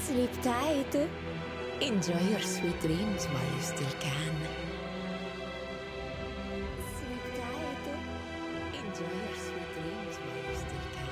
Sleep tight. Enjoy your sweet dreams while you still can. Sleep tight. Enjoy your sweet dreams while you still can.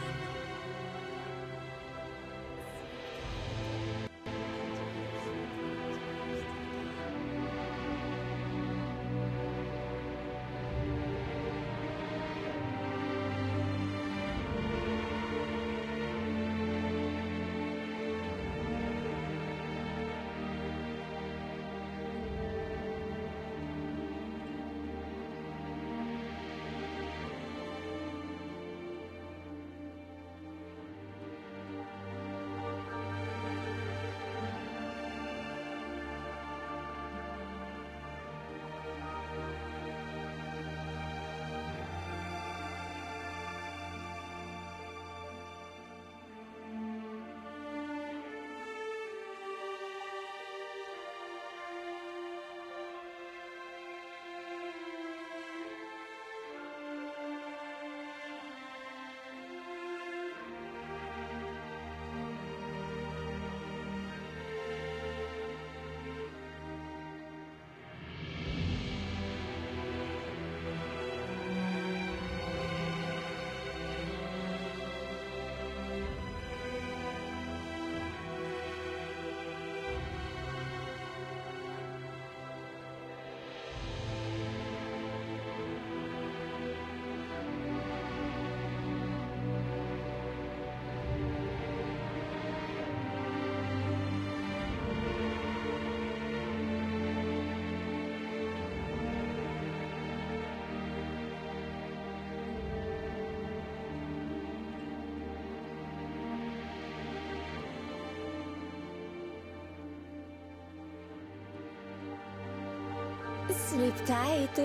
Sleep tight.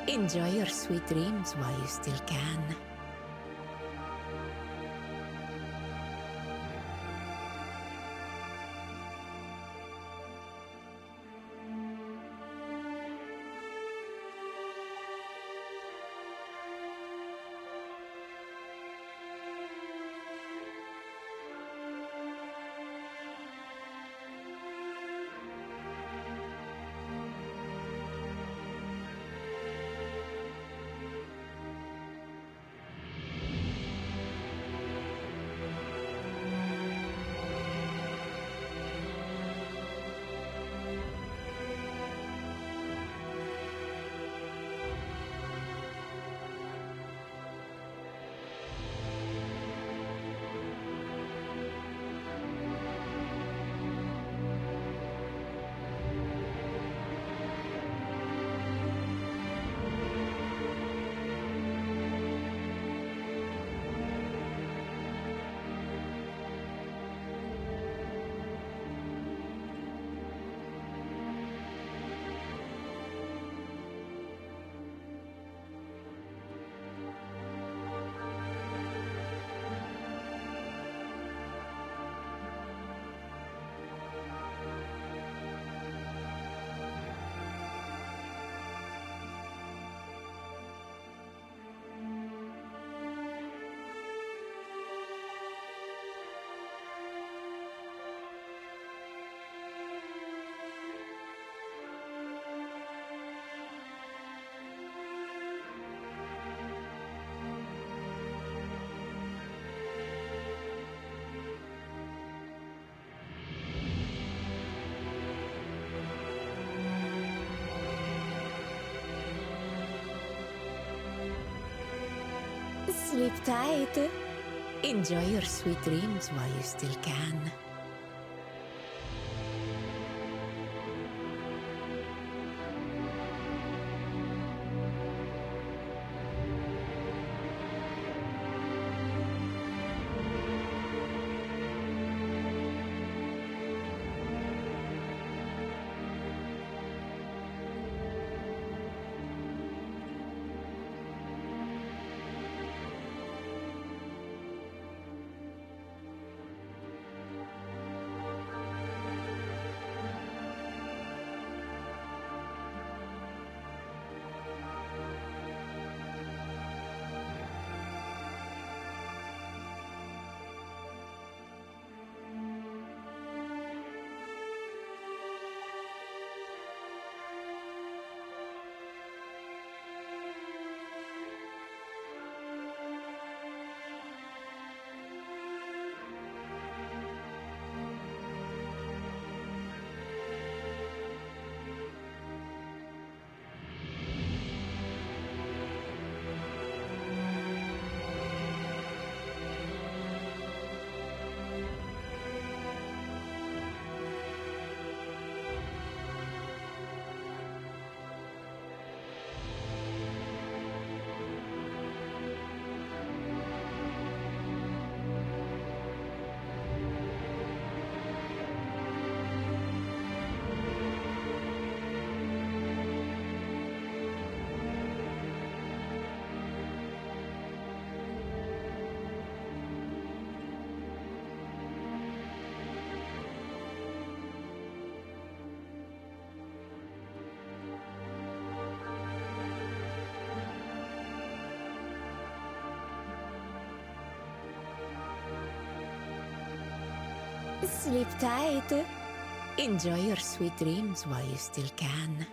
Enjoy your sweet dreams while you still can. Sleep tight. Enjoy your sweet dreams while you still can. Sleep tight. Enjoy your sweet dreams while you still can.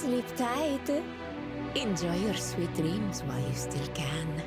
Sleep tight. Enjoy your sweet dreams while you still can.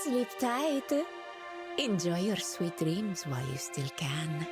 Sleep tight. Enjoy your sweet dreams while you still can.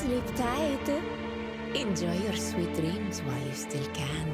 Sleep tight. Enjoy your sweet dreams while you still can.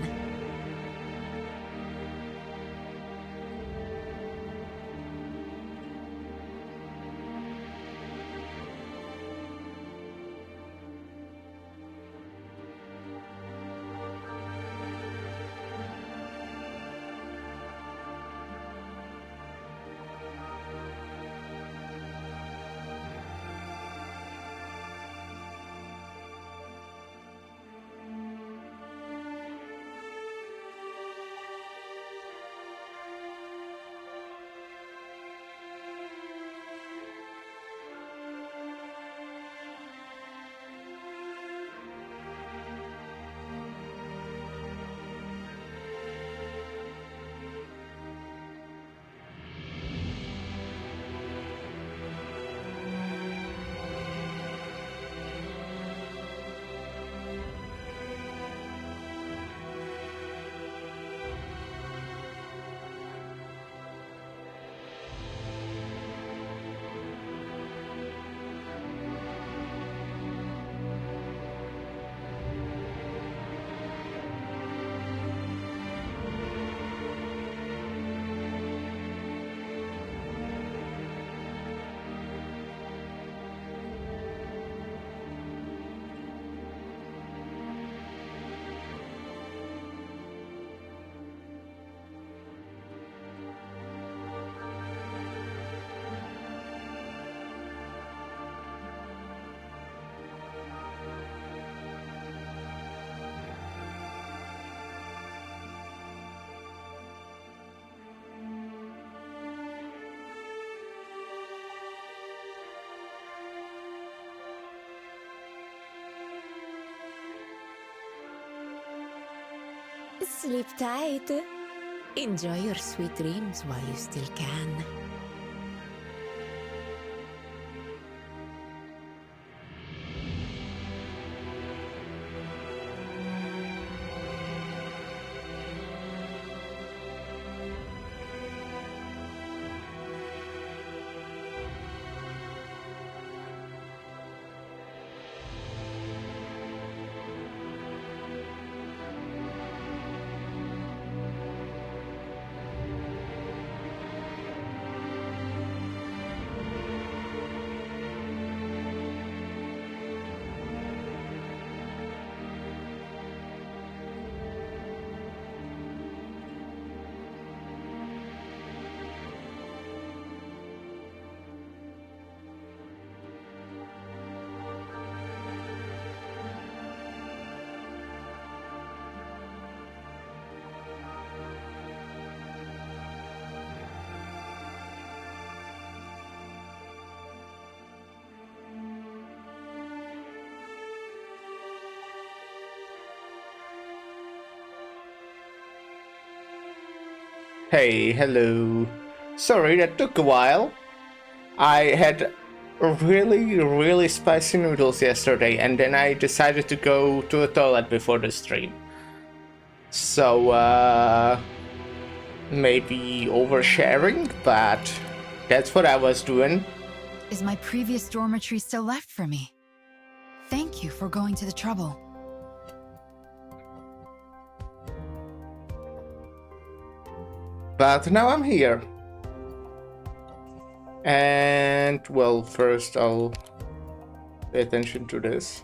Sleep tight. Enjoy your sweet dreams while you still can. Hey, hello. Sorry, that took a while. I had really spicy noodles yesterday, and then I decided to go to the toilet before the stream. So, maybe oversharing, but that's what I was doing. Is my previous dormitory still left for me? Thank you for going to the trouble. But now I'm here. And, well, first I'll pay attention to this.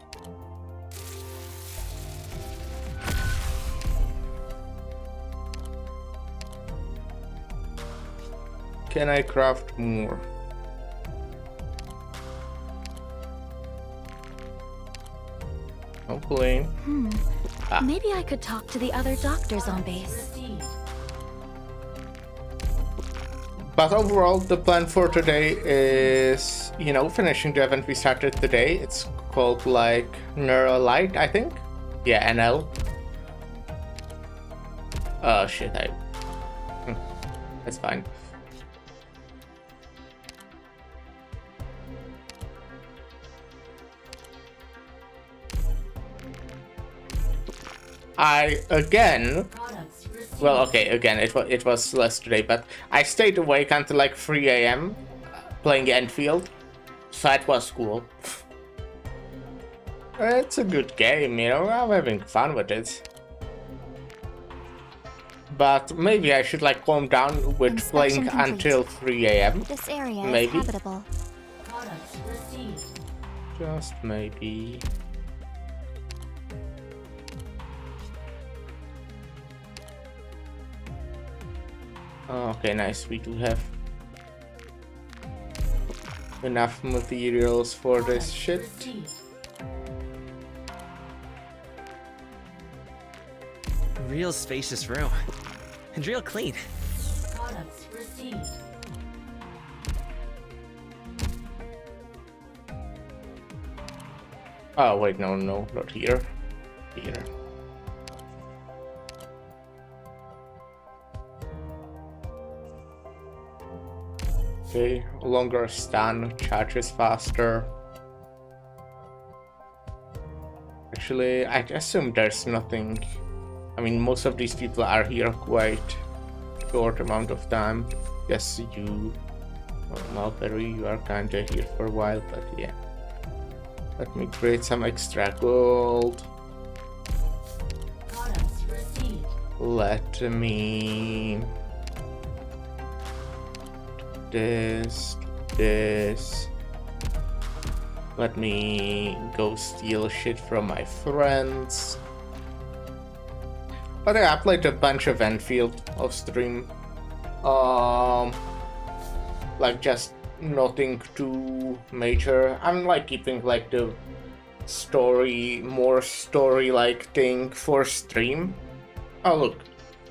Can I craft more? Hopefully. Maybe I could talk to the other doctors on base. But overall, the plan for today is, you know, finishing the event we started today. It's called, like, Neuralite, I think? Yeah, NL. Oh, shit, that's fine. It was less today, but I stayed awake until like 3 AM playing Enfield, so that was cool. It's a good game, you know, I'm having fun with it. But maybe I should like calm down with Inspection playing complete. until 3 a.m. This area Maybe. is habitable. Just maybe. Okay, nice. We do have enough materials for this shit. Real spacious room. And real clean. Oh, wait, no, not here. Here. Okay, longer stun, charges faster. Actually, I assume there's nothing. I mean, most of these people are here quite short amount of time. Yes, you, well, Malberry, you are kinda here for a while, but yeah. Let me create some extra gold. Let me this. Let me go steal shit from my friends. But yeah, I played a bunch of Enfield off stream. Like just nothing too major. I'm like keeping like the more story-like thing for stream. Oh look,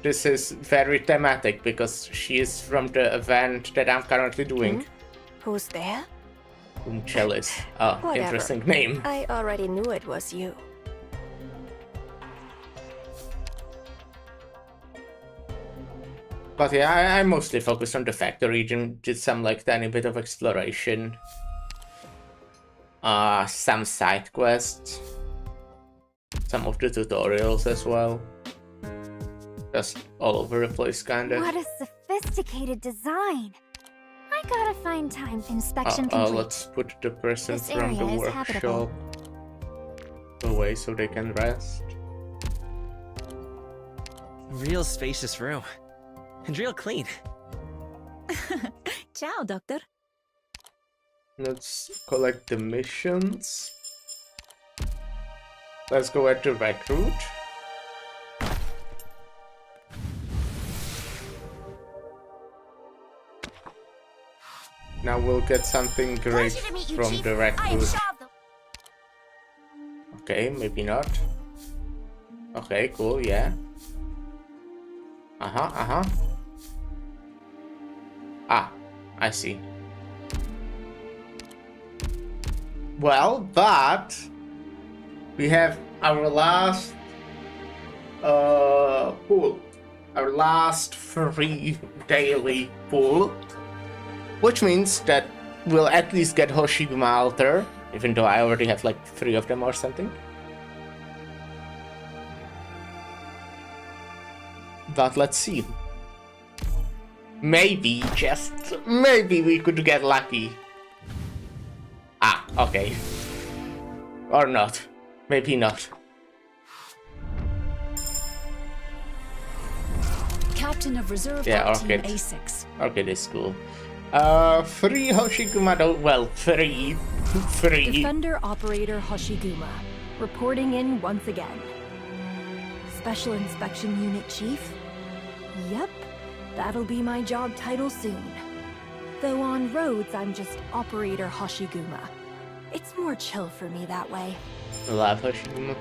this is very thematic because she is from the event that I'm currently doing. Who's there? Chalice. Oh, Whatever. interesting name. I already knew it was you. But yeah, I mostly focused on the factory region, did some like tiny bit of exploration. Some side quests. Some of the tutorials as well. Just all over the place kinda. What a sophisticated design. I gotta find time. Inspection complete. Let's put the person This from the area is workshop habitable. away so they can rest. Real spacious room. And real clean. Ciao, Doctor. Let's collect the missions. Let's go at the recruit. Now we'll get something great Pleasure to meet you, from Chief. the I am recruit. Shaw of the... Okay, maybe not. Okay, cool, yeah. Ah, I see. Well, but we have our last pool. Our last free daily pool. Which means that we'll at least get Hoshiguma Altar, even though I already have like 3 of them or something. But let's see. Maybe, just maybe we could get lucky. Ah, okay. Or not. Maybe not. Captain of Reserve Yeah, Team Orchid. A6. Orchid is cool. 3 Hoshiguma, well, 3. 3. Defender Operator Hoshiguma, reporting in once again. Special Inspection Unit Chief? Yep, that'll be my job title soon. Though on roads, I'm just Operator Hoshiguma. It's more chill for me that way. Love Hoshiguma.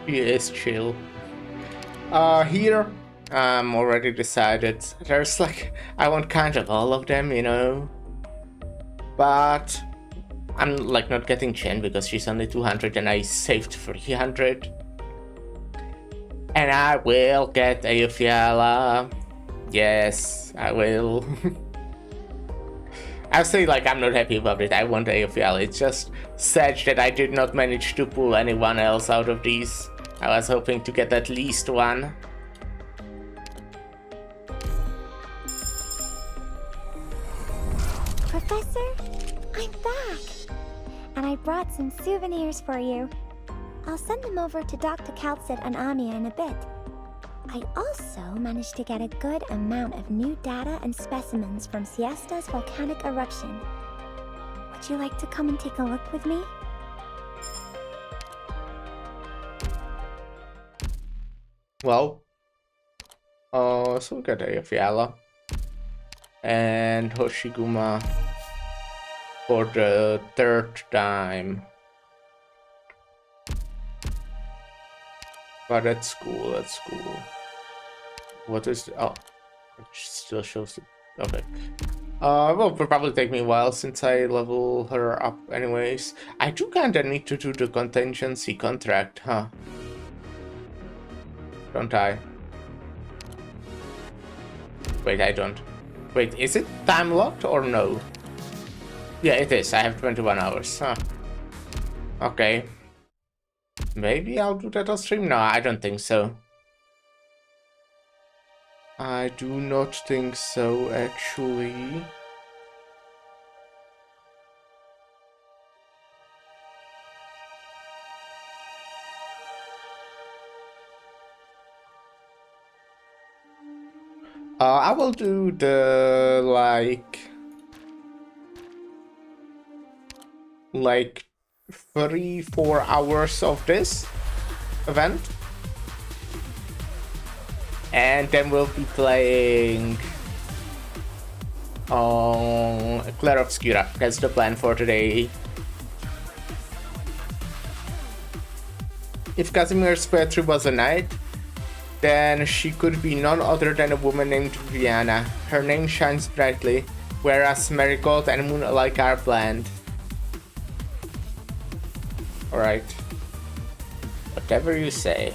He is chill. Here, I'm already decided. There's like, I want kind of all of them, you know. But I'm like not getting Chen because she's only 200 and I saved 300. And I will get Ayufiala. Yes, I will. I'll say like I'm not happy about it. I want Ayufiala. It's just sad that I did not manage to pull anyone else out of these. I was hoping to get at least one. Professor, I'm back. and I brought some souvenirs for you. I'll send them over to Dr. Kaltsit and Amia in a bit. I also managed to get a good amount of new data and specimens from Siesta's volcanic eruption. Would you like to come and take a look with me? Well, so we got Ayafyala and Hoshiguma for the third time. But that's cool, that's cool. What is the, oh, it still shows it. Okay. Well, it'll probably take me a while since I level her up anyways. I do kinda need to do the contingency contract, huh? Don't I? Wait, I don't. Wait, is it time locked or no? Yeah, it is. I have 21 hours. Huh. Okay. Maybe I'll do that on stream? No, I don't think so. I do not think so, actually. I will do the, like 3-4 hours of this event. And then we'll be playing Clair Obscura. That's the plan for today. If Casimir's poetry was a knight, then she could be none other than a woman named Viviana. Her name shines brightly, whereas Marigold and Moonlight are bland. Alright. Whatever you say.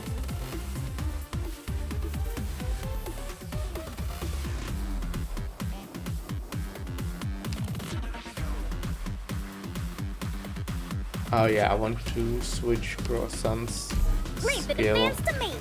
Oh yeah, I want to switch Croissant's Leave it skill. advance to me!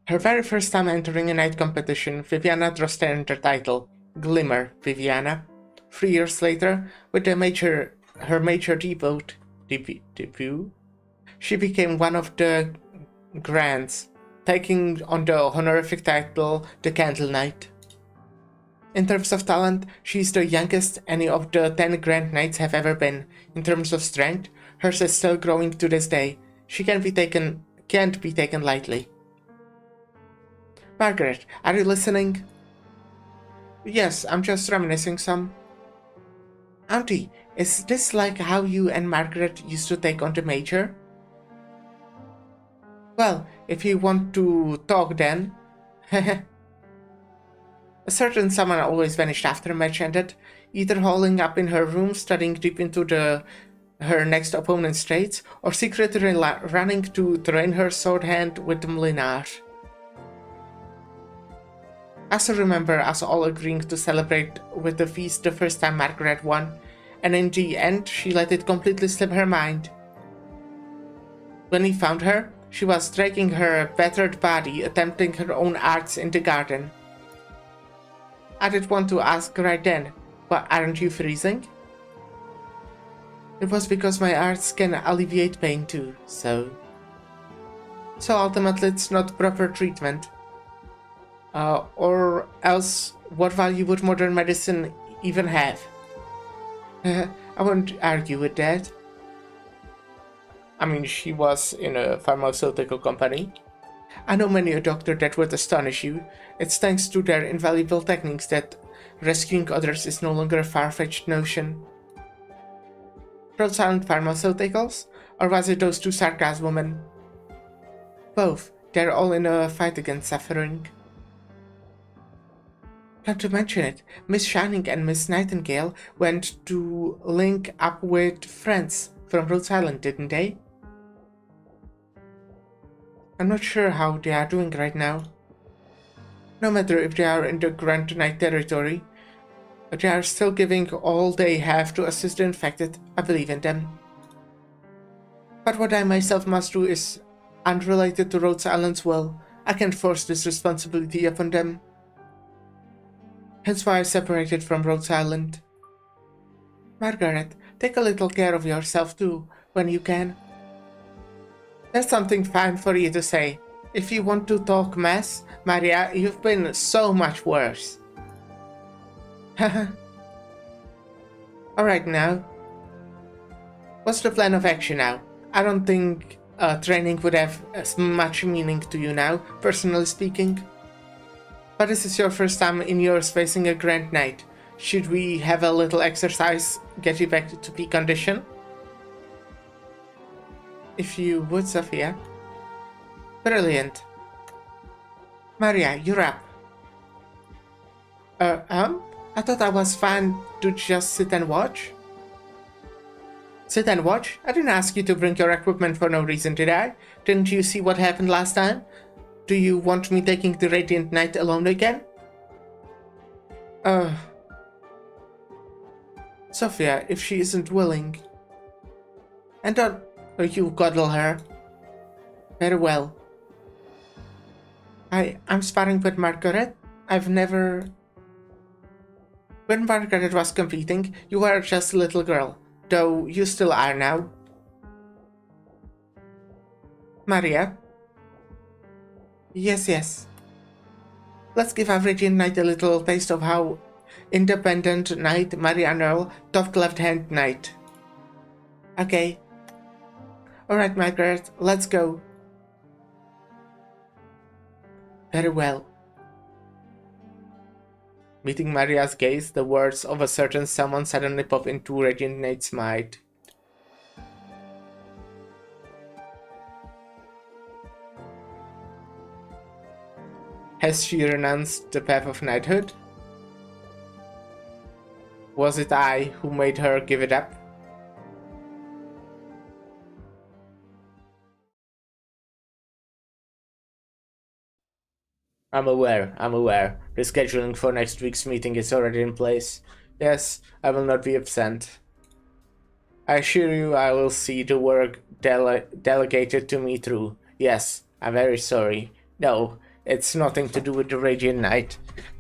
Her very first time entering a night competition, Viviana thrust in her title, Glimmer Viviana. 3 years later, with her major debut, she became one of the Grands, taking on the honorific title, the Candle Knight. In terms of talent, she is the youngest any of the 10 Grand Knights have ever been. In terms of strength, hers is still growing to this day. She can't be taken lightly. Margaret, are you listening? Yes, I'm just reminiscing some. Auntie, is this like how you and Margaret used to take on the Major? Well, if you want to talk then. A certain someone always vanished after a match ended, either holding up in her room studying deep into her next opponent's traits, or secretly running to train her sword hand with the Mlinar. I still remember us all agreeing to celebrate with the feast the first time Margaret won, and in the end she let it completely slip her mind. When we found her, she was dragging her battered body, attempting her own arts in the garden. I did want to ask right then, but aren't you freezing? It was because my arts can alleviate pain too, so ultimately it's not proper treatment. Or else, what value would modern medicine even have? I won't argue with that. I mean, she was in a pharmaceutical company. I know many a doctor that would astonish you. It's thanks to their invaluable techniques that rescuing others is no longer a far-fetched notion. Rhode Island Pharmaceuticals? Or was it those two sarcasm women? Both. They're all in a fight against suffering. Not to mention it, Miss Shining and Miss Nightingale went to link up with friends from Rhode Island, didn't they? I'm not sure how they are doing right now. No matter if they are in the Grand Knight territory, they are still giving all they have to assist the infected. I believe in them. But what I myself must do is unrelated to Rhodes Island's will. I can't force this responsibility upon them. Hence why I separated from Rhodes Island. Margaret, take a little care of yourself too, when you can. There's something fine for you to say. If you want to talk mess, Maria, you've been so much worse. Haha. Alright now. What's the plan of action now? I don't think training would have as much meaning to you now, personally speaking. But this is your first time in yours facing a Grand Knight. Should we have a little exercise, get you back to peak condition? If you would, Sophia. Brilliant. Maria, you're up. I thought I was fine to just sit and watch. Sit and watch? I didn't ask you to bring your equipment for no reason, did I? Didn't you see what happened last time? Do you want me taking the Radiant Knight alone again? Sophia, if she isn't willing. And don't you coddle her. Very well. I'm sparring with Margaret. I've never... When Margaret was competing, you were just a little girl, though you still are now. Maria? Yes. Let's give our Radiant Knight a little taste of how independent knight, Maria Earl, tough left hand knight. Okay. Alright, Margaret, let's go. Very well. Meeting Maria's gaze, the words of a certain someone suddenly pop into Radiant Knight's mind. Has she renounced the path of knighthood? Was it I who made her give it up? I'm aware. The scheduling for next week's meeting is already in place. Yes, I will not be absent. I assure you I will see the work delegated to me through. Yes, I'm very sorry. No, it's nothing to do with the Radiant Knight.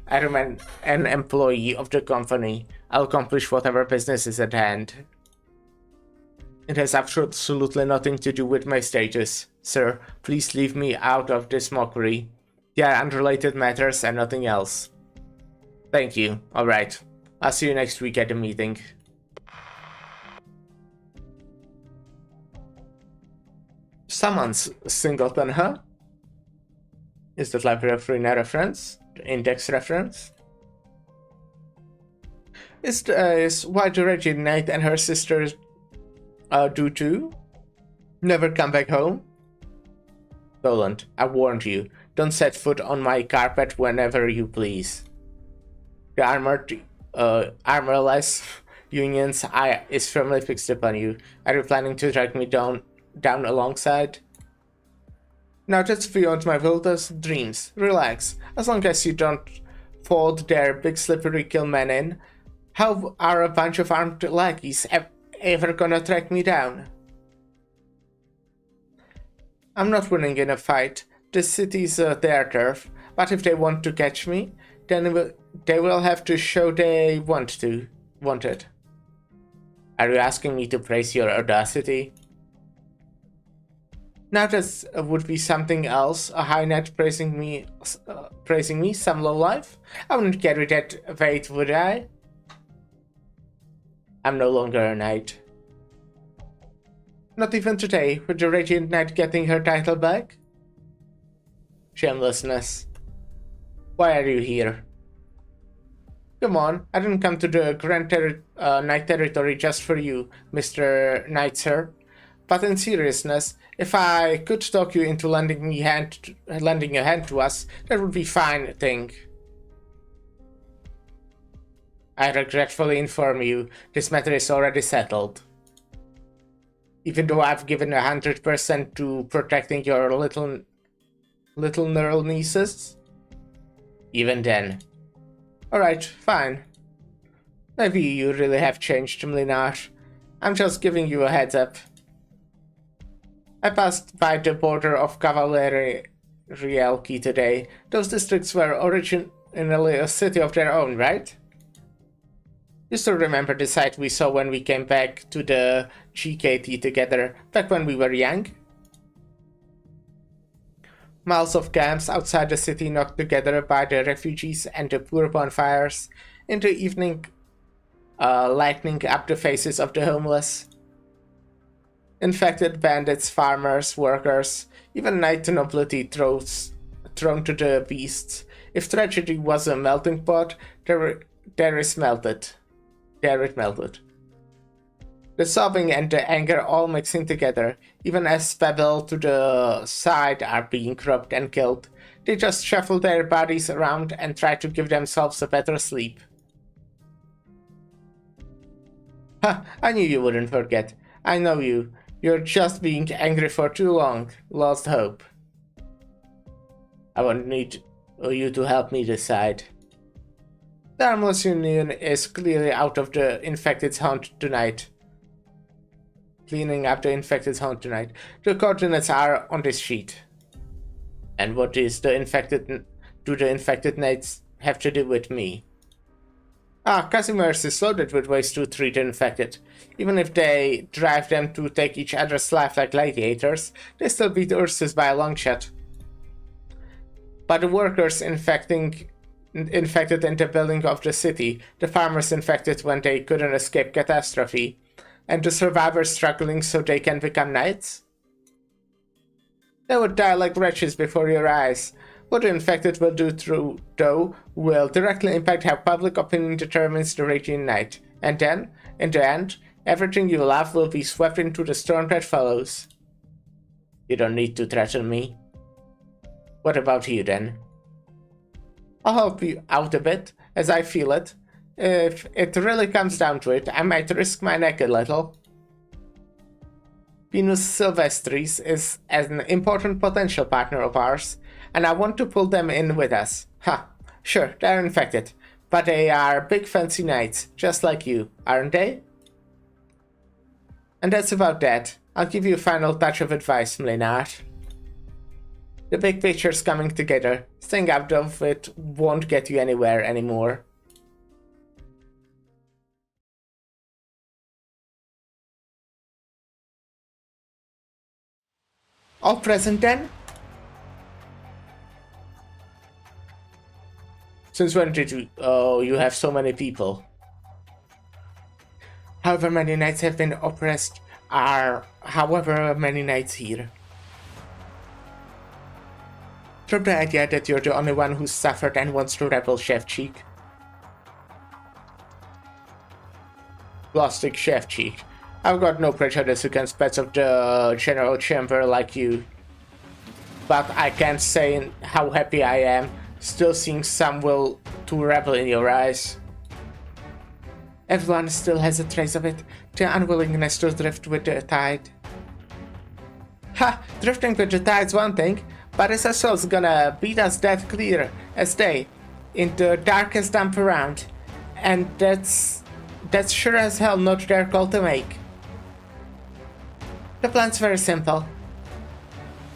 I remain an employee of the company. I'll accomplish whatever business is at hand. It has absolutely nothing to do with my status. Sir, please leave me out of this mockery. They are unrelated matters and nothing else. Thank you. Alright. I'll see you next week at the meeting. Someone's singleton, huh? Is that like a reference? Index reference? Is why the Radiant Knight and her sisters do too? Never come back home? Roland, I warned you. Don't set foot on my carpet whenever you please. The armorless union's eye is firmly fixed upon you. Are you planning to drag me down alongside? Now that's beyond my wildest dreams. Relax. As long as you don't fold their big slippery kill men in, how are a bunch of armed lackeys ever gonna track me down? I'm not winning in a fight. This city's their turf, but if they want to catch me, then they will have to show they want it. Are you asking me to praise your audacity? Now this would be something else. A high knight praising me, some lowlife? I wouldn't carry that weight, would I? I'm no longer a knight. Not even today, with the Radiant Knight getting her title back? Shamelessness. Why are you here? Come on, I didn't come to the Grand Knight territory just for you, Mr. Knight, sir. But in seriousness, if I could talk you into lending a hand to us, that would be fine thing. I regretfully inform you, this matter is already settled. Even though I've given 100% to protecting your little neural nieces? Even then. Alright, fine. Maybe you really have changed, Mlinar. I'm just giving you a heads up. I passed by the border of Cavalry Rialki today. Those districts were originally a city of their own, right? You still remember the sight we saw when we came back to the GKT together, back when we were young? Miles of camps outside the city knocked together by the refugees and the poor bonfires, in the evening lightening up the faces of the homeless. Infected bandits, farmers, workers, even night nobility thrown to the beasts. If tragedy was a melting pot, there it melted. The sobbing and the anger all mixing together, even as people to the side are being robbed and killed. They just shuffle their bodies around and try to give themselves a better sleep. Ha! I knew you wouldn't forget. I know you. You're just being angry for too long. Lost hope. I won't need you to help me decide. The Armless Union is clearly out of the infected's haunt tonight. Cleaning up the infected's haunt tonight. The coordinates are on this sheet. And what do the infected knights have to do with me? Casimir's is loaded with ways to treat the infected. Even if they drive them to take each other's life like gladiators, they still beat Ursus by a long shot. But the workers infected in the building of the city, the farmers infected when they couldn't escape catastrophe, and the survivors struggling so they can become knights? They would die like wretches before your eyes. What the infected will do though will directly impact how public opinion determines the raging night, and then, in the end, everything you love will be swept into the storm that follows. You don't need to threaten me. What about you then? I'll help you out a bit, as I feel it. If it really comes down to it, I might risk my neck a little. Venus Silvestris is an important potential partner of ours, and I want to pull them in with us. Sure, they're infected, but they are big fancy knights, just like you, aren't they? And that's about that. I'll give you a final touch of advice, Mlinard. The big picture's coming together. Staying out of it won't get you anywhere anymore. All present then? Since when did you... Oh, you have so many people. However many knights have been oppressed are however many knights here. Drop the idea that you're the only one who's suffered and wants to rebel, Chef Cheek. Plastic Chef Cheek. I've got no prejudice against pets of the General Chamber like you. But I can't say how happy I am still seeing some will to rebel in your eyes. Everyone still has a trace of it, the unwillingness to drift with the tide. Drifting with the tide's one thing, but this assault's gonna beat us that clear as day, in the darkest dump around. And that's sure as hell not their call to make. The plan's very simple.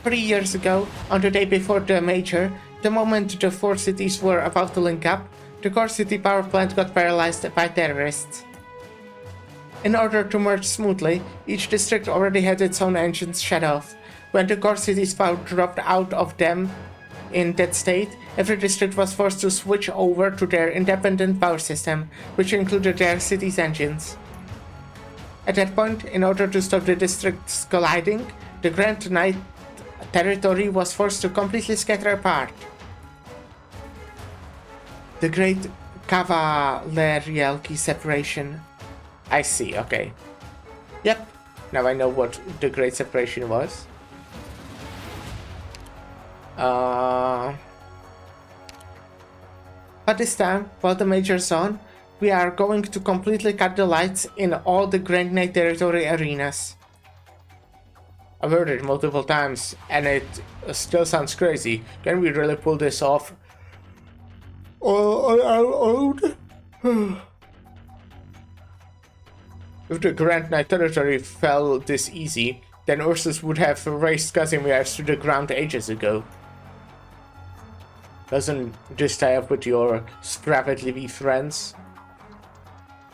3 years ago, on the day before the Major, the moment the 4 cities were about to link up, the core city power plant got paralyzed by terrorists. In order to merge smoothly, each district already had its own engines shut off. When the core city's power dropped out of them in that state, every district was forced to switch over to their independent power system, which included their city's engines. At that point, in order to stop the districts colliding, the Grand Knight territory was forced to completely scatter apart. The Great Cavalerialki separation. I see, okay. Yep, now I know what the Great Separation was. But this time, while the Major's on, we are going to completely cut the lights in all the Grand Knight territory arenas. I've heard it multiple times, and it still sounds crazy. Can we really pull this off on our own? If the Grand Knight territory fell this easy, then Ursus would have raised Casimirs to the ground ages ago. Doesn't this tie up with your scrappily friends?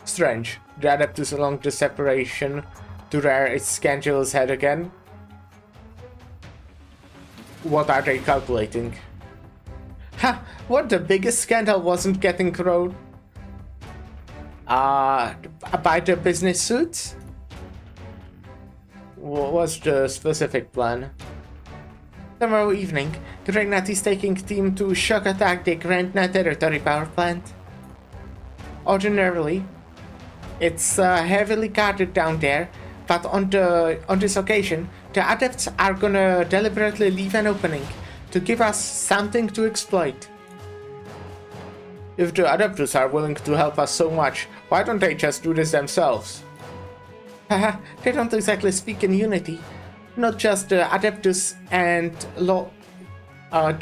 Strange. The Adeptus along the separation to rear its scandalous head again. What are they calculating? Ha! What, the biggest scandal wasn't getting thrown? By the business suits? What was the specific plan? Tomorrow evening, the Regnat is taking team to shock attack the Grand Night Territory power plant. Ordinarily, it's heavily guarded down there, but on this occasion, the Adepts are gonna deliberately leave an opening to give us something to exploit. If the Adeptus are willing to help us so much, why don't they just do this themselves? Haha, they don't exactly speak in unity. Not just the Adeptus and the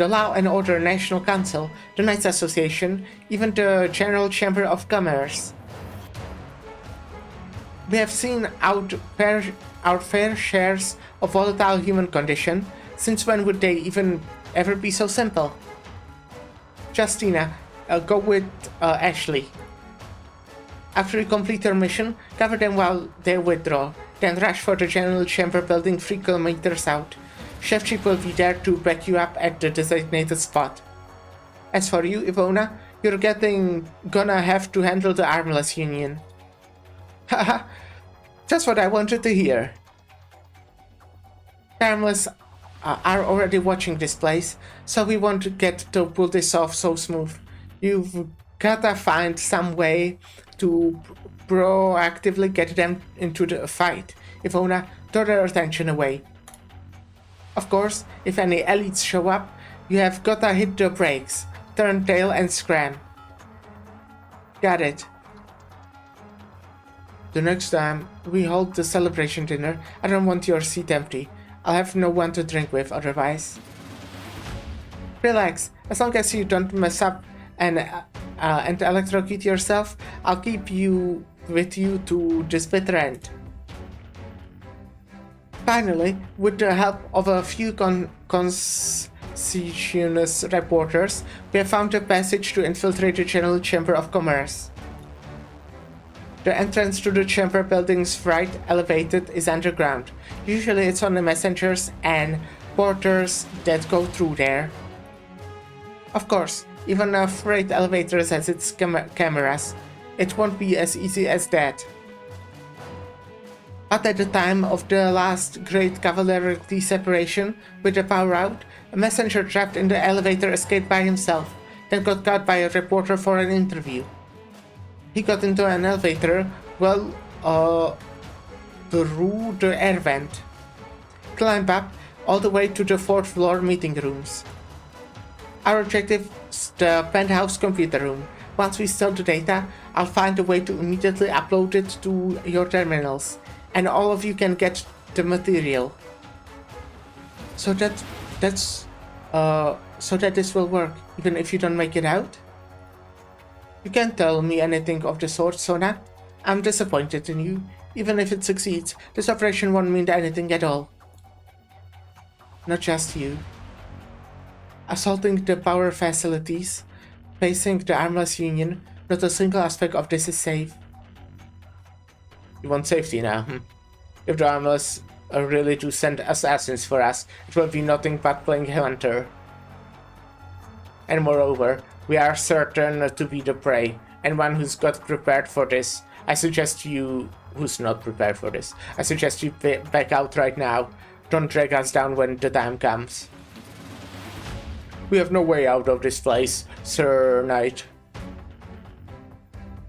Law and Order National Council, the Knights Association, even the General Chamber of Commerce. We have seen our fair shares of volatile human condition. Since when would they even ever be so simple? Justina, go with Ashley. After you complete your mission, cover them while they withdraw, then rush for the General Chamber building 3 kilometers out. Chefchik will be there to back you up at the designated spot. As for you, Ivona, you're gonna have to handle the Armless Union. Haha, that's what I wanted to hear. The Armless are already watching this place, so we won't get to pull this off so smooth. You've gotta find some way to proactively get them into the fight. Ivona, draw their attention away. Of course, if any elites show up, you have gotta hit the brakes, turn tail and scram. Got it. The next time we hold the celebration dinner, I don't want your seat empty. I'll have no one to drink with otherwise. Relax, as long as you don't mess up and electrocute yourself, I'll keep you with you to this bitter end. Finally, with the help of a few conscientious reporters, we have found a passage to infiltrate the General Chamber of Commerce. The entrance to the chamber building's freight elevated is underground. Usually it's only messengers and porters that go through there. Of course, even a freight elevator has its cameras. It won't be as easy as that. But at the time of the last great cavalry separation with the power out, a messenger trapped in the elevator escaped by himself, then got caught by a reporter for an interview. He got into an elevator, through the air vent, climbed up all the way to the 4th floor meeting rooms. Our objective is the penthouse computer room. Once we steal the data, I'll find a way to immediately upload it to your terminals, and all of you can get the material. So that this will work, even if you don't make it out? You can't tell me anything of the sort, Sona. I'm disappointed in you. Even if it succeeds, this operation won't mean anything at all. Not just you. Assaulting the power facilities, facing the Armless Union, not a single aspect of this is safe. You want safety now? If the Armless really do send assassins for us, it will be nothing but playing hunter. And moreover, we are certain to be the prey, and one who's got prepared for this. I suggest you, who's not prepared for this, I suggest you back out right now. Don't drag us down when the time comes. We have no way out of this place, Sir Knight.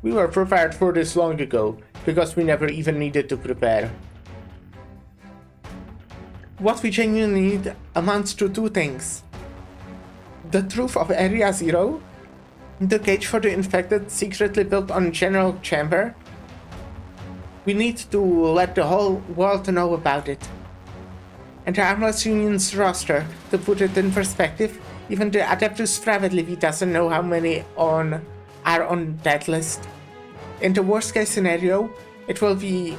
We were prepared for this long ago, because we never even needed to prepare. What we genuinely need amounts to 2 things. The truth of Area Zero, the cage for the infected secretly built on General Chamber. We need to let the whole world know about it. And the Armless Union's roster, to put it in perspective, even the Adeptus Spravedlivy doesn't know how many are on that list. In the worst case scenario, it will be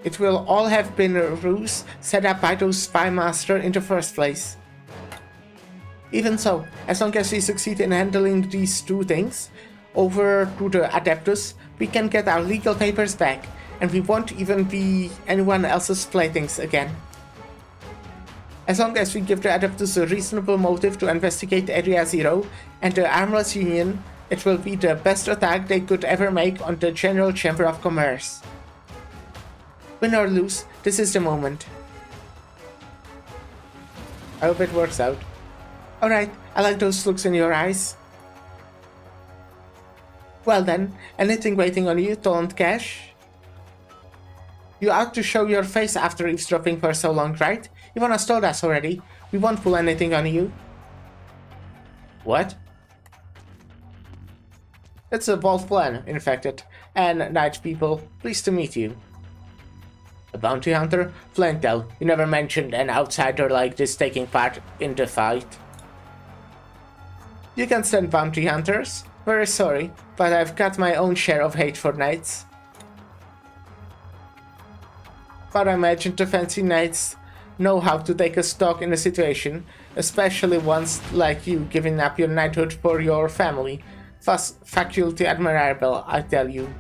It will all have been a ruse set up by those spy master in the first place. Even so, as long as we succeed in handling these two things over to the Adeptus, we can get our legal papers back, and we won't even be anyone else's playthings again. As long as we give the Adeptus a reasonable motive to investigate Area Zero and the Armless Union, it will be the best attack they could ever make on the General Chamber of Commerce. Win or lose, this is the moment. I hope it works out. Alright, I like those looks in your eyes. Well then, anything waiting on you, Toland Cash? You ought to show your face after eavesdropping for so long, right? Ivana's told us already. We won't pull anything on you. What? It's a bold plan, Infected. And Night People, pleased to meet you. A bounty hunter? Flantel, you never mentioned an outsider like this taking part in the fight. You can stand bounty hunters. Very sorry, but I've got my own share of hate for knights. But I imagine the fancy knights know how to take a stock in a situation, especially ones like you giving up your knighthood for your family. Thus, faculty admirable, I tell you.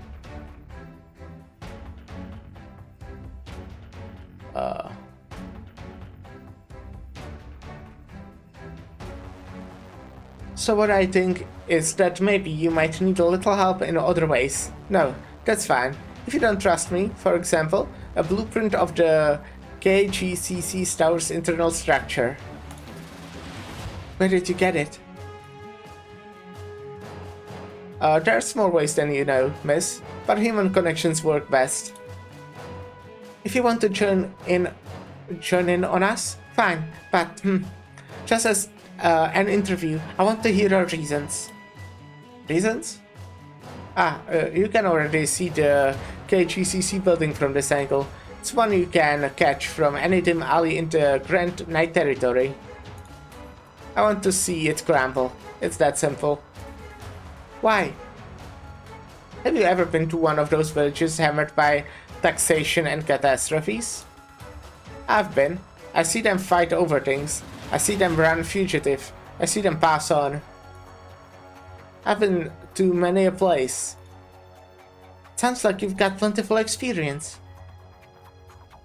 So what I think is that maybe you might need a little help in other ways. No, that's fine. If you don't trust me, for example, a blueprint of the KGCC Tower's internal structure. Where did you get it? There's more ways than you know, miss, but human connections work best. If you want to join in on us, fine, but just as an interview, I want to hear your reasons. Reasons? You can already see the KGCC building from this angle. It's one you can catch from any dim alley in the Grand Night territory. I want to see it crumble. It's that simple. Why? Have you ever been to one of those villages hammered by taxation and catastrophes? I've been. I see them fight over things. I see them run fugitive. I see them pass on. I've been to many a place. Sounds like you've got plentiful experience.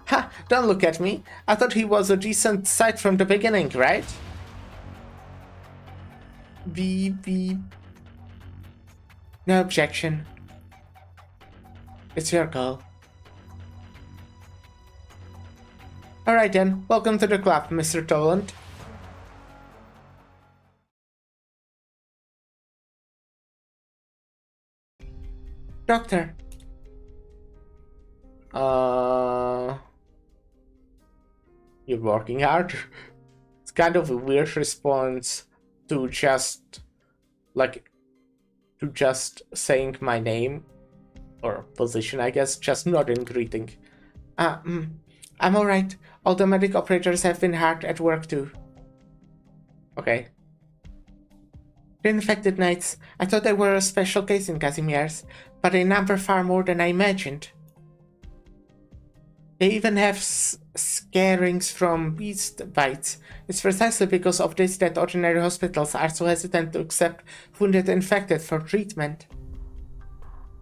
Ha! Don't look at me. I thought he was a decent sight from the beginning, right? Beep. No objection. It's your call. Alright then, welcome to the club, Mr. Toland. Doctor. You're working hard? It's kind of a weird response to just saying my name or position, I guess, just not in greeting. I'm alright. All the medic operators have been hard at work too. Okay. The infected knights. I thought they were a special case in Casimir's, but they number far more than I imagined. They even have scarings from beast bites. It's precisely because of this that ordinary hospitals are so hesitant to accept wounded infected for treatment.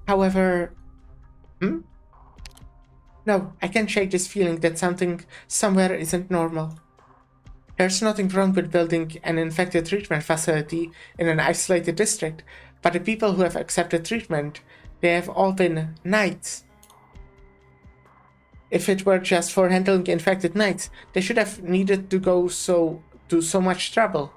However... No, I can't shake this feeling that something somewhere isn't normal. There's nothing wrong with building an infected treatment facility in an isolated district, but the people who have accepted treatment, they have all been knights. If it were just for handling infected knights, they should have needed to go to so much trouble.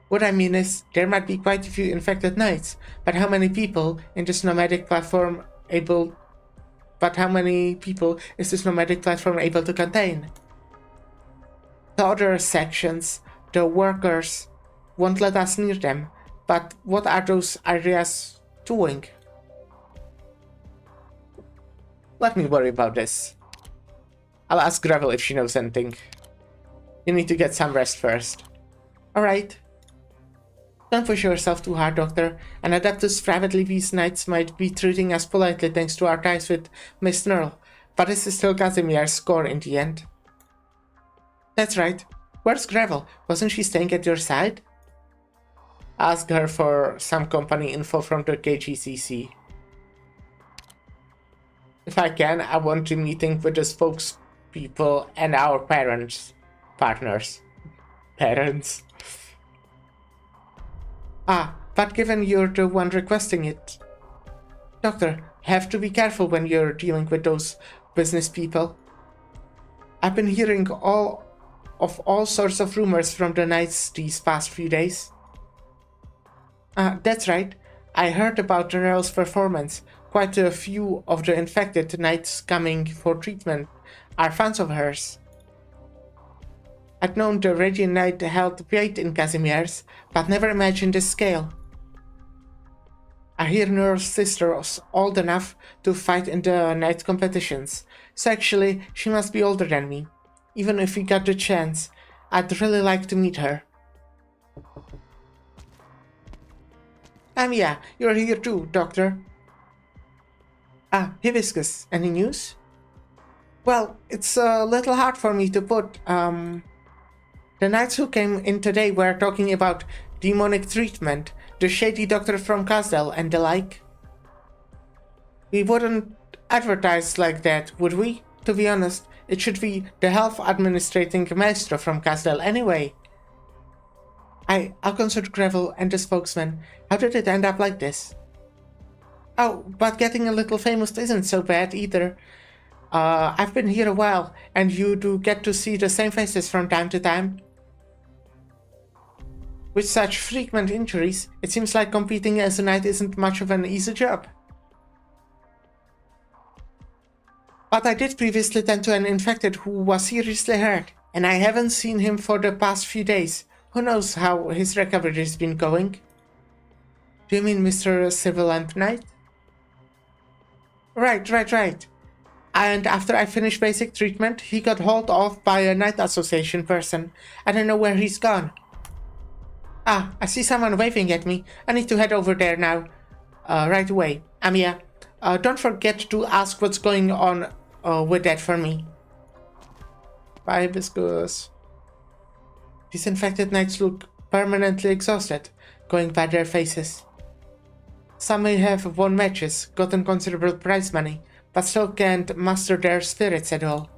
What I mean is, there might be quite a few infected knights, but how many people in this nomadic platform able to contain? The other sections, the workers, won't let us near them, but what are those areas doing? Let me worry about this. I'll ask Gravel if she knows anything. You need to get some rest first. Alright. Don't push yourself too hard, Doctor. An Adeptus privately these knights might be treating us politely thanks to our ties with Miss Nerl, but this is still Casimir's score in the end. That's right. Where's Gravel? Wasn't she staying at your side? Ask her for some company info from the KGCC. If I can, I want a meeting with the spokespeople and our partners. Parents. But given you're the one requesting it. Doctor, have to be careful when you're dealing with those business people. I've been hearing all sorts of rumors from the knights these past few days. That's right. I heard about the Nerl's performance. Quite a few of the infected knights coming for treatment are fans of hers. I'd known the Radiant Knight held weight in Casimir's, but never imagined this scale. I hear Nerl's sister was old enough to fight in the knight competitions, so actually she must be older than me. Even if we got the chance, I'd really like to meet her. Yeah, you're here too, Doctor. Hibiscus, any news? Well, it's a little hard for me to put, The knights who came in today were talking about demonic treatment, the shady doctor from Casdell and the like. We wouldn't advertise like that, would we? To be honest, it should be the health administrating maestro from Casdell anyway. I'll consult Gravel and the spokesman. How did it end up like this? Oh, but getting a little famous isn't so bad either. I've been here a while, and you do get to see the same faces from time to time. With such frequent injuries, it seems like competing as a knight isn't much of an easy job. But I did previously tend to an infected who was seriously hurt, and I haven't seen him for the past few days. Who knows how his recovery has been going? Do you mean Mr. Sibilant Knight? Right. And after I finished basic treatment, he got hauled off by a Knight Association person. I don't know where he's gone. I see someone waving at me. I need to head over there now. Right away. Amiya, don't forget to ask what's going on with that for me. Bye, Hibiscus. These infected knights look permanently exhausted, going by their faces. Some may have won matches, gotten considerable prize money, but still can't muster their spirits at all.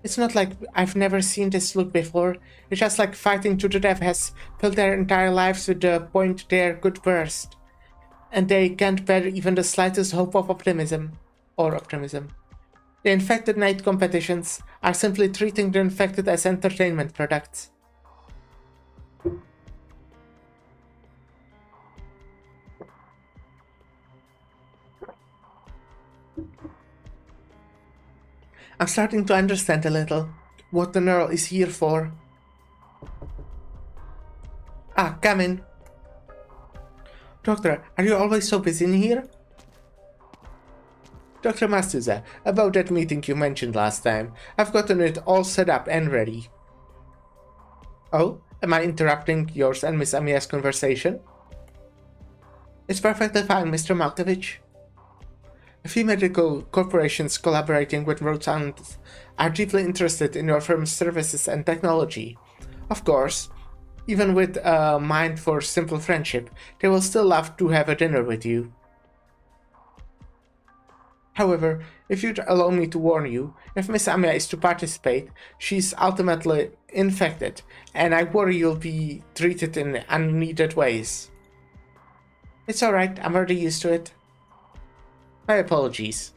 It's not like I've never seen this look before. It's just like fighting to the death has filled their entire lives to the point they could burst. And they can't bear even the slightest hope of optimism. The infected knight competitions are simply treating the infected as entertainment products. I'm starting to understand a little what the Nerl is here for. Come in. Doctor, are you always so busy in here? Dr. Mastuza, about that meeting you mentioned last time, I've gotten it all set up and ready. Oh, am I interrupting yours and Miss Amiya's conversation? It's perfectly fine, Mr. Malkovich. A few medical corporations collaborating with Rotan are deeply interested in your firm's services and technology. Of course, even with a mind for simple friendship, they will still love to have a dinner with you. However, if you'd allow me to warn you, if Miss Amiya is to participate, she's ultimately infected, and I worry you'll be treated in unneeded ways. It's alright, I'm already used to it. My apologies.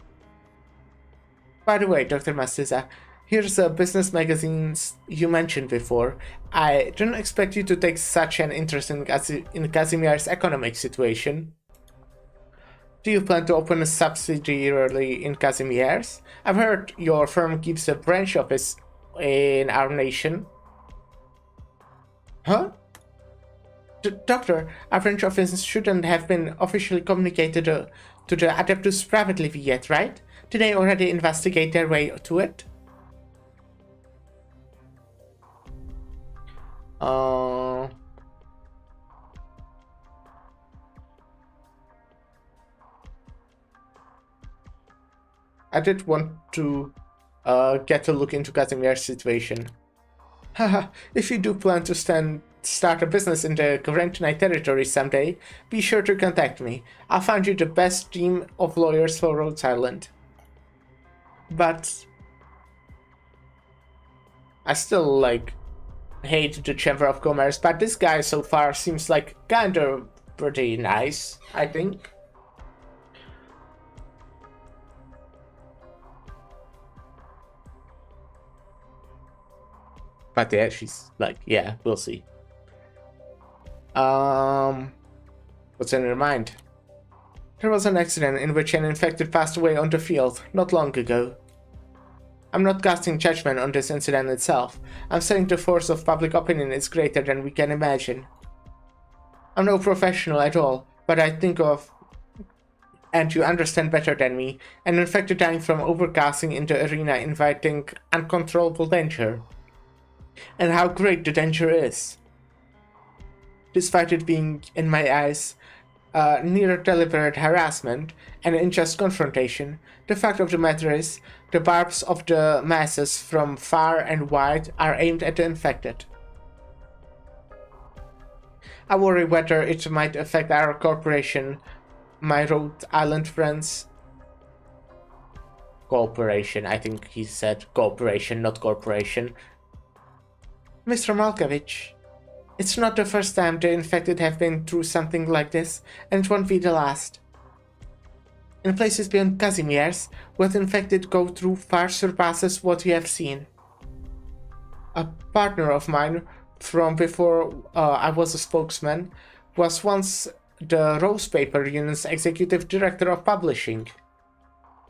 By the way, Dr. Mastiza, here's a business magazine you mentioned before. I didn't expect you to take such an interest in Casimir's economic situation. Do you plan to open a subsidiary in Casimir's? I've heard your firm keeps a branch office in our nation. Huh? Doctor, our branch office shouldn't have been officially communicated to the Adeptus privately yet, right? Did they already investigate their way to it? I did want to get a look into Casimir's situation. Haha, if you do plan to start a business in the Quarantine territory someday, be sure to contact me. I'll find you the best team of lawyers for Rhodes Island. But I still, like, hate the Chamber of Commerce, but this guy so far seems like kinda pretty nice, I think. But yeah, she's like, yeah, we'll see. What's in your mind? There was an accident in which an infected passed away on the field not long ago. I'm not casting judgment on this incident itself. I'm saying the force of public opinion is greater than we can imagine. I'm no professional at all, but I think of, and you understand better than me, an infected dying from overcasting in the arena inviting uncontrollable danger. And how great the danger is. Despite it being, in my eyes, near deliberate harassment and unjust confrontation, the fact of the matter is, the barbs of the masses from far and wide are aimed at the infected. I worry whether it might affect our corporation, my Rhode Island friends. Cooperation, I think he said cooperation, not corporation. Mr. Malkovich, it's not the first time the infected have been through something like this, and it won't be the last. In places beyond Casimir's, what infected go through far surpasses what you have seen. A partner of mine from before I was a spokesman was once the Rose Paper Union's executive director of publishing.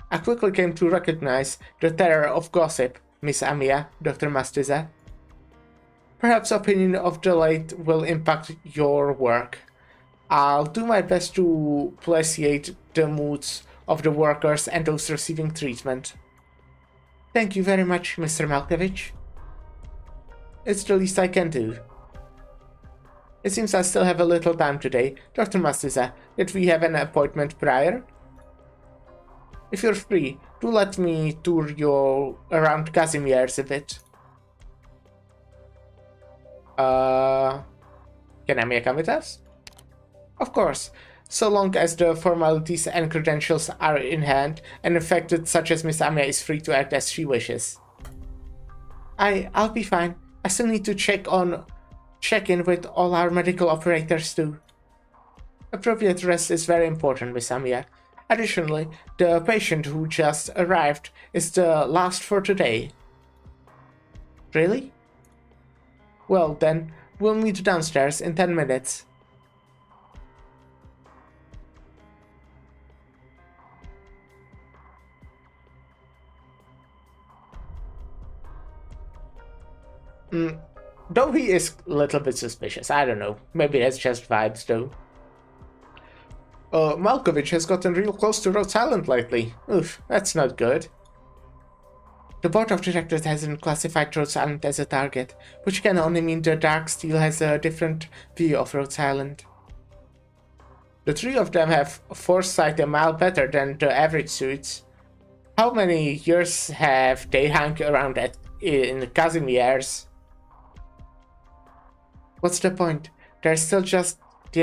I quickly came to recognize the terror of gossip, Miss Amiya, Dr. Mastiza. Perhaps opinion of the late will impact your work. I'll do my best to placate the moods of the workers and those receiving treatment. Thank you very much, Mr. Malkovich. It's the least I can do. It seems I still have a little time today. Dr. Mastiza, did we have an appointment prior? If you're free, do let me tour you around Casimir's a bit. Can Amiya come with us? Of course, so long as the formalities and credentials are in hand, and infected such as Miss Amiya is free to act as she wishes. I'll be fine. I still need to check in with all our medical operators too. Appropriate rest is very important, Miss Amiya. Additionally, the patient who just arrived is the last for today. Really? Well then, we'll meet downstairs in 10 minutes. Though he is a little bit suspicious, I don't know. Maybe that's just vibes though. Malkovich has gotten real close to Rhodes Island lately. Oof, that's not good. The board of directors hasn't classified Rhodes Island as a target, which can only mean the Dark Steel has a different view of Rhodes Island. The three of them have foresight a mile better than the average suits. How many years have they hung around in Casimir's? What's the point? They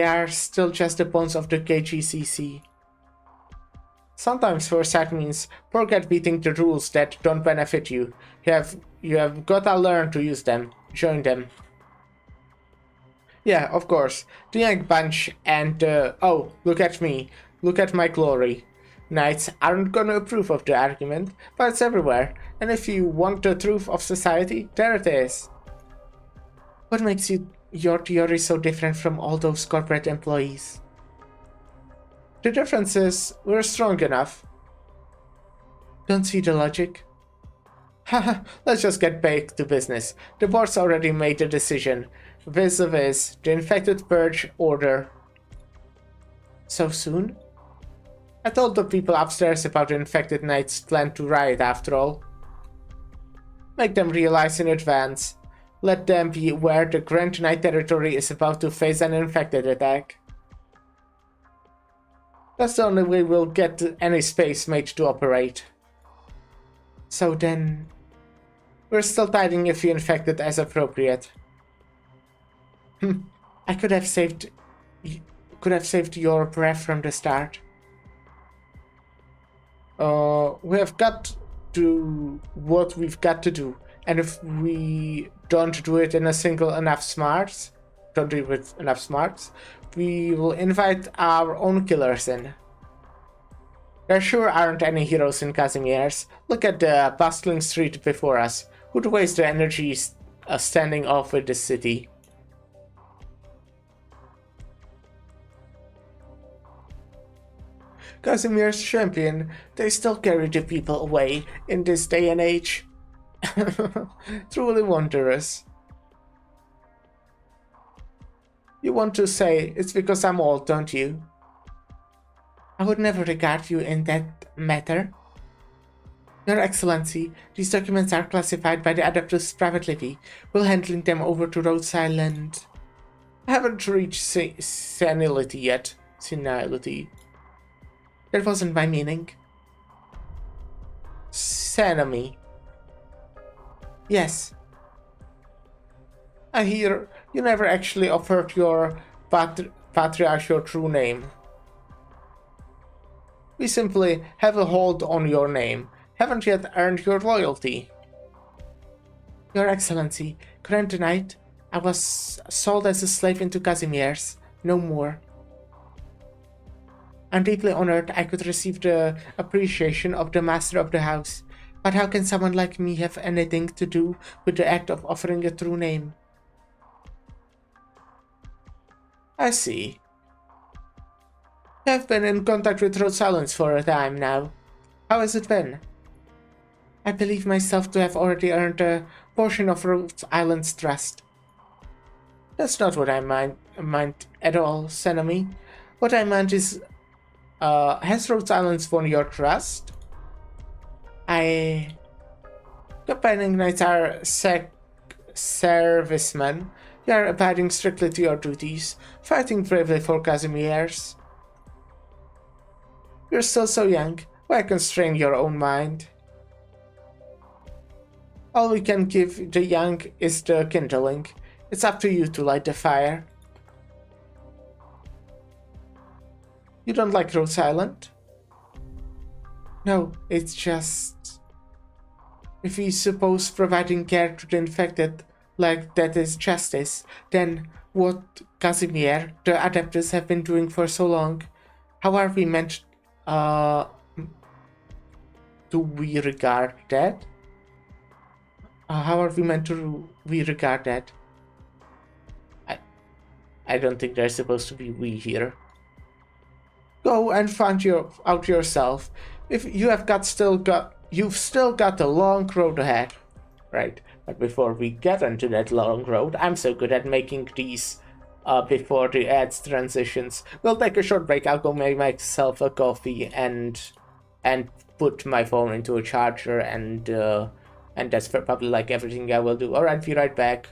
are still just the bones of the KGCC. Sometimes foresight means forget beating the rules that don't benefit you. You have gotta learn to use them. Join them. Yeah, of course. The young bunch and oh, look at me. Look at my glory. Knights aren't gonna approve of the argument, but it's everywhere. And if you want the truth of society, there it is. What makes your theory so different from all those corporate employees? The difference is, we're strong enough. Don't see the logic? Haha, let's just get back to business. The board's already made a decision. Vis-a-vis, the infected purge order. So soon? I told the people upstairs about the infected knights' plan to riot after all. Make them realize in advance. Let them be aware the Grand Knight territory is about to face an infected attack. That's the only way we'll get any space made to operate. So then, we're still tidying a few infected as appropriate. I could have saved your breath from the start. We have got to what we've got to do, and if we don't do it enough smarts, we will invite our own killers in. There sure aren't any heroes in Casimir's. Look at the bustling street before us. Who'd waste the energy standing off with the city? Casimir's champion, they still carry the people away in this day and age. Truly wondrous. You want to say it's because I'm old, don't you? I would never regard you in that matter. Your Excellency, these documents are classified by the Adeptus privately. We're handling them over to Rhodes Island. I haven't reached senility yet. Senility. That wasn't my meaning. Senami. Yes. I hear you never actually offered your patriarch your true name. We simply have a hold on your name, haven't yet earned your loyalty. Your Excellency, grant the night I was sold as a slave into Casimir's, no more. I'm deeply honored I could receive the appreciation of the master of the house, but how can someone like me have anything to do with the act of offering a true name? I see. I've been in contact with Rhodes Island for a time now. How has it been? I believe myself to have already earned a portion of Rhodes Island's trust. That's not what I meant at all, Senami. What I meant is, has Rhodes Island won your trust? Companion knights are servicemen. You are abiding strictly to your duties, fighting bravely for Casimir's. You're still so young. Why constrain your own mind? All we can give the young is the kindling. It's up to you to light the fire. You don't like Rhodes Island? No, it's just... If we suppose providing care to the infected like that is justice, then what Casimir, the Adeptus, have been doing for so long, how are we meant do we regard that? How are we meant to regard that? I don't think there's supposed to be we here. Go and find out yourself. If you have you've still got a long road ahead. Right, but before we get into that long road, I'm so good at making these before the ads transitions. We'll take a short break. I'll go make myself a coffee and put my phone into a charger, and that's probably like everything I will do. Alright, be right back.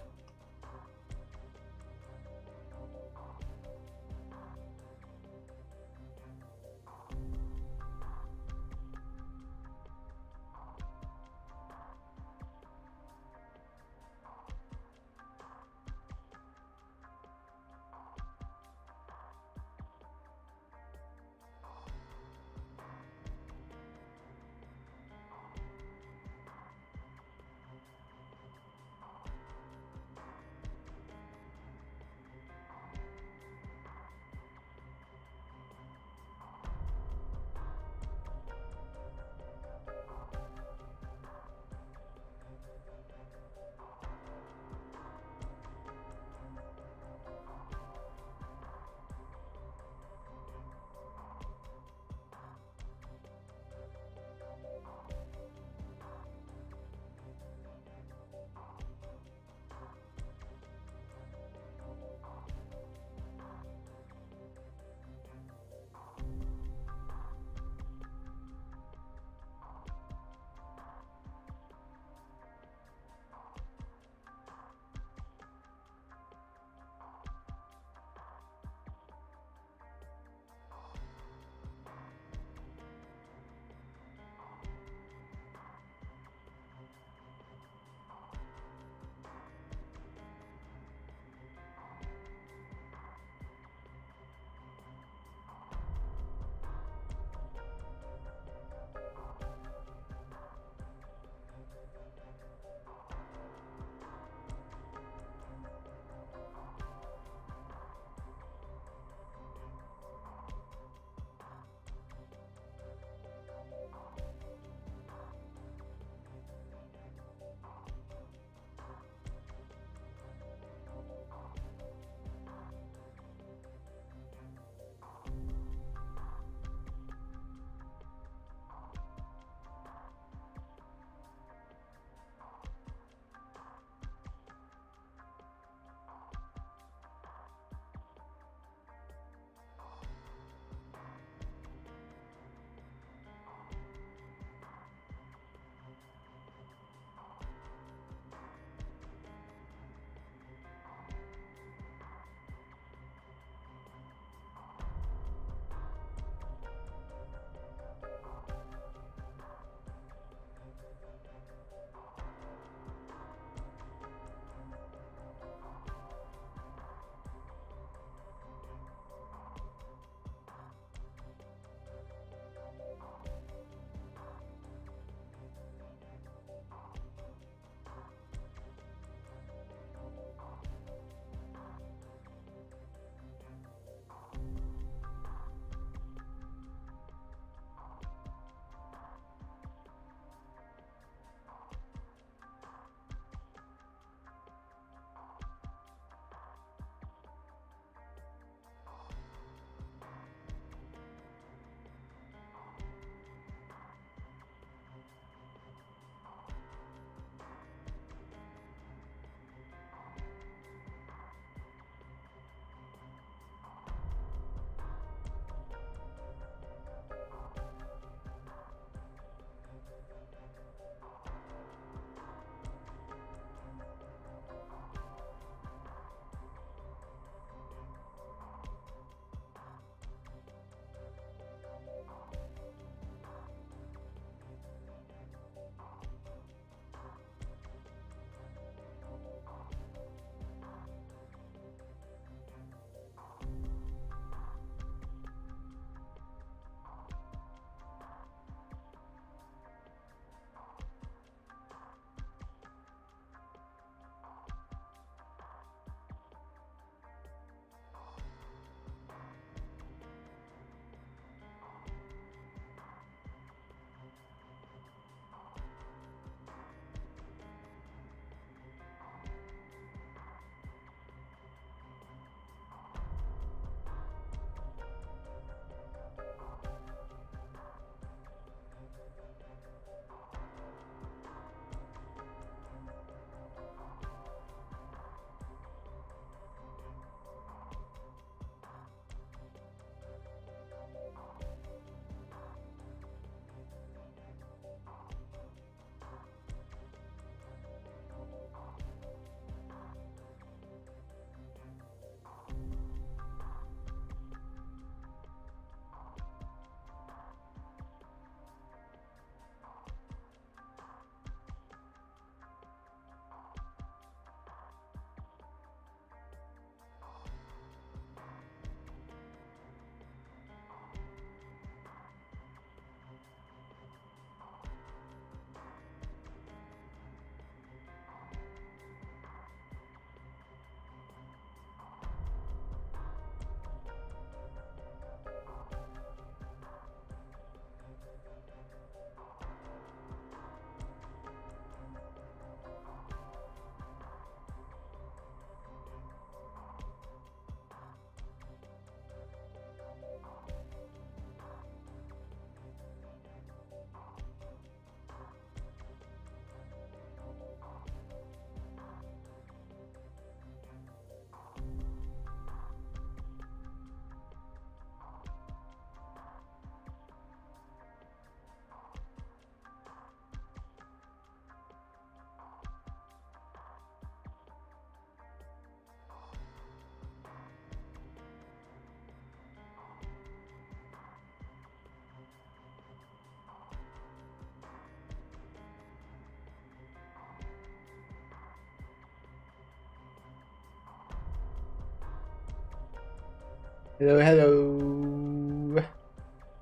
Hello, hello.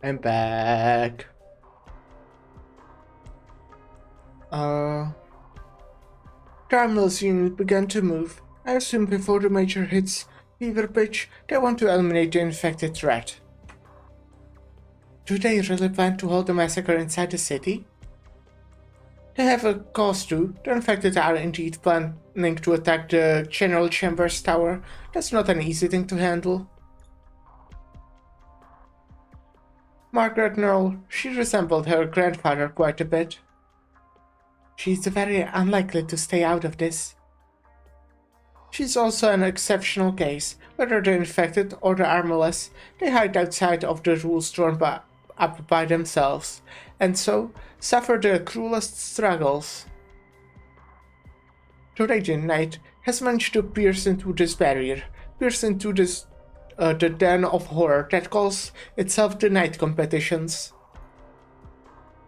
I'm back. Terminal's unit began to move. I assume before the major hits fever pitch, they want to eliminate the infected threat. Do they really plan to hold a massacre inside the city? They have a cause to. The infected are indeed planning to attack the General Chambers Tower. That's not an easy thing to handle. Margaret Knoll, she resembled her grandfather quite a bit. She's very unlikely to stay out of this. She's also an exceptional case. Whether the infected or the armorless, they hide outside of the rules drawn up by themselves, and so suffer the cruelest struggles. The Radiant Knight has managed to pierce into this barrier, pierce into this the den of horror that calls itself the Night Competitions.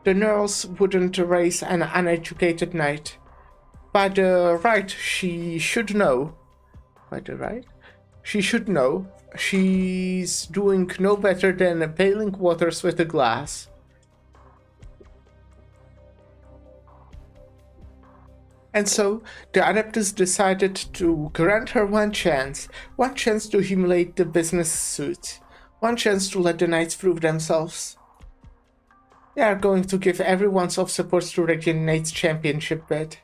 The Knolls wouldn't raise an uneducated knight. By the right, she should know. By the right? She should know. She's doing no better than bailing waters with a glass. And so, the Adeptus decided to grant her one chance to humiliate the business suit, one chance to let the knights prove themselves. They are going to give every ounce of support to Radiant Knights championship bid.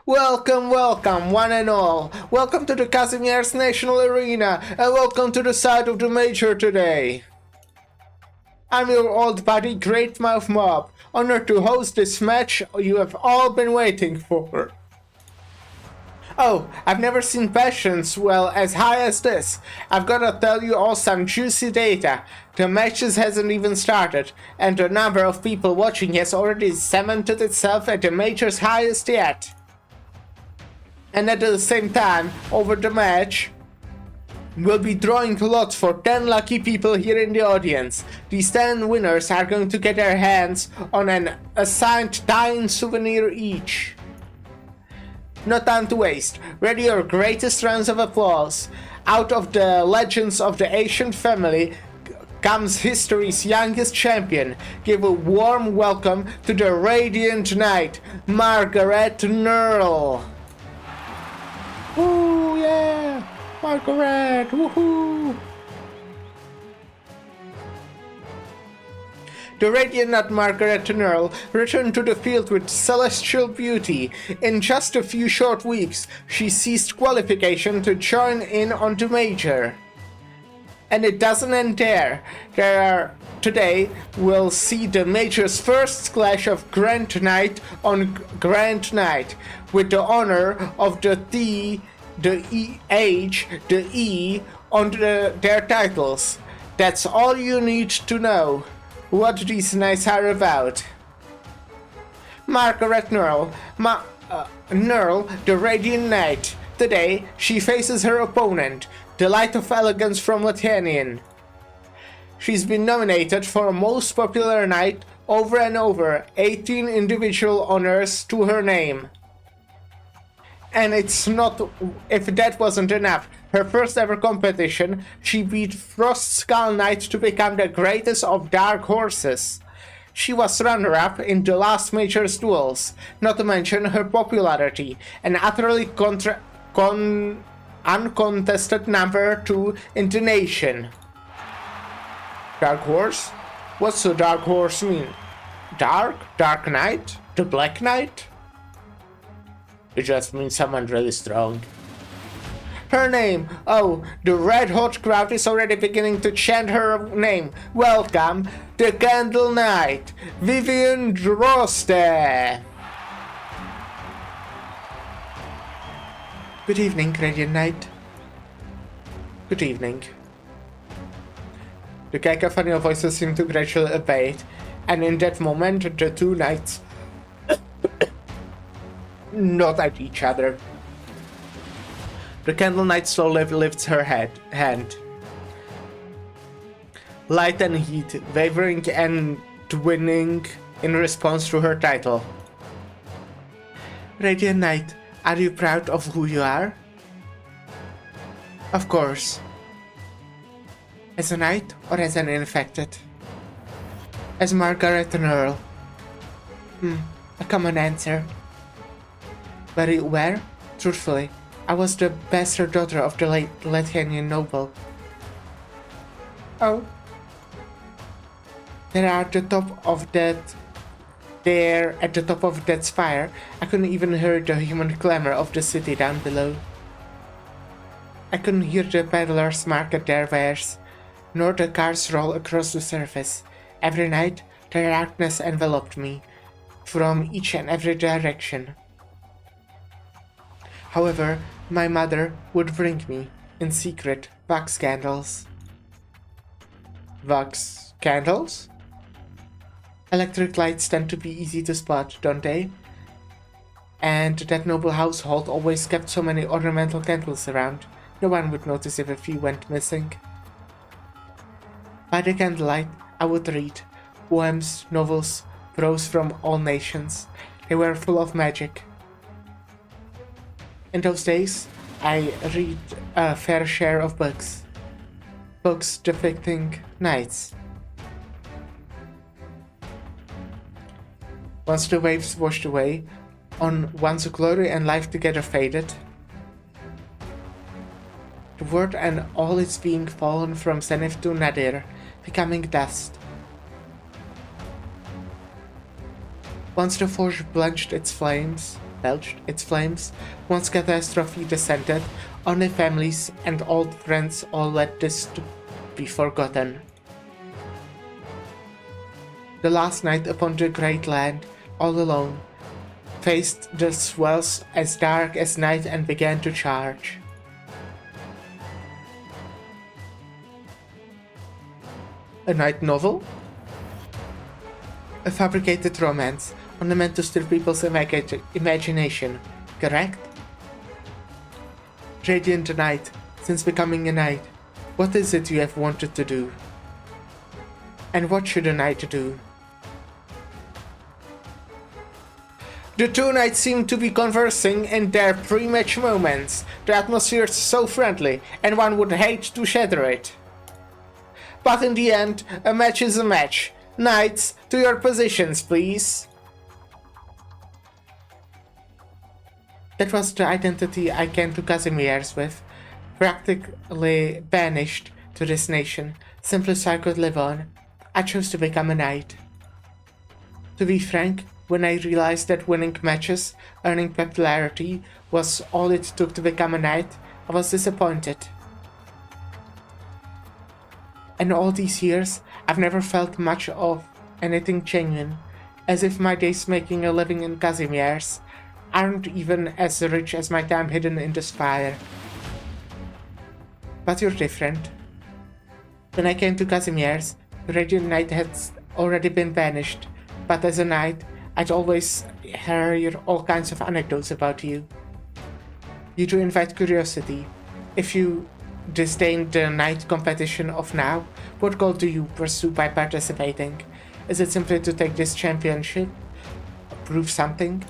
Welcome, welcome, one and all. Welcome to the Casimir's National Arena, and welcome to the side of the Major today. I'm your old buddy Greatmouth Mob, honored to host this match you have all been waiting for. Oh, I've never seen passions well as high as this. I've gotta tell you all some juicy data. The matches hasn't even started, and the number of people watching has already cemented itself at the Major's highest yet. And at the same time, over the match, we'll be drawing lots for 10 lucky people here in the audience. These 10 winners are going to get their hands on an assigned dine souvenir each. No time to waste. Ready your greatest rounds of applause. Out of the legends of the ancient family comes history's youngest champion. Give a warm welcome to the Radiant Knight, Margaret Knurl. Ooh, yeah! Margaret! Woohoo! The Radiant Knight Margaret Knurl returned to the field with celestial beauty. In just a few short weeks, she ceased qualification to join in on the Major. And it doesn't end there. Today, we'll see the Major's first clash of Grand Knight on Grand Knight, with the honor of the T, the H, the E on their titles. That's all you need to know what these knights are about. Margaret Knurl, Knurl, the Radiant Knight. Today, she faces her opponent, the Light of Elegance from Latanian. She's been nominated for Most Popular Knight over and over, 18 individual honors to her name. And it's not, if that wasn't enough, her first ever competition, she beat Frost Skull Knight to become the greatest of Dark Horses. She was runner-up in the last Major's duels, not to mention her popularity, an utterly uncontested number 2 in the nation. Dark Horse? What's the Dark Horse mean? Dark? Dark Knight? The Black Knight? It just means someone really strong. Her name! Oh, the red-hot crowd is already beginning to chant her name. Welcome, the Candle Knight, Vivian Droste! Good evening, Radiant Knight. Good evening. The cacophony of voices seemed to gradually abate, and in that moment the two knights nod at each other. The Candle Knight slowly lifts her hand. Light and heat, wavering and dwindling in response to her title. Radiant Knight, are you proud of who you are? Of course. As a knight or as an infected? As Margaret and Earl. A common answer. Very aware? Truthfully, I was the bastard daughter of the late Latvian noble. Oh. There at the top of that spire, I couldn't even hear the human clamor of the city down below. I couldn't hear the peddlers market their wares, nor the cars roll across the surface. Every night, the darkness enveloped me, from each and every direction. However, my mother would bring me, in secret, wax candles. Wax candles? Electric lights tend to be easy to spot, don't they? And that noble household always kept so many ornamental candles around, no one would notice if a few went missing. By the candlelight, I would read poems, novels, prose from all nations. They were full of magic. In those days, I read a fair share of books. Books depicting knights. Once the waves washed away, once glory and life together faded, the world and all its being fallen from zenith to nadir, becoming dust. Once the forge belched its flames, once catastrophe descended, only families and old friends all let this to be forgotten. The last night upon the great land, all alone, faced the swells as dark as night and began to charge. A night novel? A fabricated romance, only meant to steal people's imagination, correct? Radiant Knight, since becoming a knight, what is it you have wanted to do? And what should a knight do? The two knights seem to be conversing in their pre-match moments. The atmosphere is so friendly, and one would hate to shatter it. But in the end, a match is a match. Knights, to your positions, please. That was the identity I came to Casimir's with, practically banished to this nation, simply so I could live on. I chose to become a knight. To be frank, when I realized that winning matches, earning popularity, was all it took to become a knight, I was disappointed. In all these years, I've never felt much of anything genuine, as if my days making a living in Casimir's aren't even as rich as my time hidden in the spire. But you're different. When I came to Casimir's, the Radiant Knight had already been banished, but as a knight, I'd always hear all kinds of anecdotes about you. You do invite curiosity. If you disdain the knight competition of now, what goal do you pursue by participating? Is it simply to take this championship? Prove something?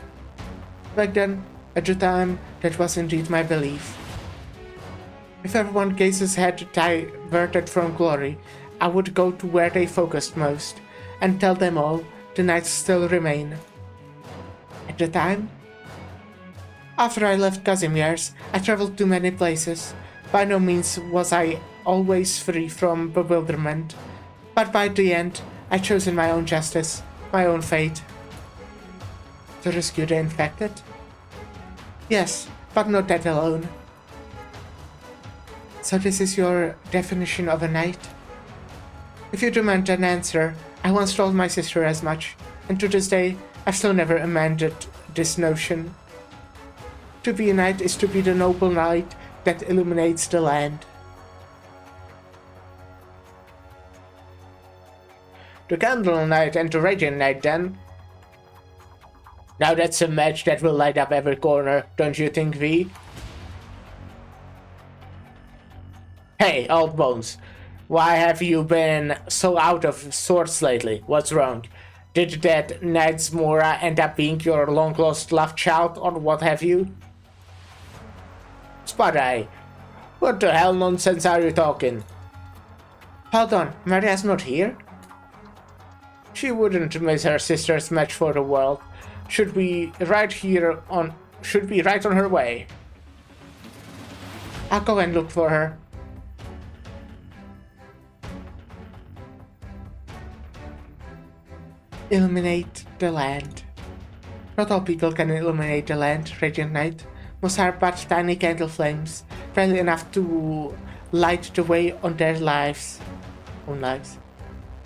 Back then, at the time, that was indeed my belief. If everyone gazes had diverted from glory, I would go to where they focused most, and tell them all the knights still remain. At the time? After I left Casimir's, I traveled to many places. By no means was I always free from bewilderment, but by the end, I'd chosen my own justice, my own fate. To rescue the infected? Yes, but not that alone. So this is your definition of a knight? If you demand an answer, I once told my sister as much, and to this day, I've still never amended this notion. To be a knight is to be the noble knight that illuminates the land. The Candle Knight and the Radiant Knight then? Now that's a match that will light up every corner, don't you think, V? Hey, Old Bones, why have you been so out of sorts lately? What's wrong? Did that Nadsmora end up being your long-lost love child or what have you? Spot Eye, what the hell nonsense are you talking? Hold on, Maria's not here? She wouldn't miss her sister's match for the world. Should be right on her way. I'll go and look for her. Illuminate the land. Not all people can illuminate the land, Radiant Knight. Most are but tiny candle flames, barely enough to light the way on their own lives.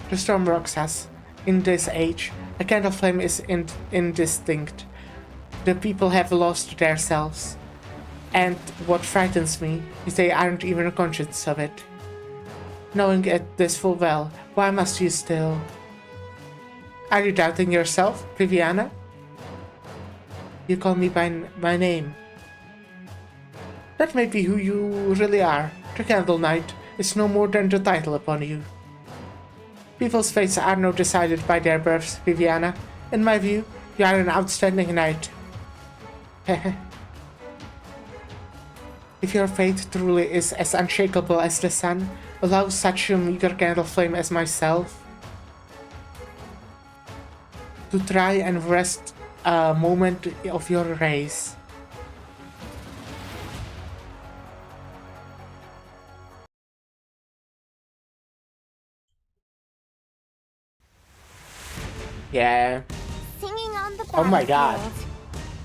The storm rocks us. In this age, a candle flame is indistinct. The people have lost their selves. And what frightens me is they aren't even conscious of it. Knowing it this full well, why must you still? Are you doubting yourself, Viviana? You call me by my name. That may be who you really are. The Candle Knight is no more than the title upon you. People's fates are not decided by their births, Viviana. In my view, you are an outstanding knight. If your faith truly is as unshakable as the sun, allow such a meager candle flame as myself to try and wrest a moment of your race. Yeah. Singing on the Oh my god.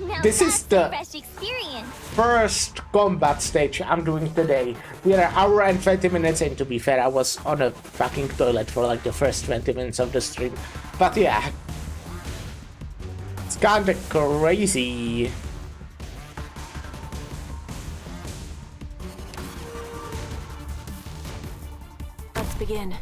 Now This is the fresh experience. first combat stage I'm doing today. We are an hour and 20 minutes in, to be fair. I was on a fucking toilet for like the first 20 minutes of the stream. But yeah. It's kinda crazy. Let's begin.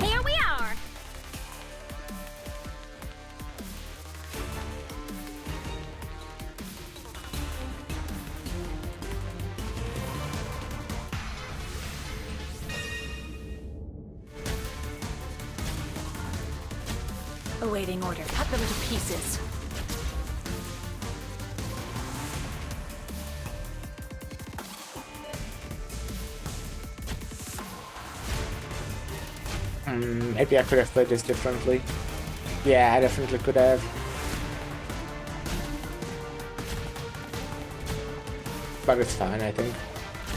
Here we are. Awaiting order. Cut them to pieces. Maybe I could have played this differently. Yeah, I definitely could have. But it's fine, I think.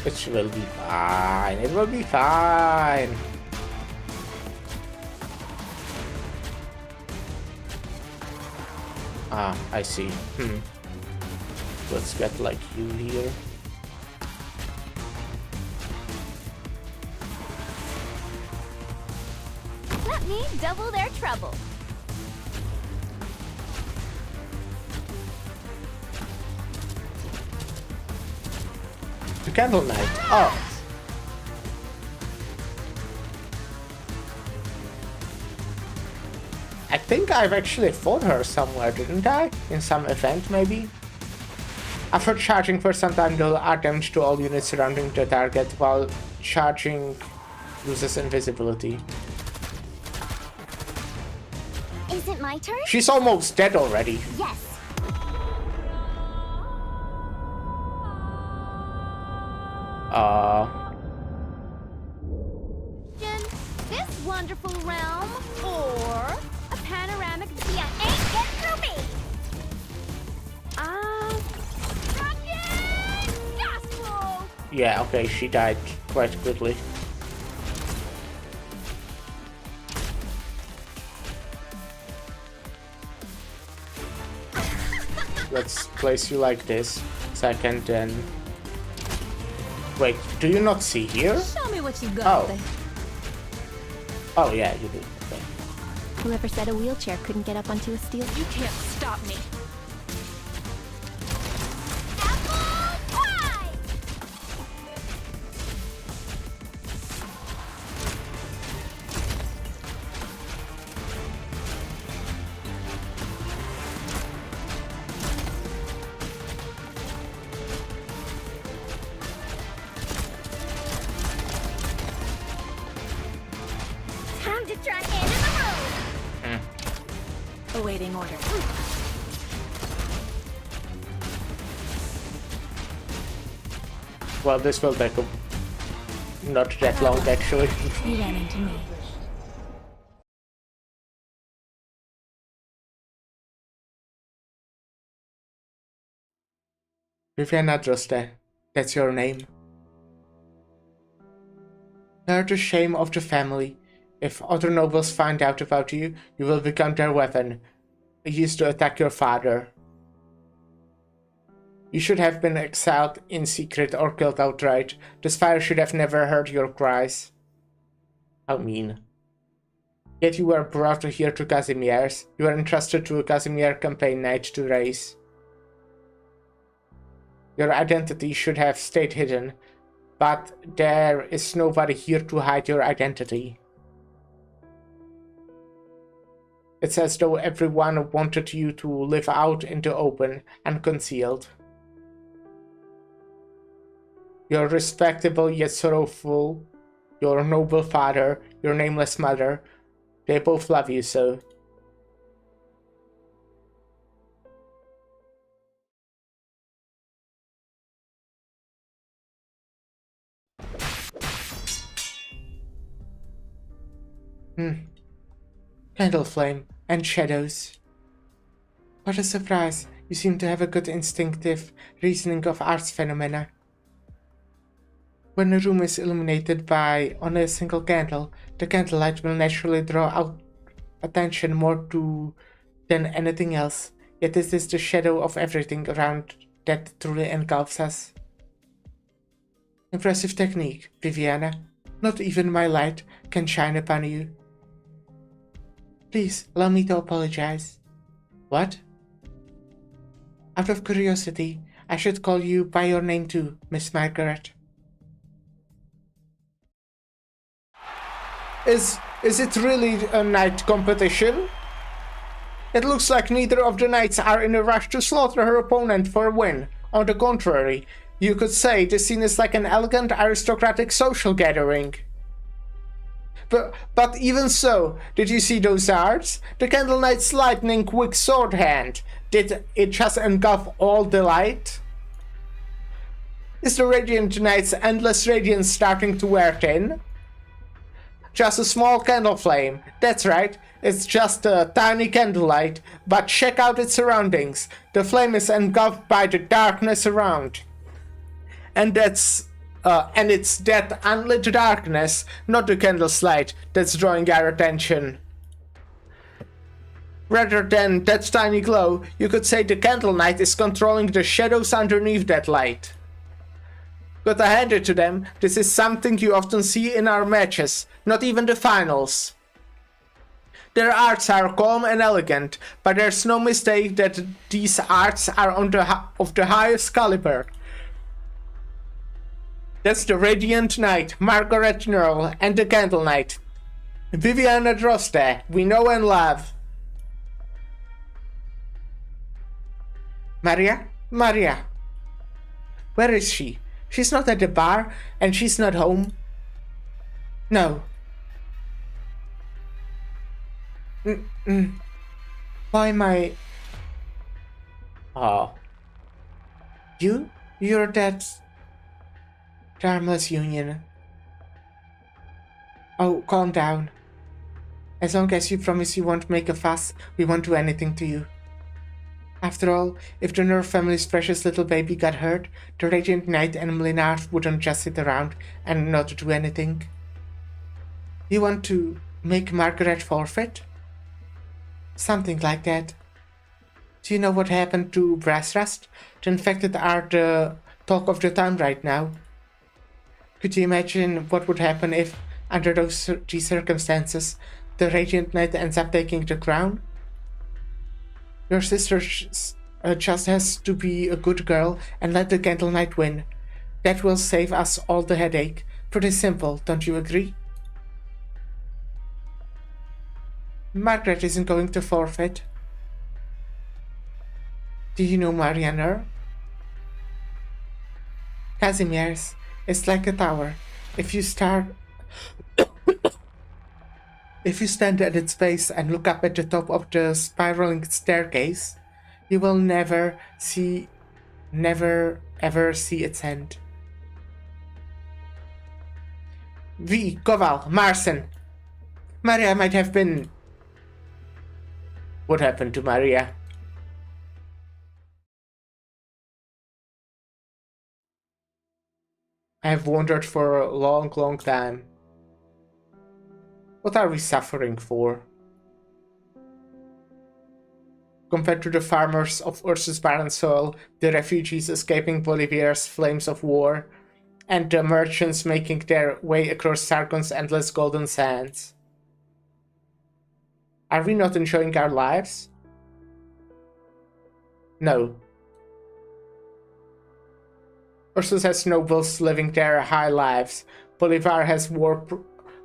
It will be fine. It will be fine. Ah, I see. Let's get like you here. Let me double their trouble. The Candle Knight. Oh. I think I've actually fought her somewhere, didn't I? In some event, maybe? After charging for some time, deal art damage to all units surrounding the target, while charging loses invisibility. Is it my turn? She's almost dead already. Yes. This wonderful realm, or a panoramic view ain't get through me. Rocket gospel. Yeah, okay, she died quite quickly. Let's place you like this, so I can then... Wait, do you not see here? Show me what you got Oh. there. Oh yeah, you do. Okay. Whoever said a wheelchair couldn't get up onto a steel? You can't stop me. Apple pie! Time to try hand in the road. Awaiting order. Well, this will take not that long, actually. You ran into me. Viviana Droste, that's your name. You're the shame of the family. If other nobles find out about you, you will become their weapon, used to attack your father. You should have been exiled in secret or killed outright. The Spire should have never heard your cries. How mean. Yet you were brought here to Casimir's. You were entrusted to a Casimir campaign night to race. Your identity should have stayed hidden, but there is nobody here to hide your identity. It's as though everyone wanted you to live out in the open, unconcealed. Your respectable yet sorrowful, your noble father, your nameless mother, they both love you so. Candle flame and shadows. What a surprise. You seem to have a good instinctive reasoning of arts phenomena. When a room is illuminated by only a single candle, the candlelight will naturally draw out attention more than anything else. Yet this is the shadow of everything around that truly engulfs us. Impressive technique, Viviana. Not even my light can shine upon you. Please, allow me to apologize. What? Out of curiosity, I should call you by your name too, Miss Margaret. Is it really a knight competition? It looks like neither of the knights are in a rush to slaughter her opponent for a win. On the contrary, you could say the scene is like an elegant aristocratic social gathering. But even so, did you see those arts? The Candle Knight's lightning quick sword hand. Did it just engulf all the light? Is the Radiant Knight's endless radiance starting to wear thin? Just a small candle flame. That's right, it's just a tiny candlelight, but check out its surroundings. The flame is engulfed by the darkness around. And it's that unlit darkness, not the candle's light, that's drawing our attention. Rather than that tiny glow, you could say the Candle Knight is controlling the shadows underneath that light. Gotta hand it to them, this is something you often see in our matches, not even the finals. Their arts are calm and elegant, but there's no mistake that these arts are of the highest caliber. That's the Radiant Knight, Margaret Nerl, and the Candle Knight. Viviana Droste, we know and love. Maria? Maria. Where is she? She's not at the bar, and she's not home. No. Why am I... Oh. You're that... Charmless Union. Oh, calm down. As long as you promise you won't make a fuss, we won't do anything to you. After all, if the Nerf family's precious little baby got hurt, the Radiant Knight and Mlinard wouldn't just sit around and not do anything. You want to make Margaret forfeit? Something like that. Do you know what happened to Brass Rust? The infected are the talk of the town right now. Could you imagine what would happen if, under these circumstances, the Radiant Knight ends up taking the crown? Your sister just has to be a good girl and let the Candle Knight win. That will save us all the headache. Pretty simple, don't you agree? Margaret isn't going to forfeit. Do you know Marianne? Casimir's is like a tower. If you start... If you stand at its base and look up at the top of the spiraling staircase, you will never ever see its end. V, Koval, Marcin. Maria might have been... What happened to Maria? I have wondered for a long, long time. What are we suffering for? Compared to the farmers of Ursus barren soil, the refugees escaping Bolivia's flames of war, and the merchants making their way across Sargon's endless golden sands. Are we not enjoying our lives? No. Ursus has nobles living their high lives, Bolivar has war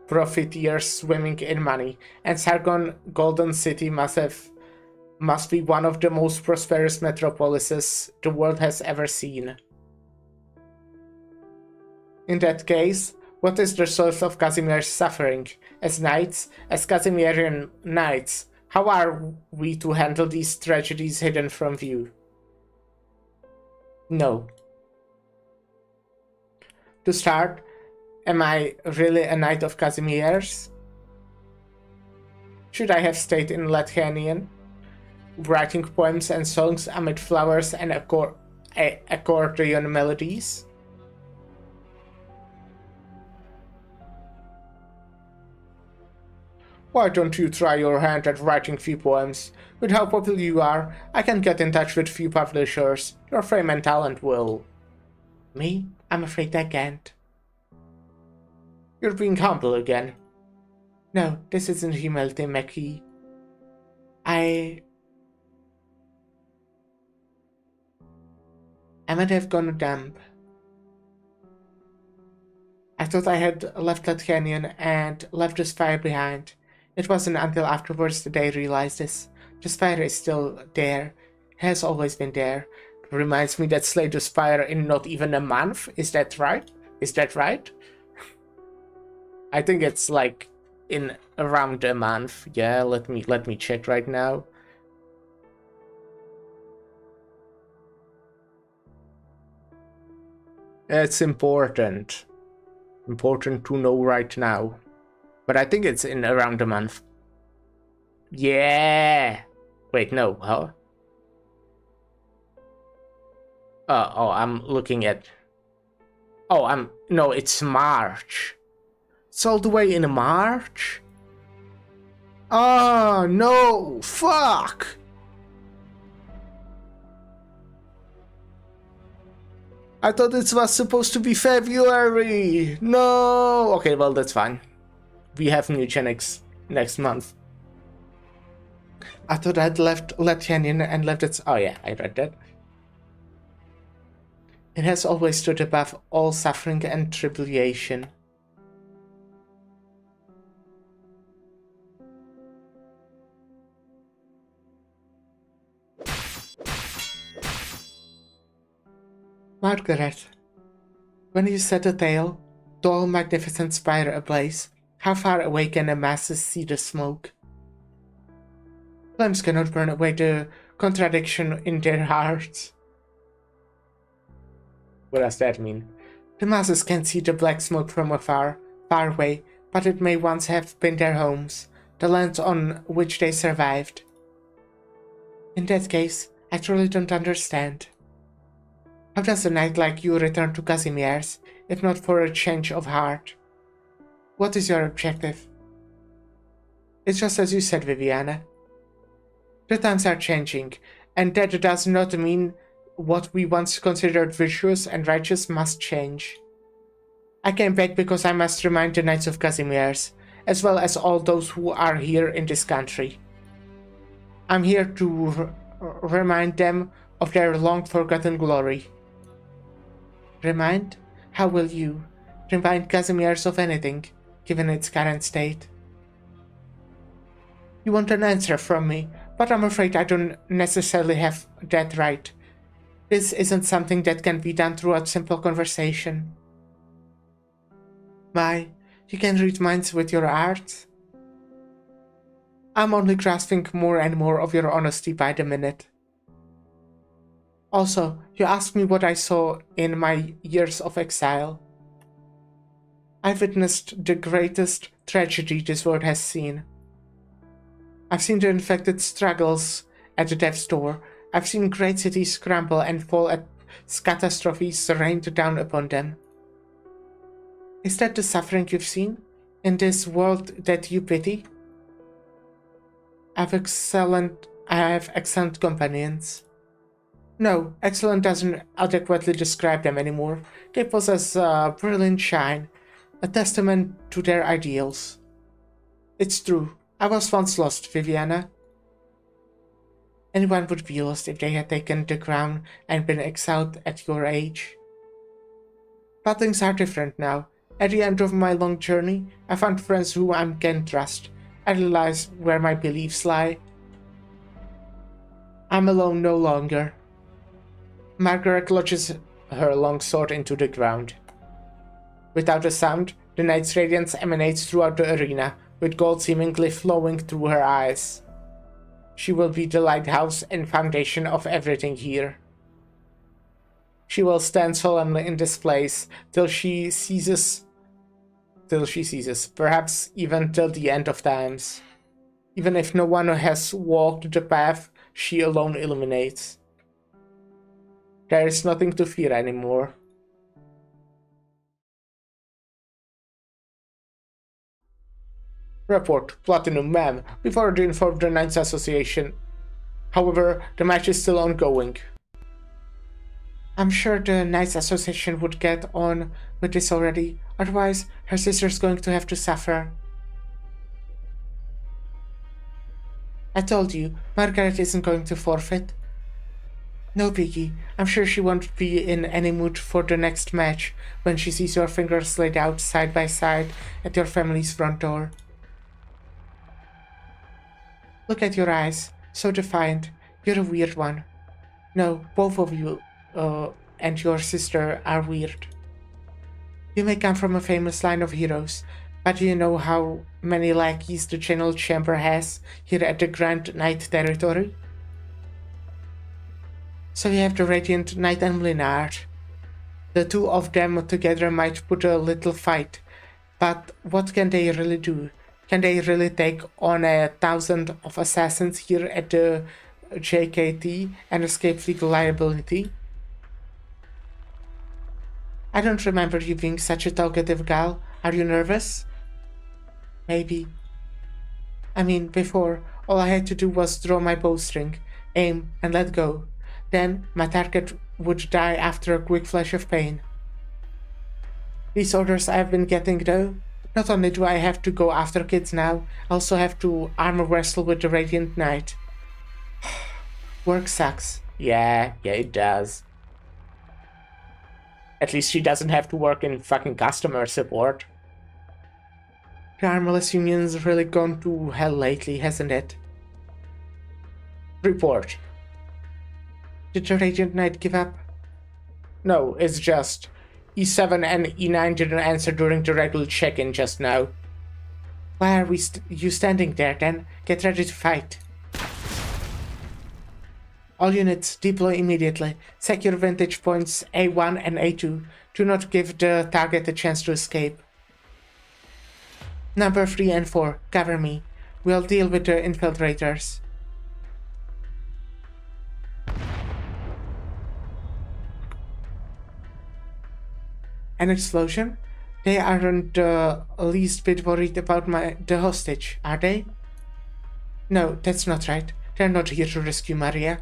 profiteers swimming in money, and Sargon Golden City must be one of the most prosperous metropolises the world has ever seen. In that case, what is the source of Casimir's suffering? As knights, as Casimirian knights, how are we to handle these tragedies hidden from view? No. To start, am I really a knight of Casimir's? Should I have stayed in Latvian, writing poems and songs amid flowers and accordion melodies? Why don't you try your hand at writing few poems? With how popular you are, I can get in touch with few publishers. Your fame and talent will... Me? I'm afraid I can't. You're being humble again. No, this isn't humility, Mackie. I might have gone dumb. I thought I had left Latvian and left this fire behind. It wasn't until afterwards that I realized this. The fire is still there. It has always been there. It reminds me that Slay the Spire in not even a month. Is that right? Is that right? I think it's like in around a month. Yeah, let me check right now. It's important. Important to know right now. But I think it's in around a month. Yeah. Wait, no, huh? Oh, I'm looking at... Oh, no, it's March. It's all the way in March? Oh, no, fuck! I thought it was supposed to be February! No! Okay, well, that's fine. We have Nugenics next month. I thought I'd left Latvian and left it... Oh yeah, I read that. It has always stood above all suffering and tribulation. Margaret, when you set a tale, tall magnificent spire ablaze, how far away can the masses see the smoke? Flames cannot burn away the contradiction in their hearts. What does that mean? The masses can see the black smoke from afar, far away, but it may once have been their homes, the lands on which they survived. In that case, I truly don't understand. How does a knight like you return to Casimir's, if not for a change of heart? What is your objective? It's just as you said, Viviana. The times are changing, and that does not mean what we once considered virtuous and righteous must change. I came back because I must remind the Knights of Casimir's, as well as all those who are here in this country. I'm here to remind them of their long-forgotten glory. Remind? How will you? Remind Casimir's of anything, given its current state? You want an answer from me, but I'm afraid I don't necessarily have that right. This isn't something that can be done through a simple conversation. My, you can read minds with your art? I'm only grasping more and more of your honesty by the minute. Also, you asked me what I saw in my years of exile. I witnessed the greatest tragedy this world has seen. I've seen the infected struggles at death's door. I've seen great cities scramble and fall as catastrophes rained down upon them. Is that the suffering you've seen in this world that you pity? I have excellent companions. No, excellent doesn't adequately describe them anymore. They possess a brilliant shine, a testament to their ideals. It's true, I was once lost, Viviana. Anyone would be lost if they had taken the crown and been exiled at your age. But things are different now. At the end of my long journey, I found friends who I can trust. I realize where my beliefs lie. I'm alone no longer. Margaret lodges her long sword into the ground. Without a sound, the knight's radiance emanates throughout the arena, with gold seemingly flowing through her eyes. She will be the lighthouse and foundation of everything here. She will stand solemnly in this place till she ceases, perhaps even till the end of times. Even if no one has walked the path she alone illuminates. There is nothing to fear anymore. Report, Platinum, ma'am. We've already informed the Knights Association. However, the match is still ongoing. I'm sure the Knights Association would get on with this already. Otherwise, her sister's going to have to suffer. I told you, Margaret isn't going to forfeit. No biggie. I'm sure she won't be in any mood for the next match when she sees your fingers laid out side by side at your family's front door. Look at your eyes, so defiant. You're a weird one. No, both of you and your sister are weird. You may come from a famous line of heroes, but do you know how many lackeys the General Chamber has here at the Grand Knight territory? So you have the Radiant Knight and Linard. The two of them together might put a little fight, but what can they really do? Can they really take on 1,000 of assassins here at the JKT and escape legal liability? I don't remember you being such a talkative gal. Are you nervous? Maybe. I mean, before, all I had to do was draw my bowstring, aim, and let go. Then, my target would die after a quick flash of pain. These orders I've been getting, though, not only do I have to go after kids now, I also have to armor wrestle with the Radiant Knight. Work sucks. Yeah, it does. At least she doesn't have to work in fucking customer support. The Armorless Union's really gone to hell lately, hasn't it? Report. Did the Radiant Knight give up? No, it's just E7 and E9 didn't answer during the regular check-in just now. Why are you standing there then? Get ready to fight. All units deploy immediately. Secure vantage points A1 and A2. Do not give the target a chance to escape. Number 3 and 4, cover me. We'll deal with the infiltrators. An explosion? They aren't the least bit worried about the hostage, are they? No, that's not right. They're not here to rescue Maria.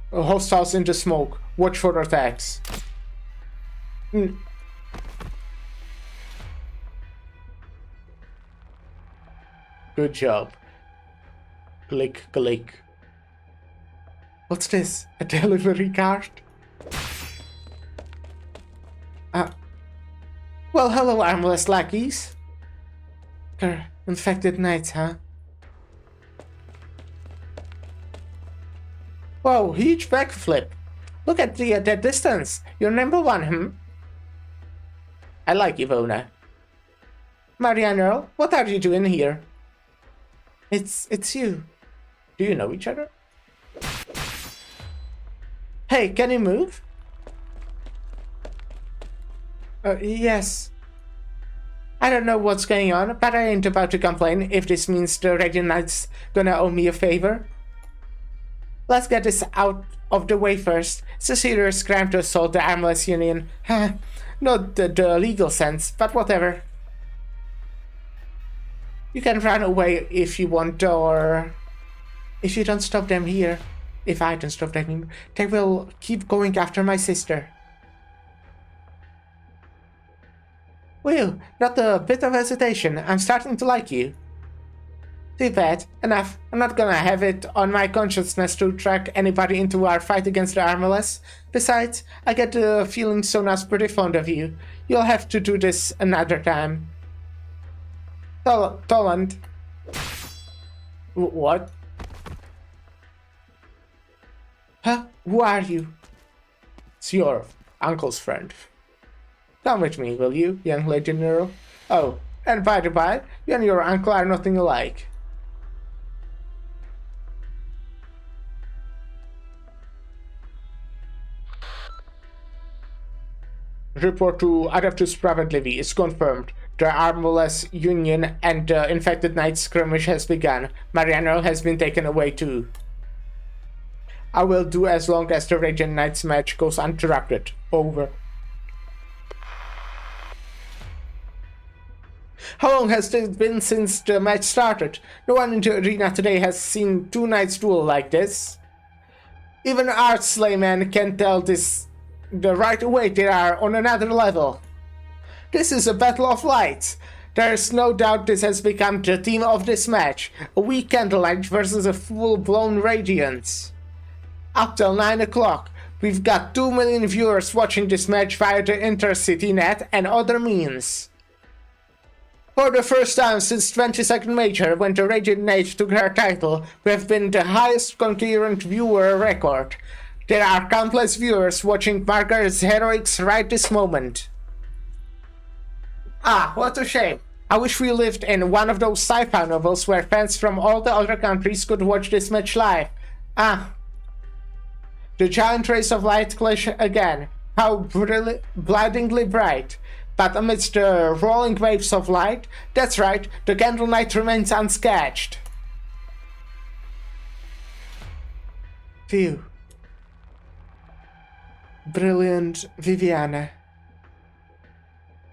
Hostiles in the smoke. Watch for attacks. Good job. Click, click. What's this? A delivery cart? Well, hello, armless lackeys. Infected knights, huh? Whoa, huge backflip. Look at that distance. You're number 1, I like Ivona. Marianne Earl, what are you doing here? It's you. Do you know each other? Hey, can you move? Yes. I don't know what's going on, but I ain't about to complain if this means the Radiant Knight's gonna owe me a favor. Let's get this out of the way first. It's a serious crime to assault the Armless Union. Not the legal sense, but whatever. You can run away if you want, or if you don't stop them here. If I don't stop them, they will keep going after my sister. Well, not a bit of hesitation. I'm starting to like you. Too bad. Enough. I'm not gonna have it on my consciousness to track anybody into our fight against the Armless. Besides, I get the feeling Sona's pretty fond of you. You'll have to do this another time. Toland. What? Huh? Who are you? It's your uncle's friend. Come with me, will you, young Lady Nero? Oh, and by the by, you and your uncle are nothing alike. Report to Adeptus Spravedlivi is confirmed. The Armless Union and the Infected Knight skirmish has begun. Mariano has been taken away too. I will do as long as the Radiant Knights match goes uninterrupted. Over. How long has it been since the match started? No one in the arena today has seen two knights duel like this. Even Artslayman can tell this the right away. They are on another level. This is a battle of lights. There is no doubt this has become the theme of this match. A weak candlelight versus a full-blown radiance. Up till 9 o'clock, we've got 2 million viewers watching this match via the Intercity Net and other means. For the first time since 22nd Major, when the Radiant Knight took her title, we have been the highest concurrent viewer record. There are countless viewers watching Margaret's heroics right this moment. Ah, what a shame. I wish we lived in one of those sci-fi novels where fans from all the other countries could watch this match live. Ah. The giant rays of light clash again. How blindingly bright. But amidst the rolling waves of light, that's right, the Candle Knight remains unscathed. Phew. Brilliant Viviana.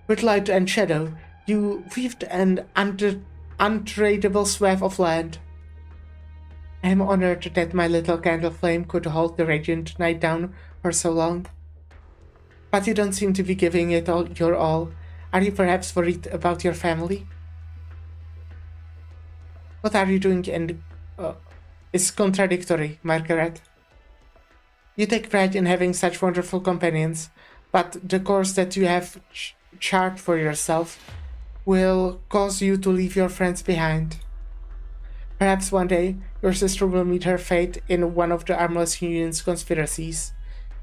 With light and shadow, you weaved an untradeable swath of land. I am honored that my little candle flame could hold the Radiant Knight down for so long. But you don't seem to be giving it all your all. Are you perhaps worried about your family? What are you doing? And it's contradictory, Margaret. You take pride in having such wonderful companions, but the course that you have charted for yourself will cause you to leave your friends behind. Perhaps one day your sister will meet her fate in one of the Armless Union's conspiracies,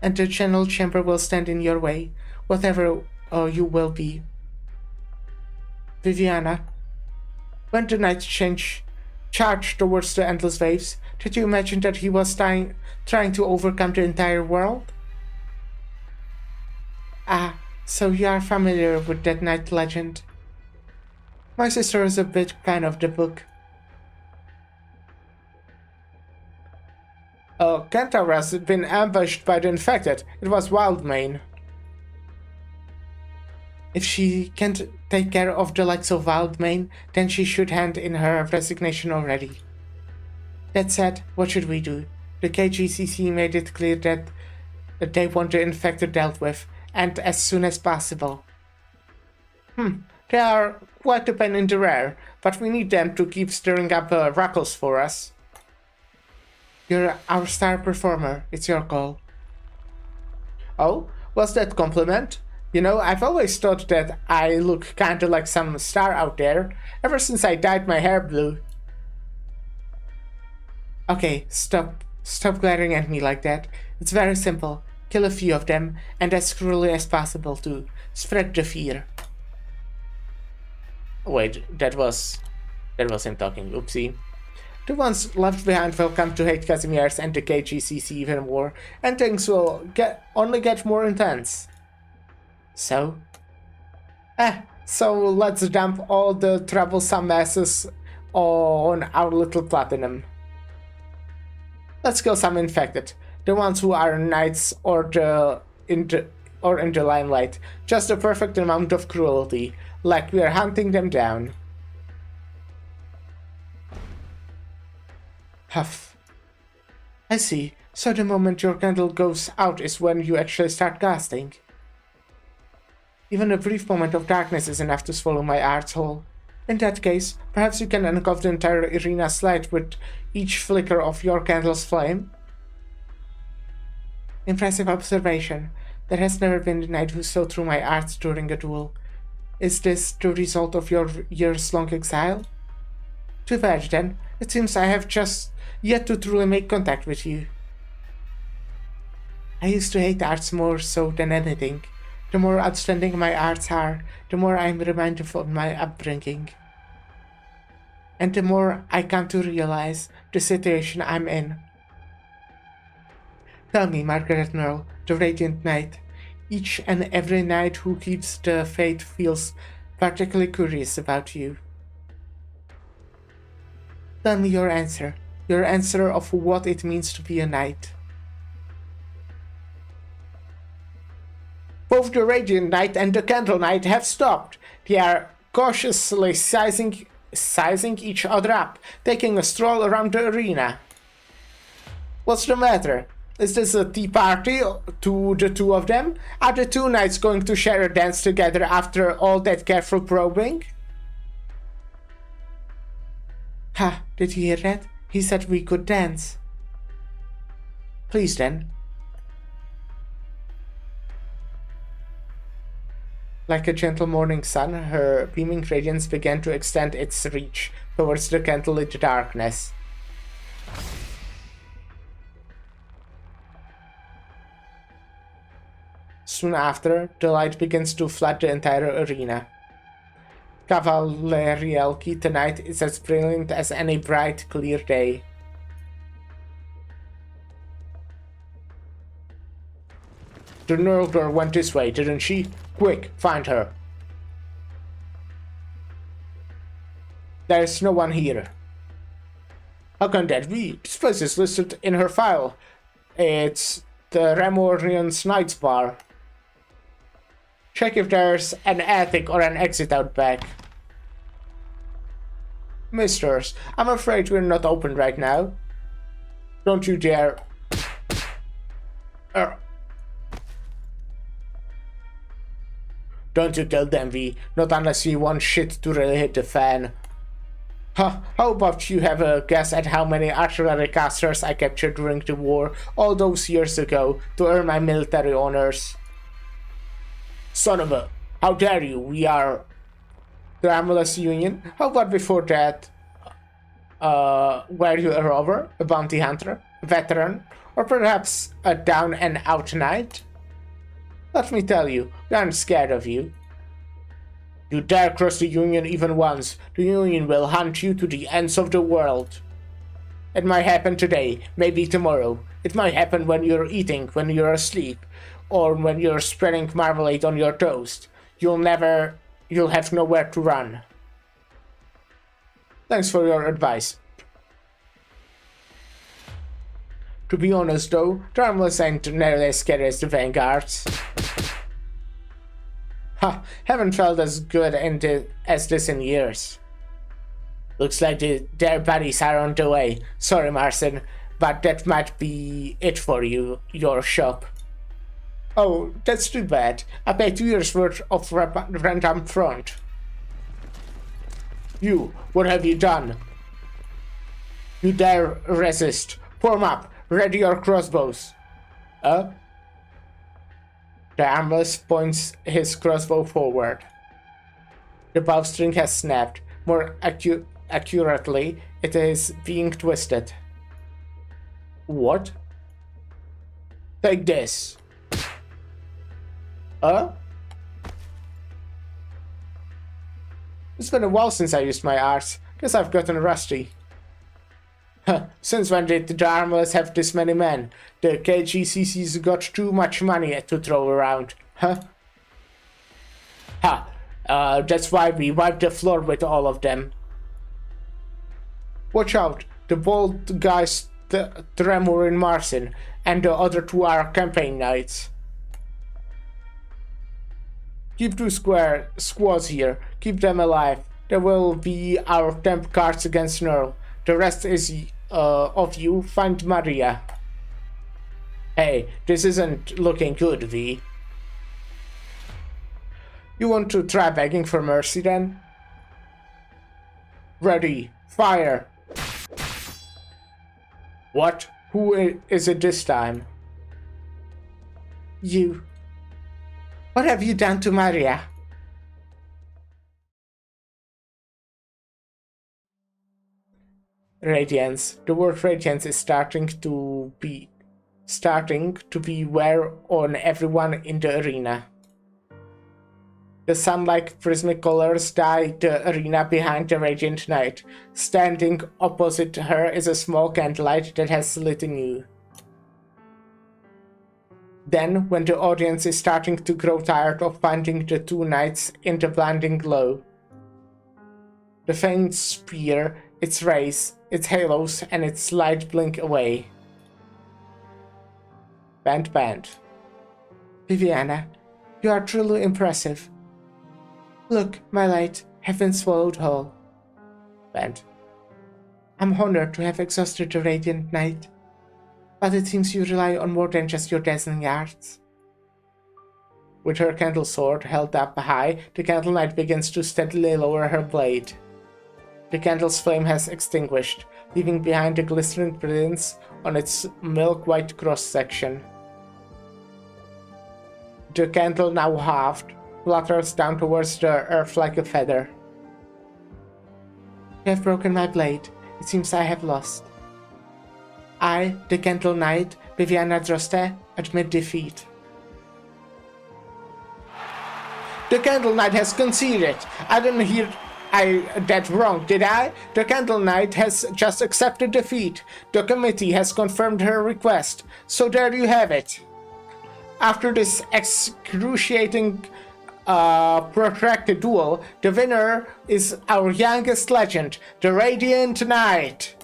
and the Channel Chamber will stand in your way, whatever you will be. Viviana, when the Knight charged towards the endless waves, did you imagine that he was trying to overcome the entire world? Ah, so you are familiar with that Knight legend. My sister is a big fan of the book. Kentaur has been ambushed by the infected. It was Wildmane. If she can't take care of the likes of Wildmane, then she should hand in her resignation already. That said, what should we do? The KGCC made it clear that they want the infected dealt with, and as soon as possible. They are quite a pain in the rear, but we need them to keep stirring up ruckles for us. You're our star performer, it's your call. Oh, was that compliment? You know, I've always thought that I look kinda like some star out there, ever since I dyed my hair blue. Okay, stop glaring at me like that. It's very simple. Kill a few of them, and as cruelly as possible too. Spread the fear. Wait, that was him talking, oopsie. The ones left behind will come to hate Casimirs and the KGCC even more, and things will only get more intense. So? So let's dump all the troublesome messes on our little platinum. Let's kill some infected. The ones who are knights or in the limelight. Just the perfect amount of cruelty, like we are hunting them down. Huff. I see. So the moment your candle goes out is when you actually start casting. Even a brief moment of darkness is enough to swallow my arsehole. In that case, perhaps you can engulf the entire arena's light with each flicker of your candle's flame? Impressive observation. There has never been a knight who saw through my arts during a duel. Is this the result of your years-long exile? Too bad then. It seems I have just yet to truly make contact with you. I used to hate arts more so than anything. The more outstanding my arts are, the more I am reminded of my upbringing. And the more I come to realize the situation I'm in. Tell me, Margaret Merle, the Radiant Knight. Each and every knight who keeps the faith feels particularly curious about you. Tell me your answer of what it means to be a knight. Both the Radiant Knight and the Candle Knight have stopped. They are cautiously sizing each other up, taking a stroll around the arena. What's the matter? Is this a tea party to the two of them? Are the two knights going to share a dance together after all that careful probing? Ha, did you hear that? He said we could dance. Please then. Like a gentle morning sun, her beaming radiance began to extend its reach towards the candlelit darkness. Soon after, the light begins to flood the entire arena. Cavallerielki tonight is as brilliant as any bright, clear day. The Neural girl went this way, didn't she? Quick, find her. There's no one here. How can that be? This place is listed in her file. It's the Ramorian's Knight's Bar. Check if there's an attic or an exit out back. Misters, I'm afraid we're not open right now. Don't you dare. Don't you tell them, V. Not unless you want shit to really hit the fan. Huh, how about you have a guess at how many artillery casters I captured during the war all those years ago to earn my military honors? Son of a... How dare you? We are... the Amulus Union? How about before that? Were you a rover? A bounty hunter? A veteran? Or perhaps a down-and-out knight? Let me tell you, we aren't scared of you. You dare cross the Union even once, the Union will hunt you to the ends of the world. It might happen today, maybe tomorrow. It might happen when you're eating, when you're asleep, or when you're spreading marmalade on your toast. You'll have nowhere to run. Thanks for your advice. To be honest though, the Armless ain't nearly as scary as the Vanguards. Ha, haven't felt as good as this in years. Looks like their buddies are on the way. Sorry, Marcin, but that might be it for your shop. Oh, that's too bad. I paid 2 years worth of rent up front. You, what have you done? You dare resist. Form up. Ready your crossbows. The armless points his crossbow forward. The bowstring has snapped. More accurately, it is being twisted. What? Take this. It's been a while since I used my arts. Guess I've gotten rusty. Huh, since when did the Dharmas have this many men? The KGCC's got too much money to throw around, huh? Ha! That's why we wiped the floor with all of them. Watch out, the bold guys Tremor and Marcin, and the other two are campaign knights. Keep two squads here, keep them alive. They will be our temp cards against Nerl. The rest is of you find Maria. Hey, this isn't looking good, V. You want to try begging for mercy then? Ready, fire! What? Who is it this time? You. What have you done to Maria? Radiance. The word radiance is starting to be wear on everyone in the arena. The sun-like prismatic colors dye the arena behind the radiant knight. Standing opposite her is a small candlelight that has lit anew. Then, when the audience is starting to grow tired of finding the two knights in the blinding glow, the faint spear, its rays, its halos, and its light blink away. Band. Viviana, you are truly impressive. Look, my light, have been swallowed whole. Band. I'm honored to have exhausted the Radiant Knight, but it seems you rely on more than just your dazzling arts. With her candle sword held up high, the Candle Knight begins to steadily lower her blade. The candle's flame has extinguished, leaving behind a glistening brilliance on its milk-white cross-section. The candle, now halved, flutters down towards the earth like a feather. You have broken my blade. It seems I have lost. I, the Candle Knight, Viviana Droste, admit defeat. The Candle Knight has conceded. I didn't hear that wrong, did I? The Candle Knight has just accepted defeat. The committee has confirmed her request. So there you have it. After this excruciating protracted duel, the winner is our youngest legend, the Radiant Knight.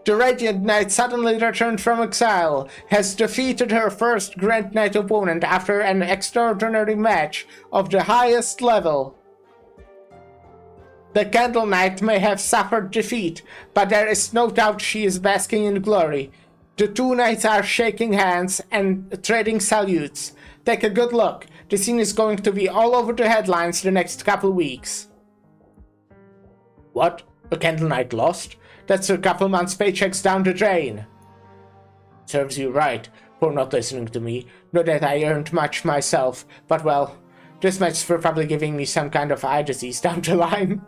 The Radiant Knight suddenly returned from exile, has defeated her first Grand Knight opponent after an extraordinary match of the highest level. The Candle Knight may have suffered defeat, but there is no doubt she is basking in glory. The two knights are shaking hands and trading salutes. Take a good look. The scene is going to be all over the headlines the next couple weeks. What? A Candle Knight lost? That's a couple months' paychecks down the drain. Serves you right for not listening to me. Not that I earned much myself, but well, this match for probably giving me some kind of eye disease down the line.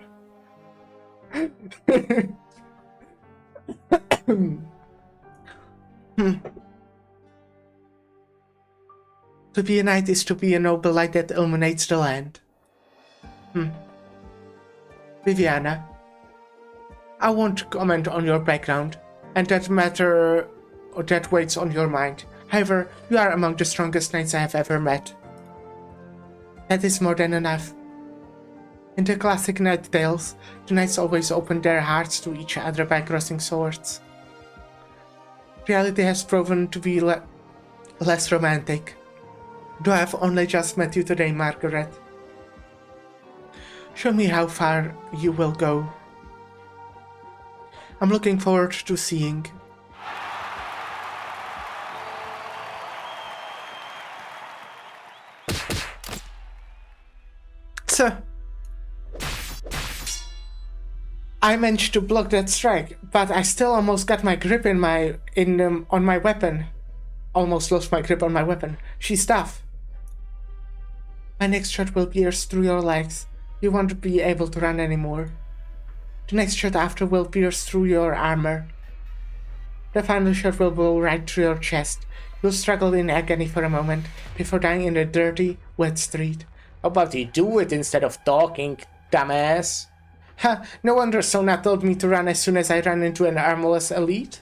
To be a knight is to be a noble light that illuminates the land. Viviana, I won't comment on your background, and that matter that weighs on your mind. However, you are among the strongest knights I have ever met. That is more than enough. In the classic knight tales, the knights always open their hearts to each other by crossing swords. Reality has proven to be less romantic. Though I've only just met you today, Margaret. Show me how far you will go. I'm looking forward to seeing. So, I managed to block that strike, but I still almost got my grip on my weapon. Almost lost my grip on my weapon. She's tough. My next shot will pierce through your legs. You won't be able to run anymore. The next shot after will pierce through your armor. The final shot will go right through your chest. You'll struggle in agony for a moment, before dying in a dirty, wet street. How about you do it instead of talking, dumbass? Ha! No wonder Sona told me to run as soon as I ran into an armless elite.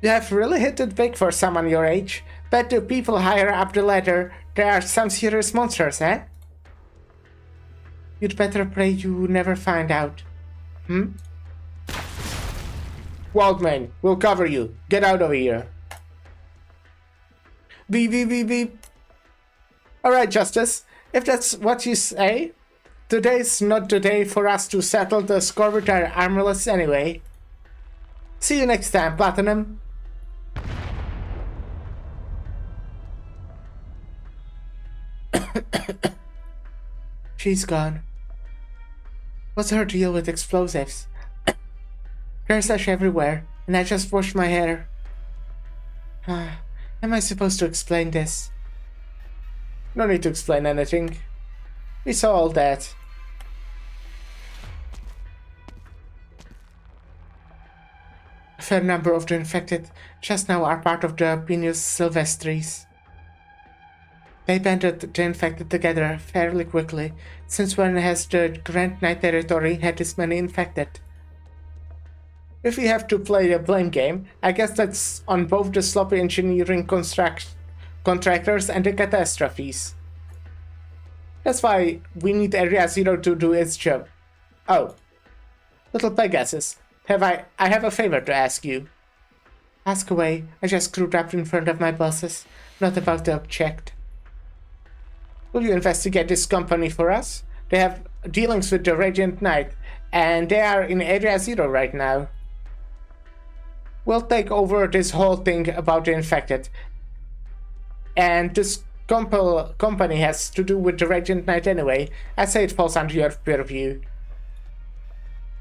You have really hit it big for someone your age. Bet the people higher up the ladder there are some serious monsters, eh? You'd better pray you never find out. Wildman, we'll cover you. Get out of here. Beep, beep, beep, beep. Alright, Justice. If that's what you say, today's not the day for us to settle the score with our armorless anyway. See you next time, Platinum. She's gone. What's her deal with explosives? There's ash everywhere, and I just washed my hair. Am I supposed to explain this? No need to explain anything. We saw all that. A fair number of the infected just now are part of the Pinus Silvestris. They banded the infected together fairly quickly, since when has the Grand Knight territory had this many infected? If we have to play the blame game, I guess that's on both the sloppy engineering contractors and the catastrophes. That's why we need Area Zero to do its job. Oh. Little Pegasus, I have a favor to ask you. Ask away. I just screwed up in front of my bosses. Not about to object. Will you investigate this company for us? They have dealings with the Radiant Knight, and they are in Area Zero right now. We'll take over this whole thing about the infected. And this company has to do with the Radiant Knight anyway. I say it falls under your purview.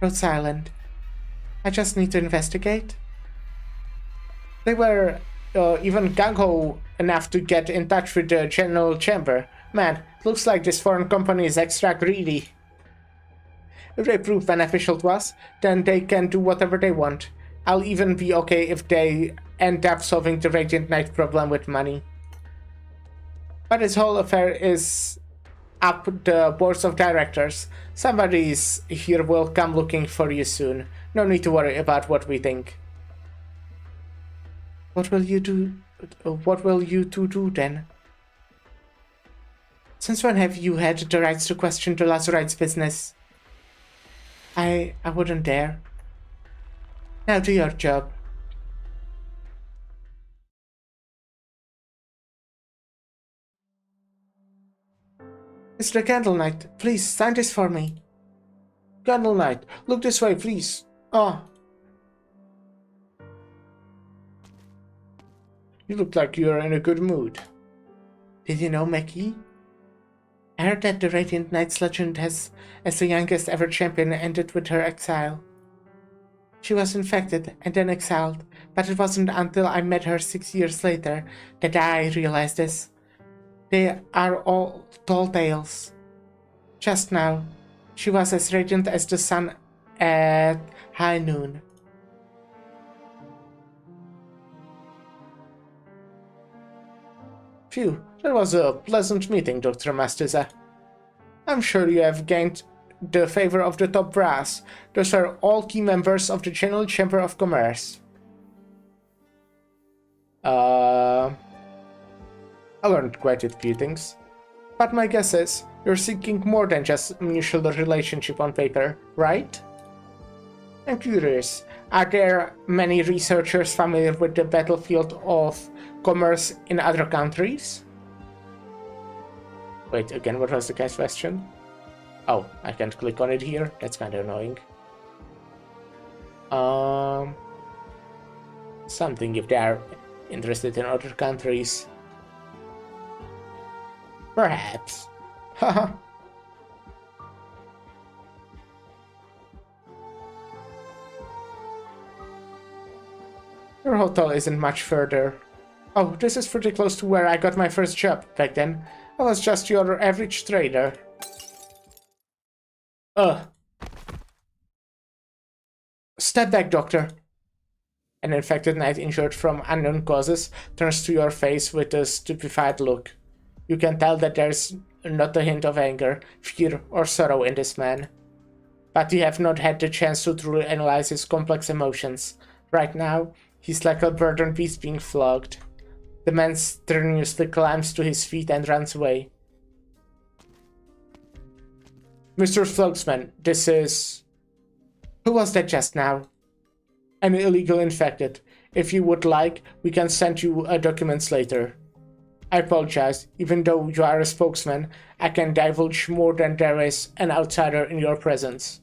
Rhode Island. I just need to investigate. They were even gung-ho enough to get in touch with the General Chamber. Man, looks like this foreign company is extra greedy. If they prove beneficial to us, then they can do whatever they want. I'll even be okay if they end up solving the Radiant Knight problem with money. But this whole affair is up the boards of directors. Somebody here will come looking for you soon. No need to worry about what we think. What will you do? What will you two do then? Since when have you had the rights to question the Lazurite's business? I wouldn't dare. Now do your job. Mr. Candle Knight, please sign this for me. Candle Knight, look this way, please. Oh. You look like you're in a good mood. Did you know, Meki? I heard that the Radiant Knight's legend has, as the youngest ever champion, ended with her exile. She was infected and then exiled, but it wasn't until I met her 6 years later that I realized this. They are all tall tales. Just now, she was as radiant as the sun at high noon. Phew, that was a pleasant meeting, Dr. Mastuza. I'm sure you have gained the favor of the top brass. Those are all key members of the General Chamber of Commerce. I learned quite a few things. But my guess is, you're seeking more than just mutual relationship on paper, right? I'm curious, are there many researchers familiar with the battlefield of commerce in other countries? Wait, again, what was the guy's question? Oh, I can't click on it here? That's kind of annoying. Something if they are interested in other countries. Perhaps. Haha. Your hotel isn't much further. Oh, this is pretty close to where I got my first job back then. I was just your average trader. Step back, Doctor. An infected knight injured from unknown causes turns to your face with a stupefied look. You can tell that there's not a hint of anger, fear, or sorrow in this man. But you have not had the chance to truly analyze his complex emotions. Right now, he's like a burdened beast being flogged. The man strenuously climbs to his feet and runs away. Mr. Spokesman, this is... Who was that just now? An illegal infected. If you would like, we can send you documents later. I apologize. Even though you are a spokesman, I can divulge more than there is an outsider in your presence.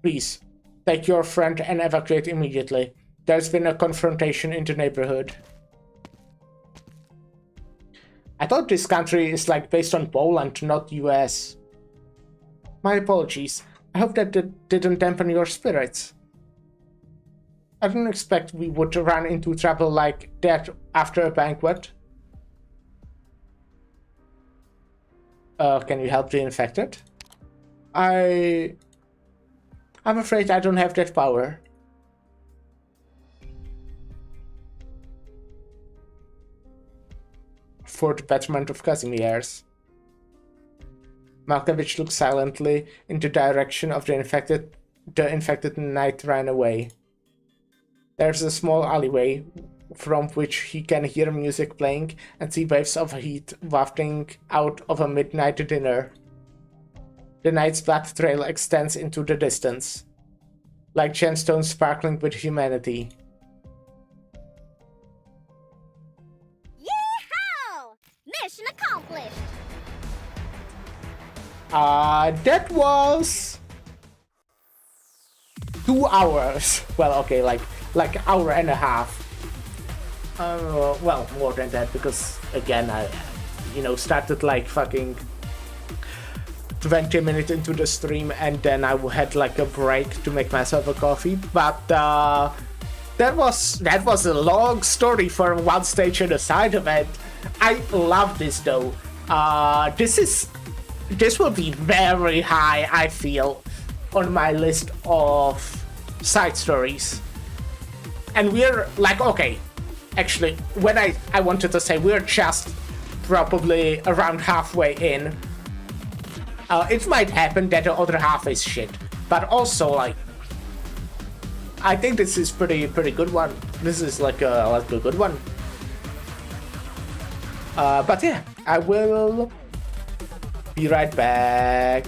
Please, take your friend and evacuate immediately. There's been a confrontation in the neighborhood. I thought this country is like based on Poland, not US. My apologies. I hope that didn't dampen your spirits. I didn't expect we would run into trouble like that after a banquet. Can you help the infected? I'm afraid I don't have that power. For the betterment of Kazimierz. Malkovich looked silently in the direction of the infected knight ran away. There's a small alleyway from which he can hear music playing and see waves of heat wafting out of a midnight dinner. The knight's blood trail extends into the distance, like gemstones sparkling with humanity. Yeehaw! Mission accomplished! That was 2 hours. Well, okay, like hour and a half. Well, more than that, because again, I, started like fucking 20 minutes into the stream, and then I had like a break to make myself a coffee. But that was a long story for one stage and a side event. I love this though. This will be very high, I feel, on my list of side stories. And we're like, okay, actually, when I wanted to say we're just probably around halfway in. It might happen that the other half is shit, but also like, I think this is pretty good one. This is like a good one. But yeah, I will be right back.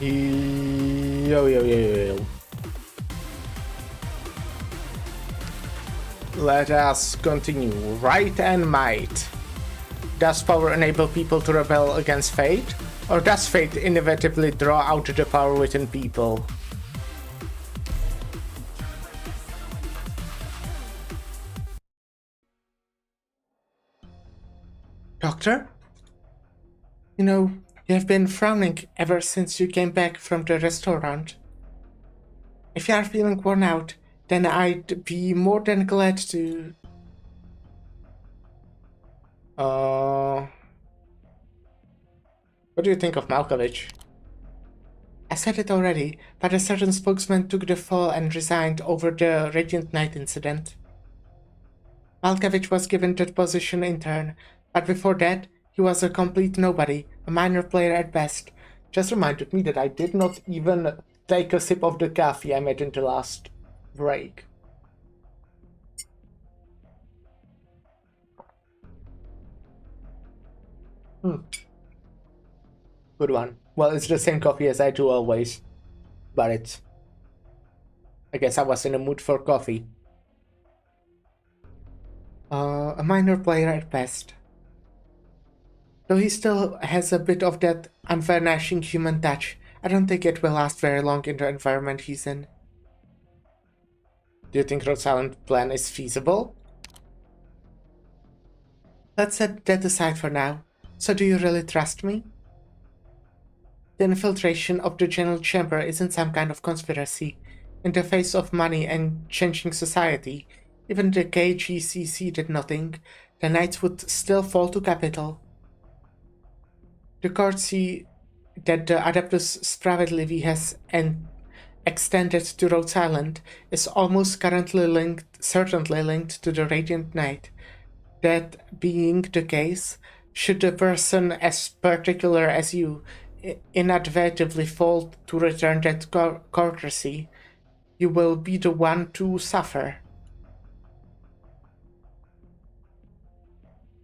Yo, yo, yo, yo, yo. Let us continue. Right and might. Does power enable people to rebel against fate? Or does fate inevitably draw out the power within people? Doctor? You know, you have been frowning ever since you came back from the restaurant. If you are feeling worn out, then I'd be more than glad to... What do you think of Malkovich? I said it already, but a certain spokesman took the fall and resigned over the Radiant Knight incident. Malkovich was given that position in turn, but before that, he was a complete nobody, a minor player at best. Just reminded me that I did not even take a sip of the coffee I made in the last break. Good one. Well, it's the same coffee as I do always, but it's... I guess I was in a mood for coffee. A minor player at best. Though he still has a bit of that unvarnishing human touch, I don't think it will last very long in the environment he's in. Do you think Rhode Island's plan is feasible? Let's set that aside for now. So do you really trust me? The infiltration of the general chamber isn't some kind of conspiracy. In the face of money and changing society, even the KGCC did nothing. The Knights would still fall to capital. The courtesy that the Adeptus Spravedlivi has extended to Rhode Island is almost certainly linked to the Radiant Knight. That being the case, should a person as particular as you inadvertently fail to return that courtesy, you will be the one to suffer.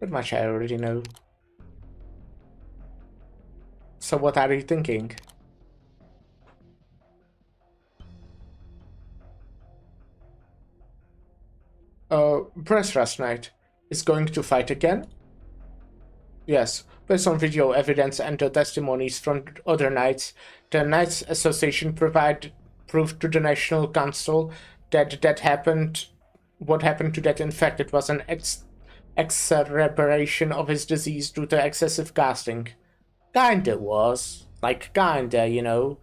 That much I already know. So what are you thinking? Press Knight is going to fight again? Yes, based on video evidence and the testimonies from other knights, the Knights Association proved to the National Council that what happened to that infected was an exacerbation of his disease due to excessive casting. Kinda was. Like, kinda, you know.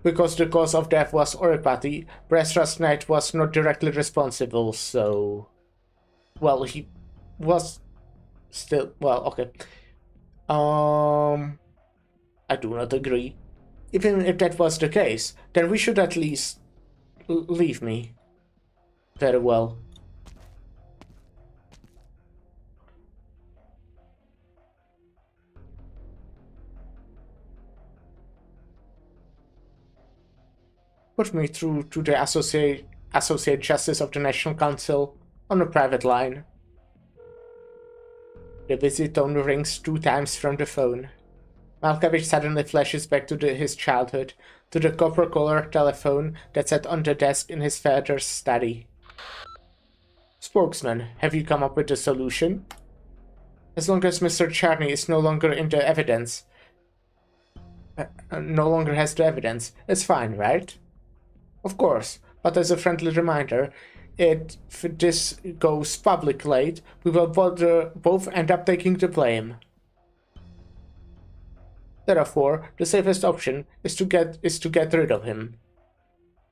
Because the cause of death was oropathy, Brestrust Knight was not directly responsible, so... Well, he was still... Well, okay. I do not agree. Even if that was the case, then we should at least leave me. Very well. Put me through to the Associate Justice of the National Council on a private line. The busy tone rings 2 times from the phone. Malkovich suddenly flashes back to his childhood, to the copper-color telephone that sat on the desk in his father's study. Spokesman, have you come up with a solution? As long as Mr. Charney is no longer in the evidence, no longer has the evidence, it's fine, right? Of course, but as a friendly reminder, if this goes public late, we will both end up taking the blame. Therefore, the safest option is to get rid of him.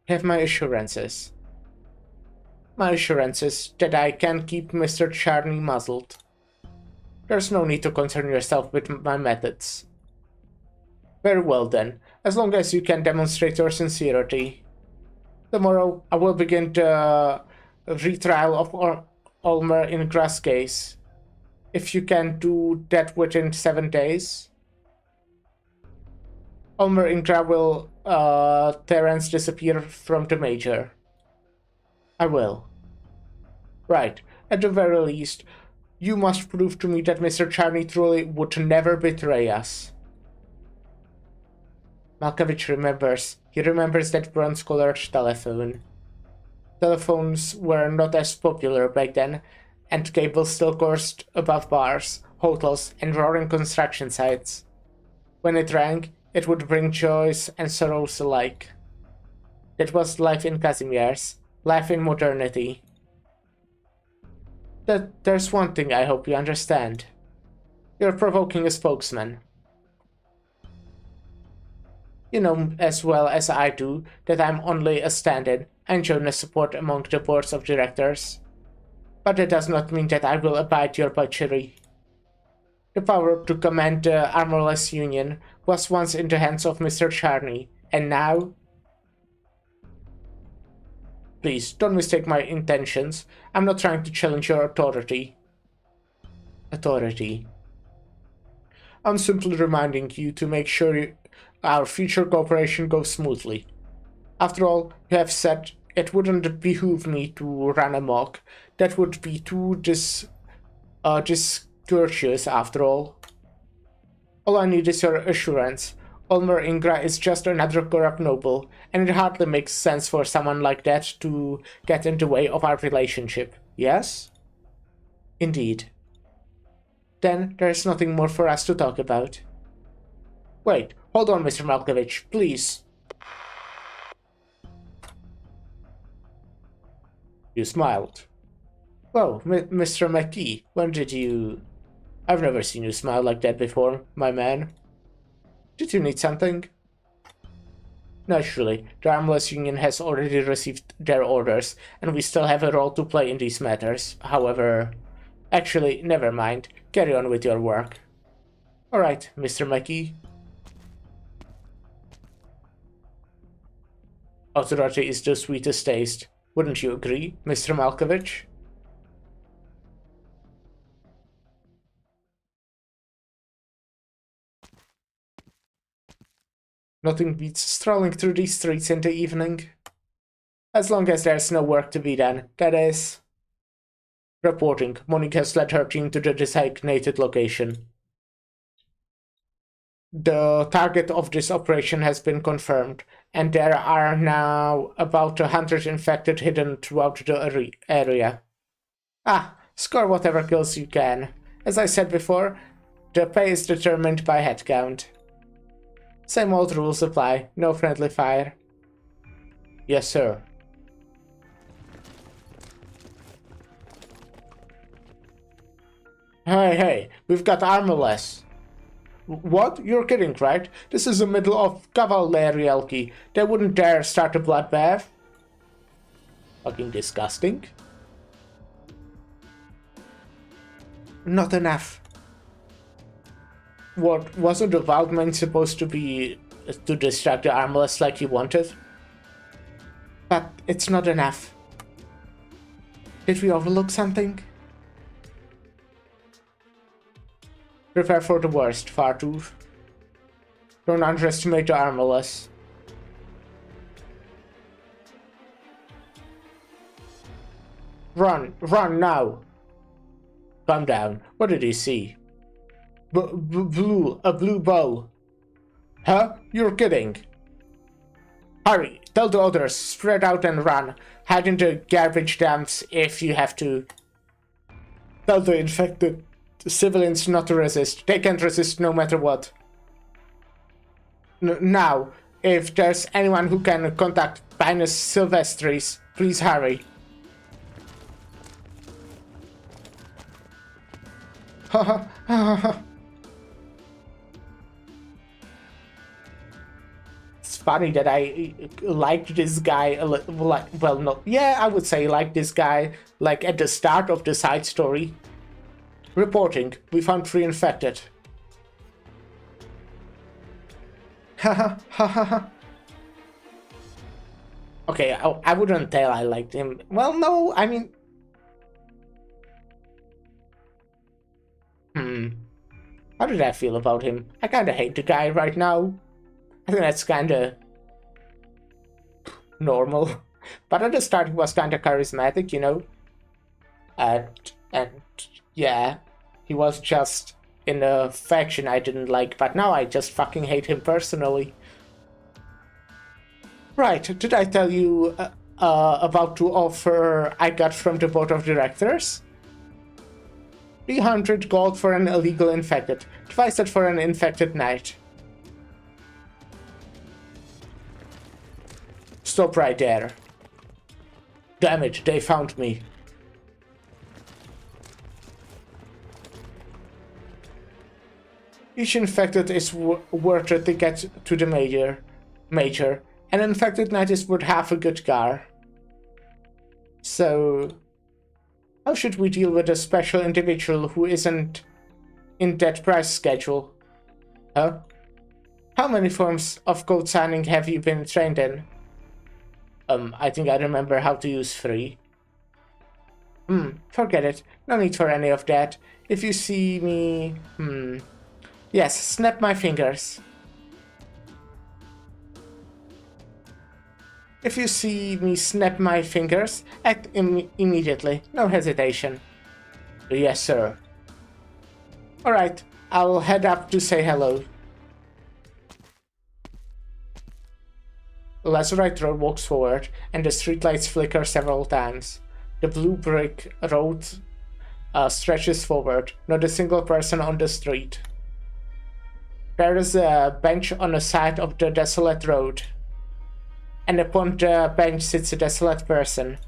Have my assurances. My assurances that I can keep Mr. Charney muzzled. There's no need to concern yourself with my methods. Very well then, as long as you can demonstrate your sincerity. Tomorrow, I will begin the retrial of Ulmer in Grass case. If you can do that within 7 days. Ulmer Ingra will Terence disappear from the Major. I will. Right, at the very least, You must prove to me that Mr. Charney truly would never betray us. Malkovich remembers. He remembers that bronze-colored telephone. Telephones were not as popular back then, and cables still coursed above bars, hotels, and roaring construction sites. When it rang, it would bring joys and sorrows alike. That was life in Kazimierz, life in modernity. There's one thing I hope you understand. You're provoking a spokesman. You know as well as I do that I'm only a stand-in and join support among the boards of directors. But that does not mean that I will abide your butchery. The power to command the Armorless Union was once in the hands of Mr. Charney, and now... Please, don't mistake my intentions. I'm not trying to challenge your authority. I'm simply reminding you to make sure our future cooperation goes smoothly. After all, you have said it wouldn't behoove me to run amok. That would be too discourteous after all. All I need is your assurance. Ulmer Ingra is just another corrupt noble, and it hardly makes sense for someone like that to get in the way of our relationship, yes? Indeed. Then there's nothing more for us to talk about. Wait, hold on, Mr. Malkovich, please. You smiled. Whoa, Mr. McKee, when did you... I've never seen you smile like that before, my man. Did you need something? Naturally, the Armless Union has already received their orders, and we still have a role to play in these matters. However... Actually, never mind. Carry on with your work. Alright, Mr. McKee. Authority is the sweetest taste. Wouldn't you agree, Mr. Malkovich? Nothing beats strolling through these streets in the evening. As long as there's no work to be done, that is. Reporting. Monique has led her team to the designated location. The target of this operation has been confirmed, and there are now about 100 infected hidden throughout the area. Score whatever kills you can. As I said before, the pay is determined by head count. Same old rules apply, no friendly fire. Yes, sir. Hey, we've got Armorless. What? You're kidding, right? This is the middle of Cavalerialki. They wouldn't dare start a bloodbath. Fucking disgusting. Not enough. What, wasn't the Wildman supposed to be to distract the Armless like you wanted? But it's not enough. Did we overlook something? Prepare for the worst, Fartooth. Don't underestimate the Armless. Run now! Calm down. What did he see? A blue bow. Huh? You're kidding. Hurry, tell the others, spread out and run. Hide in the garbage dumps if you have to. Tell the infected civilians not to resist. They can't resist no matter what. Now, if there's anyone who can contact Pinus Silvestris, please hurry. It's funny that I liked this guy a little, well, no, yeah, I would say like this guy, like at the start of the side story. Reporting, we found 3 infected. Okay, I wouldn't tell I liked him. Well, no, I mean... How did I feel about him? I kinda hate the guy right now. I think that's kinda... normal. But at the start he was kinda charismatic, you know? And Yeah, he was just in a faction I didn't like, but now I just fucking hate him personally. Right, did I tell you about the offer I got from the board of directors? 300 gold for an illegal infected, twice that for an infected knight. Stop right there. Damn it, they found me. Each infected is worth it to get to the major. An infected knight is worth half a good car. So, how should we deal with a special individual who isn't in that price schedule? Huh? How many forms of code signing have you been trained in? I think I remember how to use 3. Forget it. No need for any of that. If you see me... Yes, snap my fingers. If you see me snap my fingers, act immediately. No hesitation. Yes, sir. Alright, I'll head up to say hello. Lazurite Road walks forward, and the streetlights flicker several times. The blue brick road stretches forward, not a single person on the street. There is a bench on the side of the desolate road, and upon the bench sits a desolate person.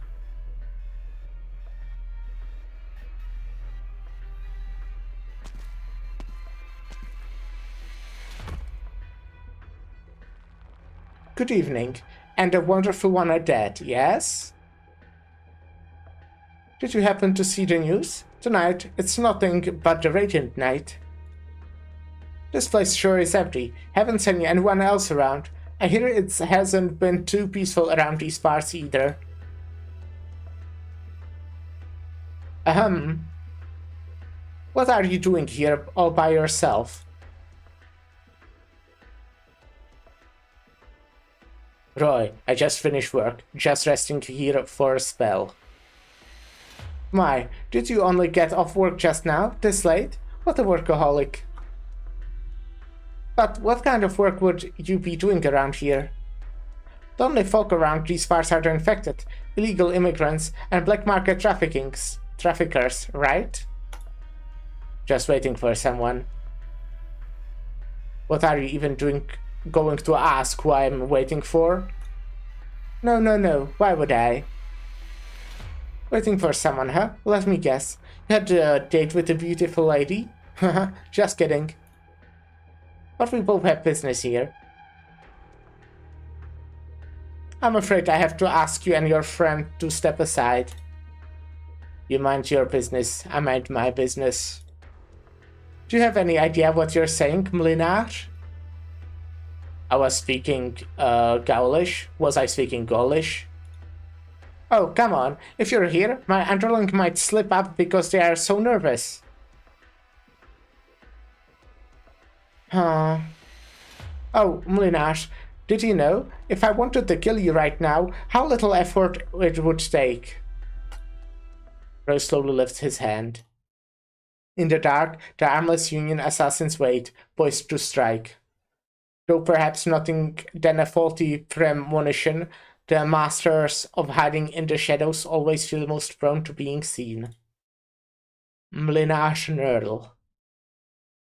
Good evening, and a wonderful one at that, yes? Did you happen to see the news? Tonight, it's nothing but the Radiant Night. This place sure is empty. Haven't seen anyone else around. I hear it hasn't been too peaceful around these parts either. What are you doing here all by yourself? Roy, I just finished work. Just resting here for a spell. My, did you only get off work just now? This late? What a workaholic. But what kind of work would you be doing around here? The only folk around these parts are the infected, illegal immigrants, and black market traffickers, right? Just waiting for someone. What are you even going to ask who I'm waiting for? No, why would I? Waiting for someone, huh? Let me guess. You had a date with a beautiful lady? Haha, just kidding. But we both have business here. I'm afraid I have to ask you and your friend to step aside. You mind your business, I mind my business. Do you have any idea what you're saying, Mlinar? I was speaking, Gaulish. Was I speaking Gaulish? Oh, come on. If you're here, my underling might slip up because they are so nervous. Huh. Oh, Mlinar, did you know? If I wanted to kill you right now, how little effort it would take. Rose slowly lifts his hand. In the dark, the armless Union assassins wait, poised to strike. Though perhaps nothing than a faulty premonition, the masters of hiding in the shadows always feel most prone to being seen. Mlinar Nerdle.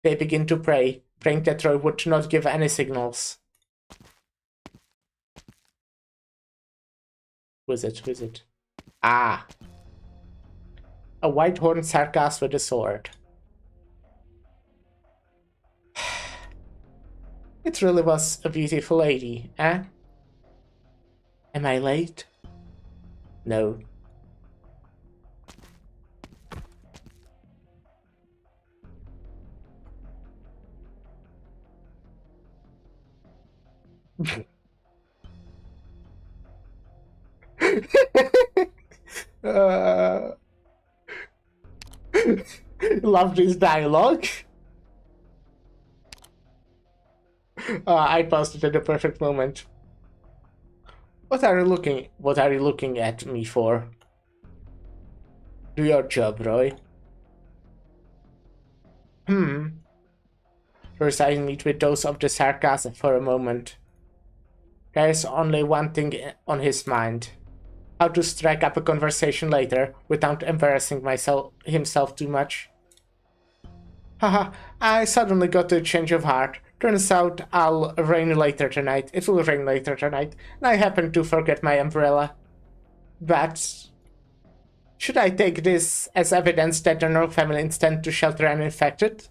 They begin to pray, praying that Roy would not give any signals. Who is it? Ah. A white-horned sarcast with a sword. It really was a beautiful lady, eh? Am I late? No. Love this dialogue. I paused it at the perfect moment. What are you looking at me for? Do your job, Roy. His eyes meet with those of the sarcasm for a moment. There is only one thing on his mind. How to strike up a conversation later without embarrassing himself too much. Haha, I suddenly got a change of heart. Turns out it will rain later tonight, and I happen to forget my umbrella. But should I take this as evidence that the North family intend to shelter an infected?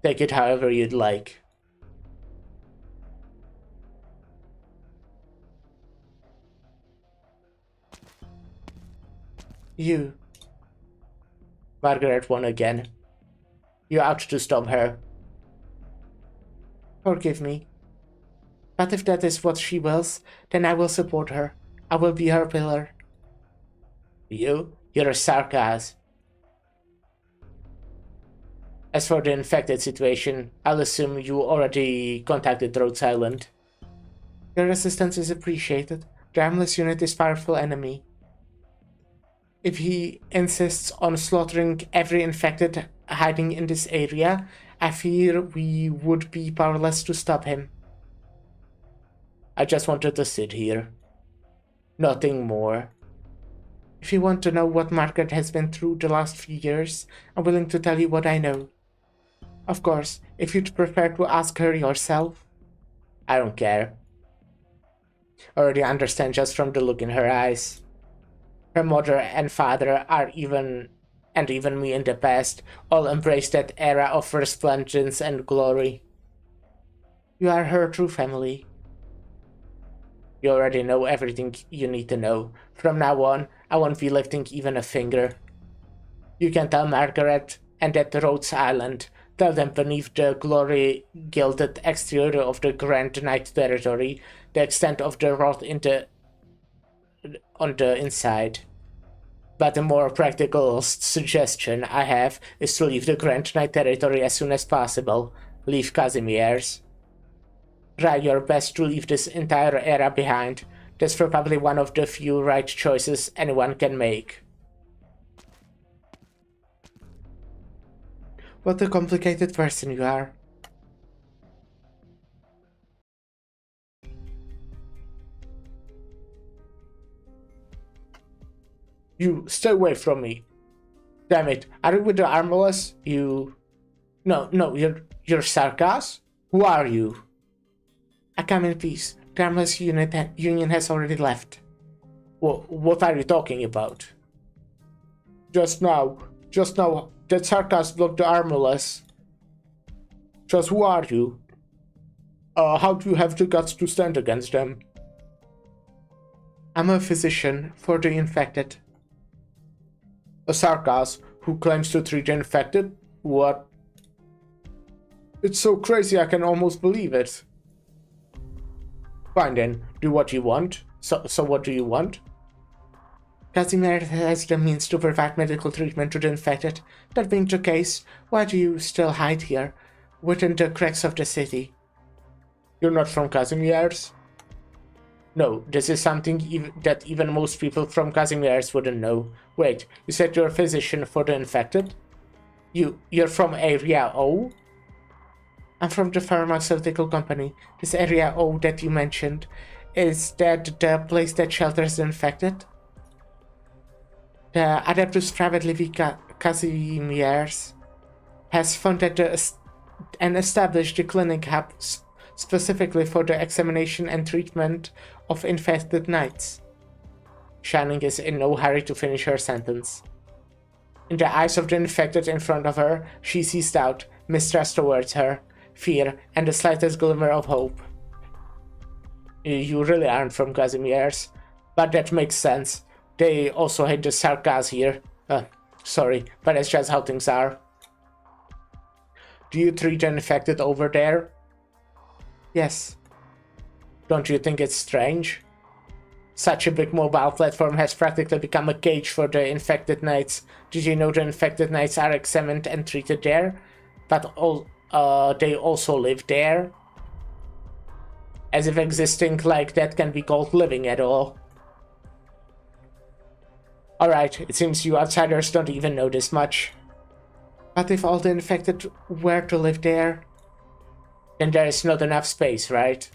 Take it however you'd like. You. Margaret won again. You're out to stop her. Forgive me. But if that is what she wills, then I will support her. I will be her pillar. You're a sarcasm. As for the infected situation, I'll assume you already contacted Rhodes Island. Your assistance is appreciated. The Armless unit is a powerful enemy. If he insists on slaughtering every infected hiding in this area, I fear we would be powerless to stop him. I just wanted to sit here. Nothing more. If you want to know what Margaret has been through the last few years, I'm willing to tell you what I know. Of course, if you'd prefer to ask her yourself, I don't care. Already understand just from the look in her eyes. Her mother and father and even me in the past, all embraced that era of resplendence and glory. You are her true family. You already know everything you need to know. From now on, I won't be lifting even a finger. You can tell Margaret and at Rhodes Island. Tell them beneath the glory-gilded exterior of the Grand Knight territory, the extent of the rot on the inside. But a more practical suggestion I have is to leave the Grand Knight territory as soon as possible. Leave Casimir's. Try your best to leave this entire era behind. That's probably one of the few right choices anyone can make. What a complicated person you are. You, stay away from me. Damn it, are you with the Armless? You... No, you're Sarkas? Who are you? I come in peace. The Armless Union has already left. What are you talking about? Just now, that Sarkas blocked the Armless. Just who are you? How do you have the guts to stand against them? I'm a physician for the infected. A Sarkas who claims to treat the infected? What? It's so crazy I can almost believe it. Fine then, do what you want. So what do you want? Casimir has the means to provide medical treatment to the infected. That being the case, why do you still hide here, within the cracks of the city? You're not from Casimir's? No, this is something that even most people from Casimir's wouldn't know. Wait, you said you're a physician for the infected? You're from Area O? I'm from the pharmaceutical company. This Area O that you mentioned, is that the place that shelters the infected? The Adeptus Private Living Casimir's has funded and established the clinic hub specifically for the examination and treatment of infected knights. Shining is in no hurry to finish her sentence. In the eyes of the infected in front of her, she sees doubt, mistrust towards her, fear, and the slightest glimmer of hope. You really aren't from Casimir's, but that makes sense. They also hate the Sarkas here. Sorry, but that's just how things are. Do you treat the infected over there? Yes. Don't you think it's strange? Such a big mobile platform has practically become a cage for the infected knights. Did you know the infected knights are examined and treated there? But they also live there? As if existing like that can be called living at all. Alright, it seems you outsiders don't even know this much. But if all the infected were to live there, then there is not enough space, right?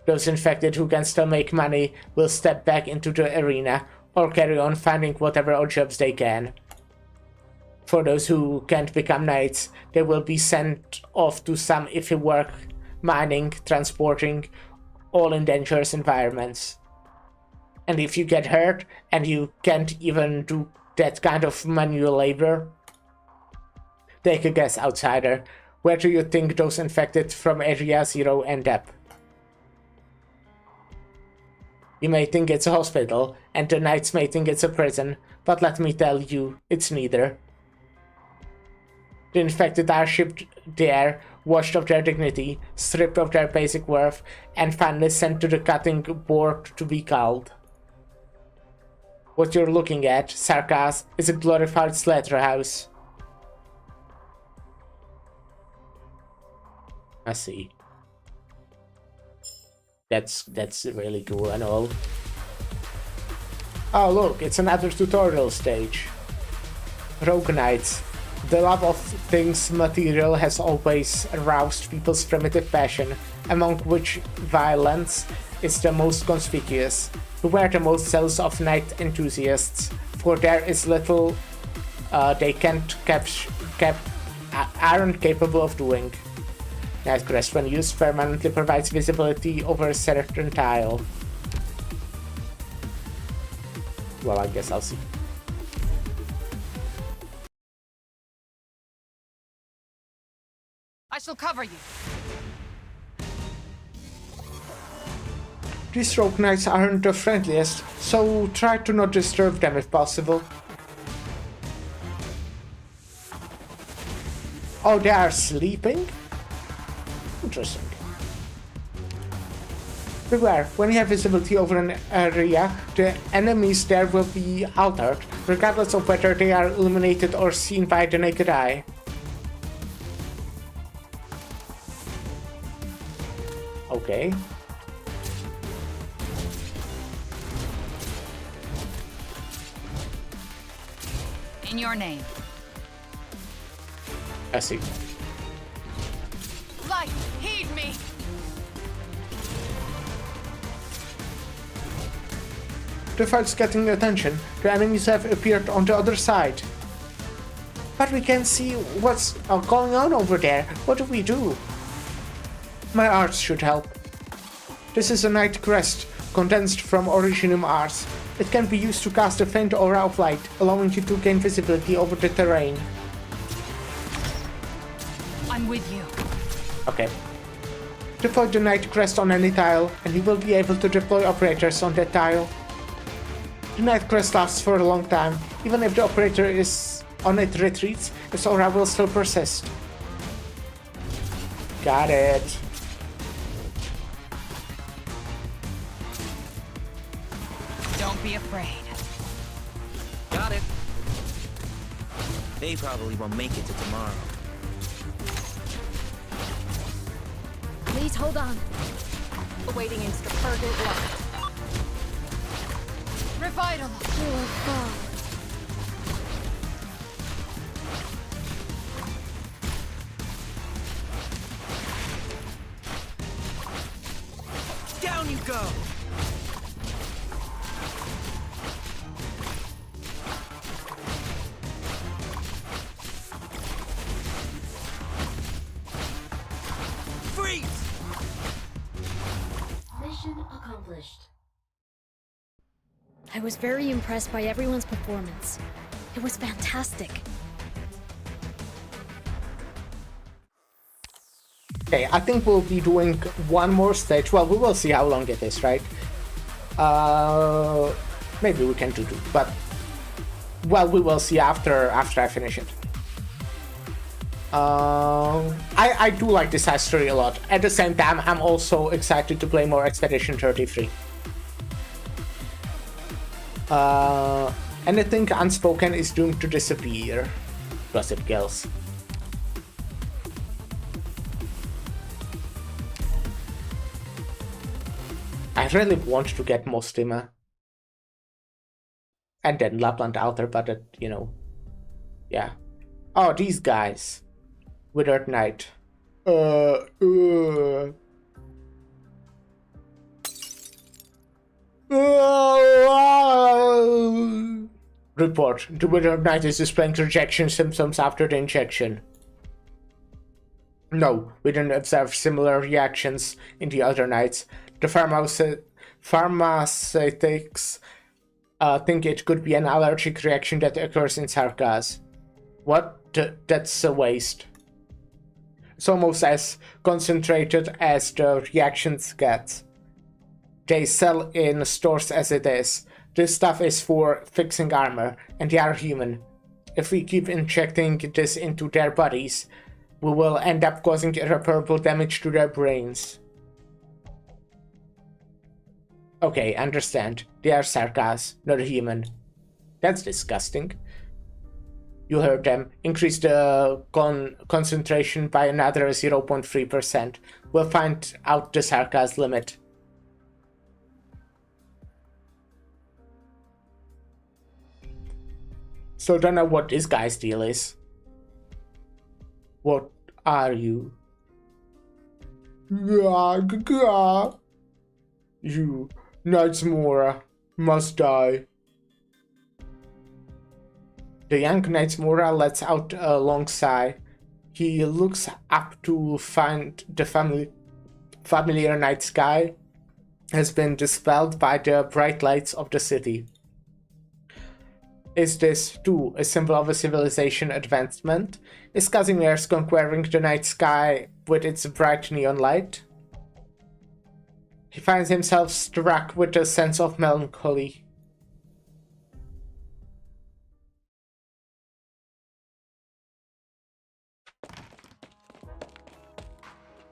Those infected who can still make money will step back into the arena or carry on finding whatever odd jobs they can. For those who can't become knights, they will be sent off to some iffy work, mining, transporting, all in dangerous environments. And if you get hurt and you can't even do that kind of manual labor, take a guess, outsider. Where do you think those infected from Area Zero end up? You may think it's a hospital, and the knights may think it's a prison, but let me tell you, it's neither. The infected are shipped there, washed of their dignity, stripped of their basic worth, and finally sent to the cutting board to be culled. What you're looking at, Sarkaz, is a glorified slaughterhouse. I see. That's really cool and all. Oh look, it's another tutorial stage. Rogue Knights. The love of things material has always aroused people's primitive passion, among which violence is the most conspicuous. Beware the most zealous of knight enthusiasts, for there is little they aren't capable of doing. Nightcrest, when used, permanently provides visibility over a certain tile. Well, I guess I'll see. I shall cover you. These rogue knights aren't the friendliest, so try to not disturb them if possible. Oh, they are sleeping? Interesting. Beware, when you have visibility over an area, the enemies there will be altered, regardless of whether they are illuminated or seen by the naked eye. Okay. In your name. I see. Light, heed me! The fight's getting attention. The enemies have appeared on the other side. But we can't see what's going on over there. What do we do? My arts should help. This is a night crest, condensed from Originum Ars. It can be used to cast a faint aura of light, allowing you to gain visibility over the terrain. I'm with you. Okay. Deploy the night crest on any tile, and you will be able to deploy operators on that tile. The night crest lasts for a long time. Even if the operator is on it retreats, its aura will still persist. Got it. Don't be afraid. Got it. They probably won't make it to tomorrow. Please hold on. Awaiting insta-purgant lock. Revital! You will fall. Down you go! Freeze! Mission accomplished. I was very impressed by everyone's performance. It was fantastic. Okay, I think we'll be doing one more stage. Well, we will see how long it is, right? Maybe we can do two, but well, we will see after I finish it. I do like this history a lot. At the same time, I'm also excited to play more Expedition 33. Anything unspoken is doomed to disappear. Gossip Girls. I really want to get Mostima. And then Lapland Outer, but you know, yeah. Oh, these guys. Withered Knight. Uh. Report. The Withered Knight is displaying rejection symptoms after the injection. No, we didn't observe similar reactions in the other knights. The pharmaceutics think it could be an allergic reaction that occurs in Sarkaz. What? That's a waste. It's almost as concentrated as the reactions get. They sell in stores as it is. This stuff is for fixing armor, and they are human. If we keep injecting this into their bodies, we will end up causing irreparable damage to their brains. Okay, understand. They are Sarkaz, not human. That's disgusting. You heard them. Increase the concentration by another 0.3%. We'll find out the Sarkaz limit. Still don't know what this guy's deal is. What are you? You, Knightsmora, must die. The young Knightsmora lets out a long sigh. He looks up to find the familiar night sky has been dispelled by the bright lights of the city. Is this, too, a symbol of a civilization advancement? Is Casimir's conquering the night sky with its bright neon light? He finds himself struck with a sense of melancholy.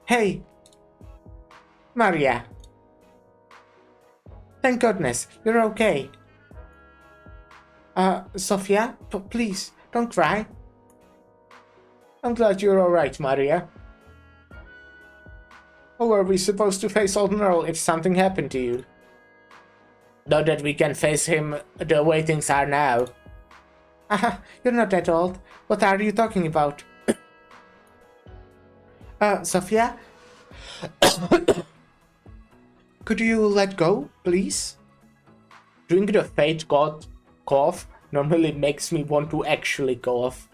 Hey! Maria! Thank goodness, you're okay. Sophia, please, don't cry. I'm glad you're alright, Maria. How are we supposed to face Old Earl if something happened to you? Not that we can face him the way things are now. Haha, you're not that old. What are you talking about? Sophia? Could you let go, please? Doing the fate god cough normally makes me want to actually cough.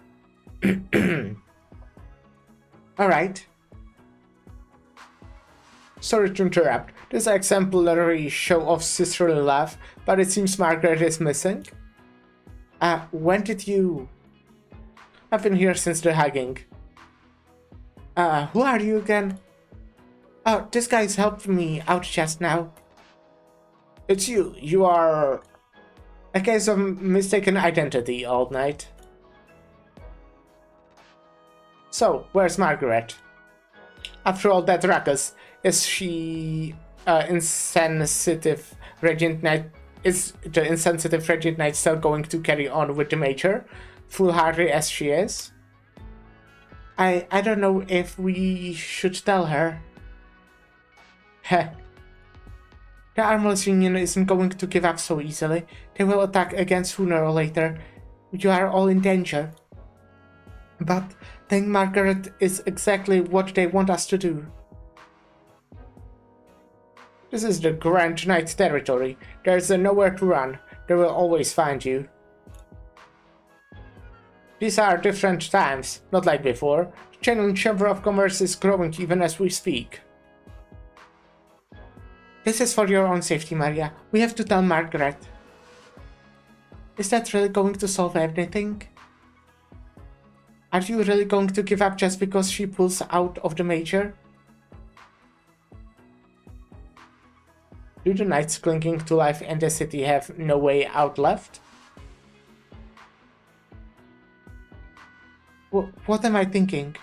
Alright. Sorry to interrupt. This exemplary show of sisterly love, but it seems Margaret is missing. When did you... I've been here since the hugging. Who are you again? Oh, this guy's helped me out just now. It's you. You are... a case of mistaken identity, Old Knight. So, where's Margaret? After all that ruckus, is she insensitive Radiant Knight? Is the insensitive Radiant Knight still going to carry on with the Major, foolhardy as she is? I don't know if we should tell her. Heh. The Armless Union isn't going to give up so easily. They will attack again sooner or later. You are all in danger. But Dame Margaret is exactly what they want us to do. This is the Grand Knight territory. There's nowhere to run. They will always find you. These are different times, not like before. The Channeling Chamber of Commerce is growing even as we speak. This is for your own safety, Maria. We have to tell Margaret. Is that really going to solve anything? Are you really going to give up just because she pulls out of the Major? Do the knights clinging to life in the city have no way out left? What am I thinking?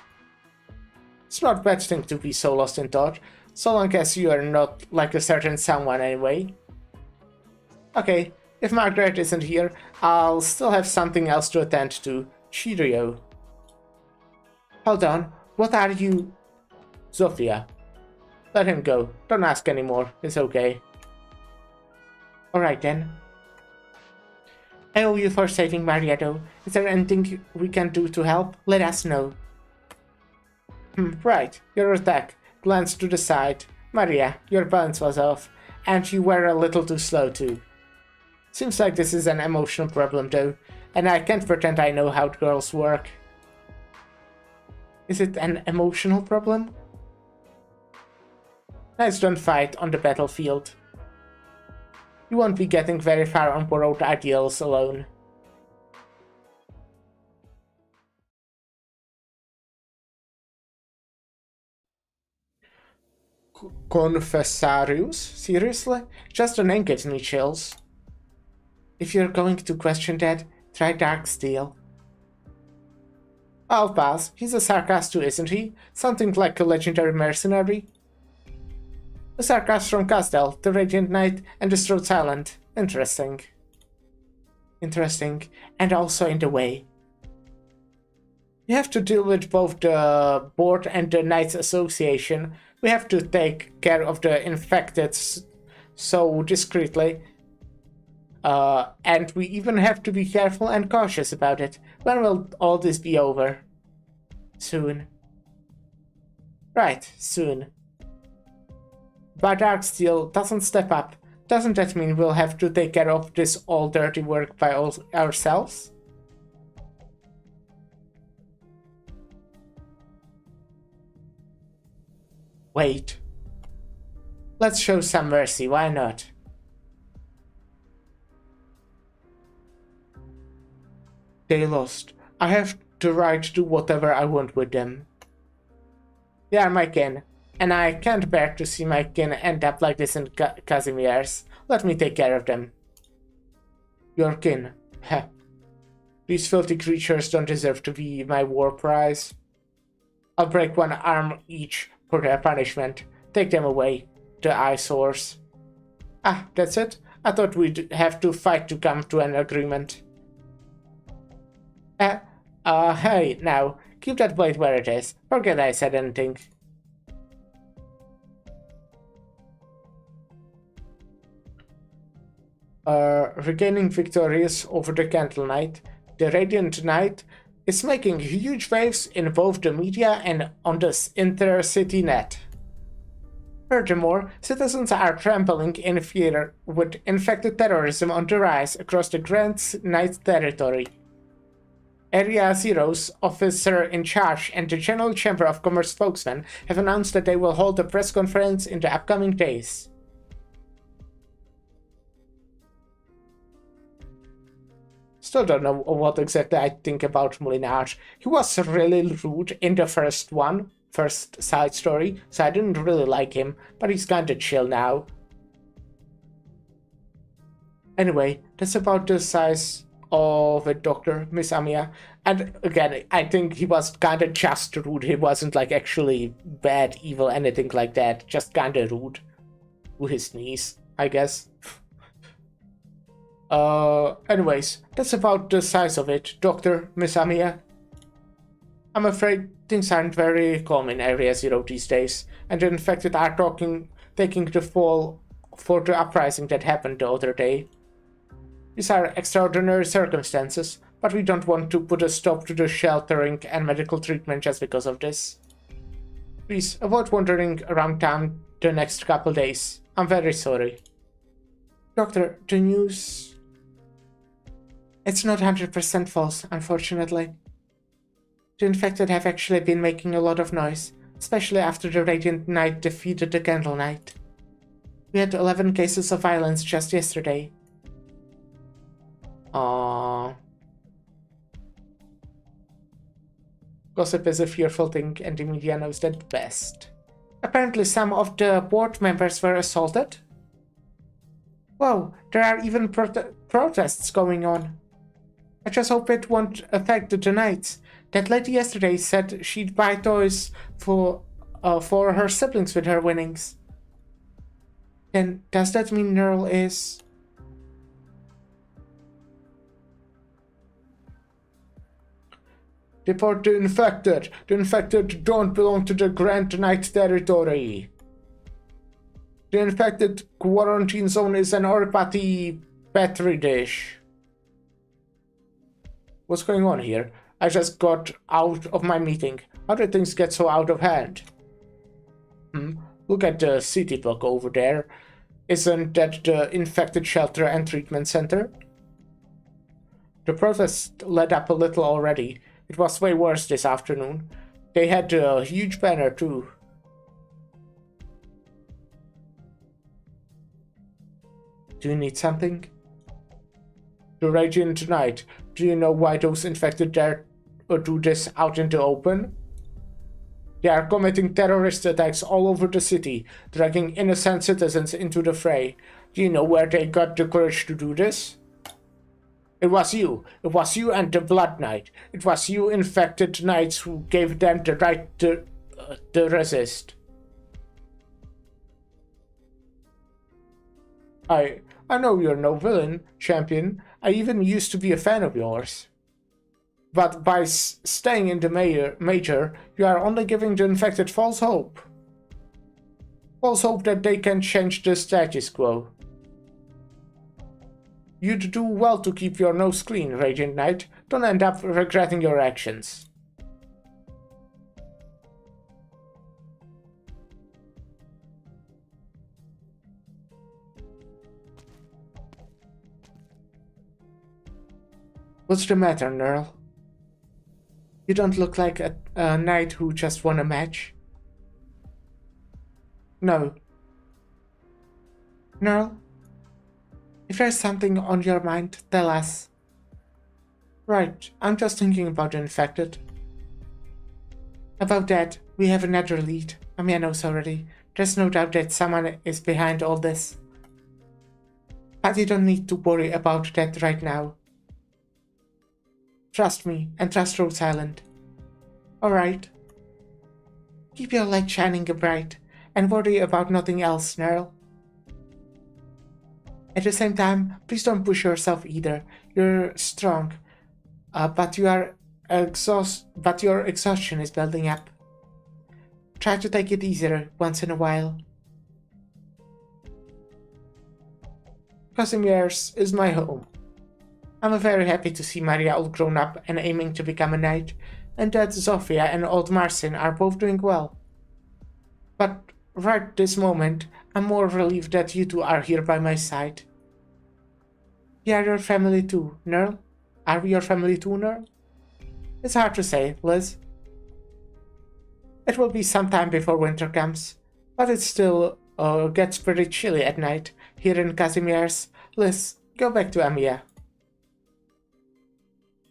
It's not a bad thing to be so lost in thought, so long as you are not like a certain someone anyway. Okay, if Margaret isn't here, I'll still have something else to attend to. Cheerio. Hold on, what are you... Sophia. Let him go. Don't ask anymore. It's okay. Alright then. I owe you for saving Maria, though. Is there anything we can do to help? Let us know. Right, your attack. Glance to the side. Maria, your balance was off, and you were a little too slow too. Seems like this is an emotional problem though, and I can't pretend I know how girls work. Is it an emotional problem? Nice done fight on the battlefield. You won't be getting very far on borrowed ideals alone. Confessarius? Seriously? Just a name gives me chills. If you're going to question that, try Darksteel. I'll pass. He's a Sarkast too, isn't he? Something like a legendary mercenary? The Sarkast from Castel, the Radiant Knight, and the Stroud's Island. Interesting. Interesting. And also in the way. We have to deal with both the board and the Knights Association. We have to take care of the infected so discreetly. And we even have to be careful and cautious about it. When will all this be over? Soon. Right, soon. But Darksteel doesn't step up. Doesn't that mean we'll have to take care of this all dirty work by ourselves? Wait. Let's show some mercy, why not? They lost. I have the right to do whatever I want with them. They are my kin, and I can't bear to see my kin end up like this in Casimir's. Let me take care of them. Your kin? Heh. These filthy creatures don't deserve to be my war prize. I'll break one arm each for their punishment. Take them away. The eyesores. Ah, that's it? I thought we'd have to fight to come to an agreement. Hey, now, keep that blade where it is. Forget I said anything. Regaining victorious over the Candle Knight, the Radiant Knight is making huge waves in both the media and on the intercity net. Furthermore, citizens are trembling in fear with infected terrorism on the rise across the Grand Knight's territory. Area Zero's officer in charge and the General Chamber of Commerce spokesman have announced that they will hold a press conference in the upcoming days. Still don't know what exactly I think about Molinage. He was really rude in the first side story, so I didn't really like him, but he's kinda chill now. Anyway, that's about the size of a doctor, Miss Amiya. And again, I think he was kinda just rude. He wasn't like actually bad, evil, anything like that. Just kinda rude to his niece, I guess. Anyways, that's about the size of it, Doctor, Miss Amiya. I'm afraid things aren't very calm in Area Zero these days, and the infected are taking the fall for the uprising that happened the other day. These are extraordinary circumstances, but we don't want to put a stop to the sheltering and medical treatment just because of this. Please, avoid wandering around town the next couple days. I'm very sorry. Doctor, the news... It's not 100% false, unfortunately. The infected have actually been making a lot of noise, especially after the Radiant Knight defeated the Candle Knight. We had 11 cases of violence just yesterday. Aww. Gossip is a fearful thing, and the media knows that best. Apparently some of the board members were assaulted. Whoa, there are even protests going on. I just hope it won't affect the Knights. That lady yesterday said she'd buy toys for her siblings with her winnings. Then does that mean Nerl is... Deport the infected! The infected don't belong to the Grand Knight territory! The infected quarantine zone is an Orpati petri dish. What's going on here? I just got out of my meeting. How did things get so out of hand? Look at the city block over there. Isn't that the infected shelter and treatment center? The protest let up a little already. It was way worse this afternoon. They had a huge banner too. Do you need something? The raging tonight. Do you know why those infected dare do this out in the open? They are committing terrorist attacks all over the city, dragging innocent citizens into the fray. Do you know where they got the courage to do this? It was you. It was you and the Blood Knight. It was you infected knights who gave them the right to resist. I know you're no villain, champion. I even used to be a fan of yours. But by staying in the major, you are only giving the infected false hope. False hope that they can change the status quo. You'd do well to keep your nose clean, Radiant Knight. Don't end up regretting your actions. What's the matter, Nerl? You don't look like a knight who just won a match. No. Nerl? If there's something on your mind, tell us. Right, I'm just thinking about the infected. About that, we have another lead. Amiya knows already. There's no doubt that someone is behind all this. But you don't need to worry about that right now. Trust me, and trust Rhodes Island. Alright. Keep your light shining bright, and worry about nothing else, Nerl. At the same time, please don't push yourself either. You're strong, but your exhaustion is building up. Try to take it easier once in a while. Casimir's is my home. I'm very happy to see Maria all grown up and aiming to become a knight, and that Zofia and old Marcin are both doing well. But right this moment, I'm more relieved that you two are here by my side. We are your family too, Nerl? Are we your family too, Nerl? It's hard to say, Liz. It will be some time before winter comes, but it still gets pretty chilly at night here in Casimir's. Liz, go back to Amiya.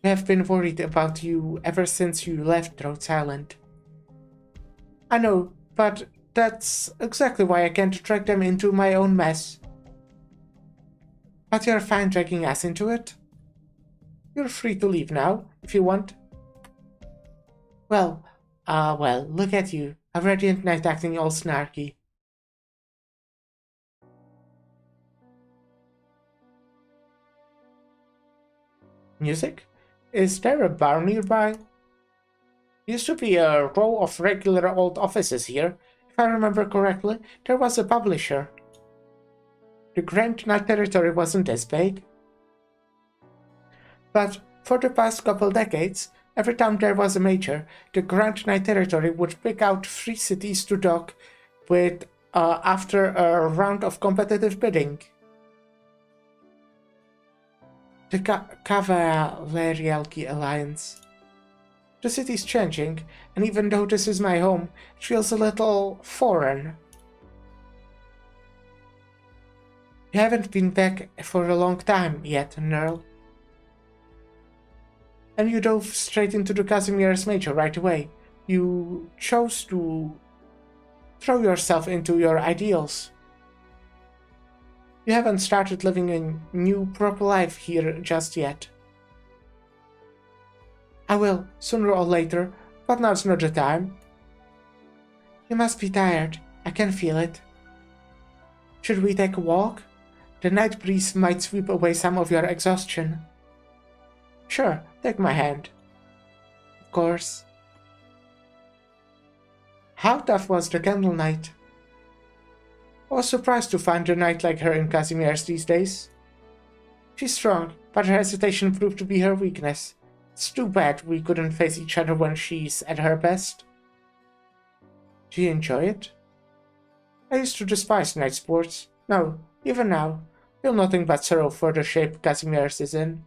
We have been worried about you ever since you left Rhodes Island. I know, but that's exactly why I can't drag them into my own mess. But you're fine dragging us into it. You're free to leave now, if you want. Well, look at you, a Radiant Knight acting all snarky. Music? Is there a bar nearby? Used to be a row of regular old offices here. If I remember correctly, there was a publisher. The Grand Knight territory wasn't as big. But for the past couple decades, every time there was a major, the Grand Knight territory would pick out 3 cities to dock with after a round of competitive bidding. The Cavalerialki Alliance. The city's changing, and even though this is my home, it feels a little foreign. You haven't been back for a long time yet, Nerl. And you dove straight into the Casimir's major right away. You chose to throw yourself into your ideals. You haven't started living a new proper life here just yet. I will, sooner or later, but now's not the time. You must be tired, I can feel it. Should we take a walk? The night breeze might sweep away some of your exhaustion. Sure, take my hand. Of course. How tough was the candle night? I was surprised to find a knight like her in Casimir's these days. She's strong, but her hesitation proved to be her weakness. It's too bad we couldn't face each other when she's at her best. Do you enjoy it? I used to despise night sports. No, even now, feel nothing but sorrow for the shape Casimir's is in.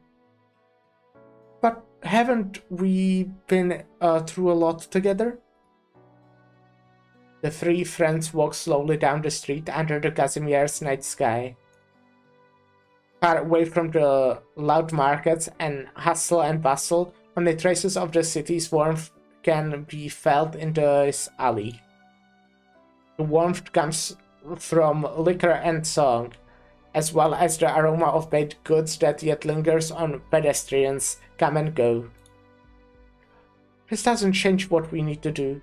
But haven't we been through a lot together? The three friends walk slowly down the street under the Casimir's night sky. Far away from the loud markets and hustle and bustle, only traces of the city's warmth can be felt in this alley. The warmth comes from liquor and song, as well as the aroma of baked goods that yet lingers on pedestrians come and go. This doesn't change what we need to do.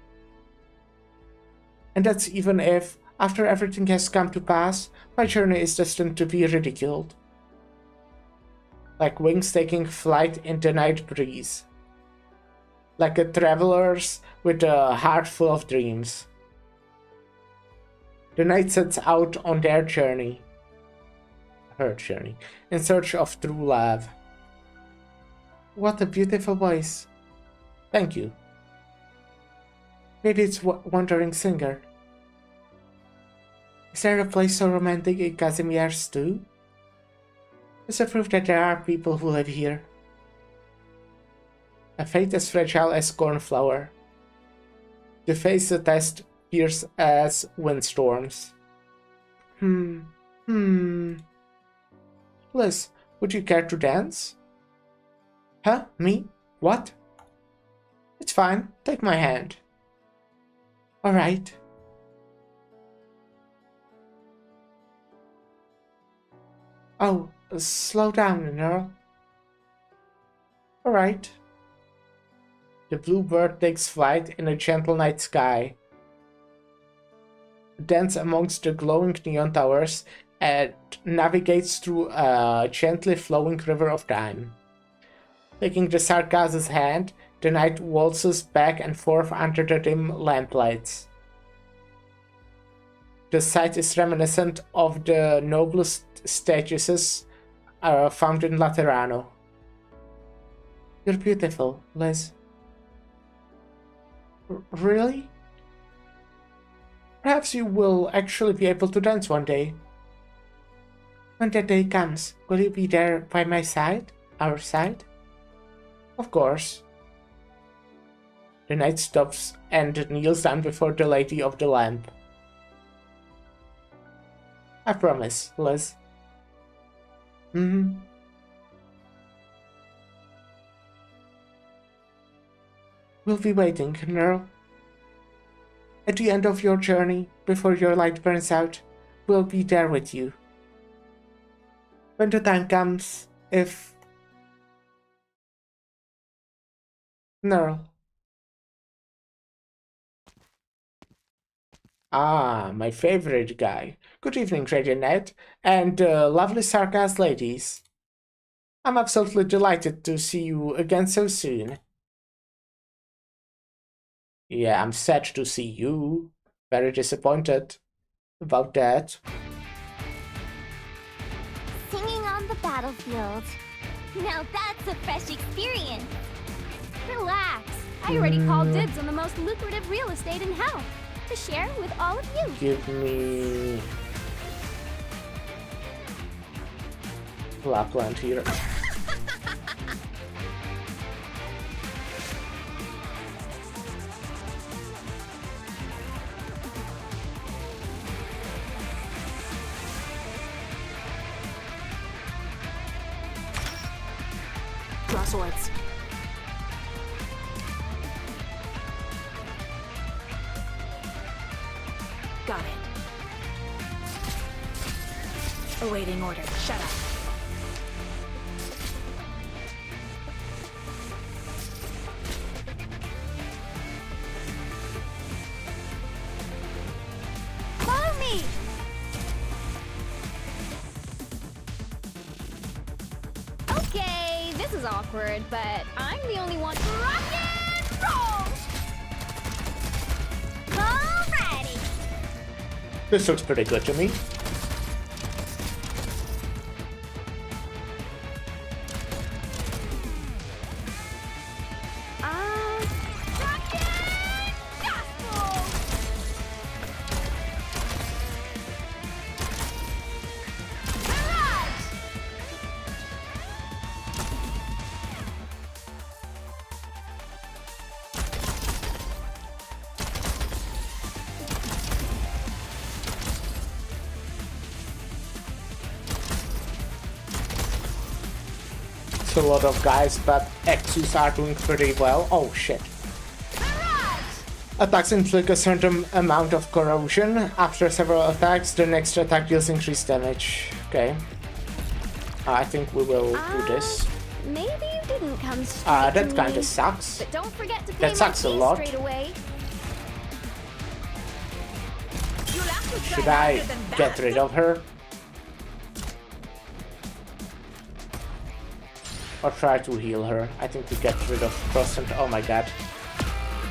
And that's even if, after everything has come to pass, my journey is destined to be ridiculed. Like wings taking flight in the night breeze. Like a traveler's with a heart full of dreams. The knight sets out on their journey. Her journey. In search of true love. What a beautiful voice. Thank you. Maybe it's Wandering Singer. Is there a place so romantic in Casimir's too? It's a proof that there are people who live here. A fate as fragile as cornflower. To face the test fierce as windstorms. Liz, would you care to dance? Huh? Me? What? It's fine. Take my hand. Alright. Oh, slow down, Earl. Alright. The bluebird takes flight in a gentle night sky. Dance amongst the glowing neon towers and navigates through a gently flowing river of time. Taking the Sarkaz's hand, the knight waltzes back and forth under the dim lamplights. The sight is reminiscent of the noblest statues found in Laterano. You're beautiful, Liz. Really? Perhaps you will actually be able to dance one day. When that day comes, will you be there by my side? Our side? Of course. The knight stops and kneels down before the Lady of the Lamp. I promise, Liz. We'll be waiting, Nerl. At the end of your journey, before your light burns out, we'll be there with you. When the time comes, if... Nerl. Ah, my favorite guy. Good evening, Radiant Knight, and lovely Sarkaz ladies. I'm absolutely delighted to see you again so soon. Yeah, I'm sad to see you. Very disappointed about that. Singing on the battlefield. Now that's a fresh experience. Relax. I already called dibs on the most lucrative real estate in hell to share with all of you. Give me... Lapland here. Draw swords. Got it. Awaiting order. Shut up. Follow me! Okay, this is awkward, but I'm the only one. Rock and roll! Alrighty! This looks pretty good to me. a lot of guys, but Exus are doing pretty well. Oh shit. Attacks inflict a certain amount of corrosion. After several attacks, the next attack deals increased damage. Okay. I think we will do this. Maybe you didn't come straight That to kinda me, sucks. but don't forget to pay That my sucks a fees lot. straight away. Should I get rid of her? Or try to heal her? I think we get rid of Crossant. Oh my god.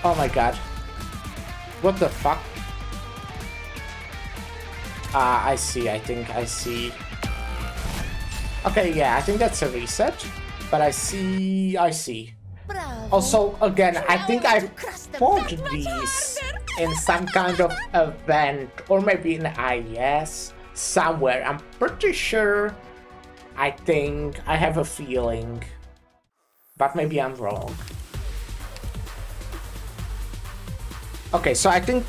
Oh my god. What the fuck? I see, I think I see. Okay, yeah, I think that's a reset. But I see. Also, again, I think I fought these in some kind of event, or maybe in IS, somewhere. I'm pretty sure. I think I have a feeling, but maybe I'm wrong. Okay, so I think,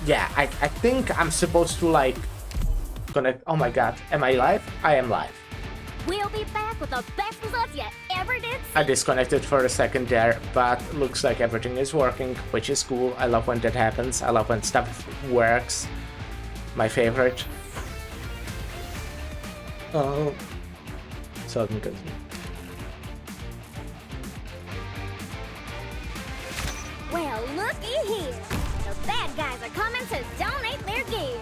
yeah, I think I'm supposed to like, oh my god, am I live? I am live. We'll be back with the best results you ever did. I disconnected for a second there, but looks like everything is working, which is cool. I love when that happens. I love when stuff works. My favorite. Oh, so good. Well, looky here. The bad guys are coming to donate their gear.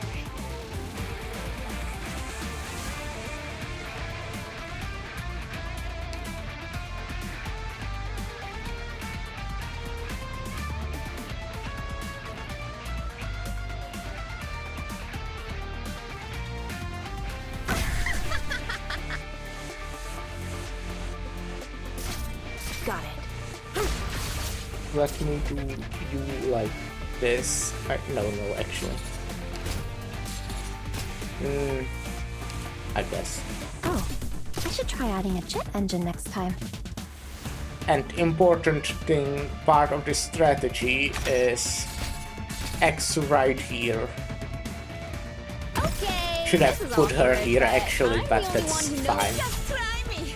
Got it. Let me do you like this. No, actually. I guess. Oh, I should try adding a jet engine next time. And important thing, part of this strategy is X right here. Okay. Should have this is put all her for here regret. actually, I'm but the only that's one who knows fine. just try me.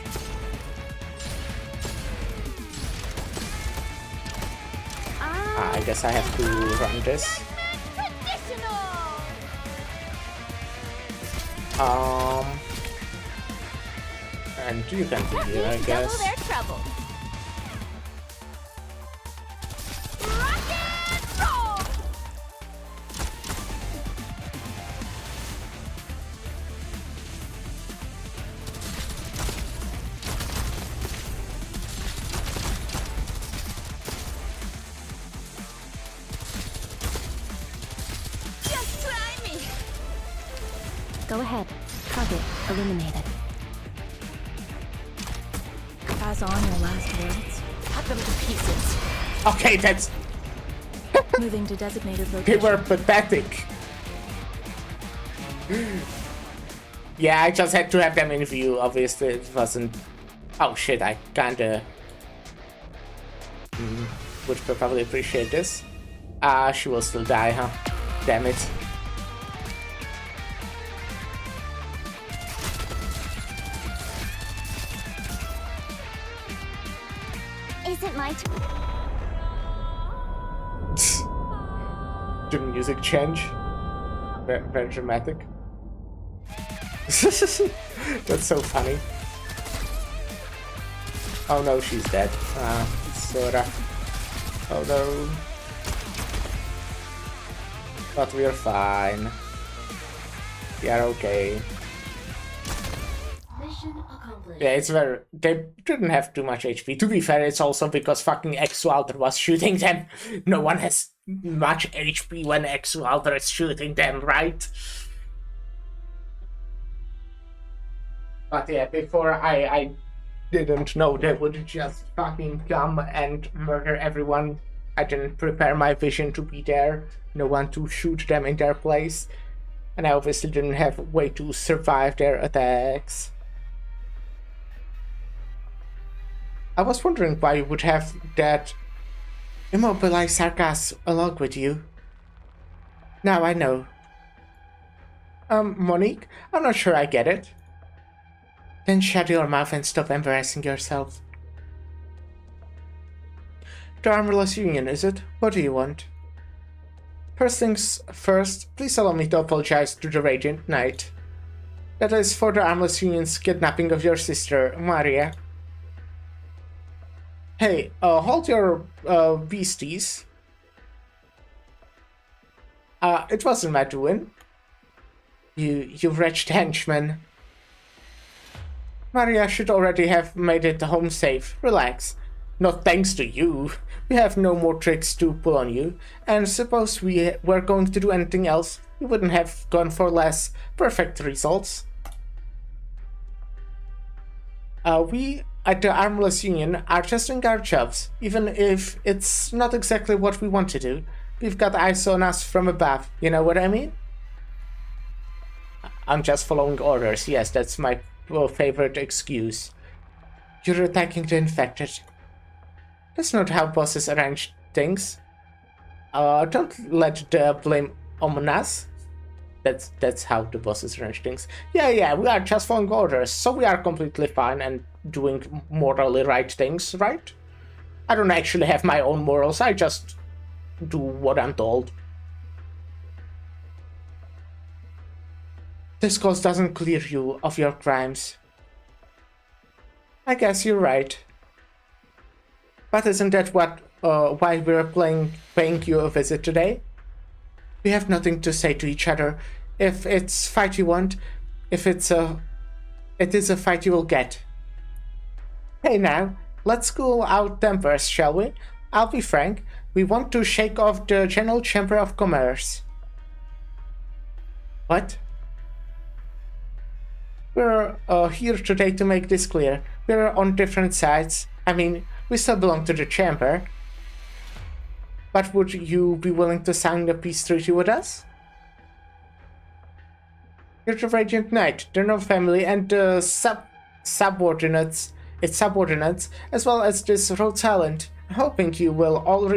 I guess I have to run this. Traditional. And you can be here, I Double guess. their trouble. Rock and roll. Just try me. Go ahead. Target eliminated. Pass on your last words. Cut them to pieces. Okay, that's Moving to designated they location. were pathetic. Yeah, I just had to have them in view. Obviously, it wasn't. Oh shit! I kinda would probably appreciate this. She will still die, huh? Damn it. Isn't my Did the music change? Very dramatic. That's so funny. Oh no, she's dead. Sorta. Oh no. But we're fine. We are okay. Mission accomplished. Yeah, it's very. They didn't have too much HP. To be fair, it's also because fucking Exualter was shooting them. No one has much HP when Exualter is shooting them, right? But yeah, before I didn't know they would just fucking come and murder everyone. I didn't prepare my vision to be there. No one to shoot them in their place. And I obviously didn't have a way to survive their attacks. I was wondering why you would have that immobilized Sarkas along with you. Now I know. Monique, I'm not sure I get it. Then shut your mouth and stop embarrassing yourself. The Armorless Union, is it? What do you want? First things first, please allow me to apologize to the Radiant Knight. That is for the Armless Union's kidnapping of your sister, Maria. Hey, hold your beasties. It wasn't my doing. You wretched henchman. Maria should already have made it home safe. Relax. Not thanks to you. We have no more tricks to pull on you, and suppose we were going to do anything else, we wouldn't have gone for less perfect results. We at the Armless Union are just doing our jobs, even if it's not exactly what we want to do. We've got eyes on us from above, you know what I mean? I'm just following orders, yes, that's my favorite excuse. You're attacking the infected. That's not how bosses arrange things. Don't let the blame on us. That's how the bosses arrange things. Yeah, we are just following orders, so we are completely fine and doing morally right things, right? I don't actually have my own morals, I just do what I'm told. This cause doesn't clear you of your crimes. I guess you're right. But isn't that why we're paying you a visit today? We have nothing to say to each other. If it's fight you want, it is a fight you will get. Hey now, let's cool our tempers, shall we? I'll be frank, we want to shake off the General Chamber of Commerce. What? We're here today to make this clear. We're on different sides. I mean, we still belong to the Chamber. But would you be willing to sign a peace treaty with us? You're the Radiant Knight, the no family, and the subordinates, as well as this Rhodes Island. Hoping you will all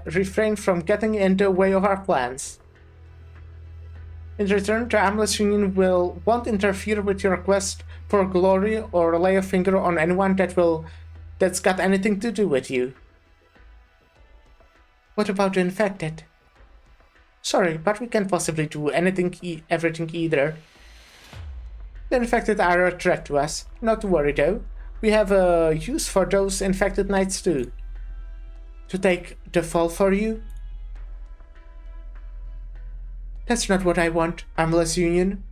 refrain from getting in the way of our plans. In return, the Armless Union won't interfere with your quest for glory or lay a finger on anyone that's got anything to do with you. What about the infected? Sorry, but we can't possibly do everything either. The infected are a threat to us. Not to worry though. We have a use for those infected knights too. To take the fall for you? That's not what I want, Armless Union.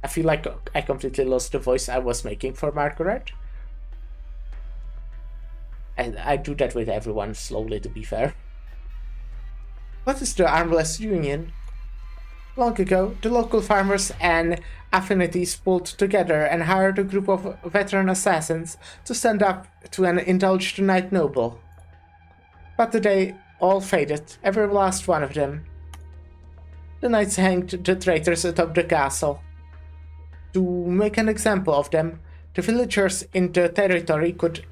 I feel like I completely lost the voice I was making for Margaret. I do that with everyone slowly, to be fair. What is the Armless Union? Long ago, the local farmers and affinities pulled together and hired a group of veteran assassins to stand up to an indulged knight noble. But today, all faded, every last one of them. The knights hanged the traitors atop the castle. To make an example of them, the villagers in the territory could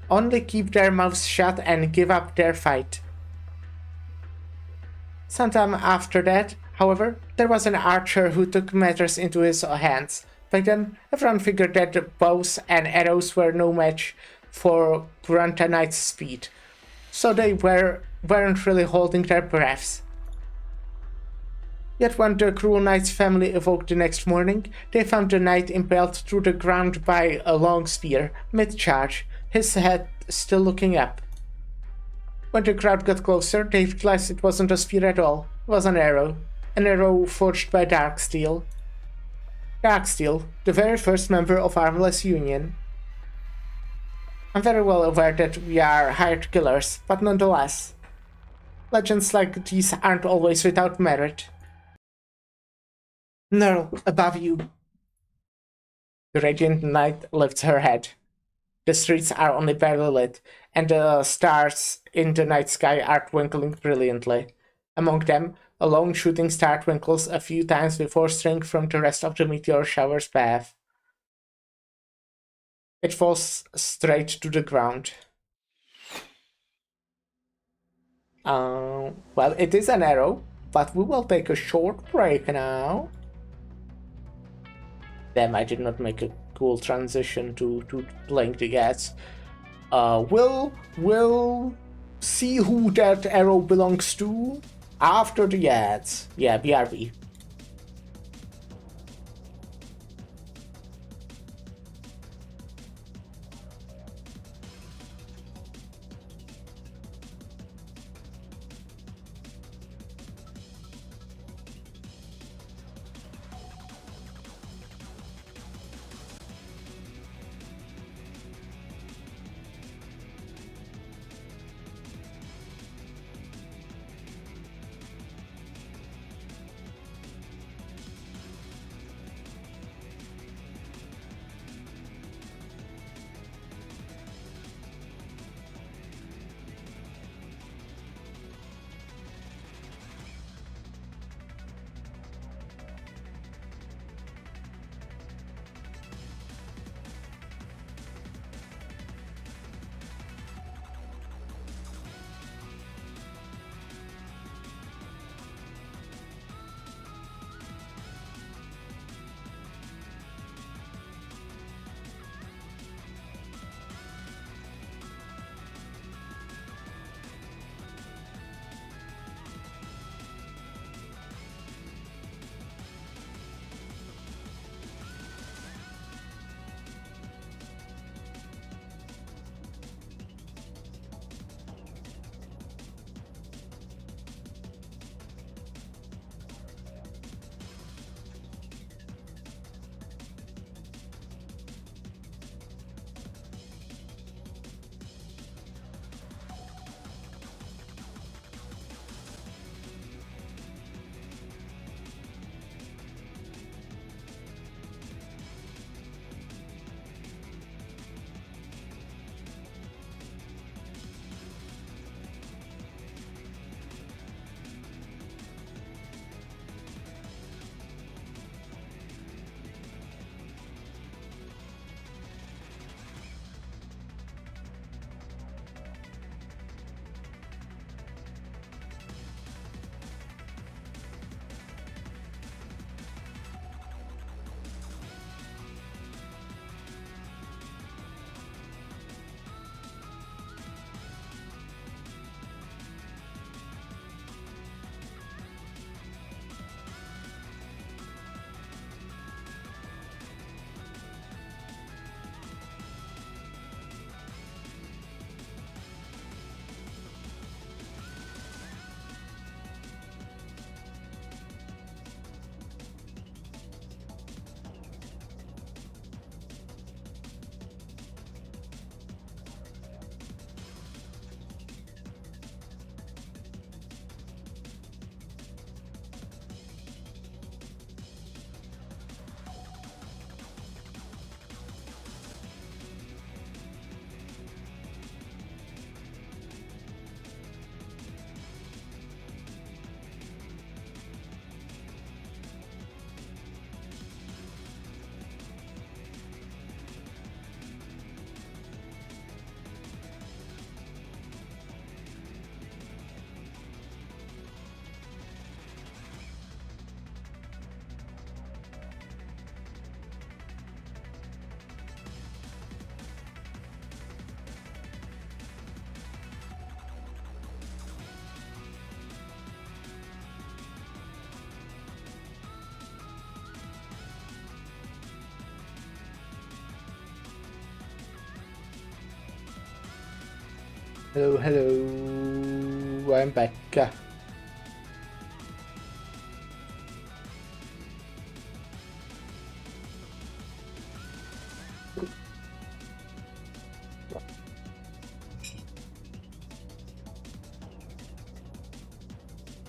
only keep their mouths shut and give up their fight. Sometime after that, however, there was an archer who took matters into his hands. Back then, everyone figured that the bows and arrows were no match for Granta Knight's speed, so they weren't really holding their breaths. Yet when the cruel knight's family awoke the next morning, they found the knight impaled through the ground by a long spear, mid-charge, his head still looking up. When the crowd got closer, they realized it wasn't a spear at all. It was an arrow forged by Darksteel. Darksteel, the very first member of Armless Union. I'm very well aware that we are hired killers, but nonetheless, legends like these aren't always without merit. Nerl, above you. The Radiant Knight lifts her head. The streets are only barely lit, and the stars in the night sky are twinkling brilliantly. Among them, a lone shooting star twinkles a few times before straying from the rest of the meteor shower's path. It falls straight to the ground. Well, it is an arrow, but we will take a short break now. Damn, I did not make a cool transition to playing the ads. We'll see who that arrow belongs to after the ads. Yeah, BRB. Hello, hello. I'm back.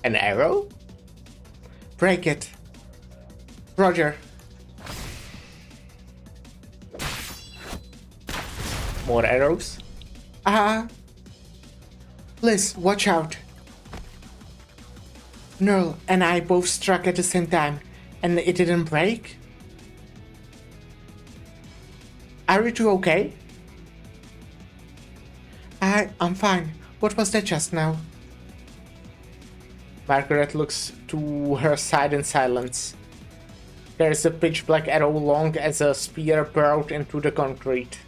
An arrow? Break it. Roger. More arrows? Liz, watch out. Nerl and I both struck at the same time, and it didn't break? Are you two okay? I'm fine. What was that just now? Margaret looks to her side in silence. There is a pitch black arrow long as a spear burrowed into the concrete.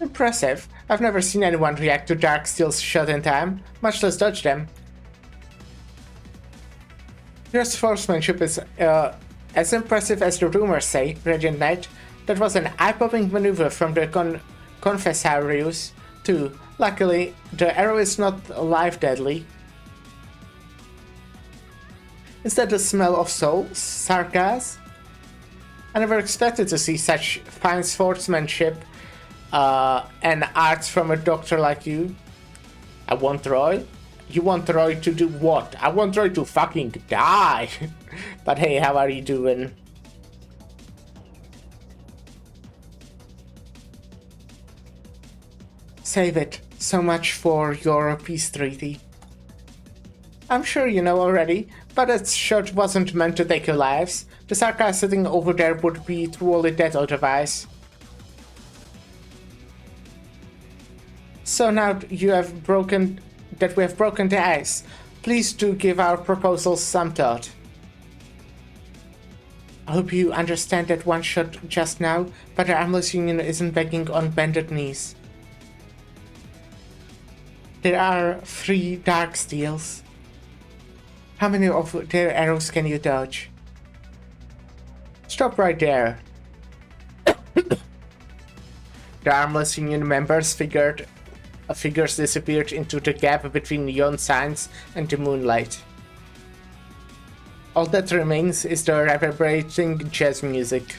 Impressive. I've never seen anyone react to Darksteel's shot in time, much less dodge them. Your sportsmanship is as impressive as the rumors say, Radiant Knight. That was an eye-popping maneuver from the Confessarius, too. Luckily, the arrow is not live deadly. Is that the smell of souls? Sarkas? I never expected to see such fine sportsmanship and arts from a doctor like you. I want Roy? You want Roy to do what? I want Roy to fucking die! But hey, how are you doing? Save it. So much for your peace treaty. I'm sure you know already, but that shot wasn't meant to take your lives. The Sarka sitting over there would be truly dead otherwise. So now that we have broken the ice, please do give our proposals some thought. I hope you understand that one shot just now, but the Armless Union isn't begging on bended knees. There are 3 Darksteels. How many of their arrows can you dodge? Stop right there. The Armless Union members' figures disappeared into the gap between neon signs and the moonlight. All that remains is the reverberating jazz music.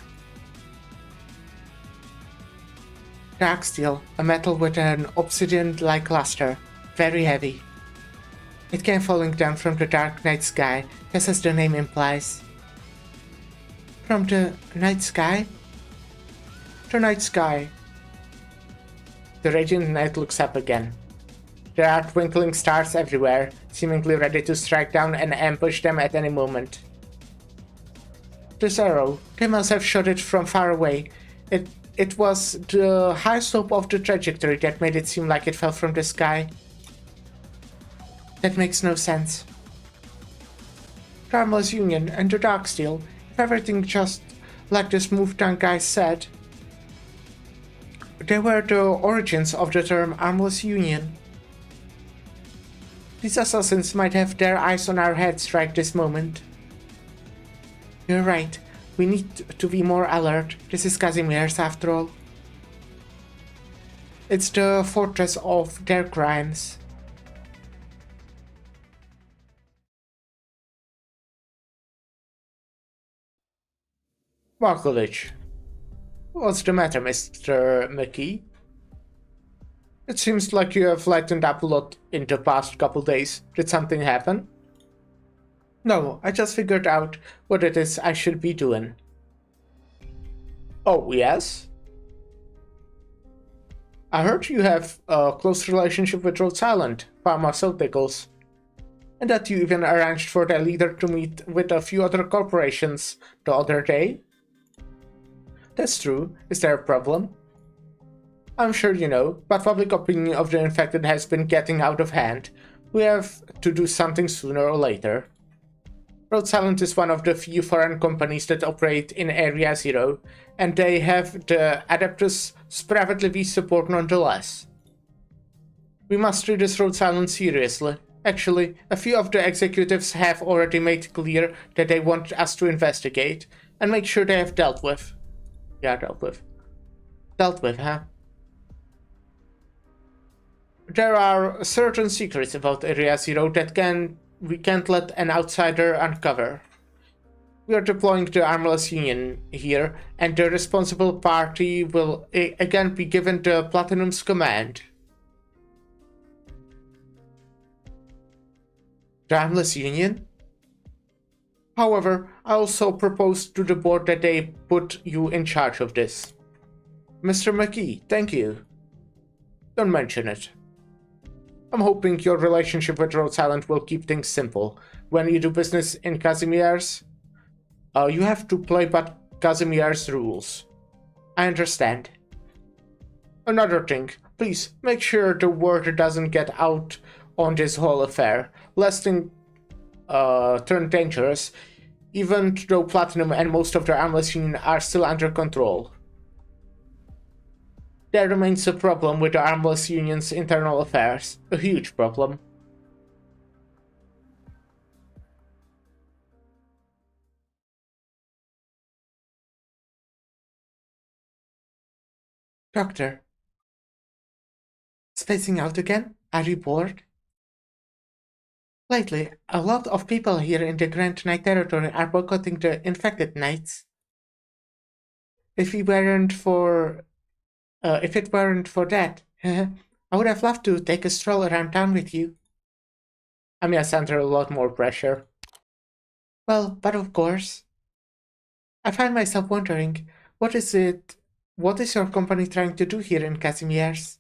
Darksteel, a metal with an obsidian-like luster, very heavy. It came falling down from the dark night sky, just as the name implies. From the night sky? The night sky. The Radiant Knight looks up again. There are twinkling stars everywhere, seemingly ready to strike down and ambush them at any moment. This arrow, they must have shot it from far away. It was the high slope of the trajectory that made it seem like it fell from the sky. That makes no sense. Armless Union and the Darksteel, if everything just like the smooth-tongued guy said, they were the origins of the term Armless Union. These assassins might have their eyes on our heads right this moment. You're right, we need to be more alert. This is Casimir's after all. It's the fortress of their crimes. Markovich. What's the matter, Mr. McKee? It seems like you have lightened up a lot in the past couple days. Did something happen? No, I just figured out what it is I should be doing. Oh, yes? I heard you have a close relationship with Rhode Island Pharmaceuticals, and that you even arranged for their leader to meet with a few other corporations the other day. That's true. Is there a problem? I'm sure you know, but public opinion of the infected has been getting out of hand. We have to do something sooner or later. Rhode Island is one of the few foreign companies that operate in Area Zero, and they have the Adeptus privately we support nonetheless. We must treat this Rhode Island seriously. Actually, a few of the executives have already made clear that they want us to investigate and make sure they have dealt with. Yeah, dealt with, huh? There are certain secrets about Area Zero that we can't let an outsider uncover. We are deploying the Armless Union here, and the responsible party will again be given the Platinum's command. The Armless Union? However, I also proposed to the board that they put you in charge of this. Mr. McKee, thank you. Don't mention it. I'm hoping your relationship with Rhode Island will keep things simple. When you do business in Casimir's, you have to play by Casimir's rules. I understand. Another thing, please make sure the word doesn't get out on this whole affair, lest things turn dangerous. even though Platinum and most of the Armless Union are still under control. There remains a problem with the Armless Union's internal affairs, a huge problem. Doctor. Spacing out again? Are you bored? Lately, a lot of people here in the Grand Knight territory are boycotting the infected knights. If it weren't for that, I would have loved to take a stroll around town with you. Amia's under a lot more pressure. Well, but of course. I find myself wondering, what is your company trying to do here in Casimir's?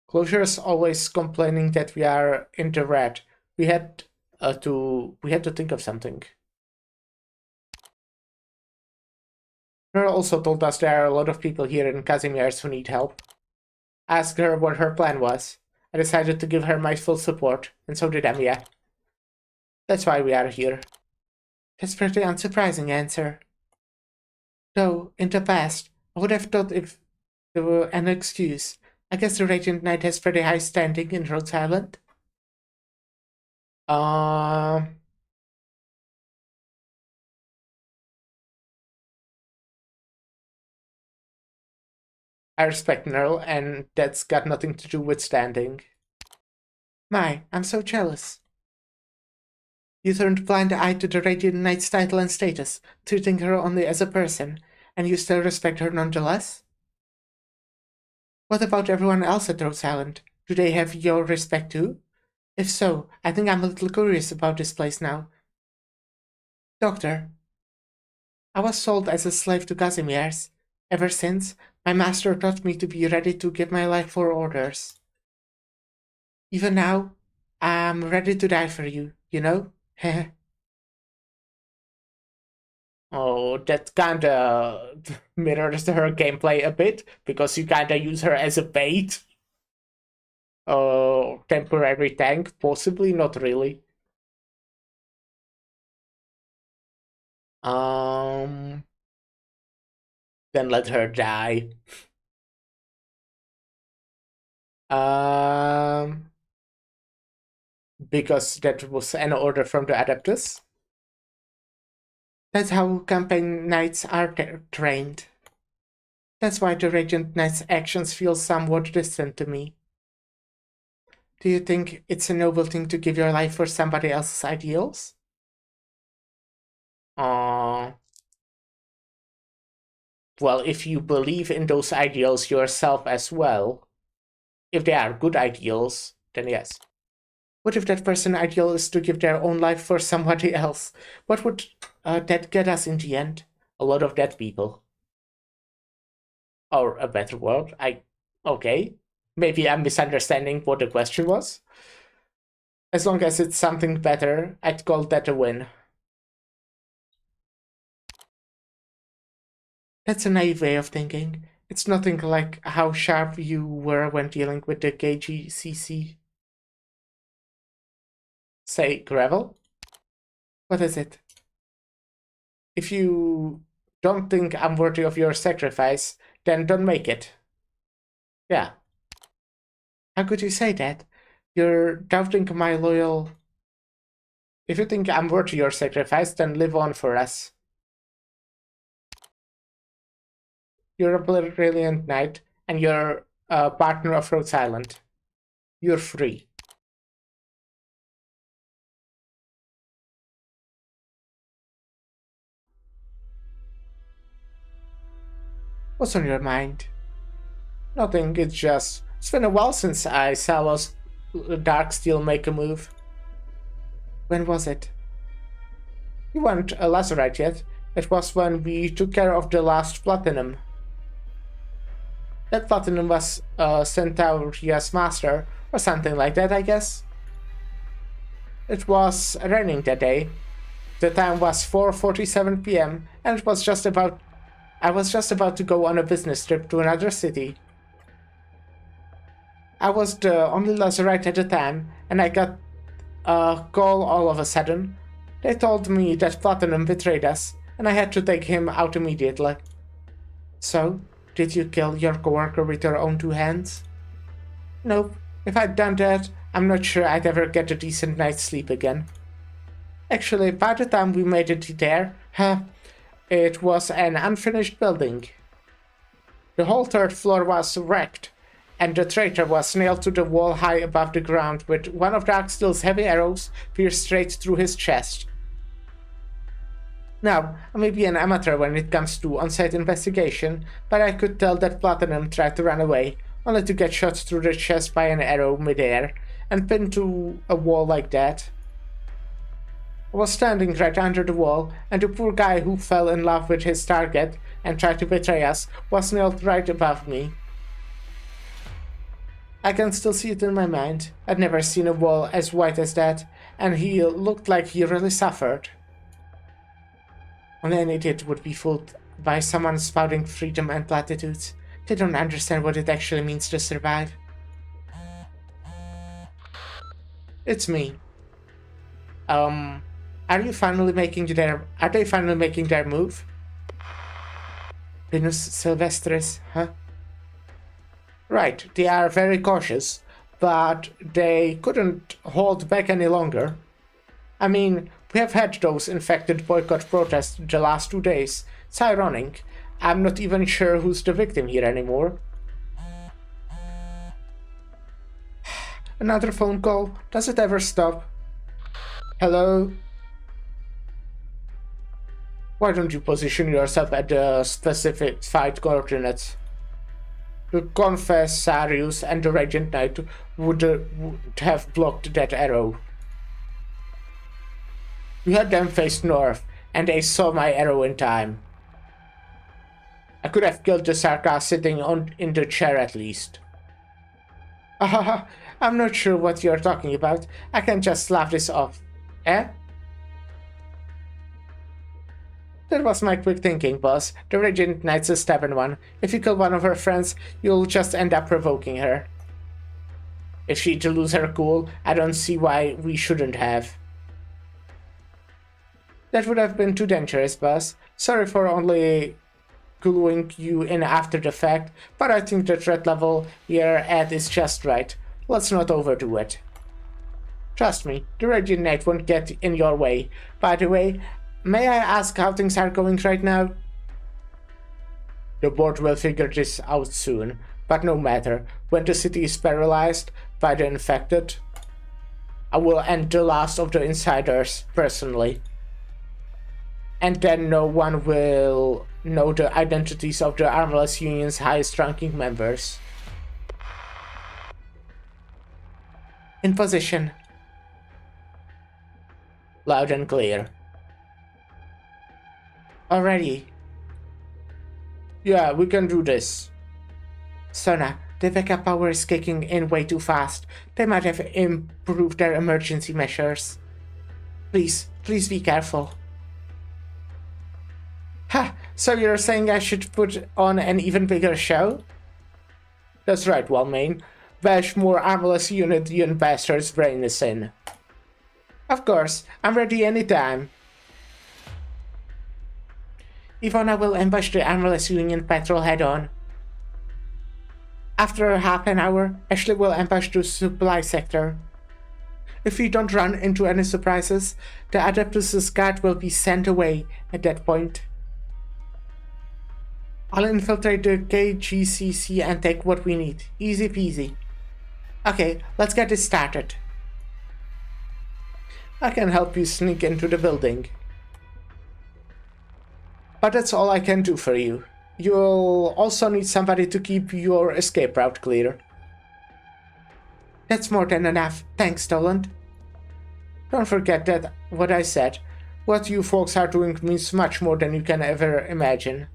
Closure's always complaining that we are in the red. We had to think of something. Her also told us there are a lot of people here in Casimir's who need help. I asked her what her plan was. I decided to give her my full support, and so did Amia. That's why we are here. That's pretty unsurprising answer. Though, in the past, I would have thought if there were an excuse. I guess the Radiant Knight has pretty high standing in Rhodes Island. I respect Nerl, and that's got nothing to do with standing. My, I'm so jealous. You turned a blind eye to the Radiant Knight's title and status, treating her only as a person, and you still respect her nonetheless? What about everyone else at Rhodes Island? Do they have your respect too? If so, I think I'm a little curious about this place now. Doctor, I was sold as a slave to Casimir's. Ever since, my master taught me to be ready to give my life for orders. Even now, I'm ready to die for you, you know? Oh, that kinda mirrors her gameplay a bit, because you kinda use her as a bait. Temporary tank? Possibly, not really. Then let her die. Because that was an order from the Adeptus. That's how campaign knights are trained. That's why the Radiant Knight's actions feel somewhat distant to me. Do you think it's a noble thing to give your life for somebody else's ideals? Well, if you believe in those ideals yourself as well, if they are good ideals, then yes. What if that person's ideal is to give their own life for somebody else? What would that get us in the end? A lot of dead people. Or a better world. Okay. Maybe I'm misunderstanding what the question was. As long as it's something better, I'd call that a win. That's a naive way of thinking. It's nothing like how sharp you were when dealing with the KGCC. Say, gravel? What is it? If you don't think I'm worthy of your sacrifice, then don't make it. Yeah. How could you say that? You're doubting my loyal... If you think I'm worthy your sacrifice, then live on for us. You're a brilliant knight, and you're a partner of Rhodes Island. You're free. What's on your mind? Nothing, it's been a while since I saw us Darksteel make a move. When was it? You weren't a Lazarite yet. It was when we took care of the last Platinum. That Platinum was Centauria's master, or something like that, I guess. It was raining that day. The time was 4:47 p.m. and I was just about to go on a business trip to another city. I was the only Lazarite at the time, and I got a call all of a sudden. They told me that Platinum betrayed us, and I had to take him out immediately. So, did you kill your coworker with your own 2 hands? Nope. If I'd done that, I'm not sure I'd ever get a decent night's sleep again. Actually, by the time we made it there, it was an unfinished building. The whole 3rd floor was wrecked, and the traitor was nailed to the wall high above the ground with one of Darksteel's heavy arrows pierced straight through his chest. Now, I may be an amateur when it comes to on-site investigation, but I could tell that Platinum tried to run away, only to get shot through the chest by an arrow midair, and pinned to a wall like that. I was standing right under the wall, and the poor guy who fell in love with his target and tried to betray us was nailed right above me. I can still see it in my mind. I'd never seen a wall as white as that, and he looked like he really suffered. Only an idiot would be fooled by someone spouting freedom and platitudes. They don't understand what it actually means to survive. It's me. Are they finally making their move? Venus Silvestris, huh? Right, they are very cautious, but they couldn't hold back any longer. I mean, we have had those infected boycott protests the last 2 days. It's ironic. I'm not even sure who's the victim here anymore. Another phone call. Does it ever stop? Hello? Why don't you position yourself at the specified coordinates? The Confessarius and the Radiant Knight would have blocked that arrow. You had them face north, and they saw my arrow in time. I could have killed the Sarkar sitting in the chair at least. I'm not sure what you're talking about. I can just laugh this off. Eh? That was my quick thinking, boss. The Radiant Knight's a stubborn one. If you kill one of her friends, you'll just end up provoking her. If she'd lose her cool, I don't see why we shouldn't have. That would have been too dangerous, boss. Sorry for only cluing you in after the fact, but I think the threat level you're at is just right. Let's not overdo it. Trust me, the Radiant Knight won't get in your way. By the way, may I ask how things are going right now? The board will figure this out soon, but no matter, when the city is paralyzed by the infected, I will end the last of the insiders personally. And then no one will know the identities of the Armless Union's highest-ranking members. In position. Loud and clear. Already. Yeah, we can do this. Sona, the backup power is kicking in way too fast. They might have improved their emergency measures. Please be careful. Ha! So you're saying I should put on an even bigger show? That's right, Walmain. Bash more Armless Union bastards' brains in. Of course, I'm ready anytime. Ivona will ambush the Armless Union patrol head-on. After half an hour, Ashley will ambush the supply sector. If we don't run into any surprises, the Adeptus' guard will be sent away at that point. I'll infiltrate the KGCC and take what we need. Easy peasy. Okay, let's get this started. I can help you sneak into the building. But that's all I can do for you. You'll also need somebody to keep your escape route clear. That's more than enough. Thanks, Toland. Don't forget that what I said. What you folks are doing means much more than you can ever imagine.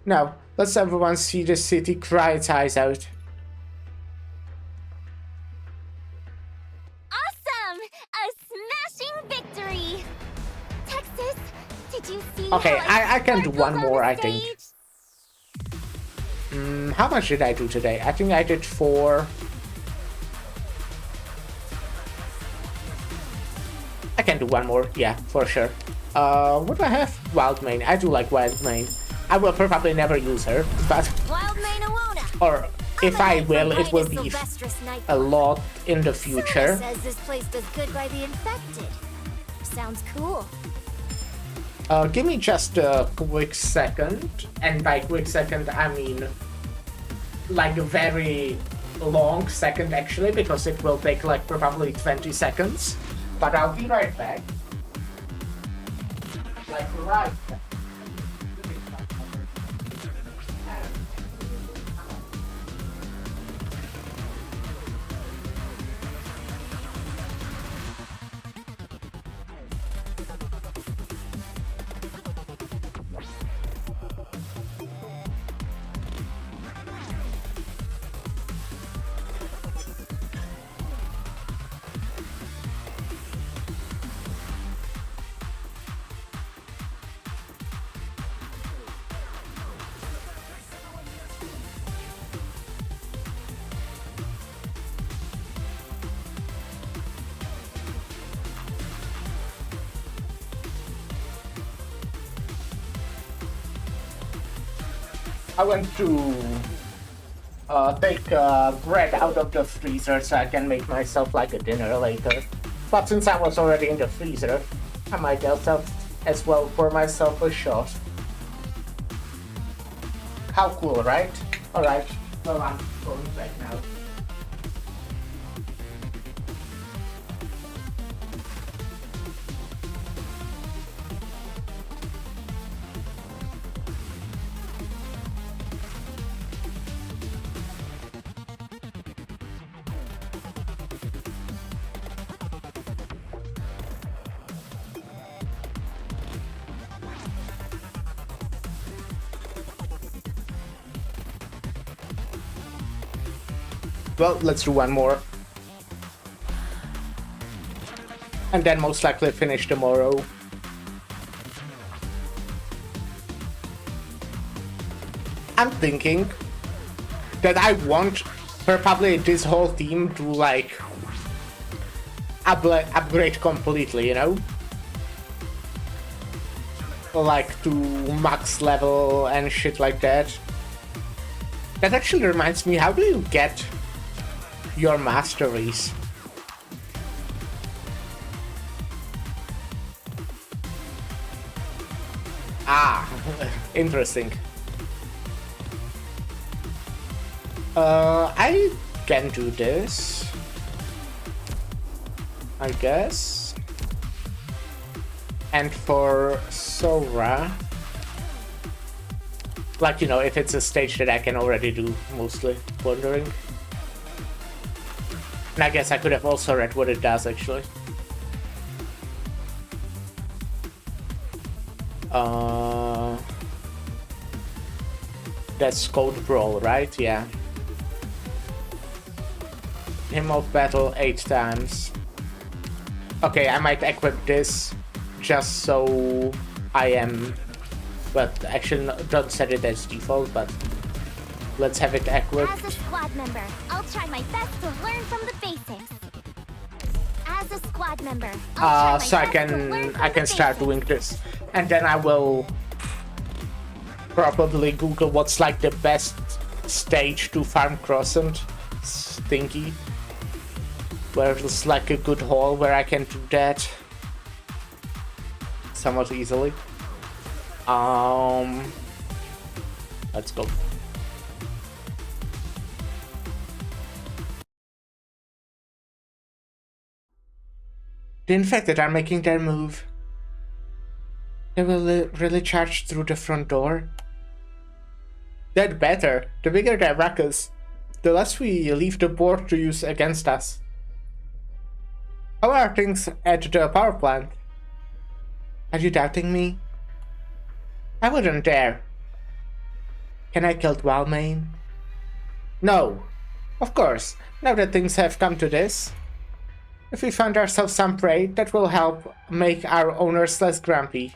Now, let's everyone see the city cry its eyes out. Awesome! A smashing victory! Texas, did you see Okay, how I can do one sparkled more, on I the think. stage? How much did I do today? I think I did 4. I can do one more, yeah, for sure. What do I have? Wild Mane. I do like Wild Mane. I will probably never use her, but... Wild Manawona. Or if I will, it will be a lot in the Sora future. says this place does good by the infected. Sounds cool. Give me just a quick second, and by quick second I mean like a very long second actually, because it will take like probably 20 seconds, but I'll be right back. Like right back. I went to take bread out of the freezer so I can make myself like a dinner later. But since I was already in the freezer, I might as well pour myself a shot. How cool, right? Alright, well I'm going back now. Well, let's do one more. And then most likely finish tomorrow. I'm thinking that I want probably this whole team to like upgrade completely, you know? Like to max level and shit like that. That actually reminds me, how do you get your masteries? Ah, interesting. I can do this, I guess. And for Sora, like, you know, if it's a stage that I can already do, mostly wondering. And I guess I could have also read what it does, actually. That's Code Brawl, right? Yeah. Hymn of Battle 8 times. Okay, I might equip this just so I am... But actually, don't set it as default, but let's have it equipped. As a squad member, I'll try my best to learn from the basics. As a squad member, so I can start doing this, and then I will probably Google what's like the best stage to farm Crossant Stinky, where it's like a good hole where I can do that somewhat easily. Let's go. The infected are making their move. They will really charge through the front door. That better. The bigger their ruckus, the less we leave the board to use against us. How are things at the power plant? Are you doubting me? I wouldn't dare. Can I kill Wildmane? No. Of course, now that things have come to this. If we find ourselves some prey, that will help make our owners less grumpy.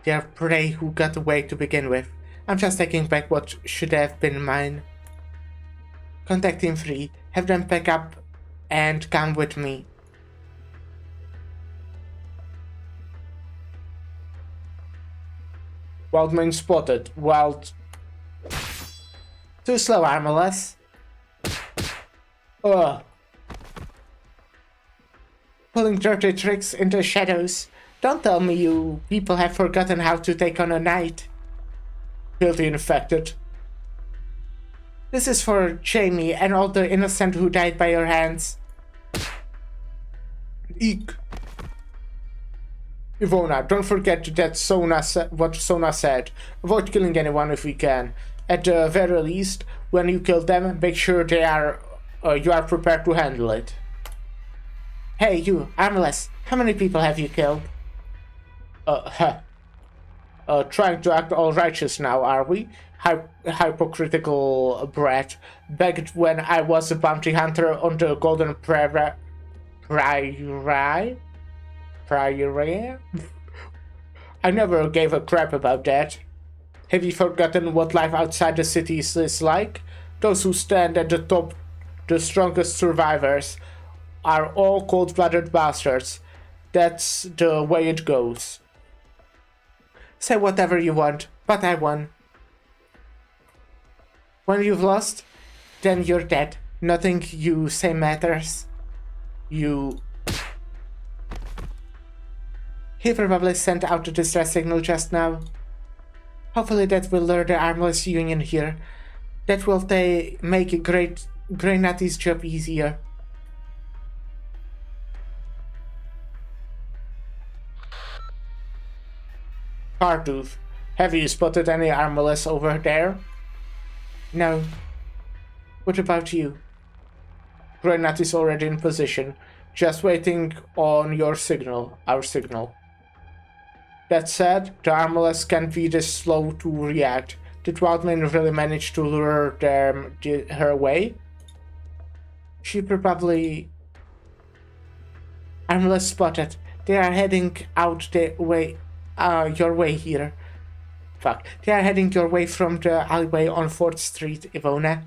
They are prey who got away to begin with. I'm just taking back what should have been mine. Contact Team 3, have them pack up and come with me. Wildman spotted. Wild. Too slow, Armless. Ugh. Pulling dirty tricks into shadows. Don't tell me you people have forgotten how to take on a knight. Guilty infected. This is for Jamie and all the innocent who died by your hands. Eek. Ivona, don't forget that what Sona said. Avoid killing anyone if we can. At the very least, when you kill them, make sure you are prepared to handle it. Hey, you, Armless, how many people have you killed? Trying to act all righteous now, are we? Hypocritical brat. Back when I was a bounty hunter on the Golden Prairie. I never gave a crap about that. Have you forgotten what life outside the cities is like? Those who stand at the top, the strongest survivors, are all cold-blooded bastards. That's the way it goes. Say whatever you want, but I won. When you've lost, then you're dead. Nothing you say matters. He probably sent out a distress signal just now. Hopefully that will lure the Armless Union here. That will make Grey Natty's job easier. Cartooth, have you spotted any Armless over there? No. What about you? Grey Natty is already in position, just waiting on your signal, our signal. That said, the Armless can't be this slow to react. Did Wildman really manage to lure her away? She probably... Armless spotted. They are heading out your way here. Fuck. They are heading your way from the alleyway on 4th Street, Ivona.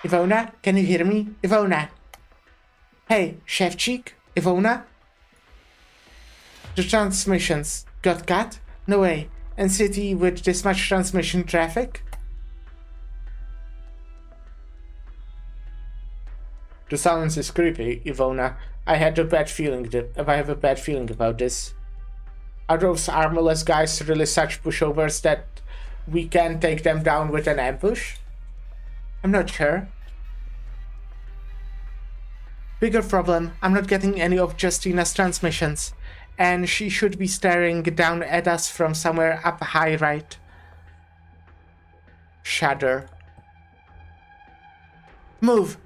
Ivona? Can you hear me? Ivona? Hey, Chef Cheek? Ivona? The transmissions got cut? No way. And city with this much transmission traffic? The silence is creepy, Ivona. I have a bad feeling about this. Are those Armless guys really such pushovers that we can take them down with an ambush? I'm not sure. Bigger problem, I'm not getting any of Justina's transmissions. And she should be staring down at us from somewhere up high right. Shudder. Move!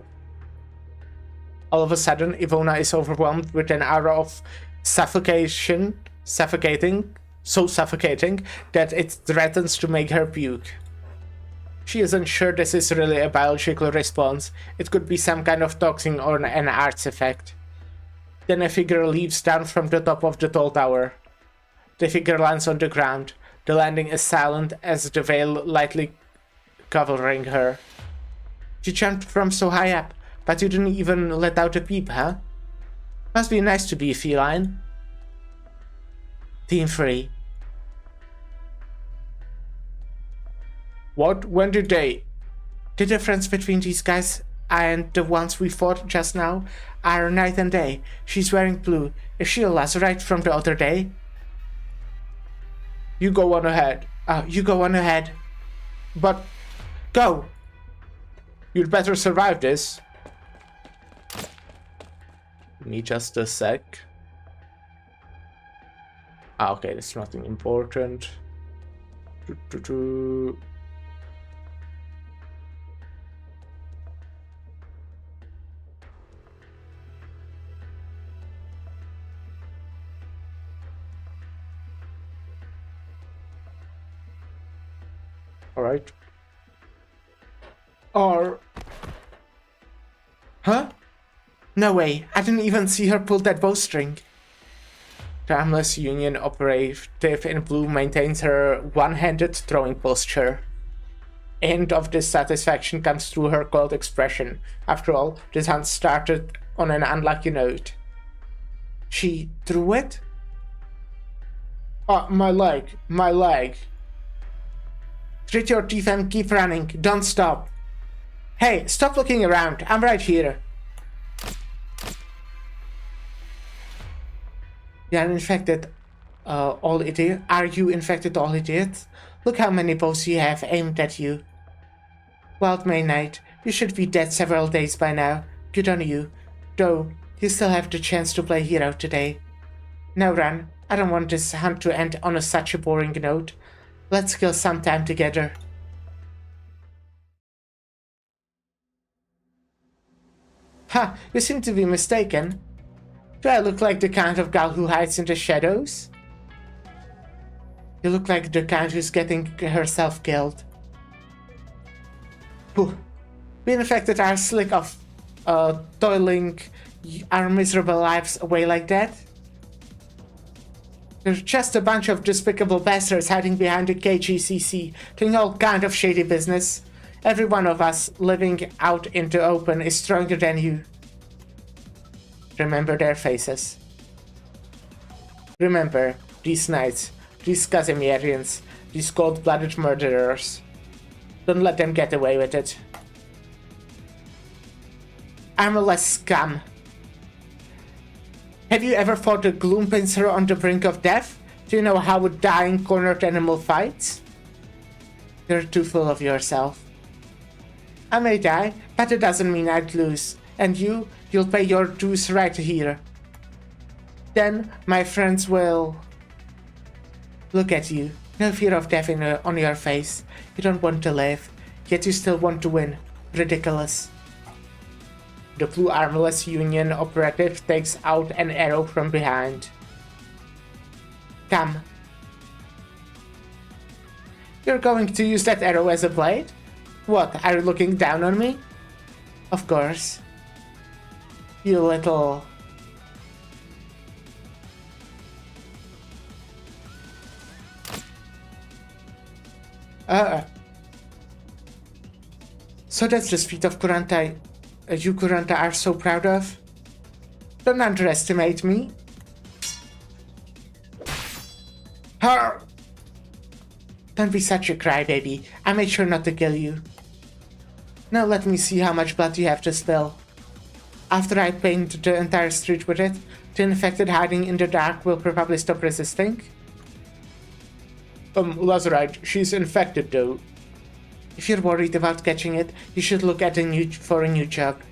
All of a sudden, Ivona is overwhelmed with an aura of suffocating, so suffocating that it threatens to make her puke. She isn't sure this is really a biological response. It could be some kind of toxin or an artifact. Then a figure leaps down from the top of the tall tower. The figure lands on the ground. The landing is silent as the veil lightly covering her. She jumped from so high up, but you didn't even let out a peep, huh? Must be nice to be a feline. Team 3. What? When did they? The difference between these guys and the ones we fought just now are night and day. She's wearing blue. Is she a Lazarite from the other day? You go on ahead. But... go! You'd better survive this. Give me just a sec. Okay, that's nothing important. Alright. Huh? No way, I didn't even see her pull that bowstring. The Armless Union operative in blue maintains her one-handed throwing posture. hint of dissatisfaction comes through her cold expression. After all, this hunt started on an unlucky note. She threw it? Oh, my leg, my leg. Grit your teeth and keep running. Don't stop. Hey, stop looking around. I'm right here. You are infected, all idiot. Are you infected, all idiots? Look how many bows you have aimed at you. Wild May Knight, you should be dead several days by now. Good on you. Though, you still have the chance to play hero today. Now run. I don't want this hunt to end on such a boring note. Let's kill some time together. Ha! You seem to be mistaken. Do I look like the kind of gal who hides in the shadows? You look like the kind who's getting herself killed. Pooh. We infected our slick of toiling our miserable lives away like that? There's just a bunch of despicable bastards hiding behind the KGCC, doing all kind of shady business. Every one of us living out in the open is stronger than you. Remember their faces. Remember these knights, these Casimirians, these cold-blooded murderers. Don't let them get away with it. Armorless scum. Have you ever fought a gloom pincer on the brink of death? Do you know how a dying cornered animal fights? You're too full of yourself. I may die, but it doesn't mean I'd lose. And you'll pay your dues right here. Then my friends will look at you. No fear of death on your face. You don't want to live, yet you still want to win. Ridiculous. The Blue Armorless Union operative takes out an arrow from behind. Come. You're going to use that arrow as a blade? What, are you looking down on me? Of course. You little... So that's the feat of Kuranta you Kuranta are so proud of? Don't underestimate me. Her! Don't be such a crybaby. I made sure not to kill you. Now let me see how much blood you have to spill. After I paint the entire street with it, the infected hiding in the dark will probably stop resisting. Lazarite, she's infected though. If you're worried about catching it, you should look at for a new job.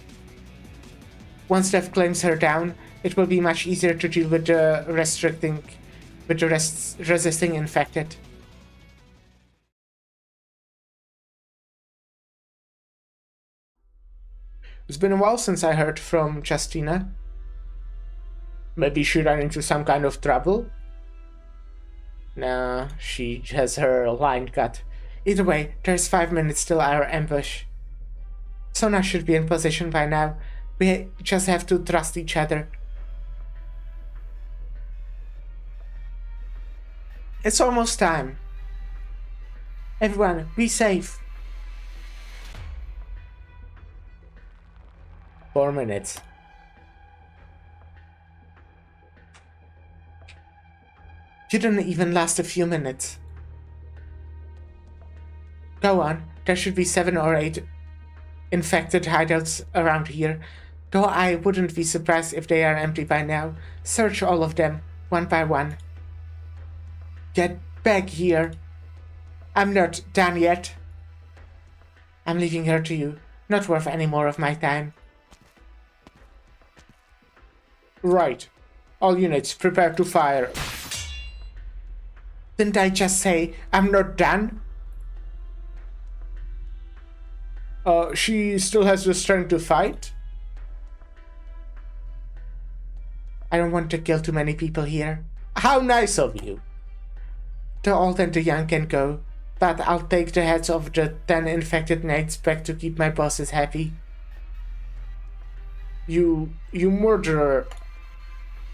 Once Death claims her down, it will be much easier to deal with the resisting infected. It's been a while since I heard from Justina. Maybe she ran into some kind of trouble? Nah, she has her line cut. Either way, there's 5 minutes till our ambush. Sona should be in position by now. We just have to trust each other. It's almost time. Everyone, be safe. 4 minutes. You didn't even last a few minutes. Go on, there should be 7 or 8 infected hideouts around here, though I wouldn't be surprised if they are empty by now. Search all of them, one by one. Get back here. I'm not done yet. I'm leaving her to you. Not worth any more of my time. Right. All units, prepare to fire. Didn't I just say I'm not done? She still has the strength to fight? I don't want to kill too many people here. How nice of you. The old and the young can go, but I'll take the heads of the 10 infected knights back to keep my bosses happy. You murderer.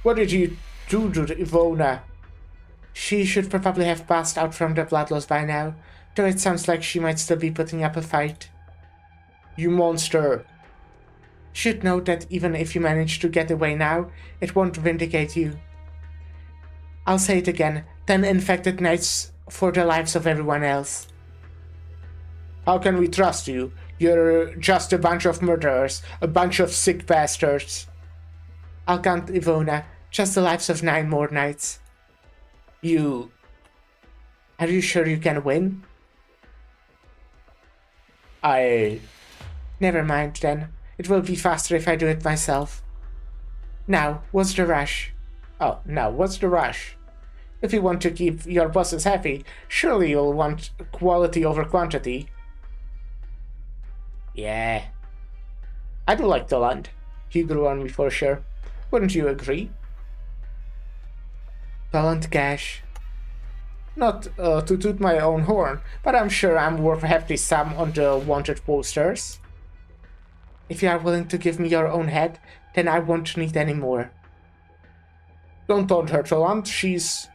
What did you do to Ivona? She should probably have passed out from the blood loss by now, Though it sounds like she might still be putting up a fight. You monster! Should note that even if you manage to get away now, it won't vindicate you. I'll say it again, 10 infected nights for the lives of everyone else. How can we trust you? You're just a bunch of murderers, a bunch of sick bastards. I'll count Ivona, just the lives of 9 more nights. You... Are you sure you can win? Never mind then. It will be faster if I do it myself. Now, what's the rush? Oh, now, what's the rush? If you want to keep your bosses happy, surely you'll want quality over quantity. Yeah. I do like the land. He grew on me for sure. Wouldn't you agree? Talent cash. Not to toot my own horn, but I'm sure I'm worth a hefty sum on the wanted posters. If you are willing to give me your own head, then I won't need any more. Don't taunt her, Toland. She's...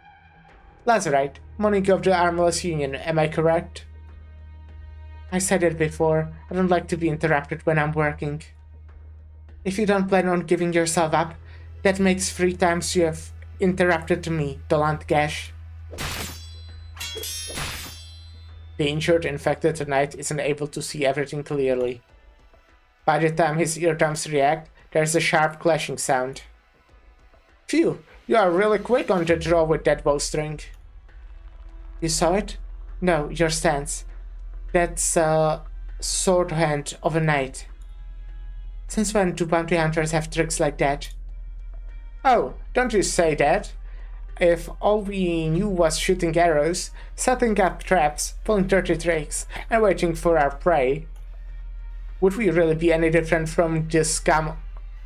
Lazarite, monarch of the Armless Union, am I correct? I said it before, I don't like to be interrupted when I'm working. If you don't plan on giving yourself up, that makes 3 times you have interrupted me, Toland Gash. The injured infected knight isn't able to see everything clearly. By the time his eardrums react, there's a sharp clashing sound. Phew, you are really quick on the draw with that bowstring. You saw it? No, your stance. That's a sword hand of a knight. Since when do bounty hunters have tricks like that? Oh, don't you say that. If all we knew was shooting arrows, setting up traps, pulling dirty tricks, and waiting for our prey, would we really be any different from the scum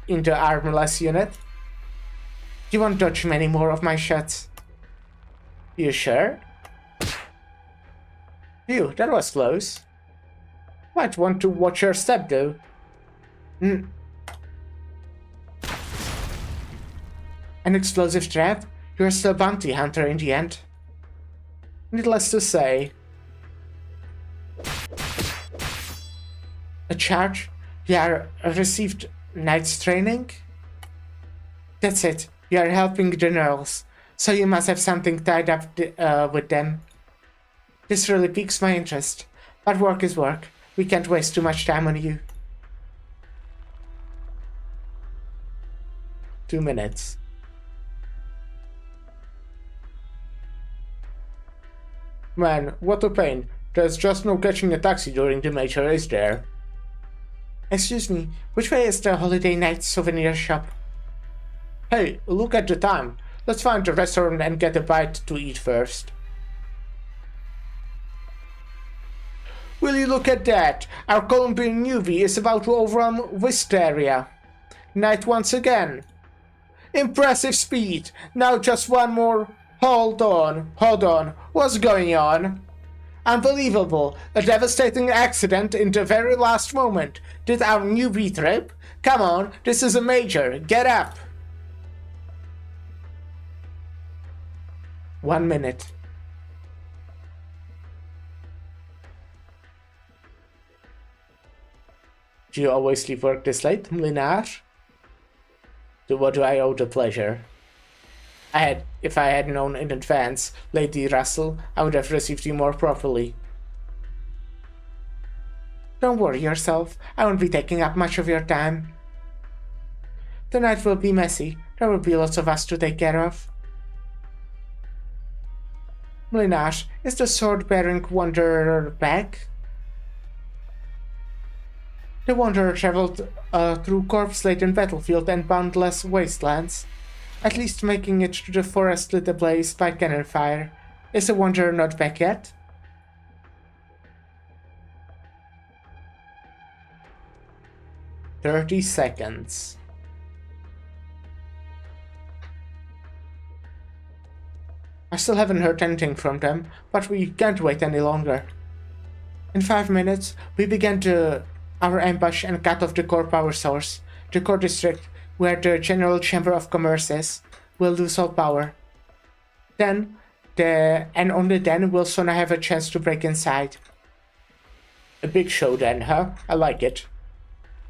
in the armorless unit? You won't dodge many more of my shots. You sure? Phew, that was close. Might want to watch your step though. An explosive trap? You're still a bounty hunter in the end. Needless to say. A charge? You are received knight's training? That's it. You are helping the Gnurls, so you must have something tied up with them. This really piques my interest, but work is work. We can't waste too much time on you. 2 minutes. Man, what a pain. There's just no catching a taxi during the major, is there? Excuse me, which way is the Holiday Night souvenir shop? Hey, look at the time. Let's find a restaurant and get a bite to eat first. Will you look at that? Our Colombian newbie is about to overrun Wisteria. Night once again. Impressive speed. Now just one more. Hold on. What's going on? Unbelievable. A devastating accident in the very last moment. Did our newbie trip? Come on, this is a major. Get up. 1 minute. Do you always leave work this late, Mlinar? To what do I owe the pleasure? If I had known in advance, Lady Russell, I would have received you more properly. Don't worry yourself, I won't be taking up much of your time. The night will be messy, there will be lots of us to take care of. Mlinar, is the sword-bearing wanderer back? The wanderer traveled through corpse-laden battlefield and boundless wastelands, at least making it to the forest lit ablaze by cannon fire. Is the wanderer not back yet? "30 seconds. I still haven't heard anything from them, but we can't wait any longer. In 5 minutes, we began our ambush and cut off the core power source, the core district, where the General Chamber of Commerce is, will lose all power. Then, And only then will Sona have a chance to break inside. A big show then, huh? I like it.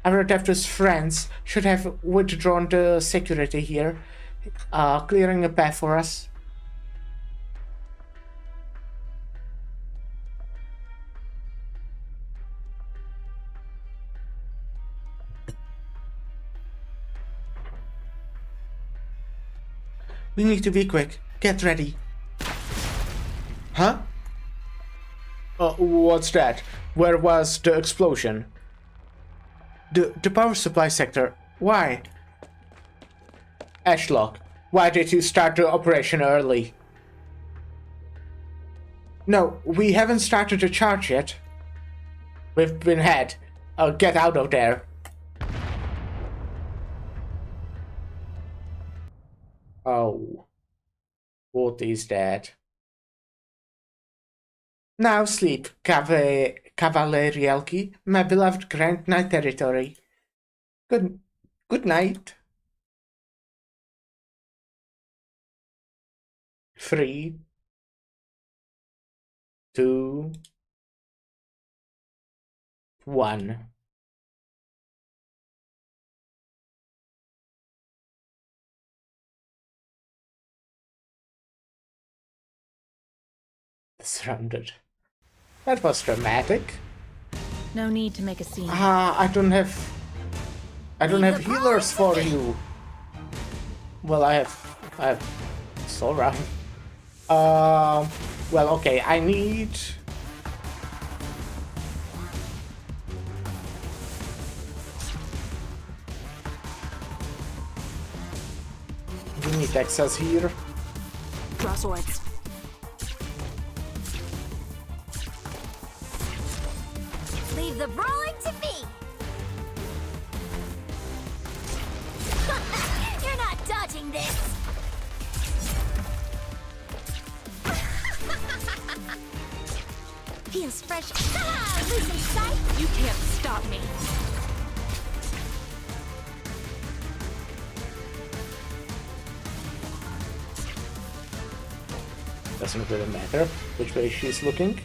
Our adapter's friends should have withdrawn the security here, clearing a path for us. We need to be quick. Get ready. Huh? What's that? Where was the explosion? The power supply sector. Why? Ashlock, why did you start the operation early? No, we haven't started the charge yet. We've been had. Get out of there. Oh. What is that? Now sleep, Cavallerielki, my beloved Grand Knight territory. Good night. 3, 2, 1. Surrounded. That was dramatic. No need to make a scene. I don't have healers for you. Well, I have Sora. Well, okay, I need... We need access here. Draw swords. Leave the brawling to me. You're not dodging this. Feels fresh. Ah, losing sight. You can't stop me. Doesn't really matter which way she's looking.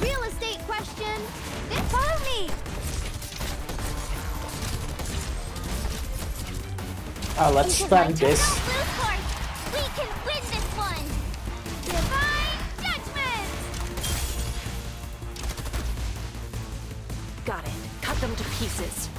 Real estate question. Then follow me. Let's spam this. We can win this one. Divine judgment. Got it. Cut them to pieces.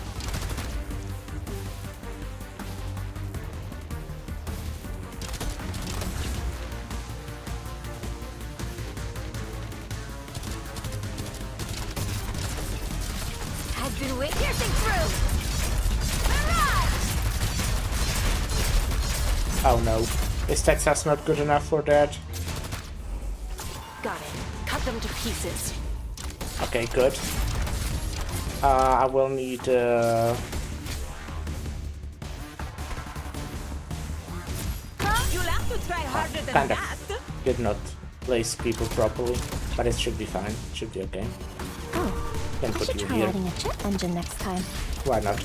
I've been waiting. Piercing through. Mirage. Oh no, is Texas not good enough for that? Got it. Cut them to pieces. Okay, good. I will need Huh? You'll have to try harder than kind of that. did not place people properly, but it should be fine. It should be okay. Oh, Can I put should you try here. adding a chip engine next time. Why not?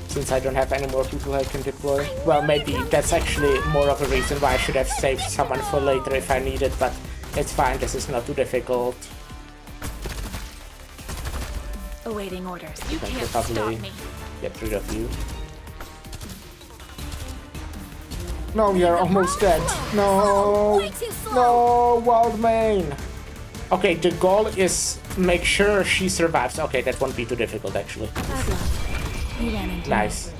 Since I don't have any more people I can deploy. Well, maybe that's actually more of a reason why I should have saved someone for later if I need it, but it's fine. This is not too difficult. Awaiting orders. You Can can't stop probably me. get rid of you. No, you're almost dead. No, Way too slow. no, Wildmane. Okay, the goal is make sure she survives. Okay, that won't be too difficult actually. Bad luck. You ran into Nice.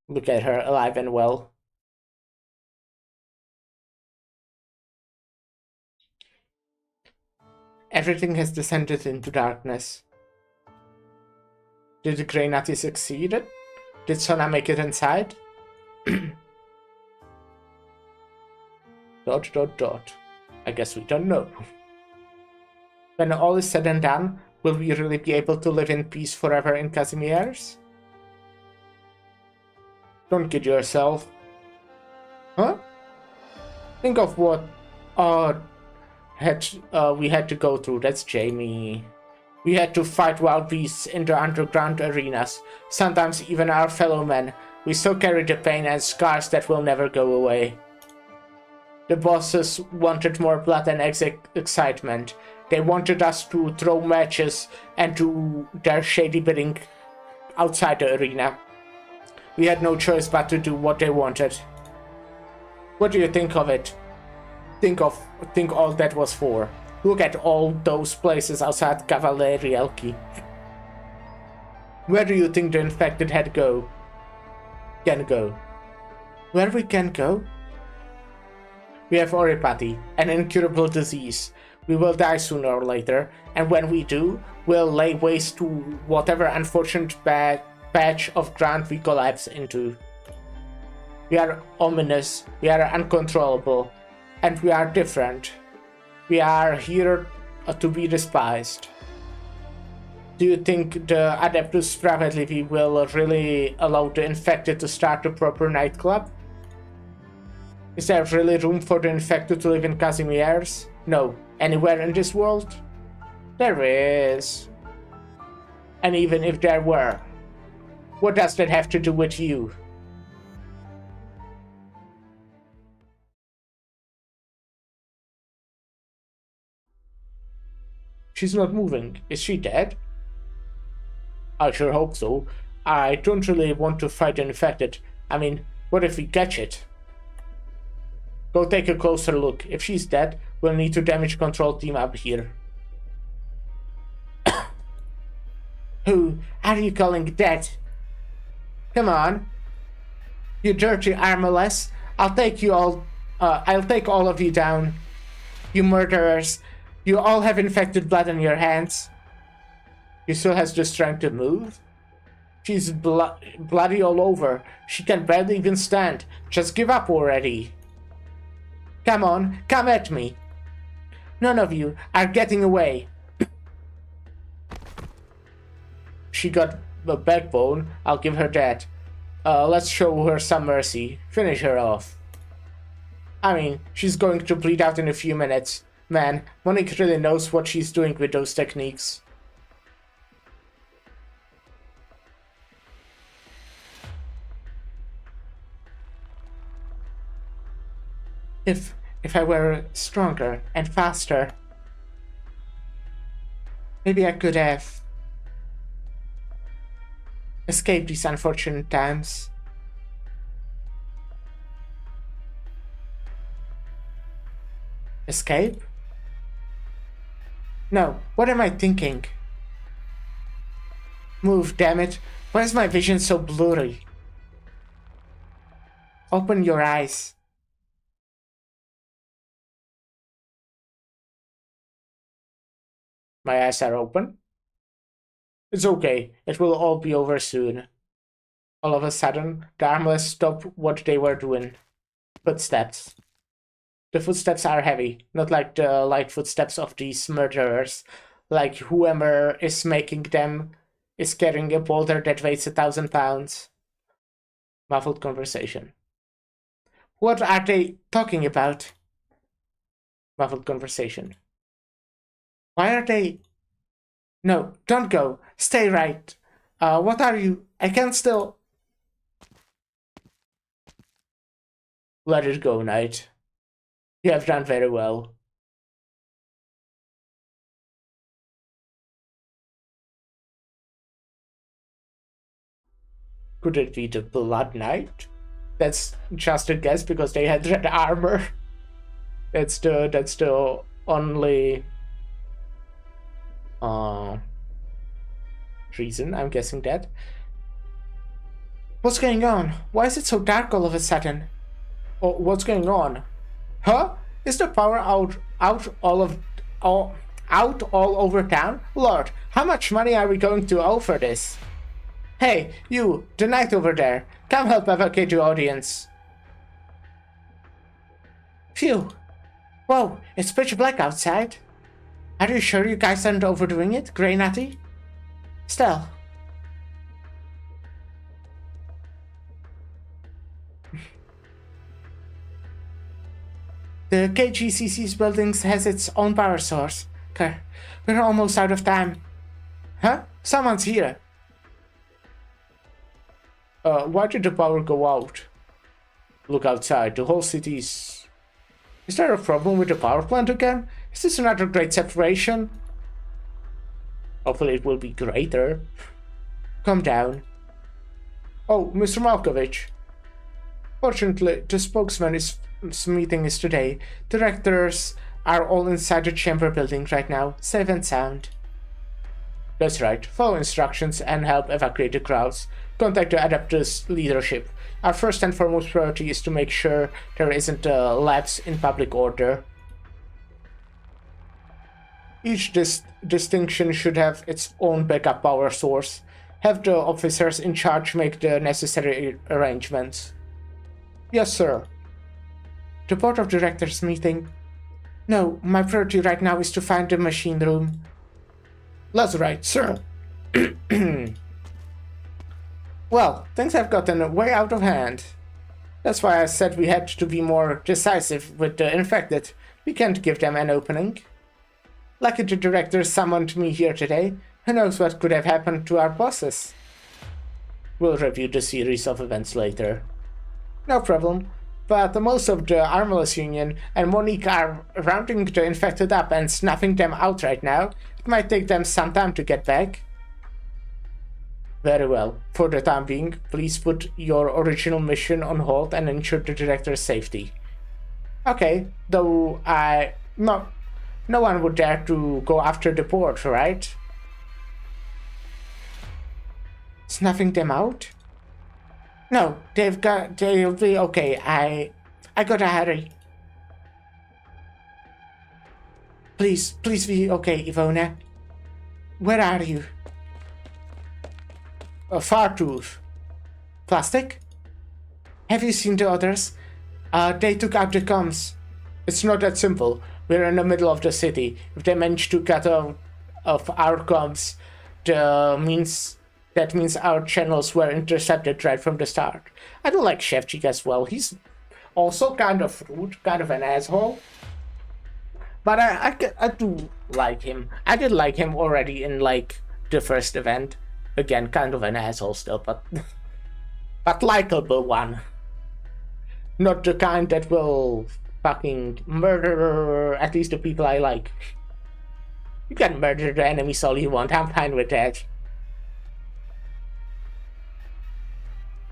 Look at her, alive and well. Everything has descended into darkness. Did the Grey Natty succeed? Did Sona make it inside? Dot. I guess we don't know. When all is said and done, Will we really be able to live in peace forever in Casimirs? Don't kid yourself. Huh? Think of what we had to go through. That's Jamie. We had to fight wild beasts in the underground arenas. Sometimes even our fellow men. We still carry the pain and scars that will never go away. The bosses wanted more blood and excitement. They wanted us to throw matches and do their shady bidding outside the arena. We had no choice but to do what they wanted. What do you think of it? Think all that was for. Look at all those places outside Cavallerielki. Where do you think the infected can go? Where we can go? We have oripathy, an incurable disease. We will die sooner or later, and when we do, we'll lay waste to whatever unfortunate patch of ground we collapse into. We are ominous, we are uncontrollable, and we are different. We are here to be despised. Do you think the Adeptus Privately will really allow the infected to start a proper nightclub? Is there really room for the infected to live in Casimirs? No. Anywhere in this world? There is. And even if there were, what does that have to do with you? She's not moving. Is she dead? I sure hope so. I don't really want to fight the infected. I mean, what if we catch it? Go take a closer look. If she's dead, we'll need to damage control team up here. Who are you calling dead? Come on. You dirty armorless. I'll take all of you down. You murderers. You all have infected blood on your hands. You still has the strength to move? She's bloody all over. She can barely even stand. Just give up already. Come on, come at me. None of you are getting away. She got a backbone, I'll give her that. Let's show her some mercy. Finish her off. I mean, she's going to bleed out in a few minutes. Man, Monique really knows what she's doing with those techniques. If I were stronger and faster, maybe I could have escaped these unfortunate times. Escape? No, what am I thinking? Move, damn it. Why is my vision so blurry? Open your eyes. My eyes are open. It's okay, it will all be over soon. All of a sudden, the armless stopped what they were doing. Footsteps. The footsteps are heavy, not like the light footsteps of these murderers. Like whoever is making them is carrying a boulder that weighs 1,000 pounds. Muffled conversation. What are they talking about? Muffled conversation. Why are they... No, don't go. Stay right. What are you... I can't still... Let it go, Knight. You have done very well. Could it be the Blood Knight? That's just a guess because they had red armor. That's the only reason I'm guessing that. What's going on? Why is it so dark all of a sudden? Oh, what's going on? Huh? Is the power out all over town? Lord, how much money are we going to owe for this? Hey, you, the knight over there. Come help evacuate the audience. Phew. Whoa, it's pitch black outside. Are you sure you guys aren't overdoing it, Grey Natty? Still. The KGCC's buildings has its own power source. Okay, we're almost out of time. Huh? Someone's here. Why did the power go out? Look outside, the whole city's... Is there a problem with the power plant again? Is this another great separation? Hopefully it will be greater. Calm down. Oh, Mr. Malkovich. Fortunately, the spokesman's meeting is today. Directors are all inside the chamber building right now, safe and sound. That's right. Follow instructions and help evacuate the crowds. Contact the Adeptus leadership. Our first and foremost priority is to make sure there isn't a lapse in public order. Each distinction should have its own backup power source. Have the officers in charge make the necessary arrangements. Yes, sir. The board of directors meeting. No, my priority right now is to find the machine room. That's right, sir. Well, things have gotten way out of hand. That's why I said we had to be more decisive with the infected. We can't give them an opening. Lucky the director summoned me here today. Who knows what could have happened to our bosses? We'll review the series of events later. No problem. But most of the Armless Union and Monique are rounding the infected up and snuffing them out right now. It might take them some time to get back. Very well. For the time being, please put your original mission on hold and ensure the director's safety. Okay, though no one would dare to go after the board, right? Snuffing them out? No, they'll be okay. I gotta hurry. Please be okay, Ivona. Where are you? A Fartooth. Plastic? Have you seen the others? They took out the comms. It's not that simple. We're in the middle of the city. If they manage to cut off our comms, that means our channels were intercepted right from the start. I do like Shevchik as well. He's also kind of rude, kind of an asshole. But I do like him. I did like him already in like the first event. Again, kind of an asshole still, but likable one. Not the kind that will fucking murder at least the people I like. You can murder the enemies all you want. I'm fine with that.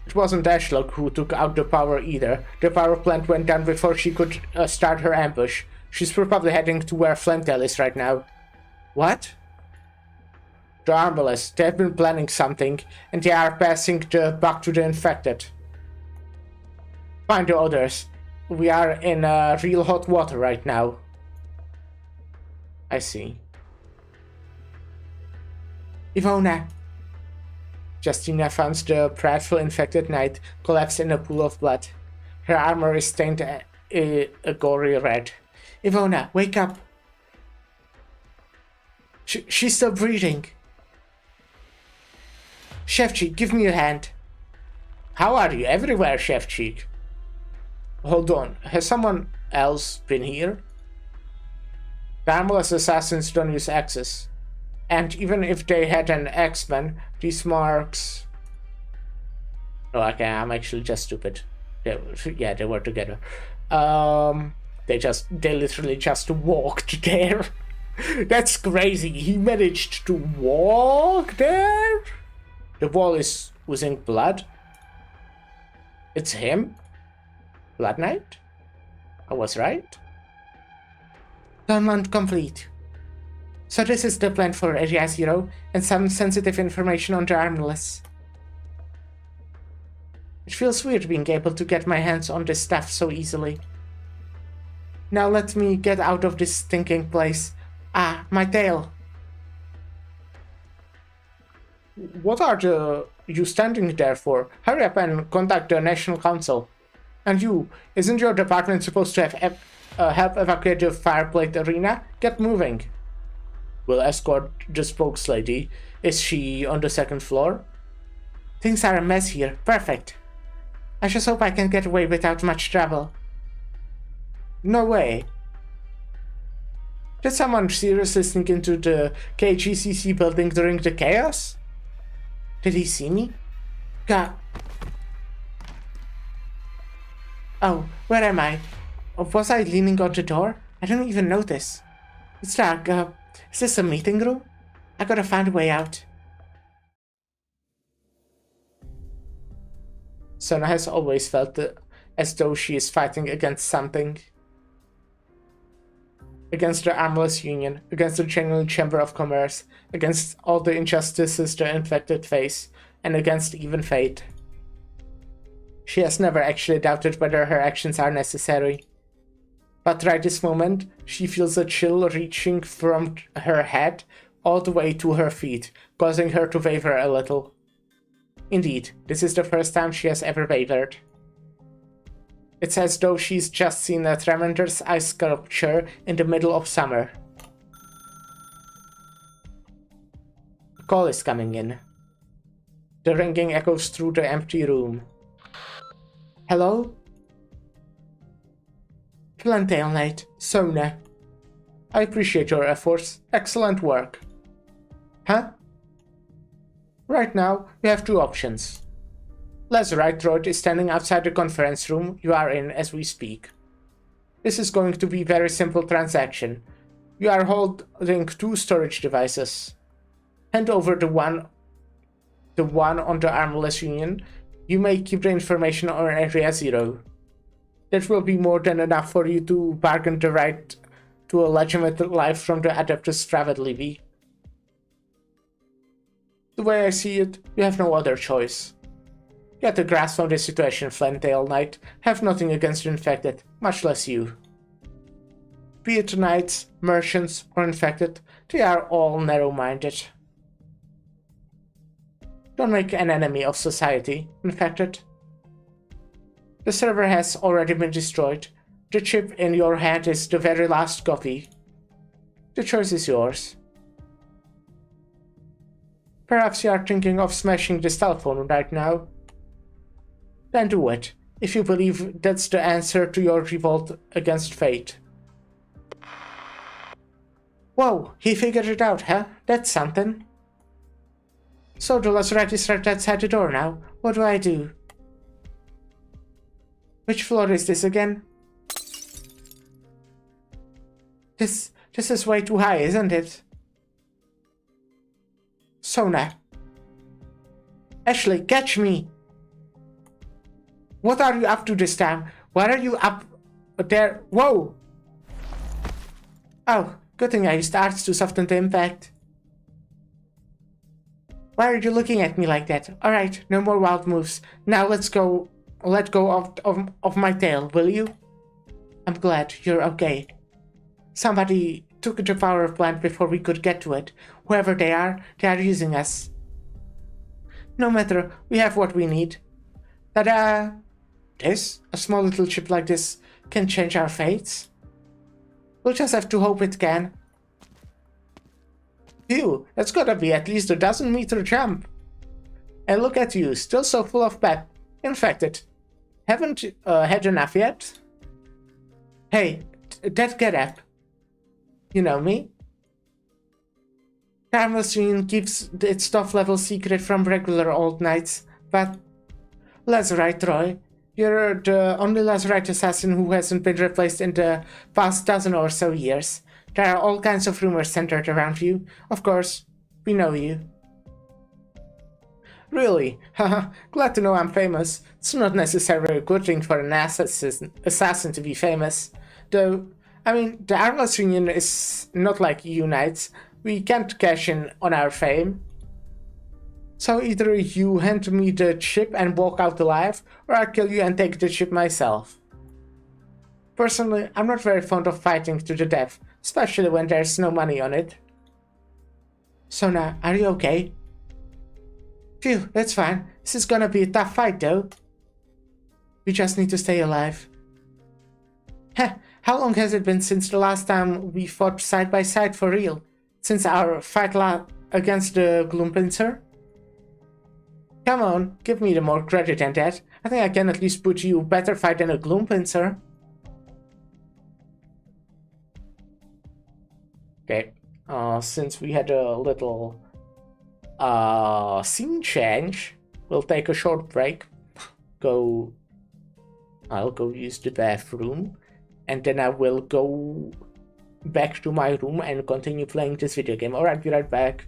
It wasn't Ashlock who took out the power either. The power plant went down before she could start her ambush. She's probably heading to where Flametail is right now. What? The Armless, they've been planning something, and they are passing the buck to the infected. Find the others. We are in real hot water right now. I see. Ivona. Justina finds the prideful infected knight collapsed in a pool of blood. Her armor is stained a gory red. Ivona, wake up! She's still breathing. Shevchik, give me a hand. How are you? Everywhere, Shevchik. Hold on, has someone else been here? The Armless assassins don't use axes. And even if they had an X-Men, these marks... Oh, okay, I'm actually just stupid. They were together. They literally just walked there. That's crazy. He managed to walk there? The wall is oozing blood. It's him? Blood Knight? I was right. Command complete. So this is the plan for Area Zero, and some sensitive information on the Armless. It feels weird being able to get my hands on this stuff so easily. Now let me get out of this stinking place. Ah, my tail. What are you standing there for? Hurry up and contact the National Council. And you, isn't your department supposed to have help evacuate the Fireplate Arena? Get moving. We'll escort the spokeslady. Is she on the second floor? Things are a mess here. Perfect. I just hope I can get away without much trouble. No way. Did someone seriously sneak into the KGCC building during the chaos? Did he see me? God. Oh, where am I? Was I leaning on the door? I didn't even notice. It's dark. Is this a meeting room? I gotta find a way out. Sona has always felt as though she is fighting against something. Against the Armless Union, against the Genuine Chamber of Commerce, against all the injustices the infected face, and against even fate. She has never actually doubted whether her actions are necessary. But right this moment, she feels a chill reaching from her head all the way to her feet, causing her to waver a little. Indeed, this is the first time she has ever wavered. It's as though she's just seen a tremendous ice sculpture in the middle of summer. A call is coming in. The ringing echoes through the empty room. Hello? Plantail Knight, Sona. I appreciate your efforts. Excellent work. Huh? Right now, you have two options. Lazarite Droid is standing outside the conference room you are in as we speak. This is going to be a very simple transaction. You are holding two storage devices. Hand over the one on the Armless Union. You may keep the information on Area 0. That will be more than enough for you to bargain the right to a legitimate life from the Adeptus Travel. The way I see it, you have no other choice. Get a grasp on the situation, Flantail Knight. Have nothing against the infected, much less you. Be it knights, merchants, or infected, they are all narrow-minded. Don't make an enemy of society, infected. The server has already been destroyed. The chip in your hand is the very last copy. The choice is yours. Perhaps you are thinking of smashing this telephone right now. Then do it, if you believe that's the answer to your revolt against fate. Whoa, he figured it out, huh? That's something. So the Lazarite is right outside the door now. What do I do? Which floor is this again? This is way too high, isn't it? Sona. Ashley, catch me! What are you up to this time? Why are you up there? Whoa! Oh, good thing I used arts to soften the impact. Why are you looking at me like that? Alright, no more wild moves. Now let go of my tail, will you? I'm glad you're okay. Somebody took the power plant before we could get to it. Whoever they are using us. No matter, we have what we need. Ta-da! A small little chip like this can change our fates. We'll just have to hope it can. Phew, that's gotta be at least a 1,000-meter jump. And look at you, still so full of pep. Infected. Haven't had enough yet? Hey, that get up. You know me? Armless Union keeps its stuff level secret from regular old knights, but Lazarite Roy, you're the only Lazarite assassin who hasn't been replaced in the past dozen or so years. There are all kinds of rumors centered around you. Of course, we know you. Really? Haha, glad to know I'm famous. It's not necessarily a good thing for an assassin to be famous. Though, I mean, the Armless Union is not like you knights. We can't cash in on our fame. So either you hand me the chip and walk out alive, or I kill you and take the chip myself. Personally, I'm not very fond of fighting to the death, especially when there's no money on it. Sona, are you okay? Phew, that's fine. This is gonna be a tough fight though. We just need to stay alive. Heh, how long has it been since the last time we fought side by side for real? since our fight against the Gloom Pincer? Come on, give me the more credit than that. I think I can at least put you a better fight than a Gloom Pincer. Okay, since we had a little scene change, we'll take a short break. I'll go use the bathroom, and then I will go back to my room and continue playing this video game. Alright, be right back.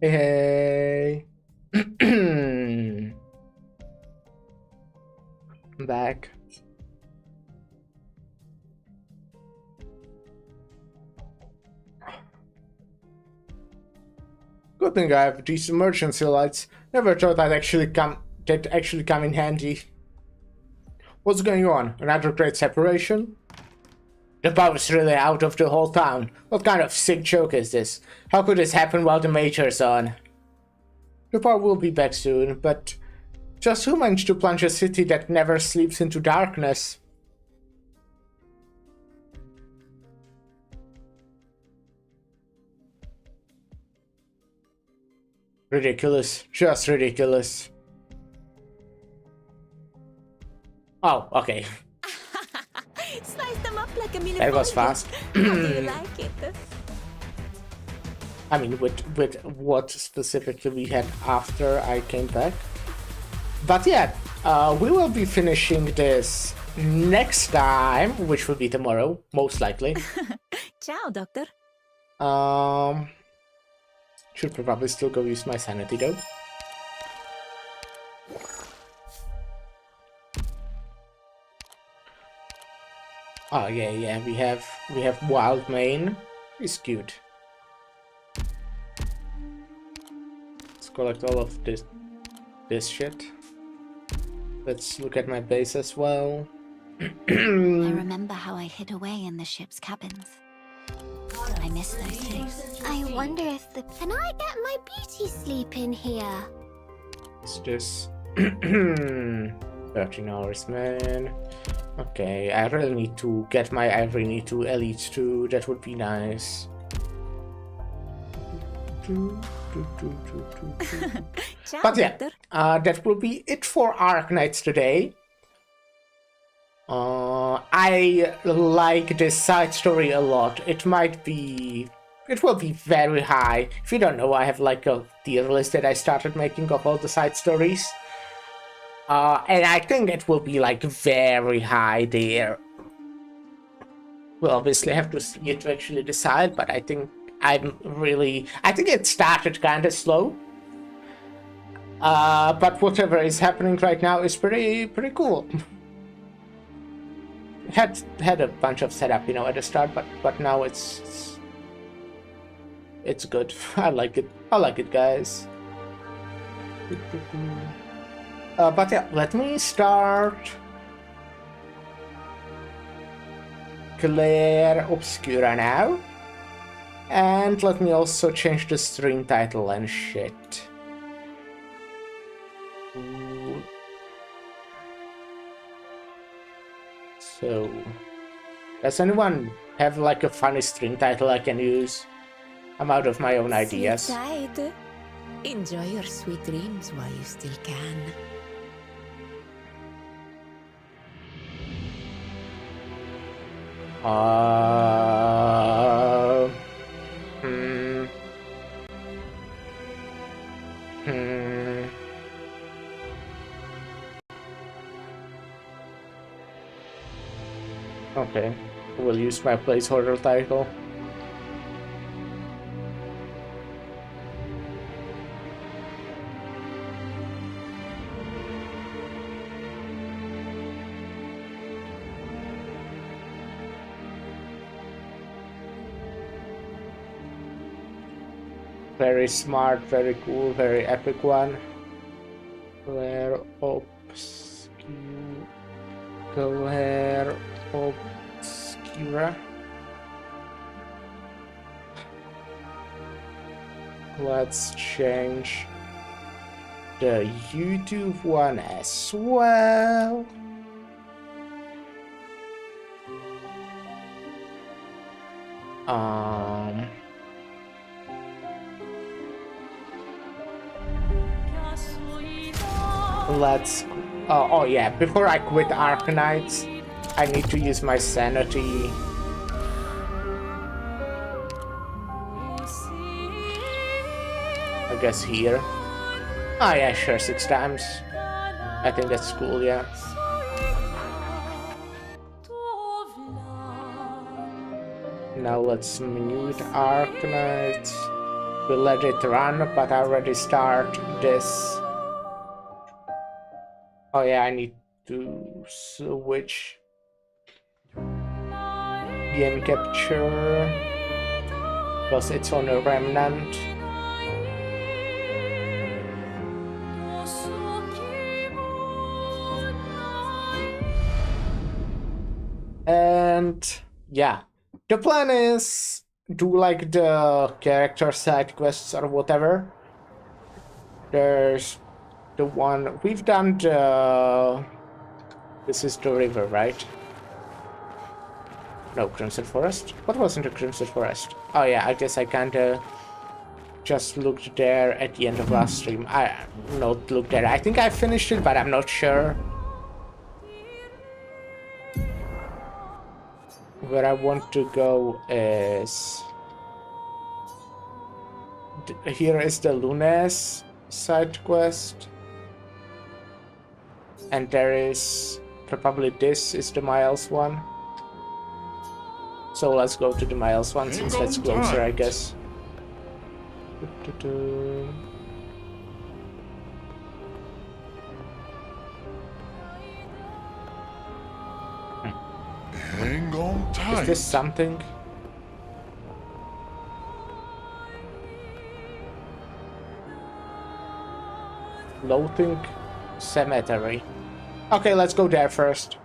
Hey. I'm back. Good thing I have these emergency lights. Never thought they'd actually come in handy. What's going on? Another great separation? The power's really out of the whole town. What kind of sick joke is this? How could this happen while the Major's on? The power will be back soon, but just who managed to plunge a city that never sleeps into darkness? Ridiculous. Just ridiculous. Oh, okay. Slice them up like a mini That was ball. fast. How do you like it? I mean, with what specifically we had after I came back. But yeah, we will be finishing this next time, which will be tomorrow, most likely. Ciao, Doctor. Should probably still go use my sanity though. Oh yeah, we have wild mane. He's cute. Let's collect all of this shit. Let's look at my base as well. I remember how I hid away in the ship's cabins. I miss those days. I wonder if the... Can I get my beauty sleep in here? It's just 13 hours, man. Okay, I really need to get my Ivory Need to Elite 2. That would be nice. Ciao, But yeah, Doctor. that will be it for Arknights today. I like this side story a lot. It will be very high. If you don't know, I have like a tier list that I started making of all the side stories. And I think it will be like very high there. We'll obviously have to see it to actually decide, but I think it started kind of slow. But whatever is happening right now is pretty cool. Had a bunch of setup, you know, at the start, but now it's good. I like it, guys. But yeah, let me start Claire Obscura now. And let me also change the stream title and shit. Ooh. So, does anyone have like a funny stream title I can use? I'm out of my own ideas. Sleep tight. Enjoy your sweet dreams while you still can. Okay, we'll use my placeholder title. Very smart, very cool, very epic one. Claire Obscura. Let's change the YouTube one as well. Let's oh yeah, before I quit Arknights, I need to use my sanity. I guess here. Oh yeah, sure, 6 times. I think that's cool, yeah. Now let's mute Arknights. to let it run, but I already start this. Oh yeah, I need to switch game capture because it's on a remnant. And yeah, the plan is do like the character side quests or whatever. There's the one we've done. This is the river, right? No, Crimson Forest. What was in the Crimson Forest? Oh yeah, I guess I kinda just looked there at the end of last stream. I not looked there. I think I finished it, but I'm not sure. Where I want to go is... Here is the Lunes side quest. And there is... Probably this is the Miles one. So let's go to the Miles one since that's closer, I guess. Hang on tight. Is this something? Floating cemetery. Okay, let's go there first.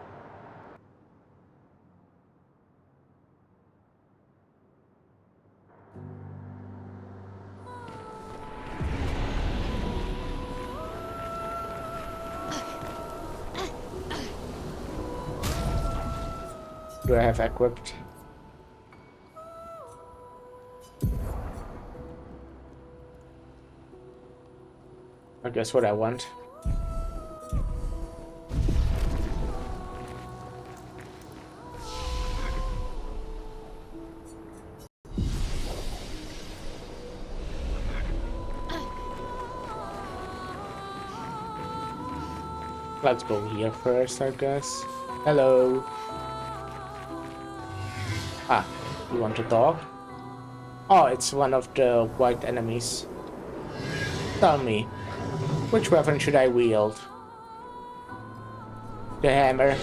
Do I have equipped? I guess what I want. Let's go here first, I guess. Hello. Ah, you want to talk? Oh, it's one of the white enemies. Tell me, which weapon should I wield? The hammer.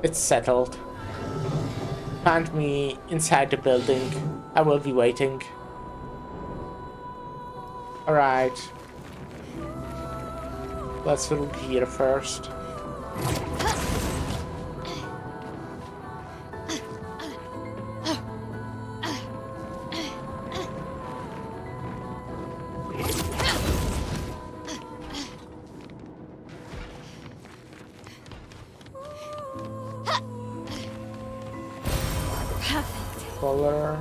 It's settled. Find me inside the building. I will be waiting. Alright. Let's look here first. Color.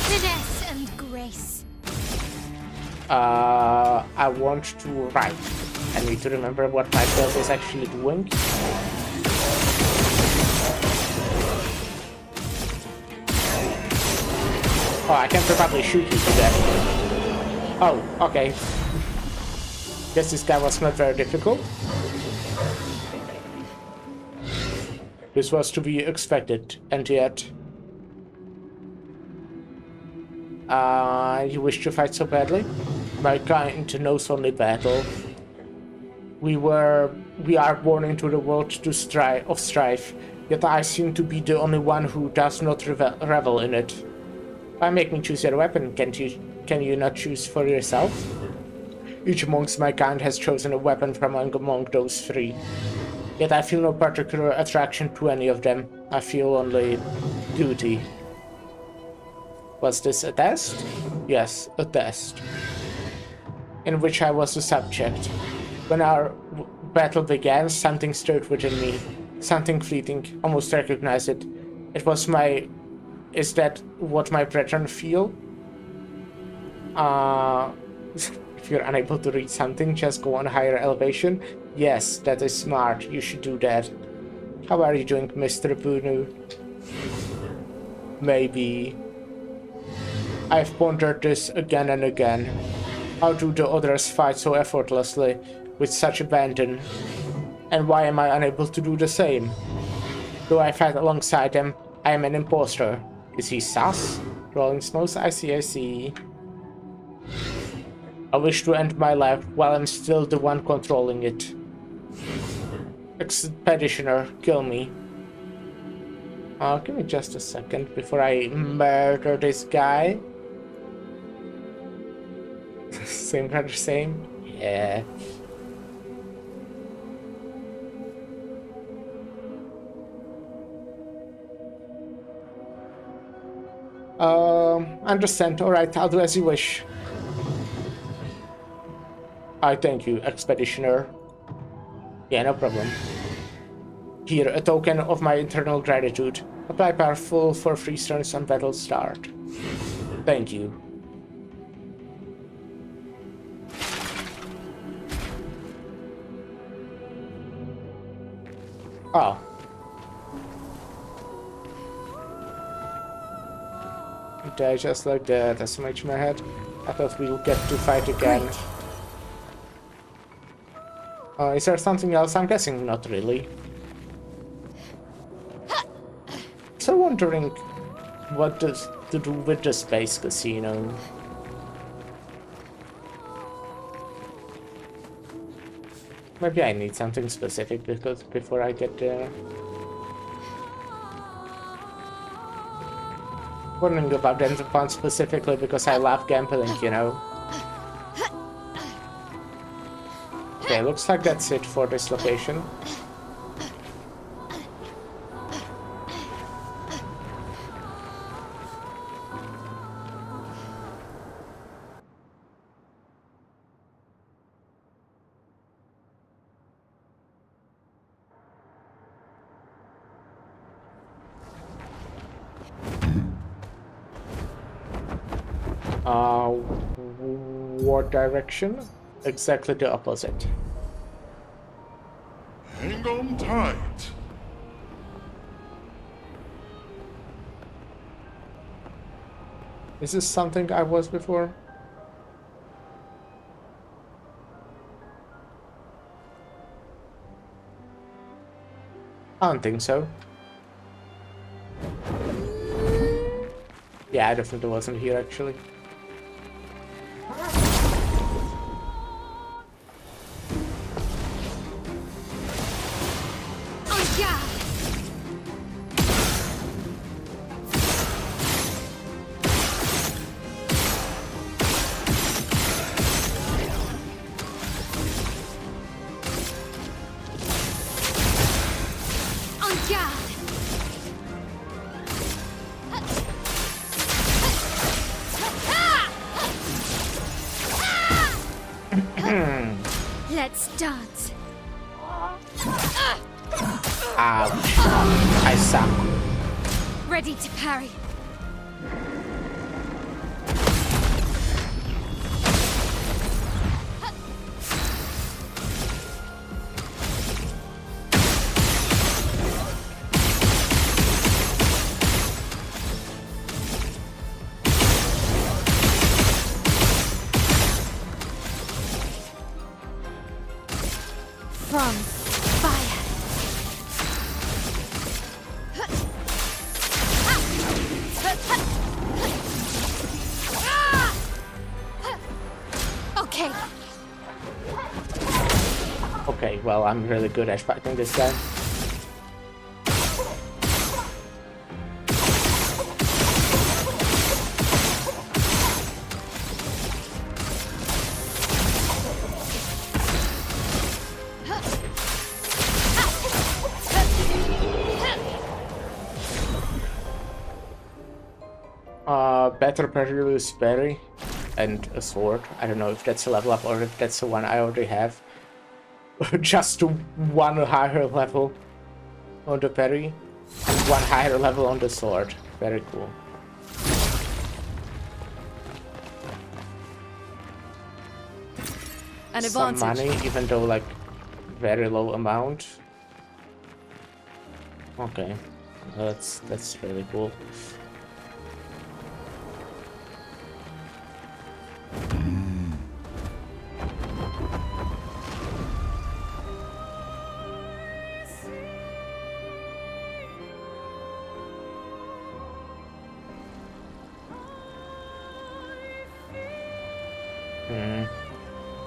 Finesse and grace. I want to write. I need to remember what my build is actually doing. Oh, I can probably shoot you to death. Oh, okay. Guess this guy was not very difficult. This was to be expected, and yet... you wish to fight so badly? My kind knows only battle. We are born into the world of strife, yet I seem to be the only one who does not revel in it. Why make me choose your weapon? Can you not choose for yourself? Each amongst my kind has chosen a weapon from among those three. Yet I feel no particular attraction to any of them. I feel only duty. Was this a test? Yes, a test. In which I was the subject. When our battle began, something stirred within me. Something fleeting, almost recognized it. It was my... Is that what my brethren feel? If you're unable to read something, just go on a higher elevation. Yes, that is smart. You should do that. How are you doing, Mr. Bunu? Maybe. I've pondered this again and again. How do the others fight so effortlessly, with such abandon? And why am I unable to do the same? Though I fight alongside them, I am an imposter. Is he sus? Rolling smokes, I see, I see. I wish to end my life while I'm still the one controlling it. Expeditioner, kill me. Give me just a second before I murder this guy. Same kind of same? Yeah. Understand. Alright, I'll do as you wish. I thank you, Expeditioner. Yeah, no problem. Here, a token of my eternal gratitude. Apply powerful for 3 turns on battle start. Thank you. Oh. Die just like that. That's much in my head. I thought we would get to fight again. Is there something else? I'm guessing not really. So wondering what does to do with the space casino. Maybe I need something specific because before I get there. Wondering about the fun specifically because I love gambling, you know. Okay, looks like that's it for this location. What direction? Exactly the opposite. Hang on tight. Is this something I was before? I don't think so. Yeah, I definitely wasn't here actually. Let's dance. Ouch. I suck. Ready to parry. From fire. Okay. Okay, well, I'm really good at fighting this guy. Better Perilous Berry and a sword. I don't know if that's a level up or if that's the one I already have. Just one higher level on the parry and one higher level on the sword. Very cool. An Some advantage. money, even though like very low amount. Okay, that's really cool.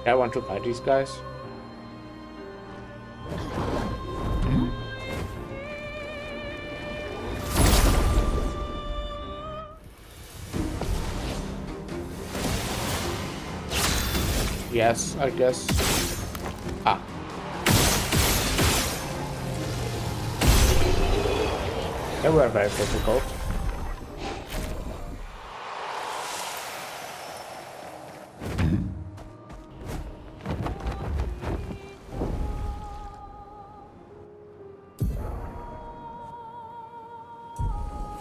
I want to fight these guys. Yes, I guess. Ah. They were very difficult.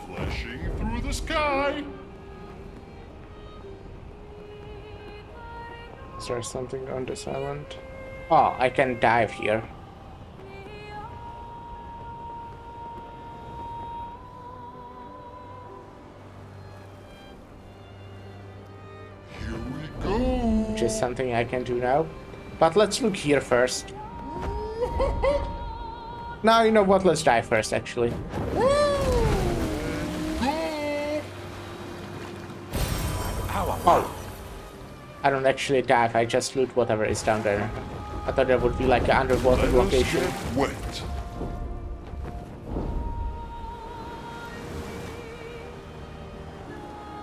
Flashing through the sky. Is there something on this island? Oh, I can dive here. Here we go. Which is something I can do now. But let's look here first. Now, you know what? Let's dive first, actually. Oh. I don't actually dive, I just loot whatever is down there. I thought there would be like an underwater Let us location. get wet.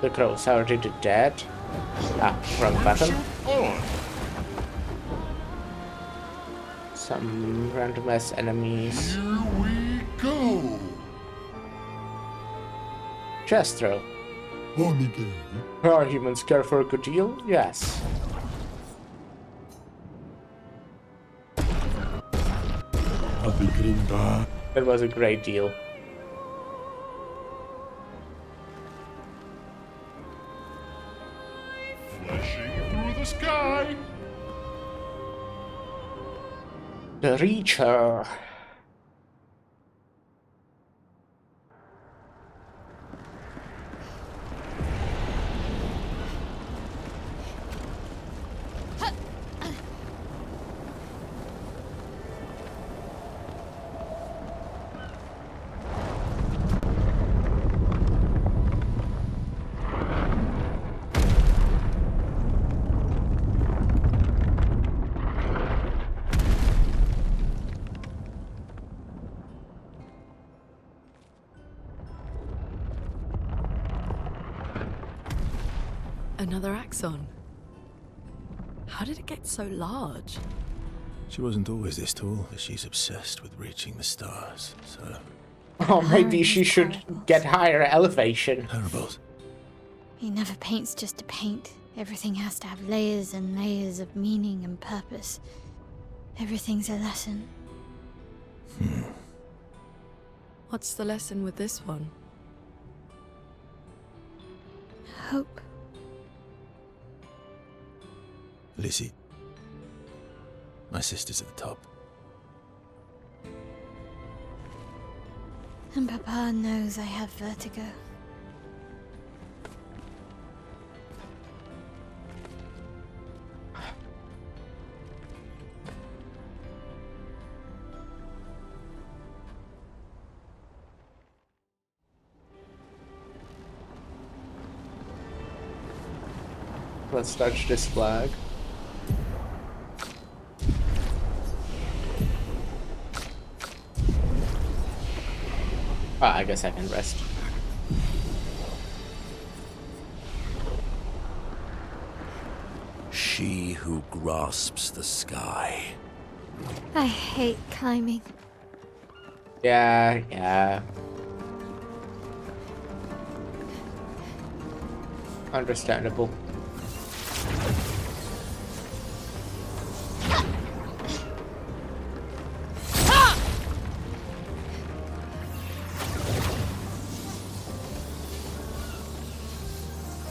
The crow's already dead. Ah, wrong button. On. Some random ass enemies. Here we go. Chest throw. Are humans care for a good deal? Yes. That was a great deal. Flashing through the sky. The Reacher. Another axon. How did it get so large? She wasn't always this tall, but she's obsessed with reaching the stars, so... Oh, maybe she should get higher elevation. Terribles. He never paints just to paint. Everything has to have layers and layers of meaning and purpose. Everything's a lesson. What's the lesson with this one? Hope. Lizzie. My sister's at the top. And Papa knows I have vertigo. Let's touch this flag. I guess I can rest. She who grasps the sky. I hate climbing. Yeah. Understandable.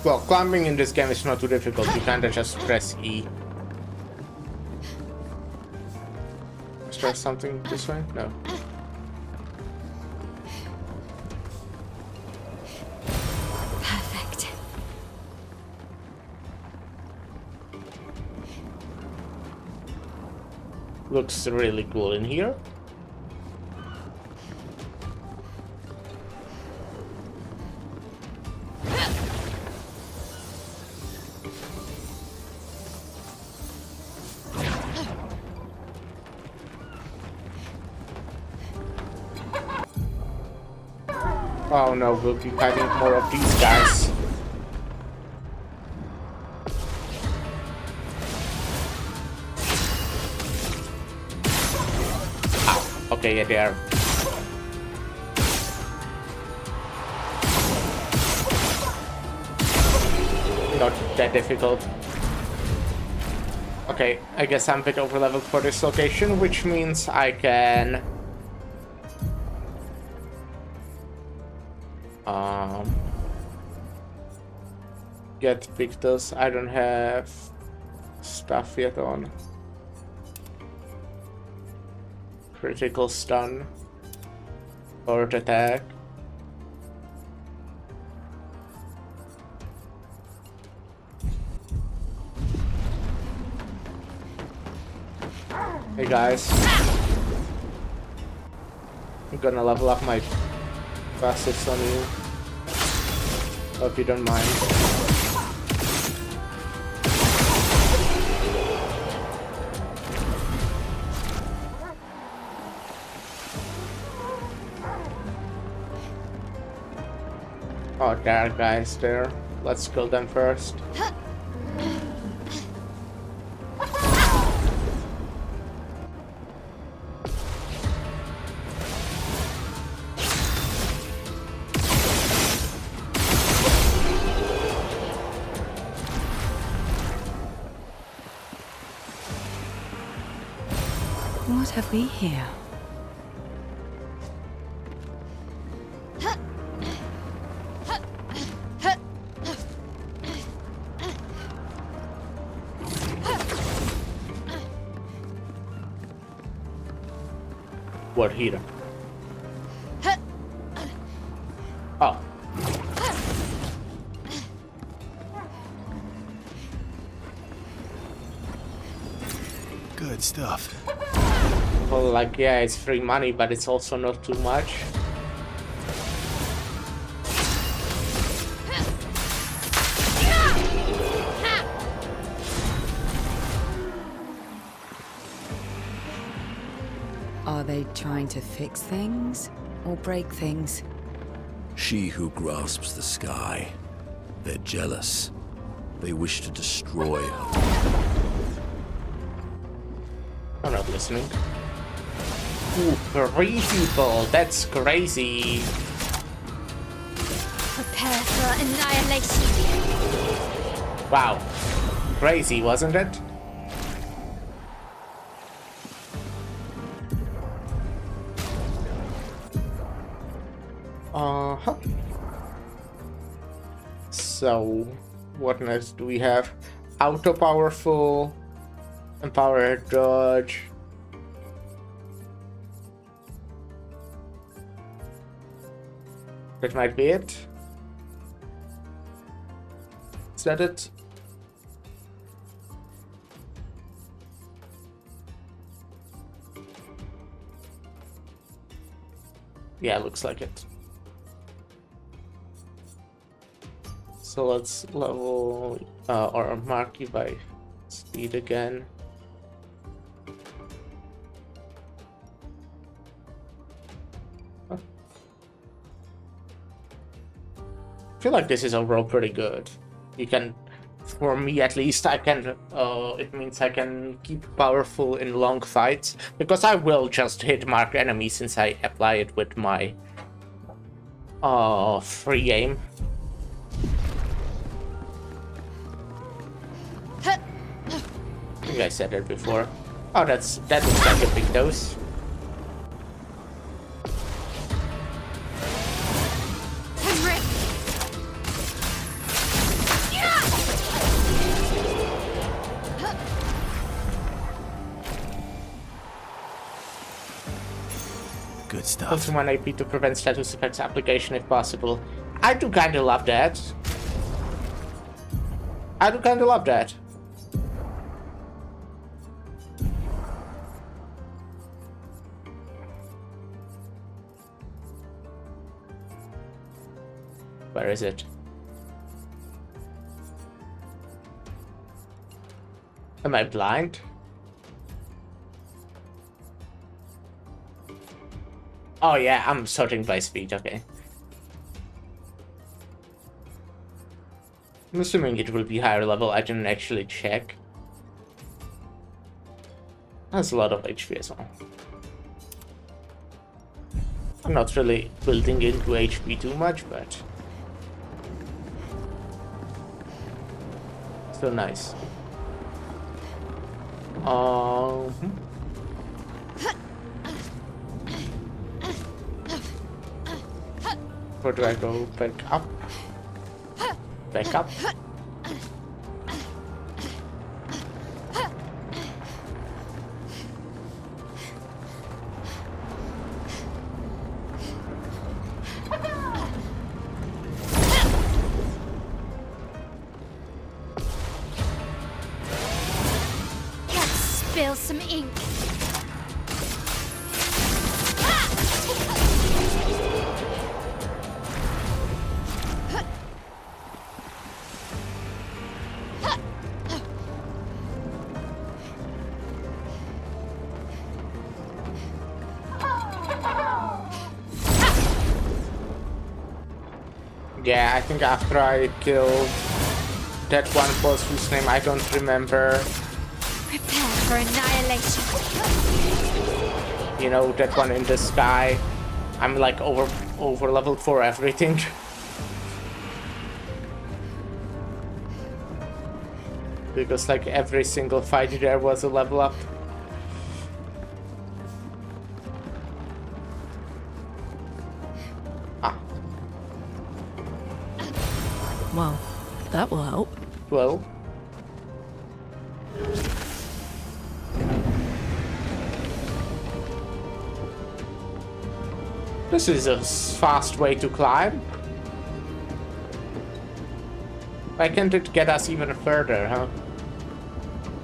Well, climbing in this game is not too difficult. You kinda just press E. Is there something this way? No. Perfect. Looks really cool in here. Oh no, we'll be fighting more of these guys. Ah, okay, yeah, they are. Not that difficult. Okay, I guess I'm a bit overleveled for this location, which means I can... get Victus. I don't have stuff yet on. Critical stun. Forward attack. Hey guys. I'm gonna level up my passives on you. Hope you don't mind. Oh, there are guys there. Let's kill them first. What have we here? What here? Oh. Good stuff. Well, like, yeah, it's free money, but it's also not too much. Are they trying to fix things or break things? She who grasps the sky. They're jealous. They wish to destroy her. I'm not listening. Ooh, 3 people, that's crazy. Prepare for annihilation. Wow. Crazy, wasn't it? Uh-huh. So, what next do we have? Auto powerful, empower dodge. That might be it. Is that it? Yeah, looks like it. So let's level or mark you by speed again. Huh. I feel like this is overall pretty good. You can, for me at least, I can, it means I can keep powerful in long fights, because I will just hit mark enemy since I apply it with my free aim. I think I said that before. Oh, that looks like a big dose. Good stuff. Consume 1 AP to prevent status effects application if possible. I do kinda love that. I do kinda love that. Where is it? Am I blind? Oh yeah, I'm sorting by speed, okay. I'm assuming it will be higher level. I didn't actually check. That's a lot of HP as well. I'm not really building into HP too much, but still nice. Where do I go? Back up? Back up? Spill some ink. Yeah, I think after I killed that one boss whose name I don't remember. Prepare for annihilation. You know, that one in the sky. I'm like over leveled for everything. Because like every single fight there was a level up. Well, that will help. Well. This is a fast way to climb. Why can't it get us even further, huh?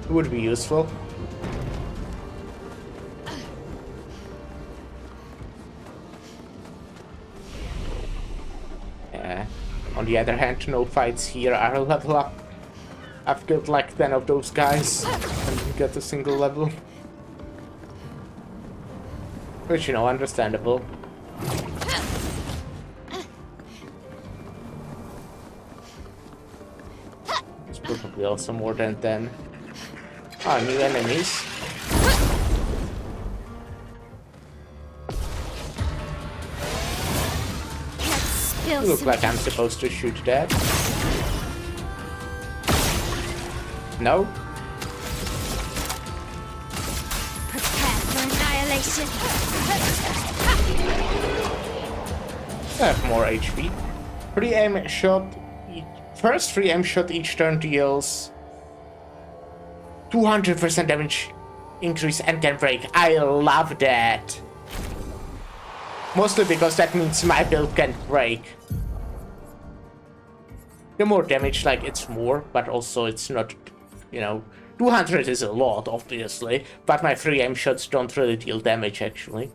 It would be useful. Yeah. On the other hand, no fights here are a level up. I've killed like 10 of those guys and didn't get a single level. Which, you know, understandable. It's probably also more than 10. Ah, new enemies. You look like I'm supposed to shoot that. No? Prepare for annihilation. I have more HP. Free aim shot. First free aim shot each turn deals 200% damage increase and can break. I love that. Mostly because that means my build can break. The more damage, like, it's more, but also it's not, you know, 200 is a lot, obviously, but my free aim shots don't really deal damage, actually.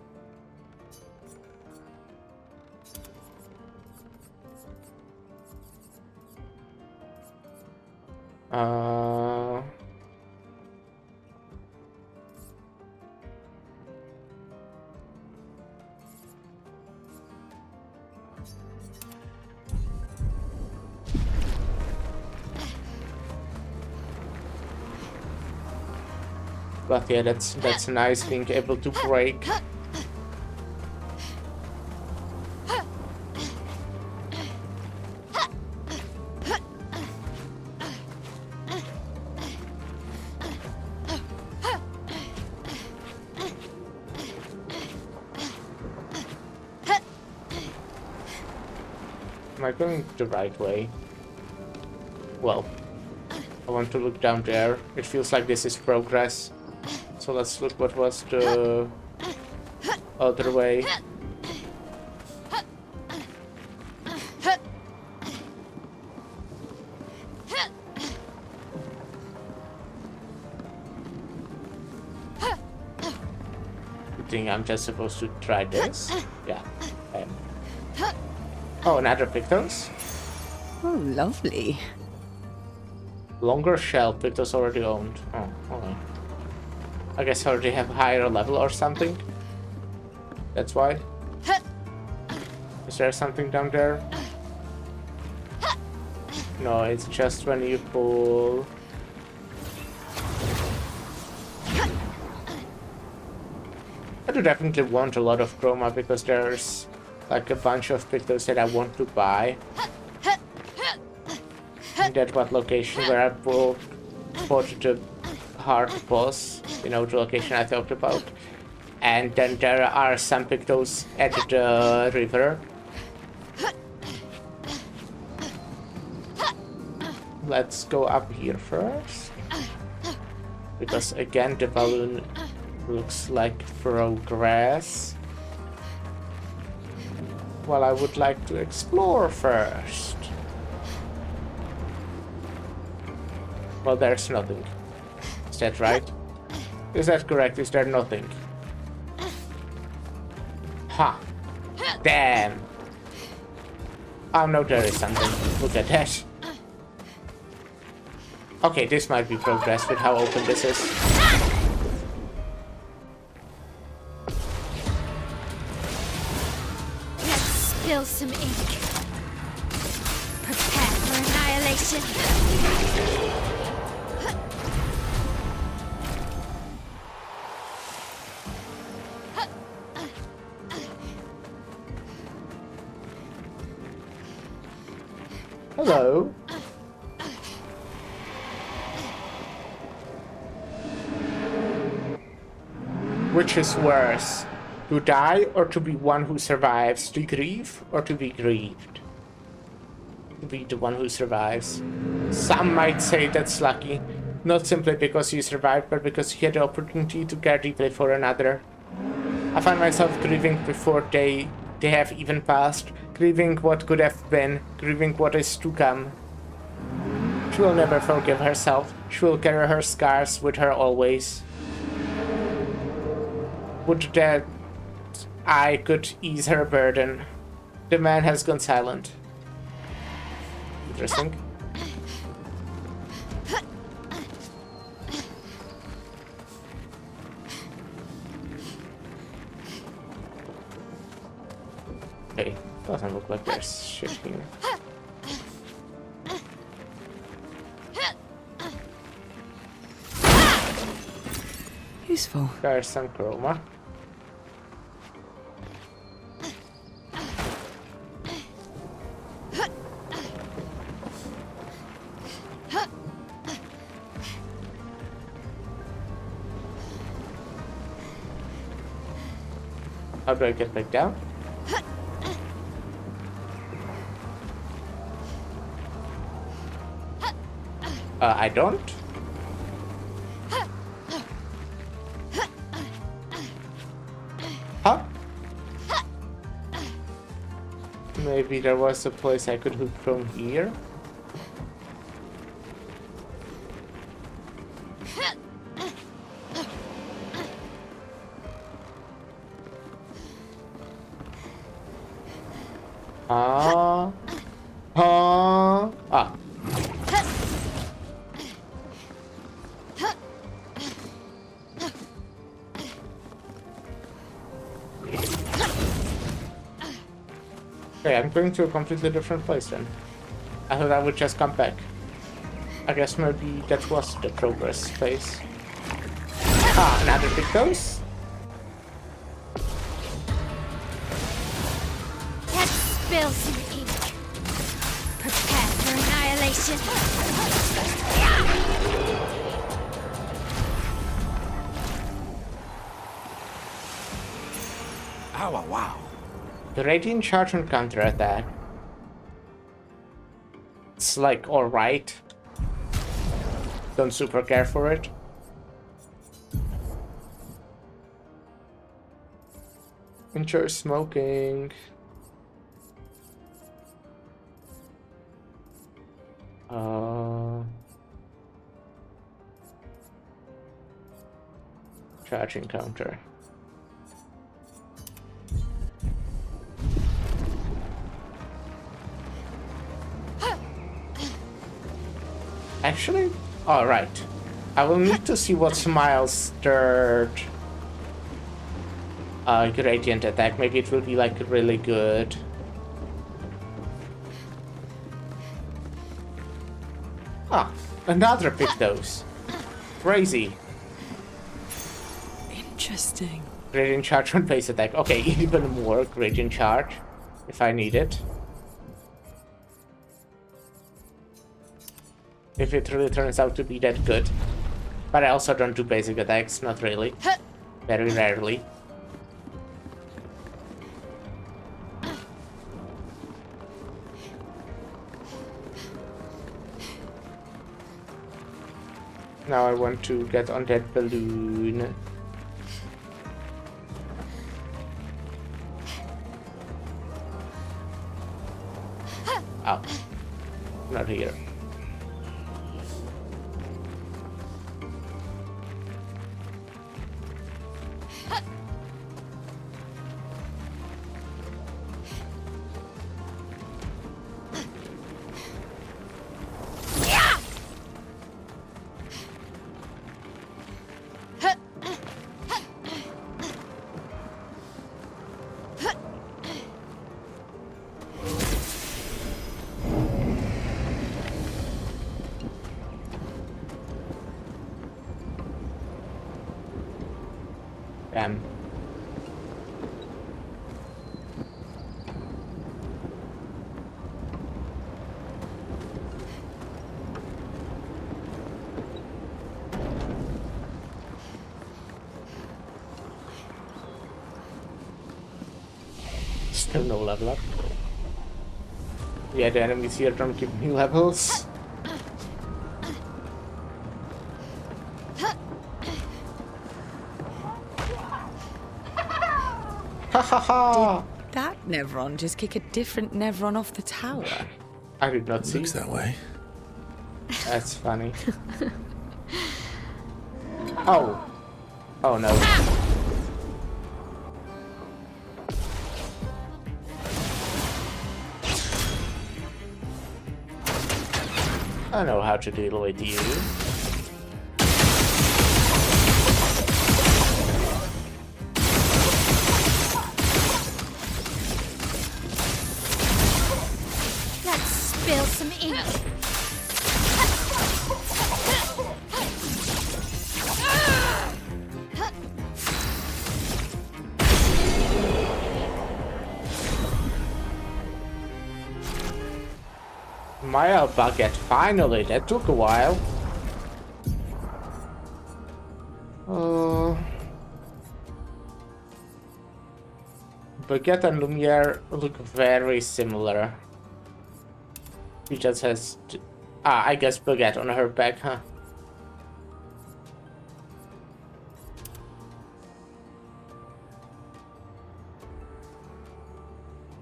But yeah, that's nice being able to break. Am I going the right way? Well, I want to look down there. It feels like this is progress. So let's look what was the other way. You think I'm just supposed to try this? Yeah, I am. Oh, another Pictos? Oh, lovely. Longer shell, Pictos already owned. Oh, okay. I guess I already have a higher level or something. That's why. Is there something down there? No, it's just when you pull. I do definitely want a lot of chroma because there's like a bunch of pictures that I want to buy. In that one location where I fought the hard boss, you know, the location I talked about. And then there are some pictures at the river. Let's go up here first. Because again, the balloon looks like progress. Well, I would like to explore first. Well, there's nothing. Is that right? Is that correct? Is there nothing? Ha! Damn! Oh no, there is something. Look at that. Okay, this might be progress with how open this is. Let's spill some ink. Prepare for annihilation. Hello. Which is worse? To die or to be one who survives? To grieve or to be grieved? To be the one who survives. Some might say that's lucky. Not simply because you survived, but because you had the opportunity to care deeply for another. I find myself grieving before they have even passed. Grieving what could have been. Grieving what is to come. She will never forgive herself. She will carry her scars with her always. Would that I could ease her burden. The man has gone silent. Interesting. Okay, doesn't look like there's shit here. Useful. There's some chroma. How do I get back down? I don't. Huh? Maybe there was a place I could hook from here. Ah. Okay, I'm going to a completely different place then. I thought I would just come back. I guess maybe that was the progress phase. Ah, another big dose. Let's spill some ink. Prepare for annihilation. Ow, wow. The radiant charge and counterattack. It's like alright. Don't super care for it. Enjoy smoking. Charge encounter. Actually, alright. I will need to see what's Miles' third gradient attack. Maybe it will be like really good. Another Pictos. Crazy. Interesting. Gradient charge on base attack. Okay, even more gradient charge if I need it. If it really turns out to be that good. But I also don't do basic attacks, not really. Very rarely. Now I want to get on that balloon. Oh, not here. Damn. Still no level up. Yeah, the enemies here don't give me levels. Did that Nevron just kick a different Nevron off the tower? I did not see. Looks that way. That's funny. Oh. Oh no. I know how to deal with you. Spill some ink. My bucket, finally, that took a while. Baguette and Lumiere look very similar. He just has... I guess Baguette on her back, huh?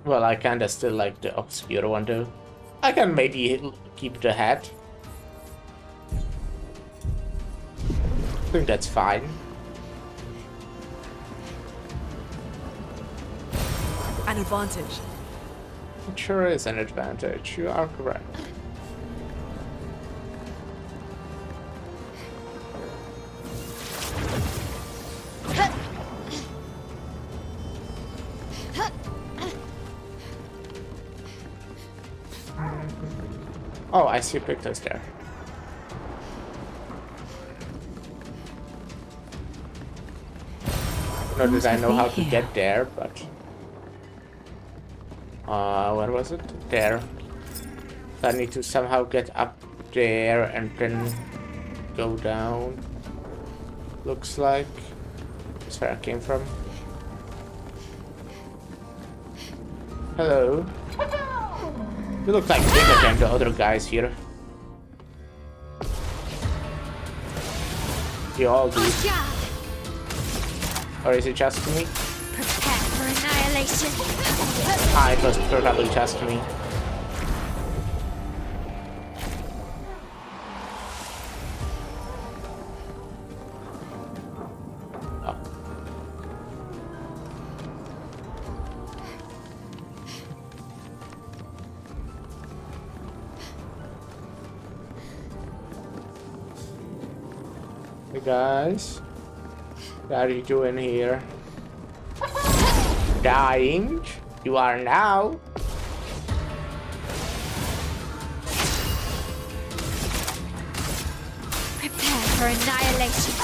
Well, I kinda still like the obscure one though. I can maybe keep the hat. I think that's fine. An advantage. It sure is an advantage, you are correct. Oh, I see Pictos there. Not that I know how to get there, but... where was it? There. So I need to somehow get up there and then go down. Looks like. That's where I came from. Hello. You look like bigger than the other guys here. You all do. Or is it just me? Prepare for annihilation. It was probably just me. Oh. Hey guys, what are you doing here? Dying? You are now. for annihilation.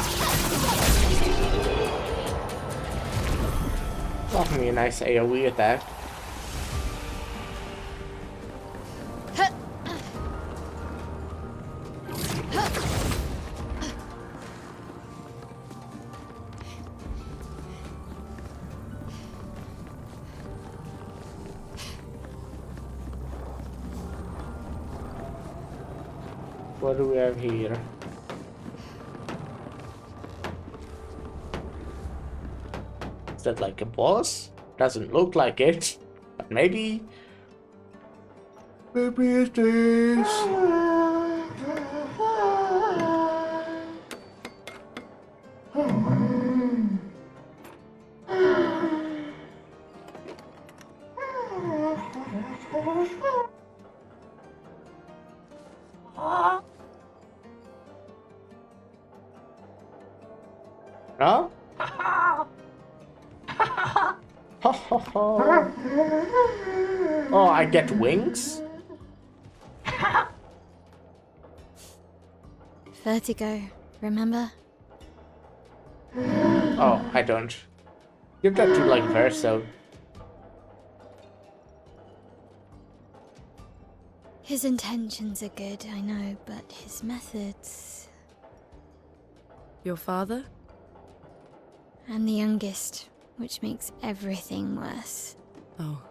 Got me a nice AoE attack. What do we have here? Is that like a boss? Doesn't look like it, but maybe. Maybe it is. No? Oh, I get wings? Vertigo, remember? Oh, I don't. Give that to like Verso. His intentions are good, I know, but his methods... Your father? I'm the youngest, which makes everything worse. Oh,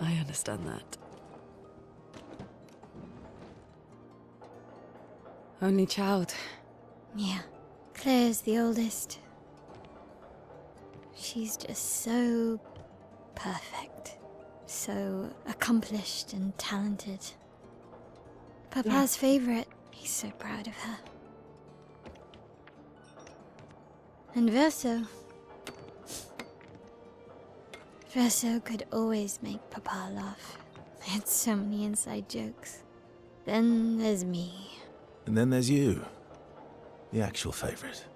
I understand that. Only child. Yeah, Claire's the oldest. She's just so perfect. So accomplished and talented. Papa's favorite. He's so proud of her. And Verso. Verso could always make Papa laugh. I had so many inside jokes. Then there's me. And then there's you. The actual favorite.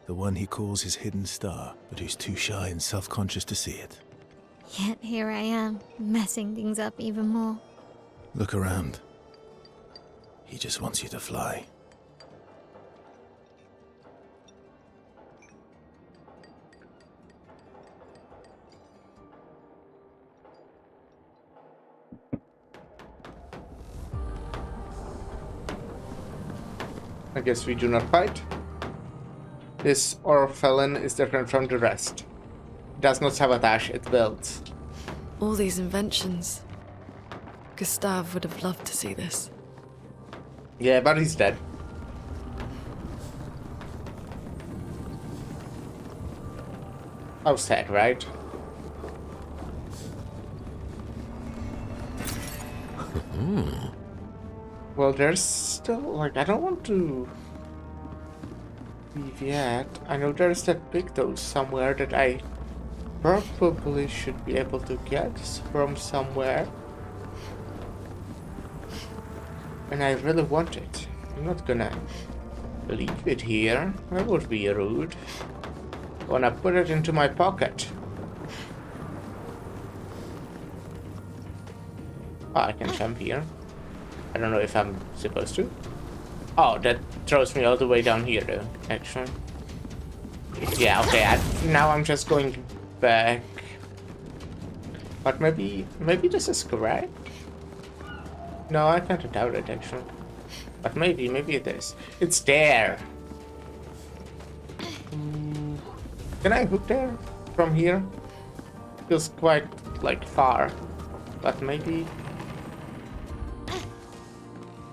The one he calls his hidden star, but who's too shy and self-conscious to see it. Yet here I am, messing things up even more. Look around. He just wants you to fly. I guess we do not fight. This Orphelin is different from the rest. It does not sabotage, it builds. All these inventions. Gustave would have loved to see this. Yeah, but he's dead. How sad, right? Well, there's still, like, I don't want to leave yet. I know there's that big dose somewhere that I probably should be able to get from somewhere. And I really want it. I'm not gonna leave it here. That would be rude. I wanna put it into my pocket. Oh, I can jump here. I don't know if I'm supposed to. Oh, that throws me all the way down here, though, actually. Yeah, okay, now I'm just going back. But maybe this is correct? No, I kind of doubt it, actually. But maybe it is. It's there! Can I hook there? From here? Feels quite, like, far. But maybe...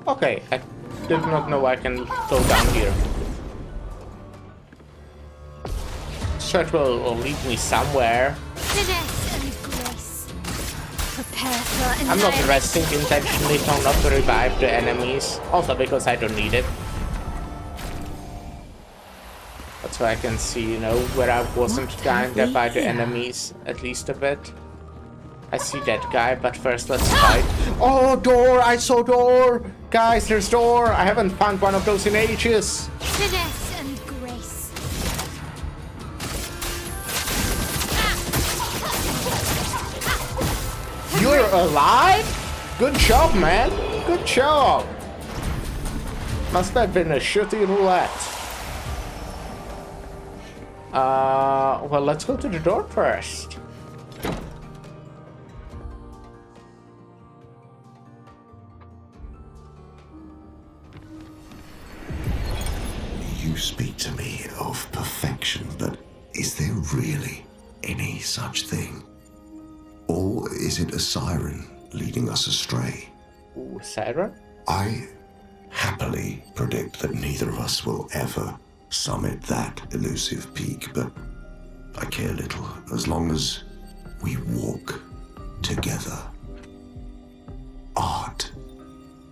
Okay, I did not know I can go down here. Sure, it will lead me somewhere. I'm not resting intentionally, so not to revive the enemies. Also because I don't need it. That's why I can see, you know, where I wasn't guided by the enemies, at least a bit. I see that guy, but first let's fight. Oh, door! I saw door! Guys, there's door! I haven't found one of those in ages! Finesse and grace. You're alive? Good job, man! Good job! Must have been a shitty roulette. Well, let's go to the door first. You speak to me of perfection, but is there really any such thing? Or is it a siren leading us astray? Ooh, siren? I happily predict that neither of us will ever summit that elusive peak, but I care little as long as we walk together. Art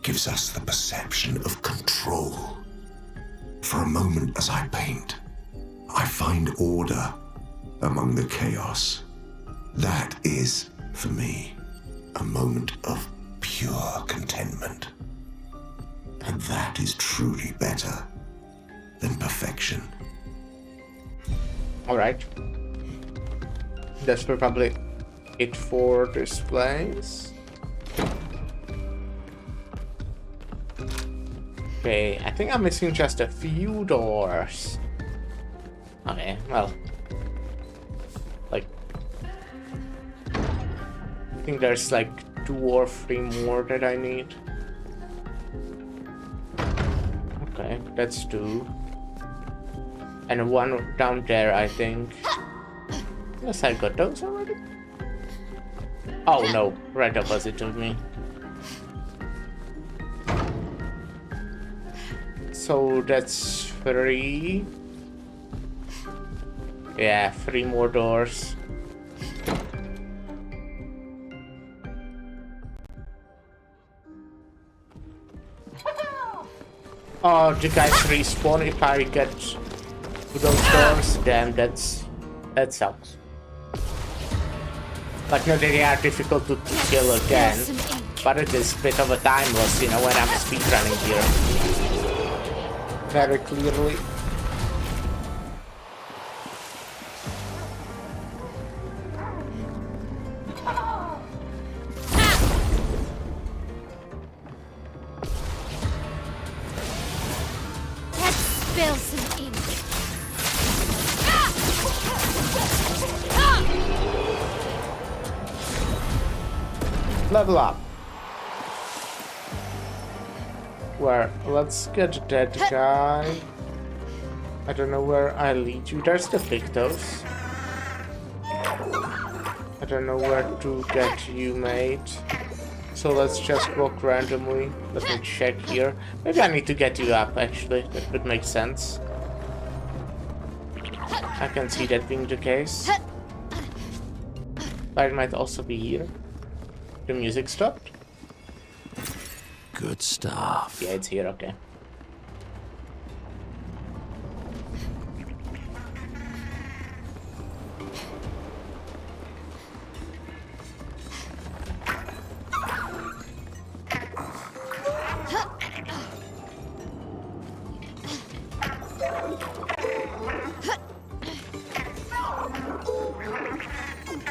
gives us the perception of control. For a moment as I paint, I find order among the chaos. That is, for me, a moment of pure contentment. And that is truly better than perfection. Alright. That's probably it for this place. Okay, I think I'm missing just a few doors. Okay, well. Like, I think there's like 2 or 3 more that I need. Okay, that's 2. And 1 down there, I think. Yes, I got those already. Oh no, right opposite of me. So that's 3. Yeah, 3 more doors. Oh, the guys respawn if I get to those doors. Damn, that sucks. Like, no, they are difficult to kill again, but it is a bit of a time loss, you know, when I'm speedrunning here. Very clearly. Let's spill some ink. Level up. Where? Let's get that guy. I don't know where I lead you. There's the Pictos. I don't know where to get you, mate. So let's just walk randomly. Let me check here. Maybe I need to get you up, actually. That would make sense. I can see that being the case. But it might also be here. The music stopped. Good stuff. Yeah, it's here, okay.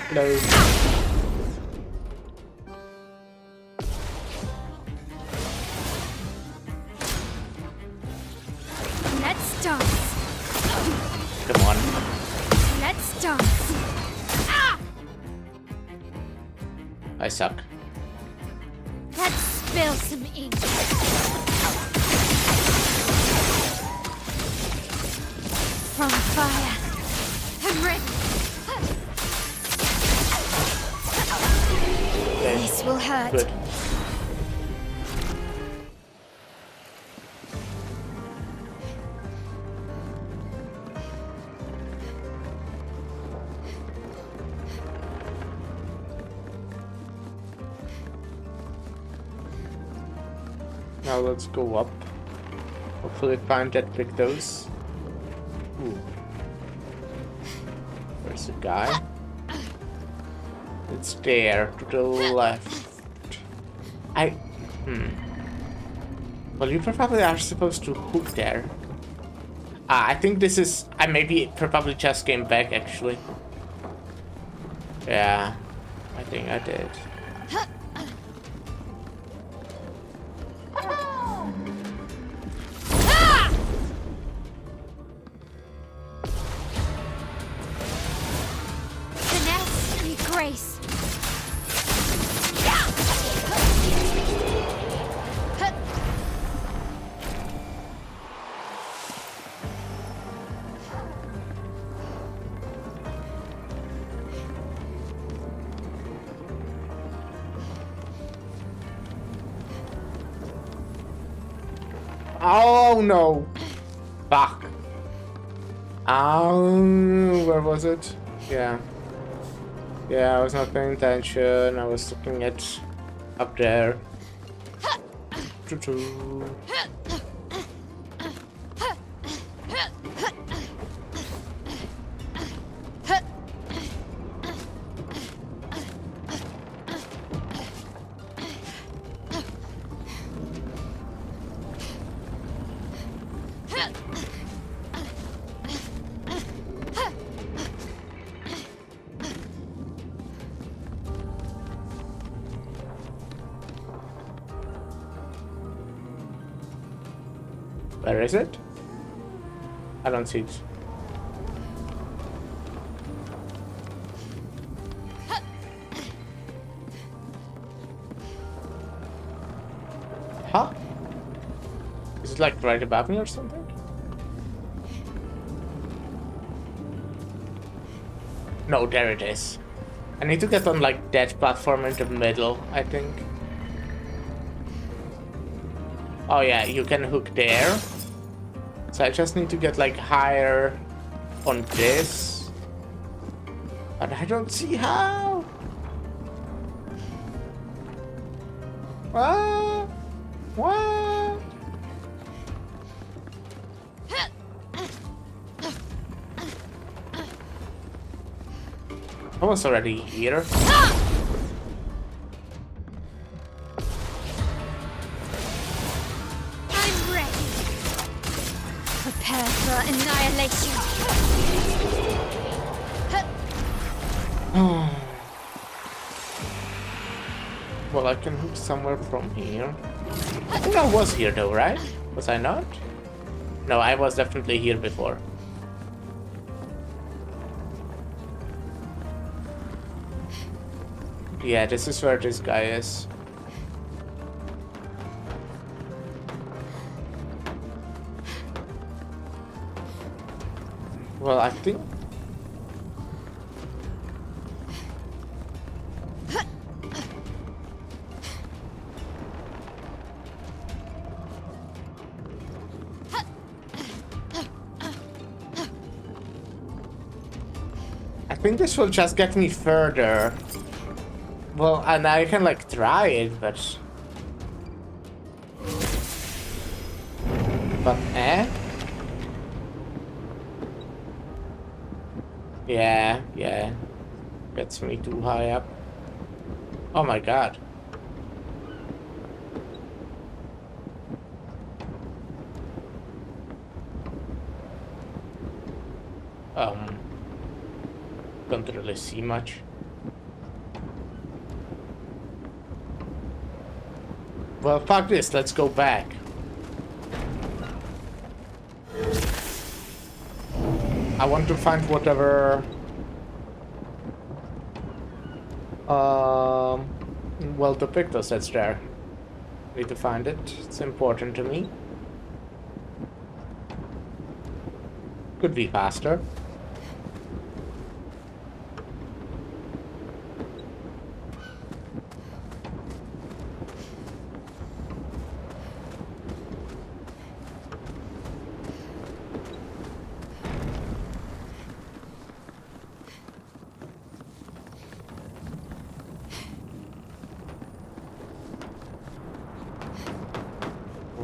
Hello. Let's dance. Come on. Let's dance. Ah! I suck. Let's spill some ink. From fire. I'm ready. Okay. This will hurt. Good. Now let's go up. Hopefully find that Pictos. Ooh. There's a guy. It's there, to the left. Well, you probably are supposed to hook there. I think this is... I maybe probably just came back, actually. Yeah, I think I did. embrace. Oh no! Fuck. Where was it? Yeah. Yeah, I was not paying attention. I was looking at up there. Choo-choo. Where is it? I don't see it. Huh? Is it like right above me or something? No, there it is. I need to get on like that platform in the middle, I think. Oh yeah, you can hook there. So I just need to get like higher on this. But I don't see how. What? What? I was already here. Prepare for annihilation. Well, I can hook somewhere from here. I think I was here though, right? Was I not? No, I was definitely here before. Yeah, this is where this guy is. Well, I think... I think this will just get me further. Well, and I can like try it, but... Yeah. Gets me too high up. Oh my god. Don't really see much. Well, fuck this, let's go back. I want to find whatever... well, the pictures that's there. Need to find it. It's important to me. Could be faster.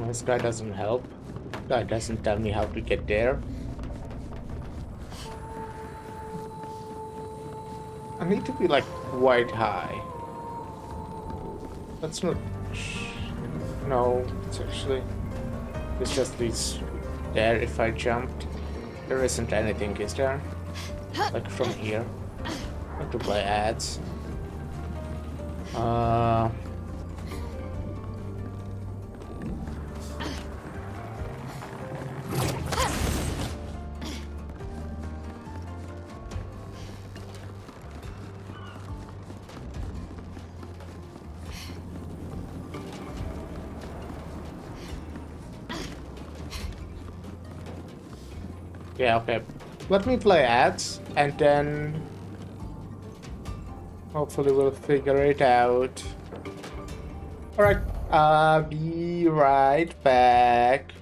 This guy doesn't help. This guy doesn't tell me how to get there. I need to be like quite high. That's not... No, it's actually... This just leads there if I jumped. There isn't anything, is there? Like from here. I have to play ads. Yeah, okay. Let me play ads, and then hopefully we'll figure it out. Alright, I'll be right back.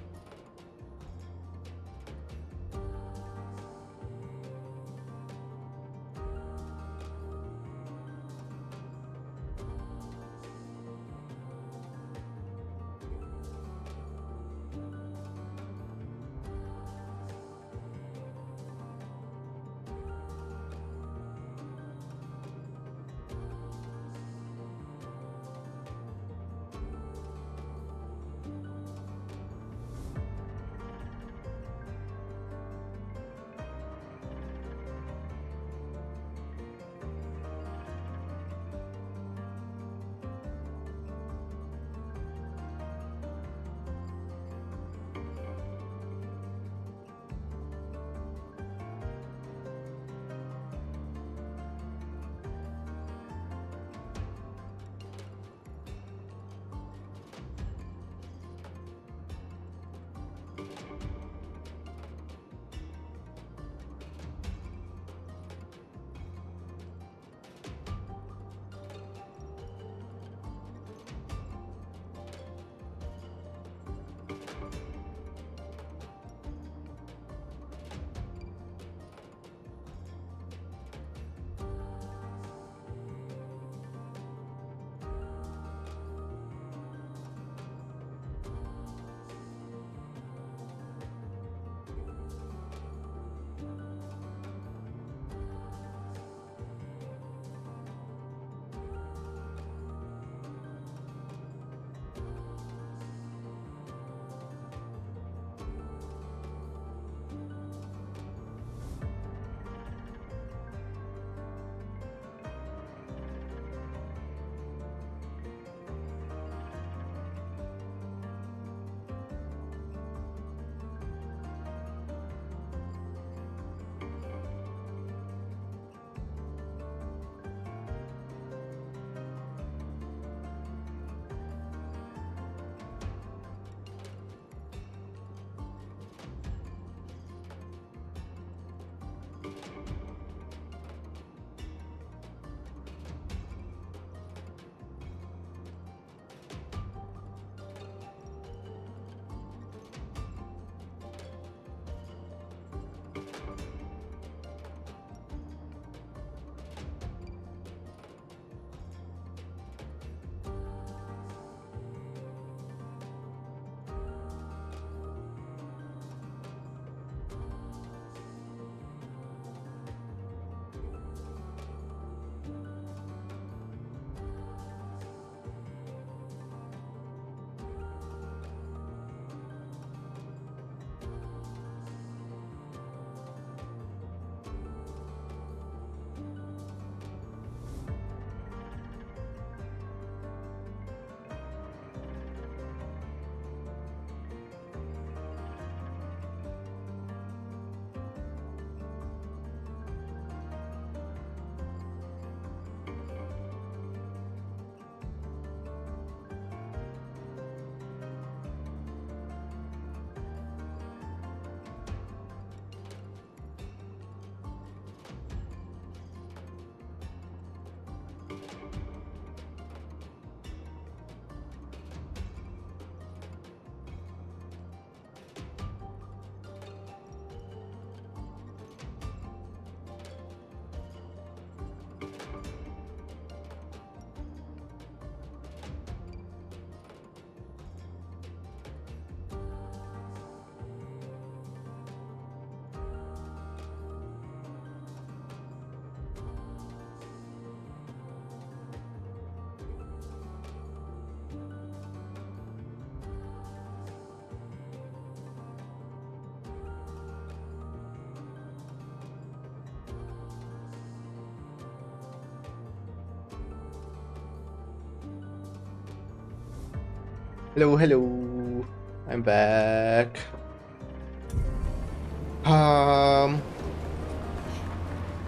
Hello, hello. I'm back.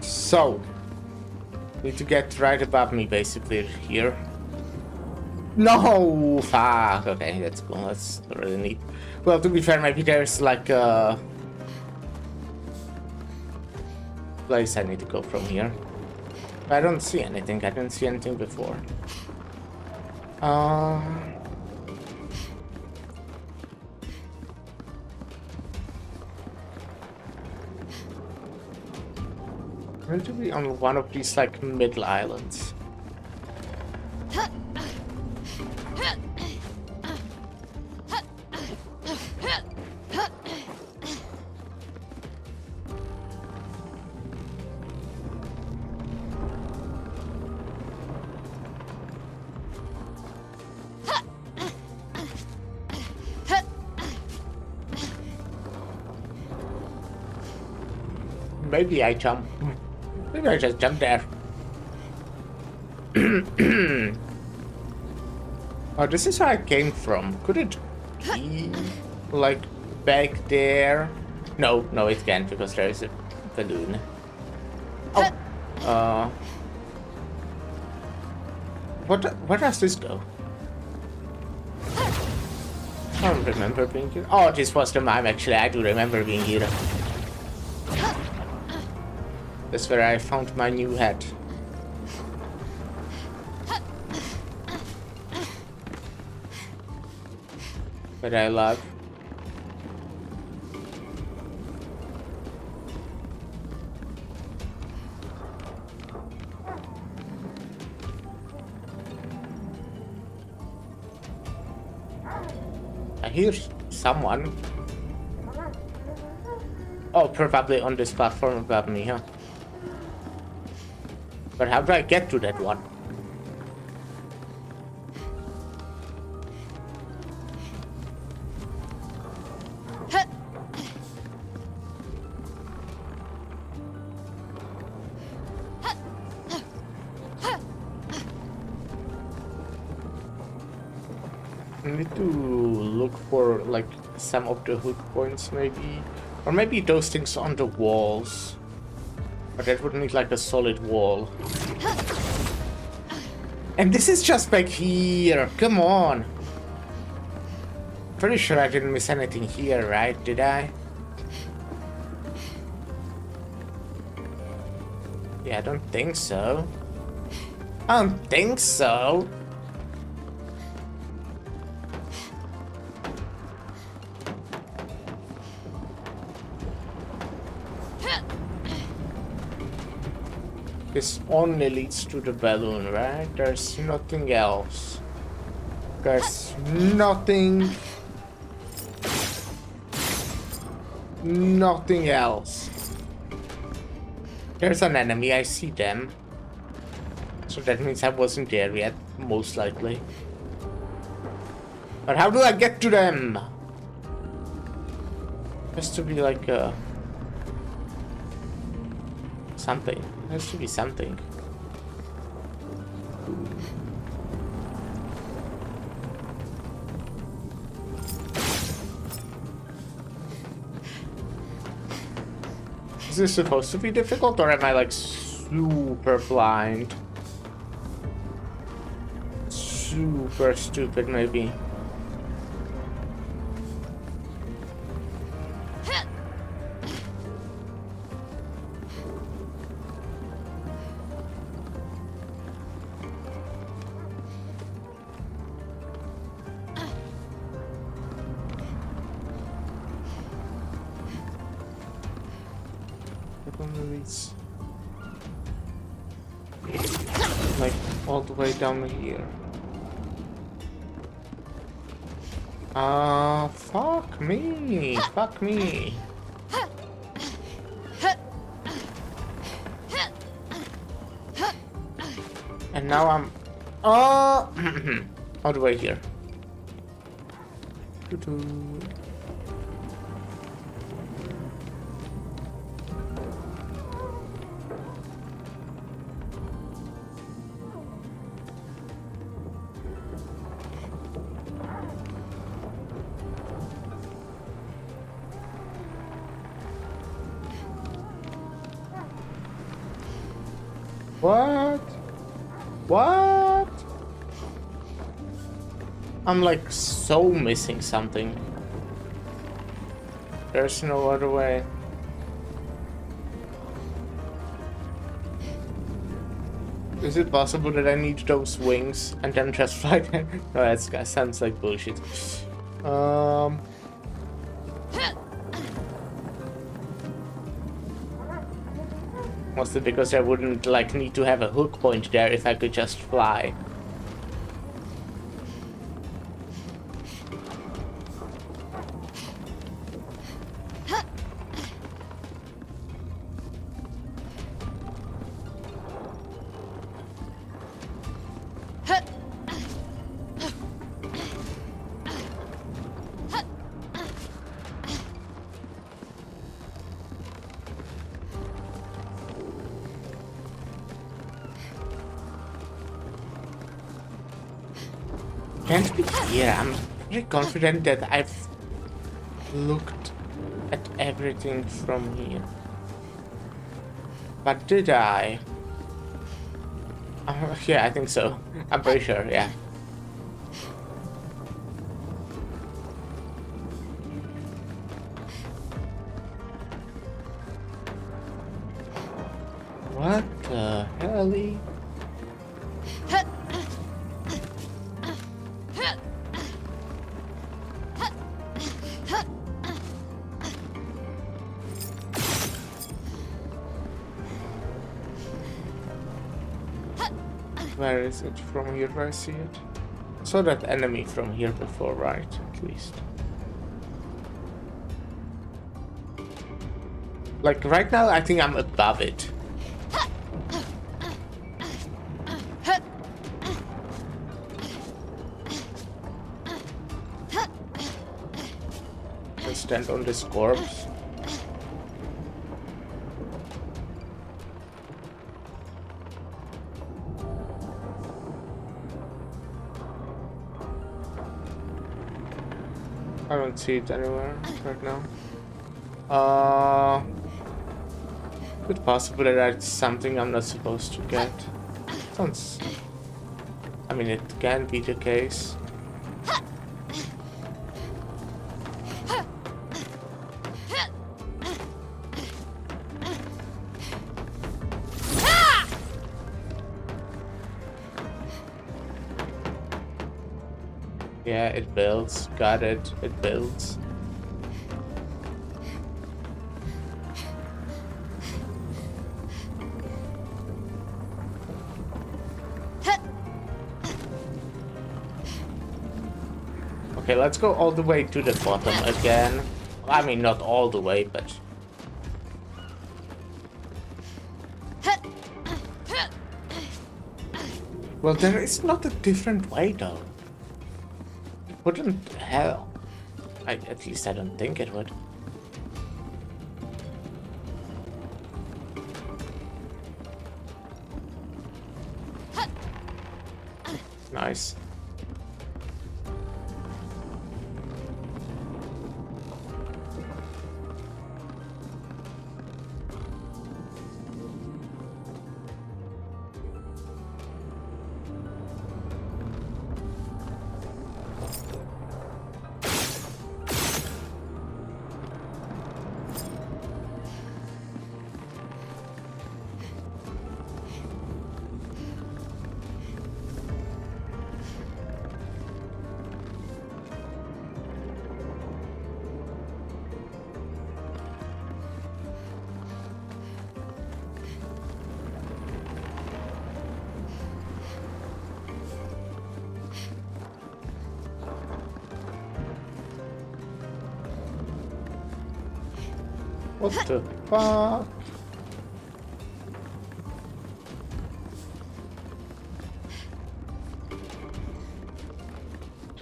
So need to get right above me, basically here. No, fuck. Okay, that's cool. That's really neat. Well, to be fair, maybe there's like place I need to go from here. I don't see anything. I didn't see anything before. Going to be on one of these like middle islands. Maybe I jump. Maybe I just jump there. Oh, this is where I came from. Could it be like back there? No, it can't because there is a balloon. Oh. Where does this go? I don't remember being here. Oh, this was the mime actually. I do remember being here. That's where I found my new hat. But I love. I hear someone. Oh, probably on this platform above me, huh? But how do I get to that one? I need to look for like some of the hook points maybe. Or maybe those things on the walls. But that would need like a solid wall. And this is just back here. Come on. Pretty sure I didn't miss anything here, right? Did I? Yeah, I don't think so. I don't think so. This only leads to the balloon, right? There's nothing else. There's nothing else. There's an enemy, I see them. So that means I wasn't there yet, most likely. But how do I get to them? Has to be like a... something. There has to be something. Is this supposed to be difficult, or am I like super blind? Super stupid, maybe. Like all the way down here. Fuck me. Fuck me. And now I'm all the way here. What? What? I'm like so missing something. There's no other way. Is it possible that I need those wings and then just fly them? No, that sounds like bullshit. Mostly because I wouldn't like need to have a hook point there if I could just fly. Can't be here. I'm pretty confident that I've looked at everything from here. But did I? Yeah, I think so. I'm pretty sure, yeah. What the hell? Where is it? From here do I see it? I saw that enemy from here before, right? At least. Like right now I think I'm above it. I stand on this corpse. I don't see it anywhere right now. Is it possible that that's something I'm not supposed to get? Sounds... I mean, it can be the case. Yeah, it builds. Got it. It builds. Okay, let's go all the way to the bottom again. I mean, not all the way, but... Well, there is not a different way, though. Wouldn't hell? At least I don't think it would. Nice. What the fuck?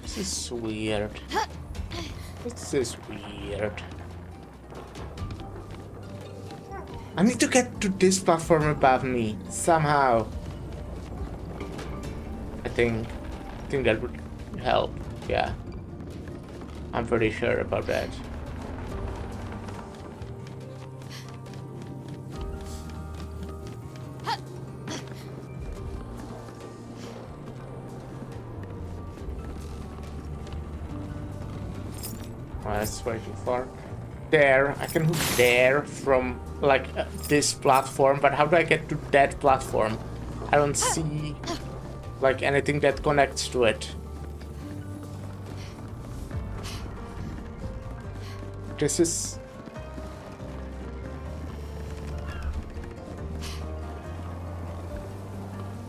This is weird. This is weird. I need to get to this platform above me somehow. I think that would help. Yeah, I'm pretty sure about that. That's way too far. There, I can hook there from like this platform, but how do I get to that platform? I don't see like anything that connects to it. This is...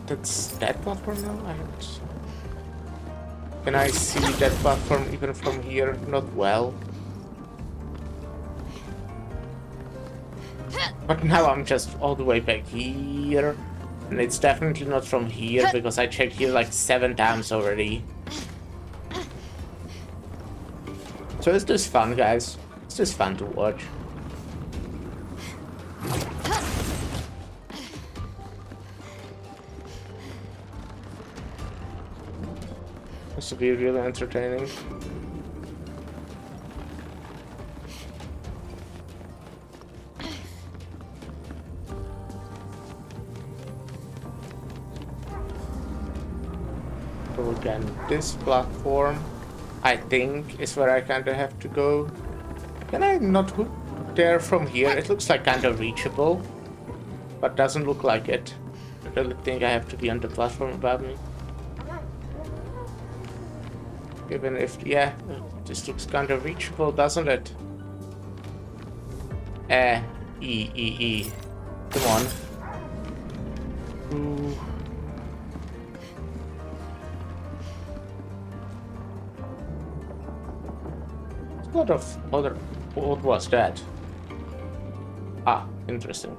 That's that platform now? I don't... Can I see that platform even from here? Not well. But now I'm just all the way back here. And it's definitely not from here, because I checked here like 7 times already. So is this fun, guys? Is this fun to watch? This will be really entertaining. So again, this platform, I think, is where I kind of have to go. Can I not hook there from here? It looks like kind of reachable, but doesn't look like it. I really think I have to be on the platform above me. Even if, yeah, this looks kind of reachable, doesn't it? E. Come on. Ooh. A lot of other... What was that? Ah, interesting.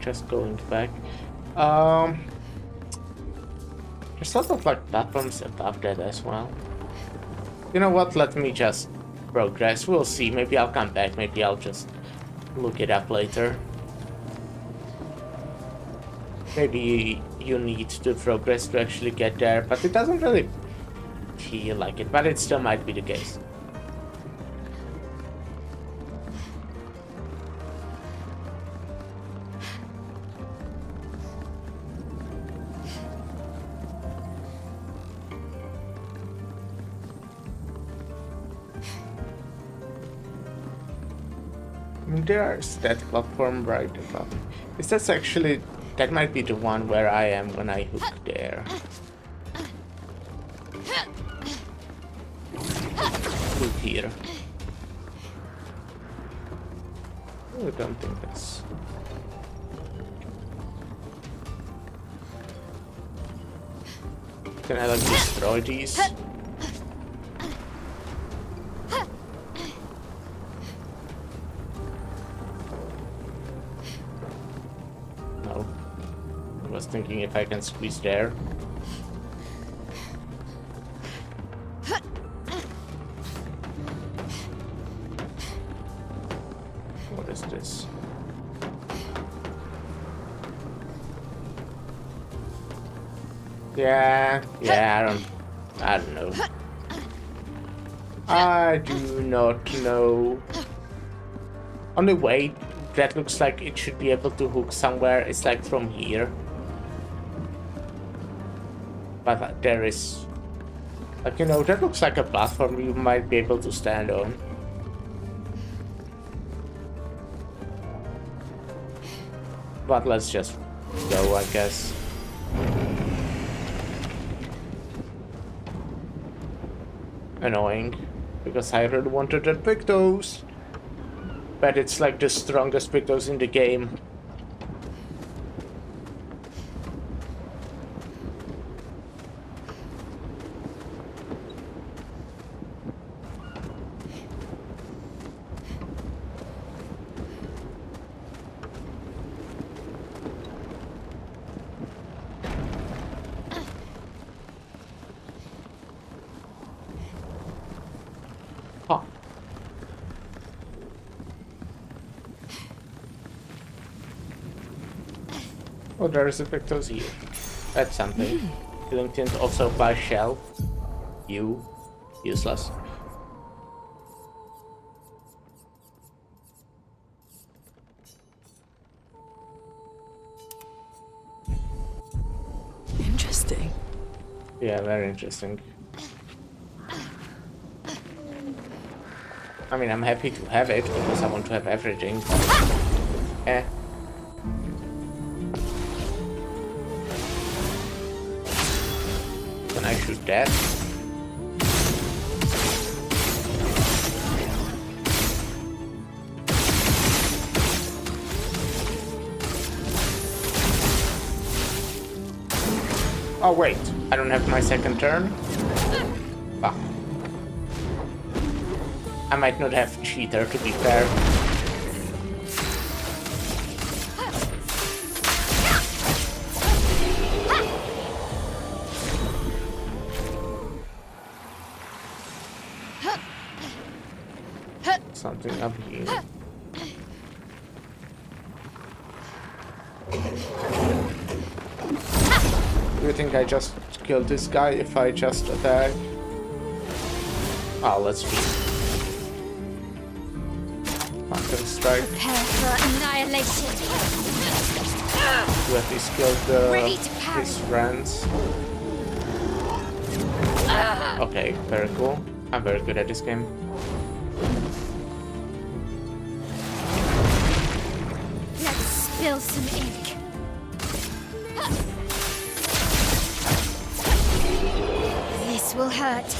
Just going back. There's sort of like platforms above that as well. You know what? Let me just progress. We'll see. Maybe I'll come back. Maybe I'll just look it up later. Maybe you need to progress to actually get there, but it doesn't really feel like it. But it still might be the case. There's that platform right above. Is that actually... That might be the one where I am when I hook there. Hook here. I don't think that's... Can I like destroy these? Thinking if I can squeeze there. What is this? Yeah, I don't know. I do not know. Only way that looks like it should be able to hook somewhere is like from here. But there is, like, you know, that looks like a platform you might be able to stand on. But let's just go, I guess. Annoying, because I really wanted that Pictos. But it's like the strongest Pictos in the game. Oh, there is a Victor's here. That's something. LinkedIn also by Shell. You. Useless. Interesting. Yeah, very interesting. I mean, I'm happy to have it because I want to have everything. Eh. Can I shoot that? Oh wait, I don't have my second turn. Fuck. I might not have cheater, to be fair. Something up here. Do you think I just killed this guy if I just attack? Oh, let's see. Phantom strike. Prepare for annihilation. You at least killed his friends. Okay, very cool. I'm very good at this game. Let's spill some ink. This will hurt.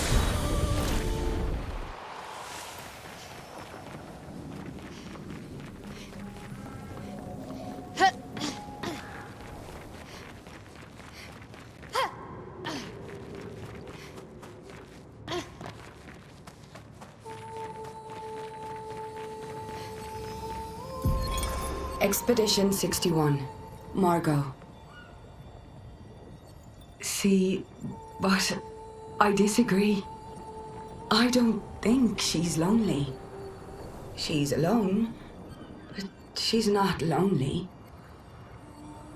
Expedition 61, Margot. See, but I disagree. I don't think she's lonely. She's alone, but she's not lonely.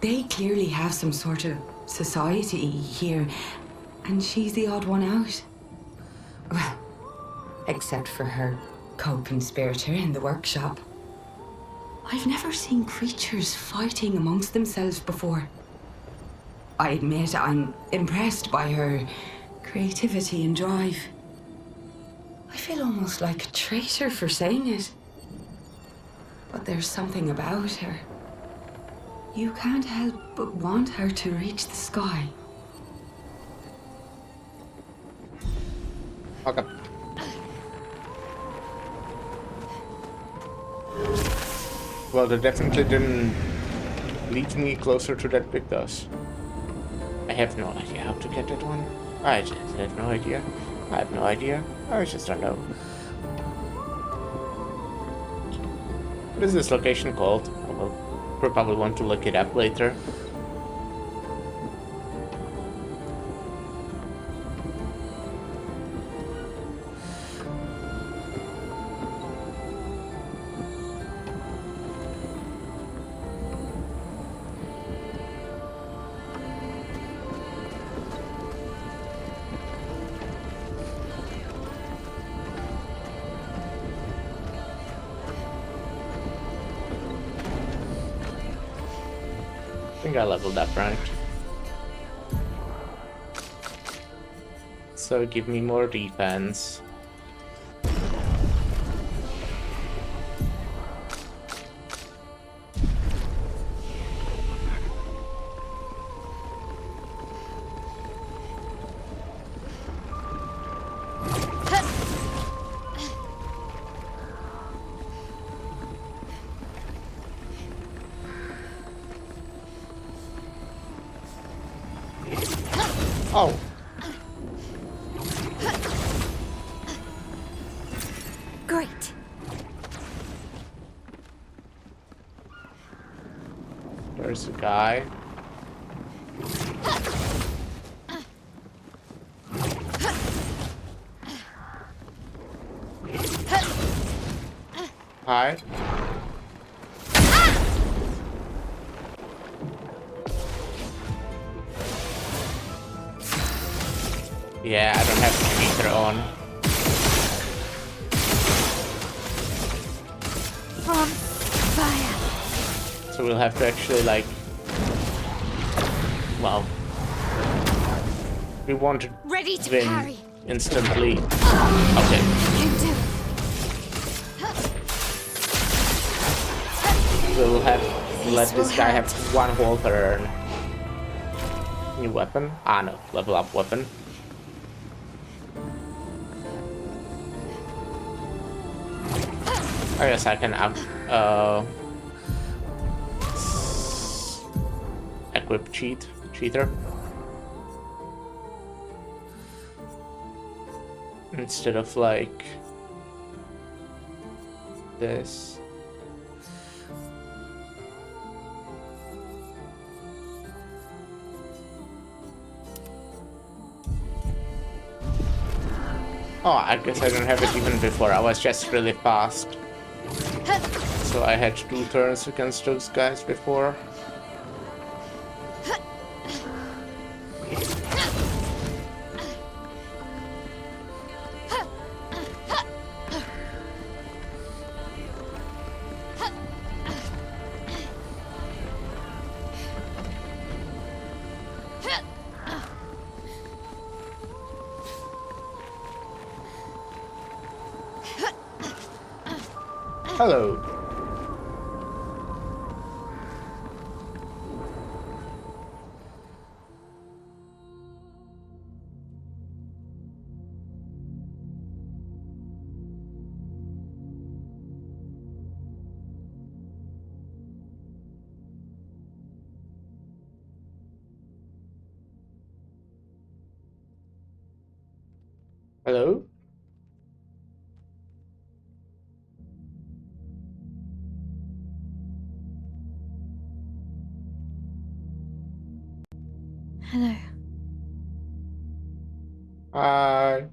They clearly have some sort of society here, and she's the odd one out. Well, except for her co-conspirator in the workshop. I've never seen creatures fighting amongst themselves before. I admit I'm impressed by her creativity and drive. I feel almost like a traitor for saying it. But there's something about her. You can't help but want her to reach the sky. Okay. Well, that definitely didn't lead me closer to that big dust. I have no idea how to get that one. I just have no idea. I have no idea. I just don't know. What is this location called? I will probably want to look it up later. I think I leveled up, right? So give me more defense. Oh. Great. There's a guy. Hi. one. From fire. So we'll have to actually like, well, we want to Ready to win parry. instantly. Okay. Can do. We'll have to let this guy have one whole turn. New weapon? Ah no, level up weapon. I guess I can equip cheater instead of like this. Oh, I guess I don't have it even before. I was just really fast. So I had 2 turns against those guys before. Hello. Hello? Hello. Hi.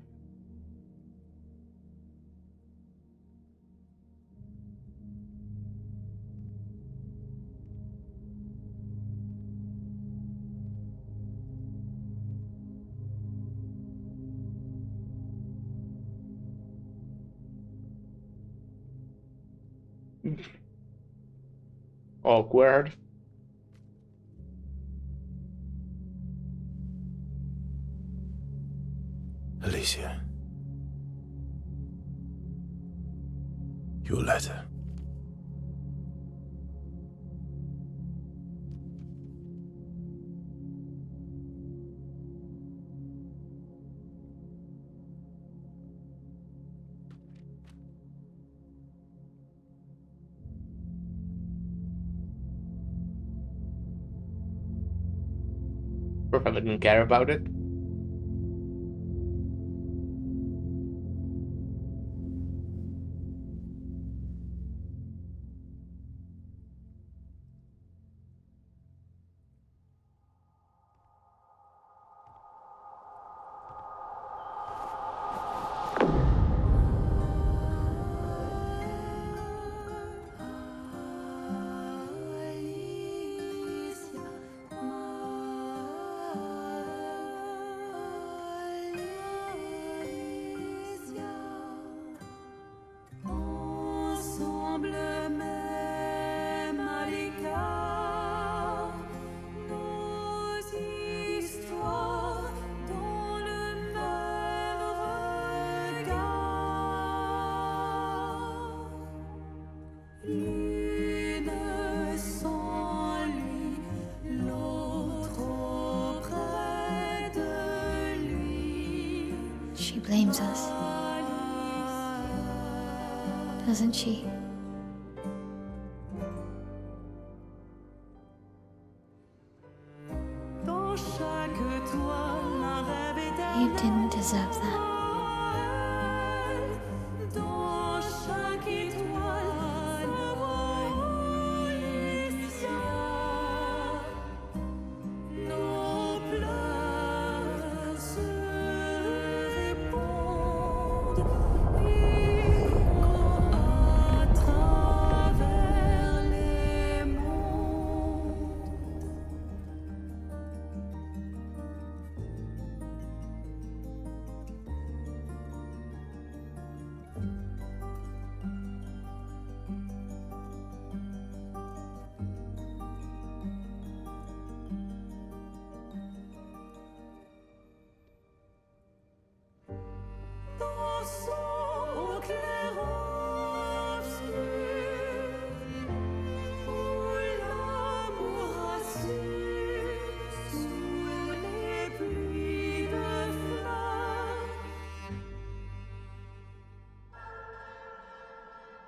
Awkward. Alicia. Your letter. Probably didn't care about it. She blames us. Doesn't she? You didn't deserve that.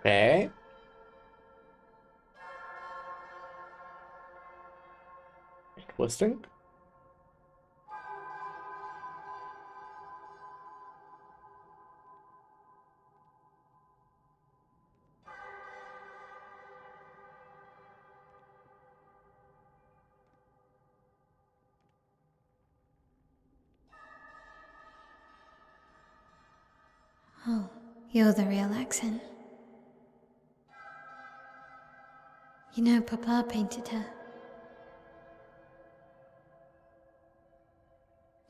Okay. Interesting. Oh, you're the real accent. You know, Papa painted her.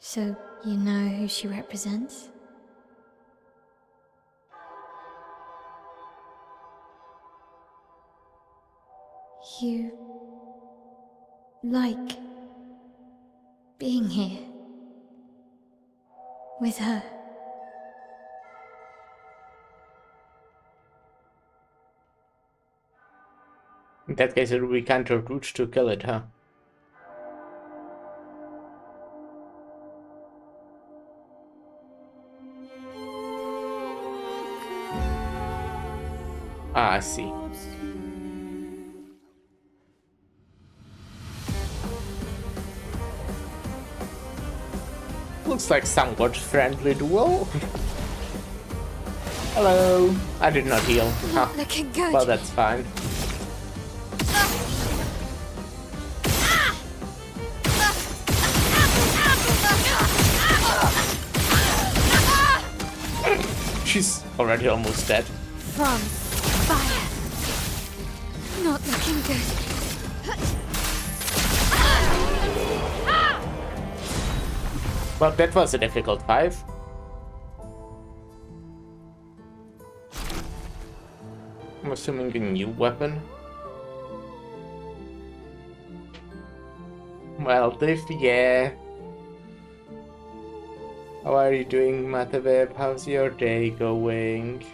So, you know who she represents? You like being here with her. In that case, it would be kind of rude to kill it, huh? Ah, I see. Looks like somewhat friendly duo. Hello. I did not heal. Not looking good. Well, that's fine. She's already almost dead. From fire. Not looking good. Well, that was a difficult fight. I'm assuming a new weapon. Well, Div, yeah. How are you doing, Mataveb? How's your day going?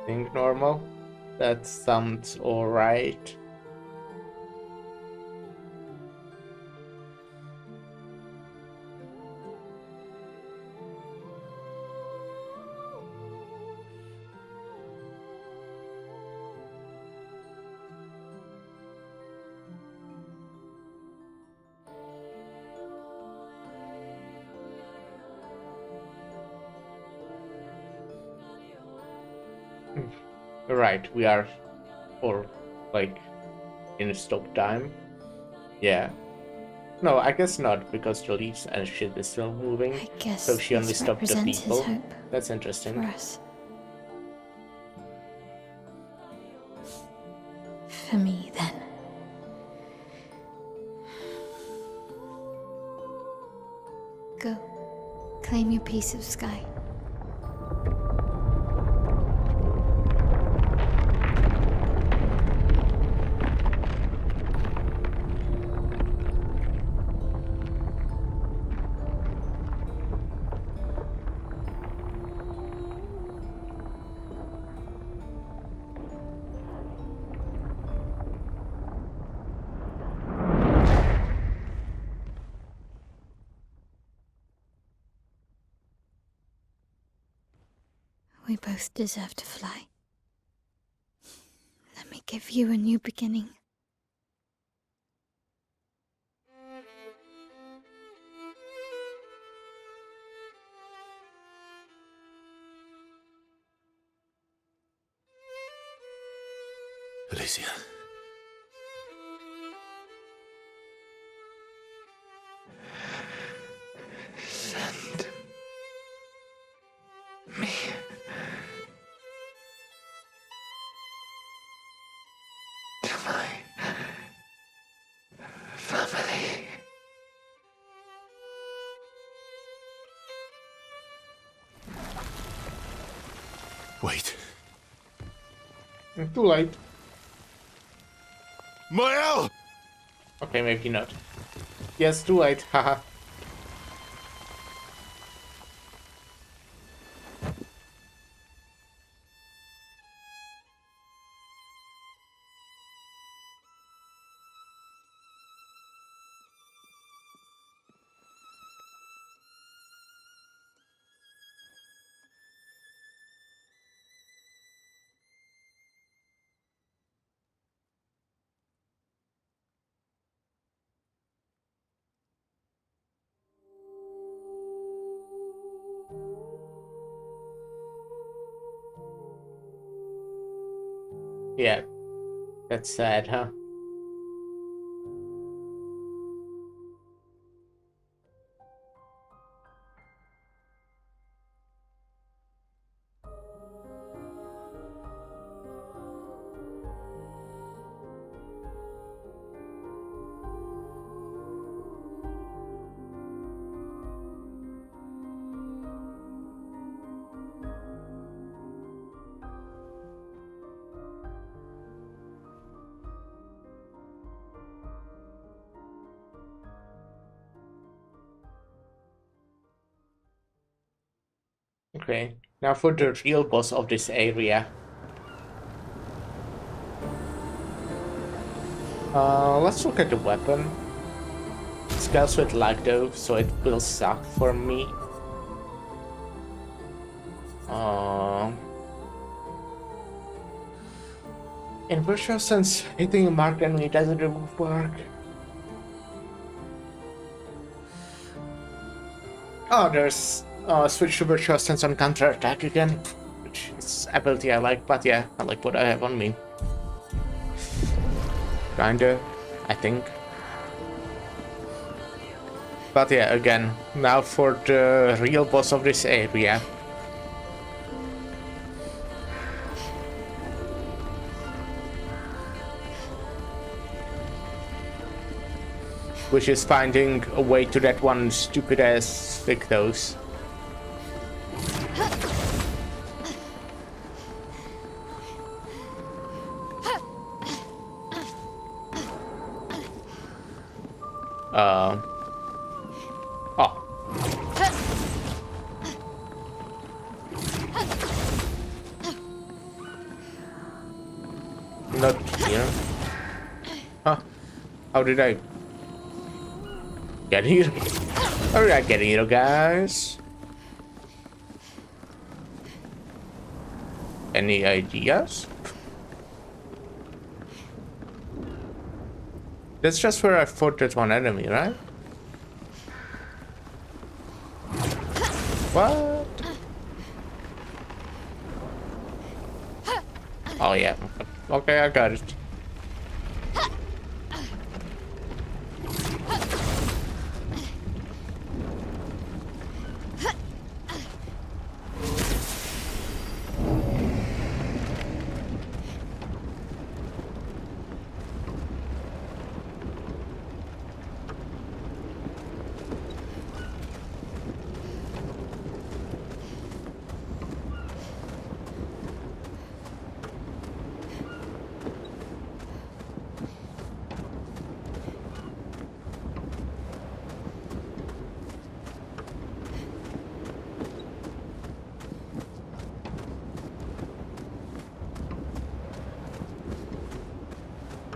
Think normal? That sounds alright. Right, we are, or like, in stop time. Yeah. No, I guess not, because the leaves and shit is still moving. I guess so she only this stopped the represents his people. hope That's interesting. for us. For me, then. Go. Claim your piece of sky. We both deserve to fly. Let me give you a new beginning. Alicia. Send me to my family. Wait. Too late. Mael! Okay, maybe not. Yes, too late, haha. Yeah, that's sad, huh? Okay, now for the real boss of this area. Let's look at the weapon. It scales with lag though, so it will suck for me. In virtual sense, hitting a marked enemy doesn't remove mark. Oh, there's switch to virtual sense on counter attack again, which is ability I like, but yeah, I like what I have on me. Kinda, I think. But yeah, again, now for the real boss of this area. Which is finding a way to that one stupid ass Victos. Oh. Not here. Huh? How did I get here? How did I get here, guys? Any ideas? That's just where I fought that one enemy, right? What? Oh yeah. Okay, I got it.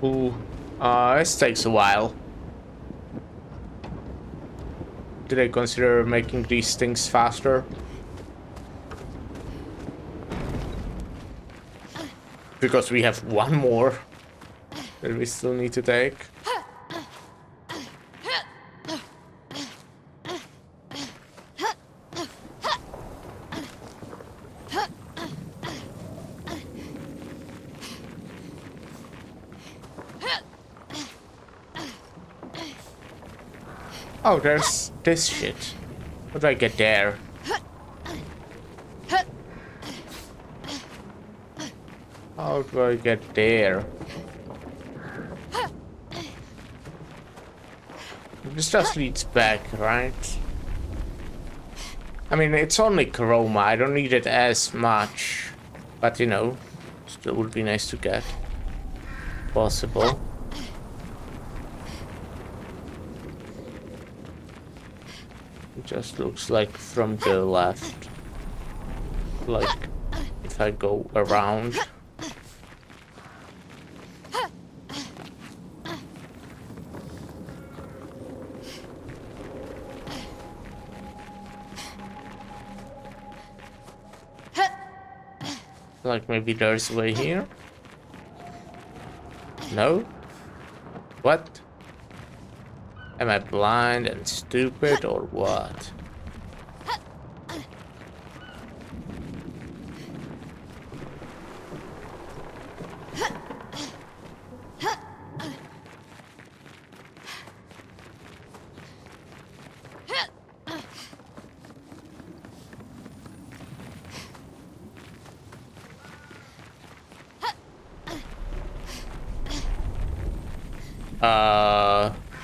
Ooh, this takes a while. Did I consider making these things faster? Because we have one more that we still need to take. Oh, there's this shit. How do I get there? How do I get there? This just leads back, right? I mean, it's only chroma. I don't need it as much. But, you know, still would be nice to get. Possible. It just looks like from the left. Like, if I go around. Like maybe there's a way here? No? What? Am I blind and stupid or what?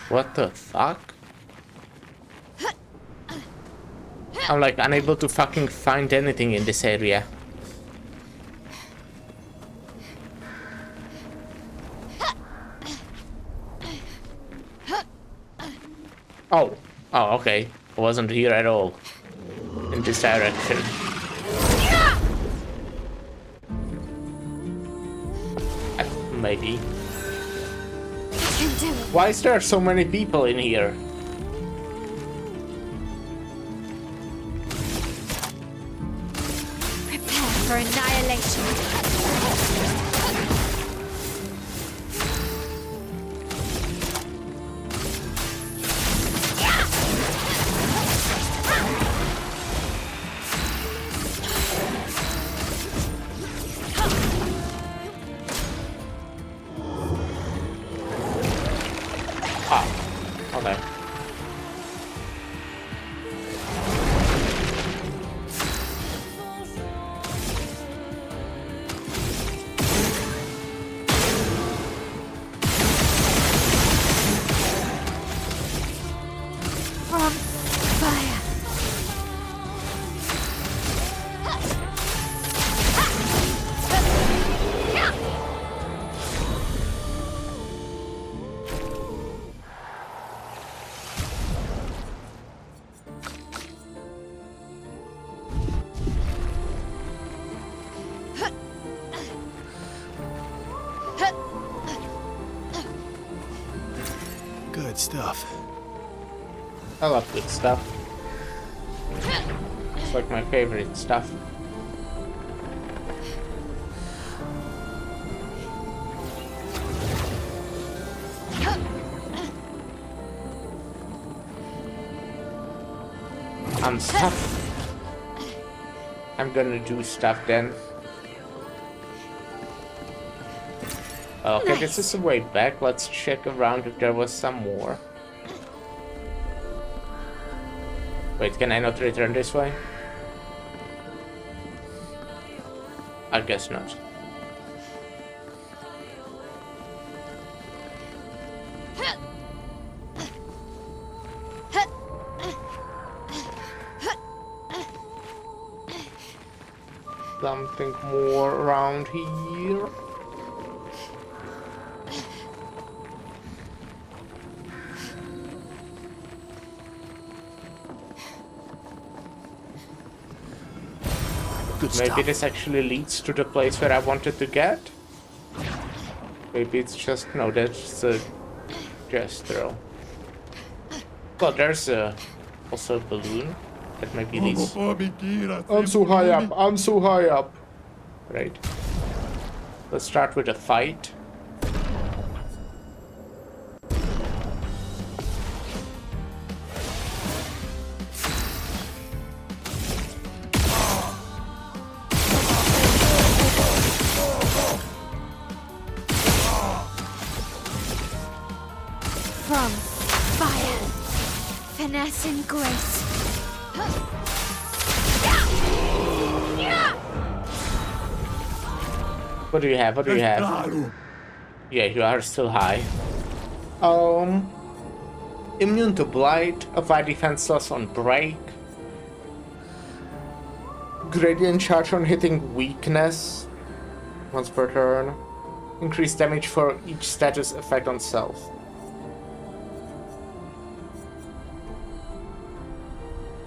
What the fuck? I'm like unable to fucking find anything in this area. Oh, okay. I wasn't here at all. In this direction. Maybe. Why is there so many people in here? Prepare for annihilation. Okay. From fire. Good stuff. I love good stuff. It's like my favorite stuff. I'm stuck. I'm gonna do stuff then. Okay, this is the way back. Let's check around if there was some more. Wait, can I not return this way? I guess not. Something more around here. Good Maybe stuff. this actually leads to the place where I wanted to get. Maybe it's just no, that's a gesture. Well, there's also a balloon that maybe leads. I'm so high up. I'm so high up. Right. Let's start with a fight. From fire. Finesse and grace. What do you have? What do you have? Yeah, you are still high. Immune to blight, apply defense loss on break. Gradient charge on hitting weakness. Once per turn. Increase damage for each status effect on self.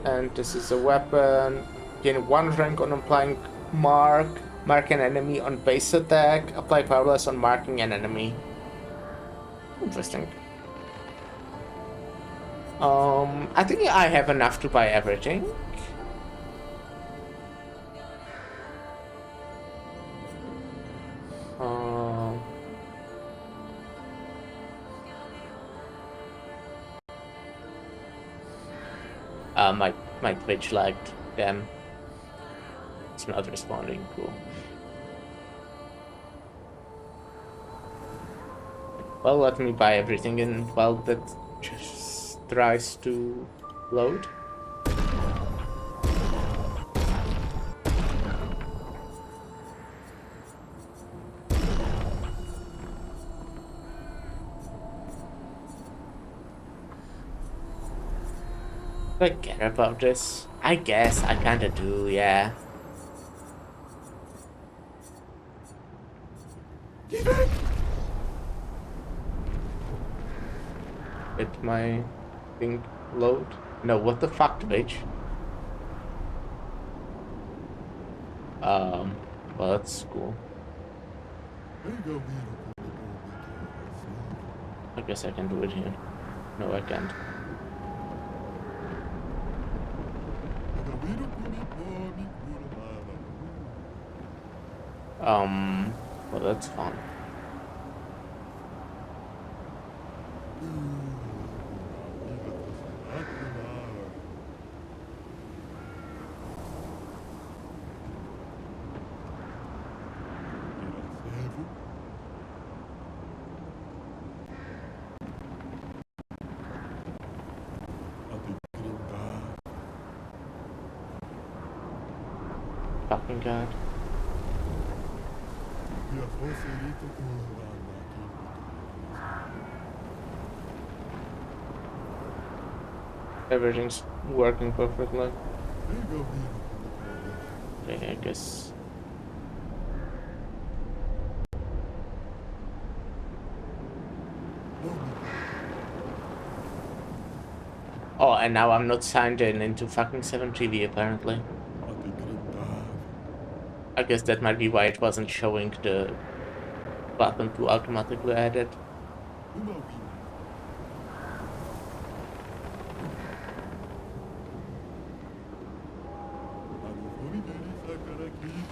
And this is a weapon. Gain 1 rank on applying mark. Mark an enemy on base attack. Apply powerless on marking an enemy. Interesting. I think I have enough to buy everything. My Twitch lagged. Damn. It's not responding. Cool. Well, let me buy everything in while that just tries to load. Do I care about this? I guess I kinda do, yeah. Did my thing load? No, what the fuck, bitch? Well, that's cool. I guess I can do it here. No, I can't. Well, that's fun. Fucking god. Everything's working perfectly. Okay, I guess. Oh, and now I'm not signed in into fucking 7TV apparently. I guess that might be why it wasn't showing the button to automatically add it.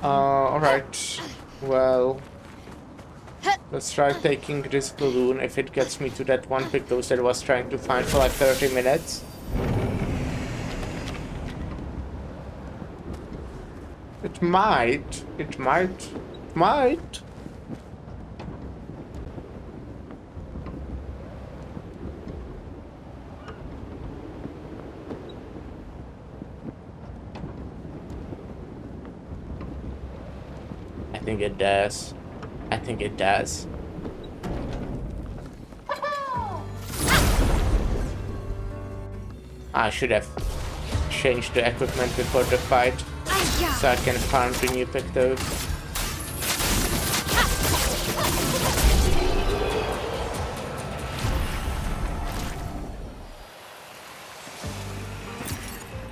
Alright. Well, let's try taking this balloon if it gets me to that one pictos that I was trying to find for like 30 minutes. It might. I think it does. I should have changed the equipment before the fight, so I can farm the new pictos.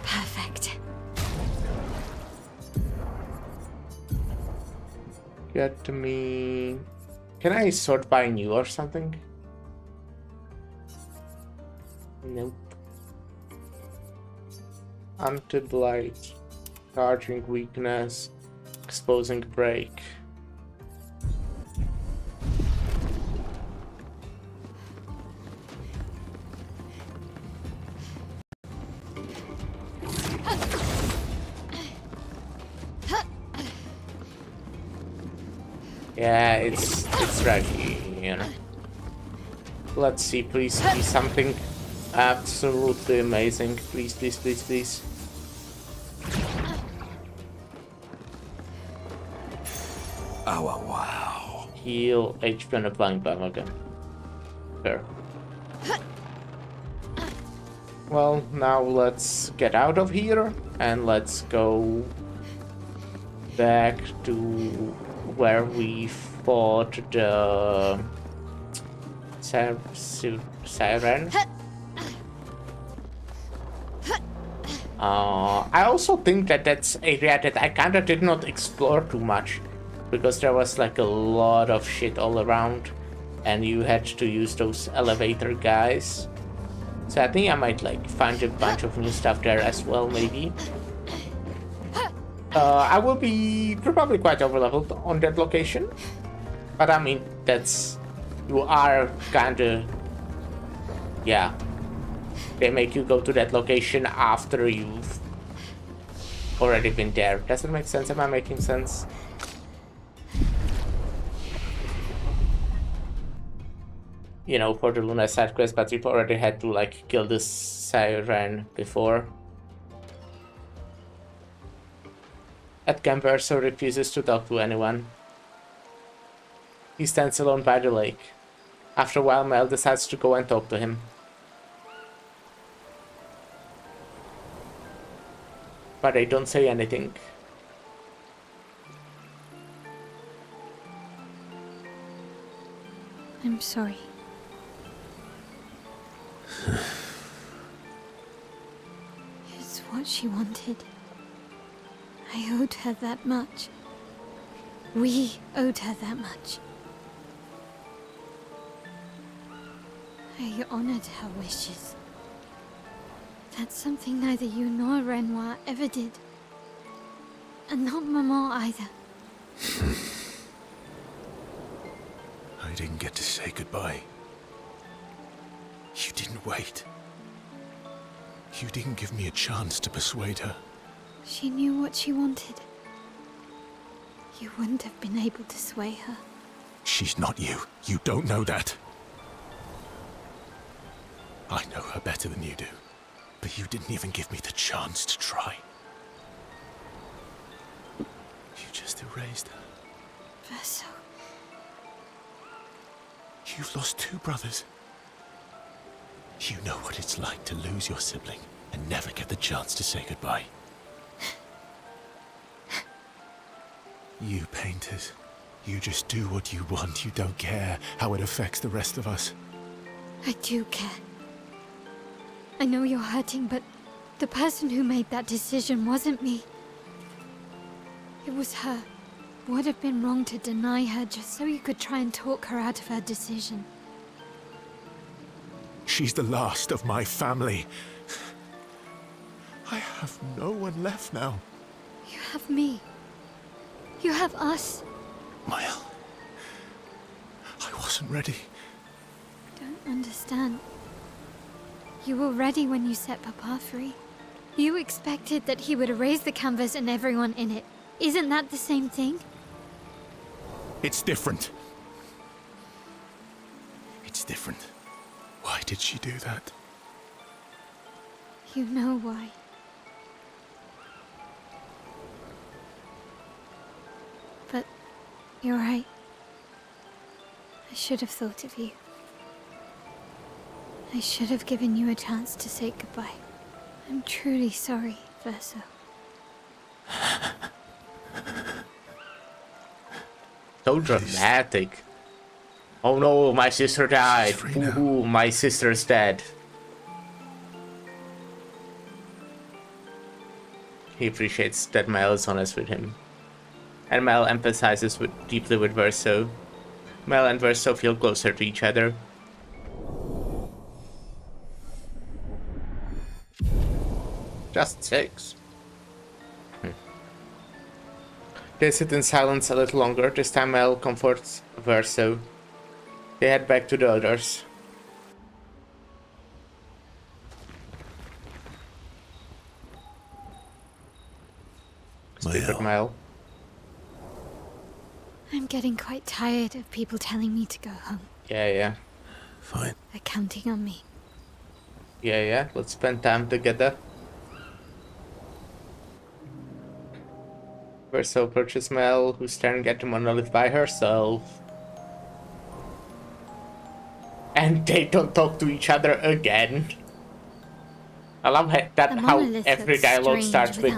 Perfect. Get to me. Can I sort by new or something? Nope. Anti-blight, charging weakness, exposing break. Yeah, it's right here, you know. Let's see, please be something absolutely amazing. Please, please, please, please. Oh, wow. Heal HP on a blind bomb again. Sure. Well, now let's get out of here and let's go back to where we fought the siren. I also think that that's an area that I kinda did not explore too much, because there was like a lot of shit all around and you had to use those elevator guys. So I think I might like find a bunch of new stuff there as well, maybe. I will be probably quite overleveled on that location, but I mean, you are kinda, yeah, they make you go to that location after you've already been there. Does it make sense? Am I making sense? You know, for the Luna side quest, but you've already had to like kill this siren before. Ed Gamberso refuses to talk to anyone. He stands alone by the lake. After a while, Mel decides to go and talk to him. But they don't say anything. I'm sorry. It's what she wanted. I owed her that much. We owed her that much. I honored her wishes. That's something neither you nor Renoir ever did. And not Maman either. I didn't get to say goodbye. You didn't wait. You didn't give me a chance to persuade her. She knew what she wanted. You wouldn't have been able to sway her. She's not you. You don't know that. I know her better than you do. But you didn't even give me the chance to try. You just erased her. Verso. You've lost 2 brothers. You know what it's like to lose your sibling and never get the chance to say goodbye. You painters, you just do what you want. You don't care how it affects the rest of us. I do care. I know you're hurting, but the person who made that decision wasn't me. It was her. Would have been wrong to deny her just so you could try and talk her out of her decision. She's the last of my family. I have no one left now. You have me. You have us. Mile, I wasn't ready. Don't understand. You were ready when you set Papa free. You expected that he would erase the canvas and everyone in it. Isn't that the same thing? It's different. It's different. Why did she do that? You know why. But you're right. I should have thought of you. I should have given you a chance to say goodbye. I'm truly sorry, Verso. So dramatic. Oh no, my sister died. Ooh, my sister's dead. He appreciates that Mel is honest with him. And Mel empathizes deeply with Verso. Mel and Verso feel closer to each other. Just 6. They sit in silence a little longer. This time Mel comforts Verso. They head back to the others. Speak up, Mel. I'm getting quite tired of people telling me to go home. Yeah. Fine. They're counting on me. Yeah. Let's spend time together. Verso approaches Mel, who's staring at the monolith by herself. And they don't talk to each other again. I love that how every dialogue starts with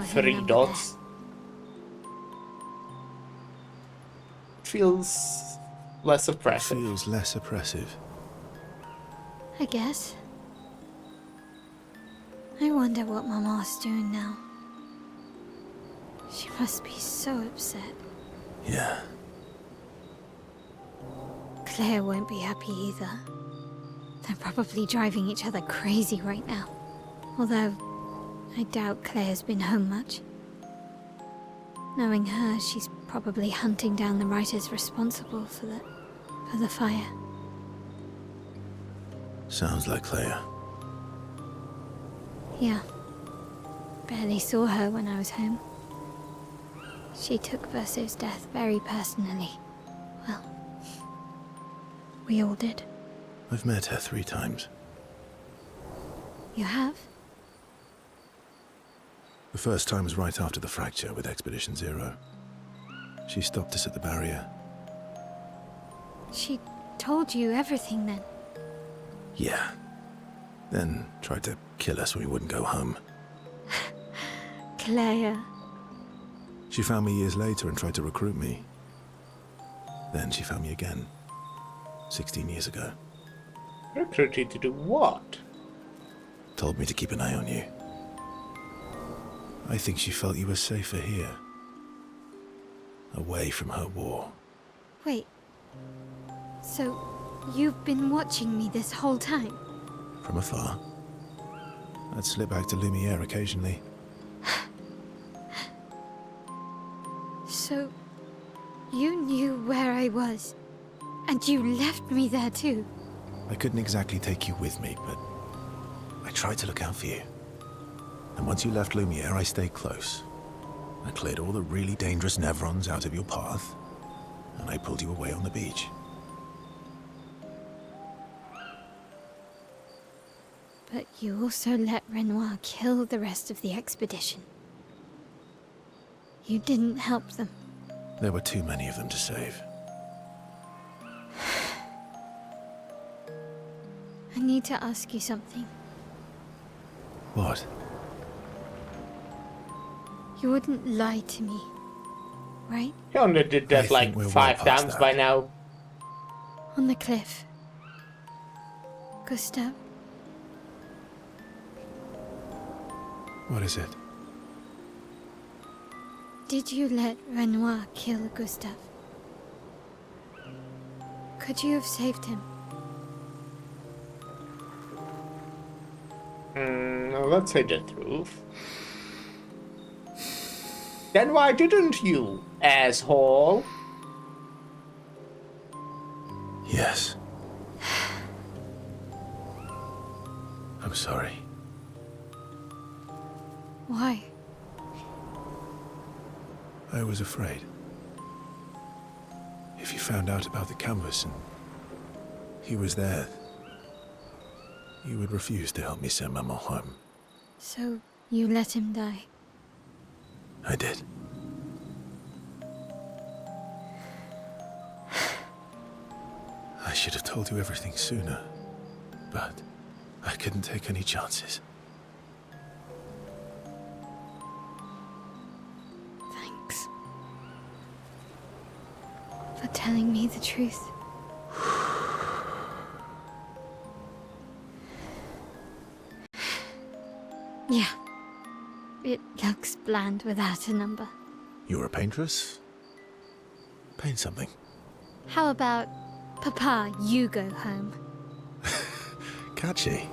3 dots. Feels less oppressive. Feels less oppressive. I guess. I wonder what Mama's doing now. She must be so upset. Yeah. Claire won't be happy either. They're probably driving each other crazy right now. Although, I doubt Claire's been home much. Knowing her, she's probably hunting down the writers responsible for the fire. Sounds like Claire. Yeah. Barely saw her when I was home. She took Verso's death very personally. Well, we all did. I've met her 3 times. You have? The first time was right after the fracture with Expedition Zero. She stopped us at the barrier. She told you everything then? Yeah. Then tried to kill us when we wouldn't go home. Claire. She found me years later and tried to recruit me. Then she found me again, 16 years ago. Recruit you to do what? Told me to keep an eye on you. I think she felt you were safer here. Away from her war. Wait. So, you've been watching me this whole time? From afar. I'd slip back to Lumiere occasionally. So, you knew where I was, and you left me there too? I couldn't exactly take you with me, but I tried to look out for you. And once you left Lumiere, I stayed close. I cleared all the really dangerous Nevrons out of your path, and I pulled you away on the beach. But you also let Renoir kill the rest of the expedition. You didn't help them. There were too many of them to save. I need to ask you something. What? You wouldn't lie to me, right? You only did that like 5 times by now. On the cliff. Gustav. What is it? Did you let Renoir kill Gustav? Could you have saved him? Let's say the truth. Then why didn't you, asshole? Yes. I'm sorry. Why? I was afraid. If you found out about the canvas and he was there, you would refuse to help me send Maman home. So you let him die? I did. I should have told you everything sooner, but I couldn't take any chances. Thanks. For telling me the truth. Yeah. It looks bland without a number. You're a paintress? Paint something. How about, Papa, you go home? Catchy.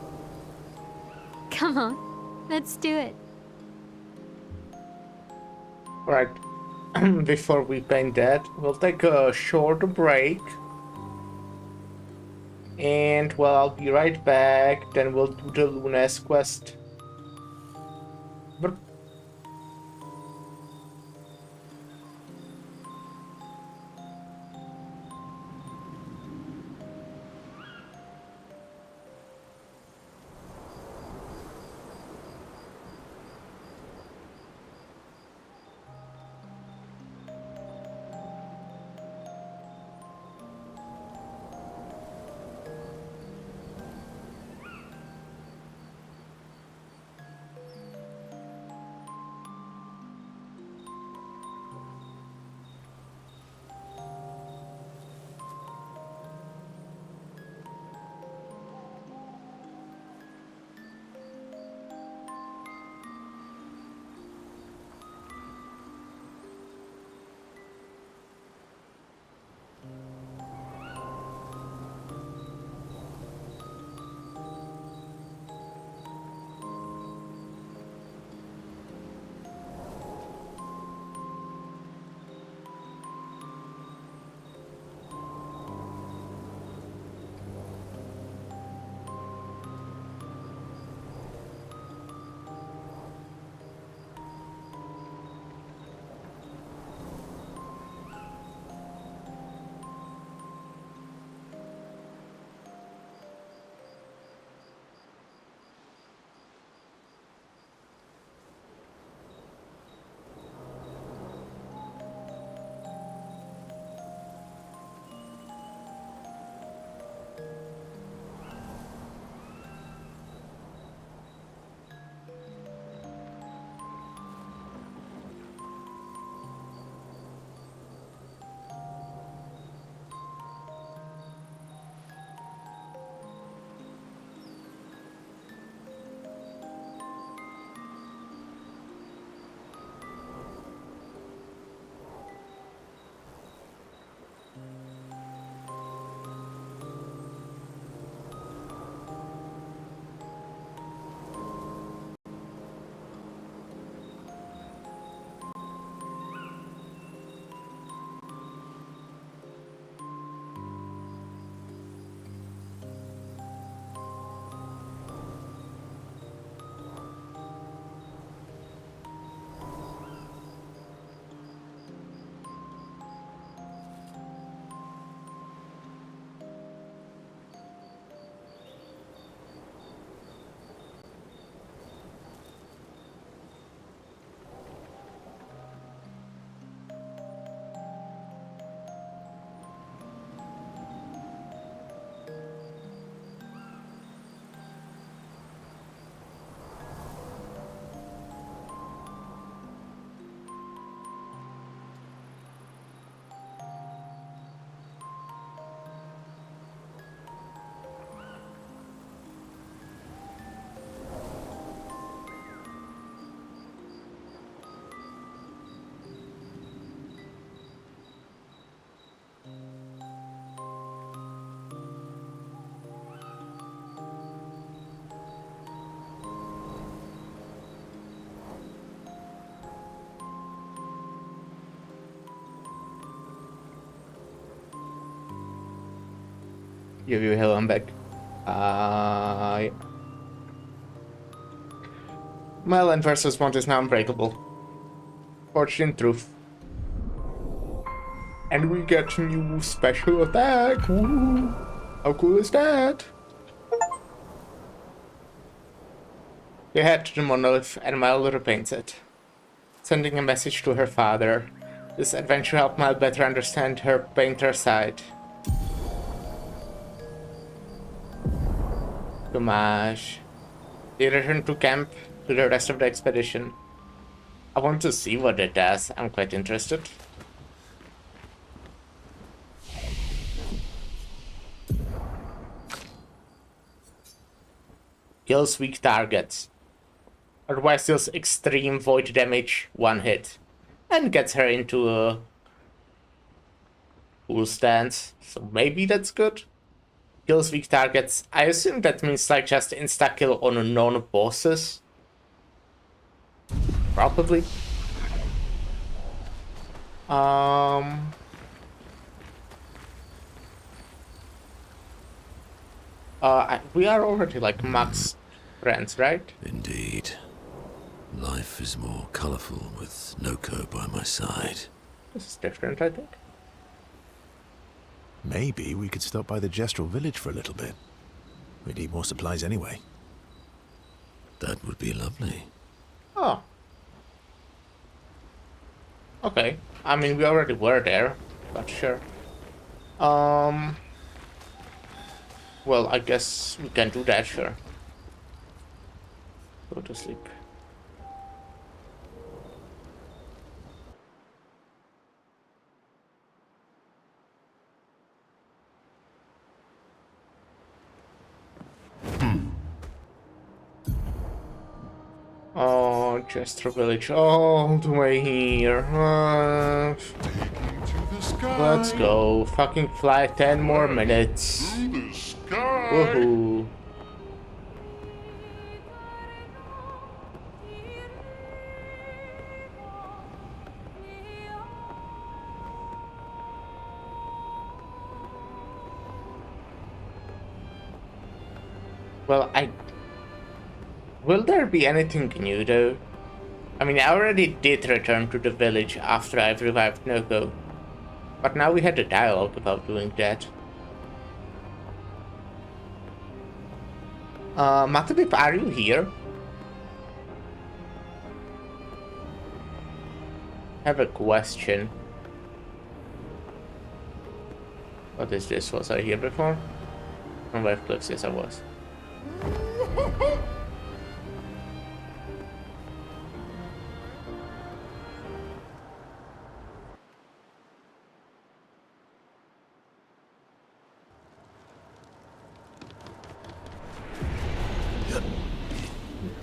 Come on, let's do it. Right. Before we paint that, we'll take a short break. And, well, I'll be right back. Then we'll do the Luna's quest. But Give you hell, I'm back. Yeah. Merlin versus Mont is now unbreakable. Fortune and truth. And we get new special attack. Woo! How cool is that? You head to the monolith and Mel repaints it, sending a message to her father. This adventure helped Mel better understand her painter side. Dommage. They return to camp to the rest of the expedition. I want to see what it does. I'm quite interested. Kills weak targets. Otherwise deals extreme void damage, one hit. And gets her into a cool stance. So maybe that's good. Kills weak targets. I assume that means like just insta-kill on non-bosses. Probably. We are already like max friends, right? Indeed. Life is more colorful with Noko by my side. This is different, I think. Maybe we could stop by the Gestural village for a little bit. We need more supplies anyway. That would be lovely. Oh. Okay. I mean, we already were there, but sure. Well, I guess we can do that, sure. Go to sleep. Oh, Chester Village all the way here. Let's go. Fucking fly 10 more minutes. Woohoo. Well, will there be anything new though? I mean, I already did return to the village after I've revived Noko. But now we had a dialogue about doing that. Matubip, are you here? I have a question. What is this? Was I here before? On Wave Cliffs, yes I was.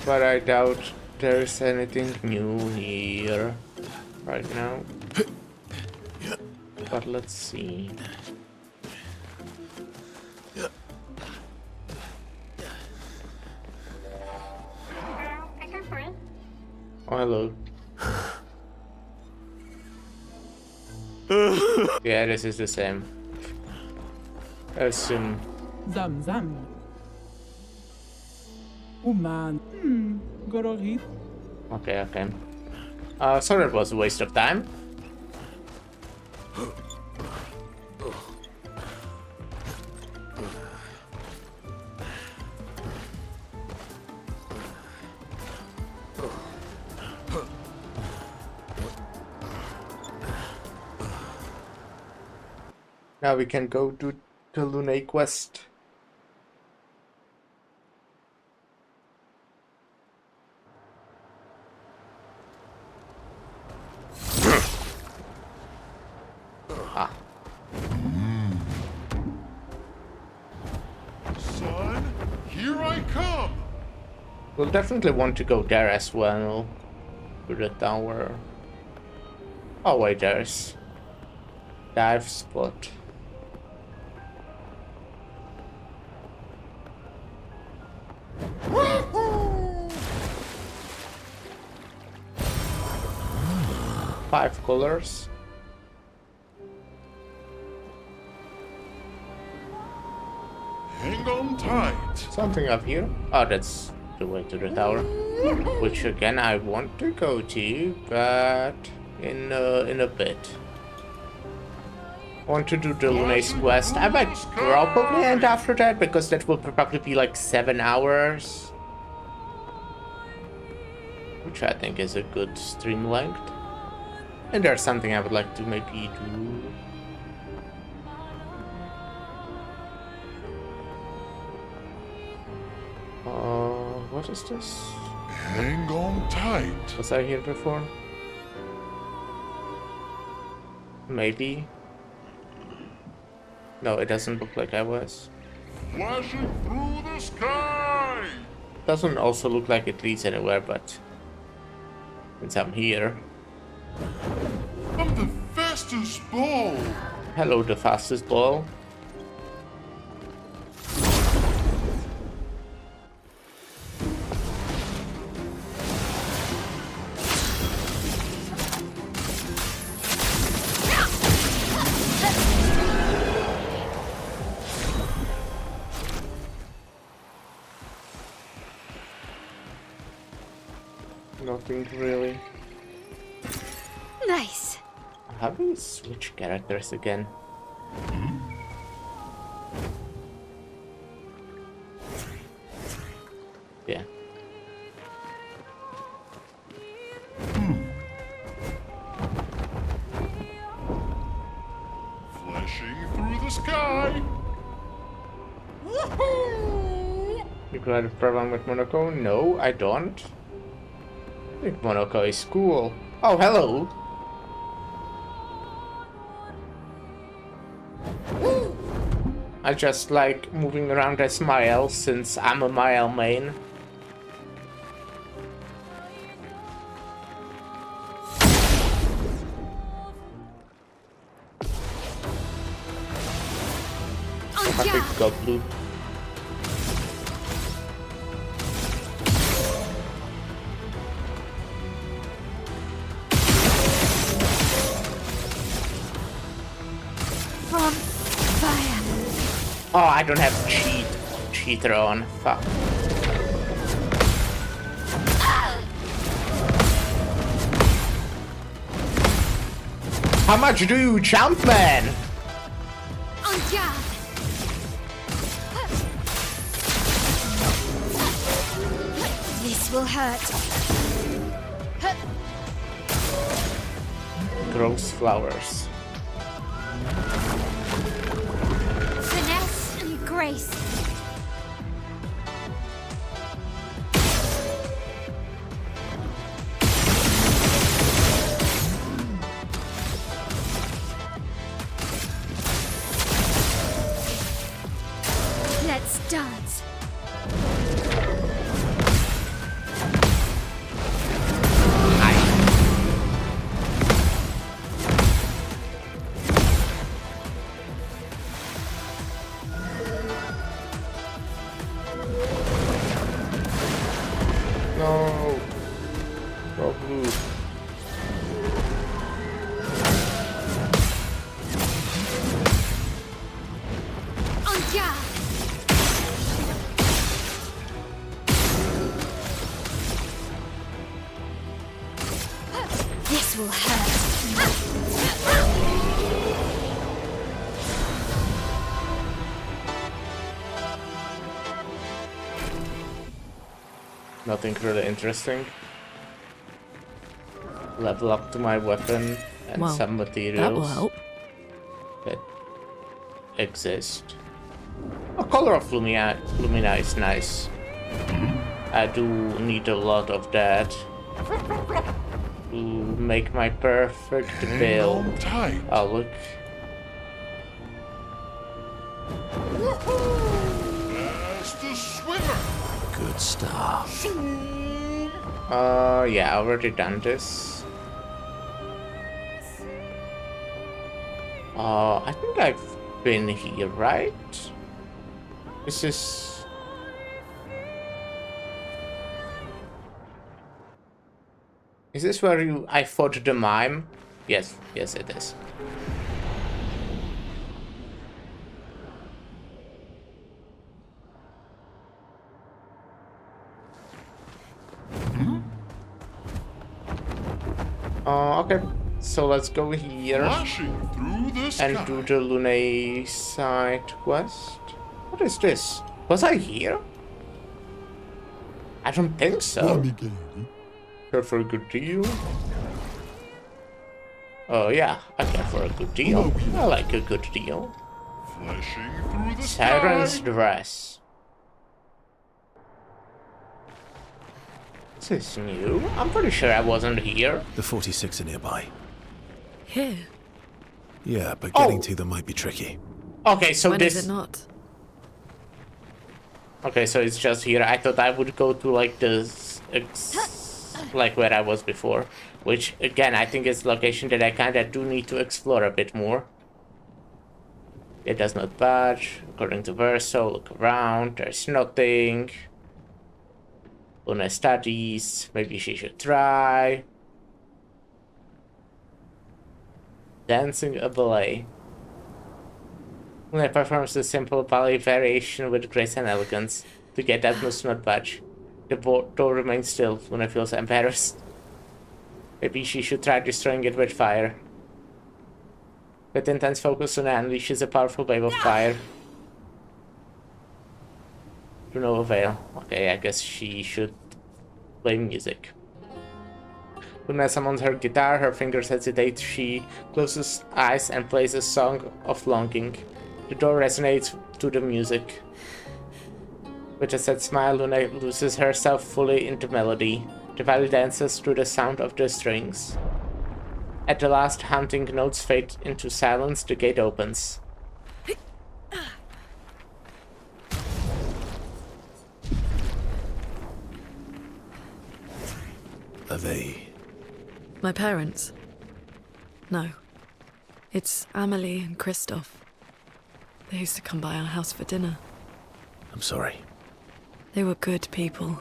But I doubt there's anything new here right now. But let's see. Oh, hello. Yeah, this is the same. I assume. Zam zam. Oh man. Gororit. Okay. So that was a waste of time. Now we can go to the Lunae quest. Son, here I come. We'll definitely want to go there as well. To the tower. Oh wait, there's dive spot. Five colors. Hang on tight. Something up here? Oh, that's the way to the tower. Which again I want to go to, but in a bit. I want to do the Luna's quest. I might probably end after that, because that will probably be like 7 hours. Which I think is a good stream length. And there's something I would like to maybe do. What is this? Hang on tight. Was I here before? Maybe. No, it doesn't look like I was. Flashing through the sky. Doesn't also look like it leads anywhere, but since I'm here. I'm the fastest ball. Hello, the fastest ball. Nothing really. Nice. How do you switch characters again? Yeah. Flashing through the sky. Woohoo! You got a problem with Monaco? No, I don't. I think Monaco is cool. Oh, hello. I just like moving around as Mile since I'm a Mile main. I think got blue. From fire. Oh, I don't have cheater on. Fuck. How much do you jump, man? On guard. This will hurt. Gross flowers. Finesse and grace. Let's dance. No. Go blue. On guard. This will hurt. Nothing really interesting. Level up to my weapon and Well, some materials that will help. that exist. A color of Lumina is nice. I do need a lot of that to make my perfect build. Oh, look. Fastest swimmer. Good stuff. Yeah, I already done this. I think I've been here, right? This is... Is this where I fought the mime? Yes, yes it is. So let's go here Flashing through the sky. and do the Lune side quest. What is this? Was I here? I don't think so. Care for a good deal? Oh yeah, I care for a good deal. I like a good deal. Flashing through the Siren's sky. dress. Is this new? I'm pretty sure I wasn't here. The 46 are nearby. Here? Yeah, but getting to them might be tricky. Okay, so When this... is it not? Okay, so it's just here. I thought I would go to like this... like where I was before. Which, again, I think is a location that I kinda do need to explore a bit more. It does not budge. According to Verso, look around. There's nothing. Luna studies. Maybe she should try. Dancing a ballet. Luna performs a simple ballet variation with grace and elegance. To get that must not budge. The door remains still. Luna feels embarrassed. Maybe she should try destroying it with fire. With intense focus, Luna unleashes a powerful wave of fire. To no avail. Okay, I guess she should play music. Luna summons her guitar, her fingers hesitate, she closes eyes and plays a song of longing. The door resonates to the music. With a sad smile, Luna loses herself fully in the melody. The valley dances through the sound of the strings. At the last haunting notes fade into silence, the gate opens. Are they... My parents? No. It's Amelie and Christoph. They used to come by our house for dinner. I'm sorry. They were good people.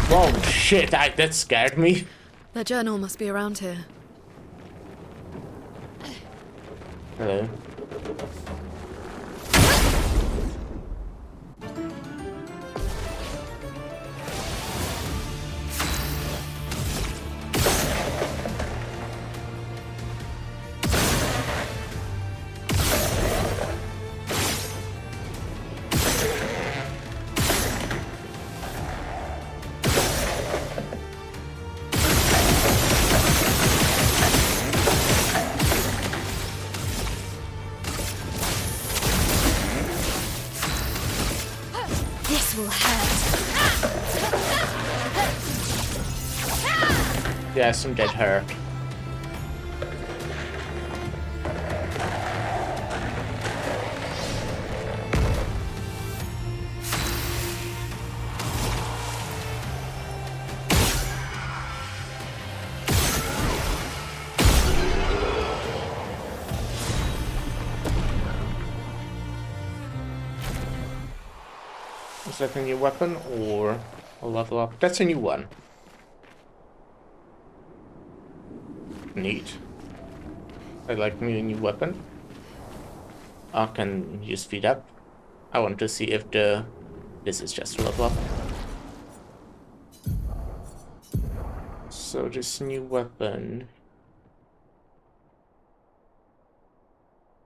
Whoa, shit, that scared me. Their journal must be around here. Hello. This will hurt. Yes, I'm dead hurt. Is that a new weapon or a level up? That's a new one. Neat. I like me a new weapon. I can use speed up. I want to see if this is just a level up. So this new weapon.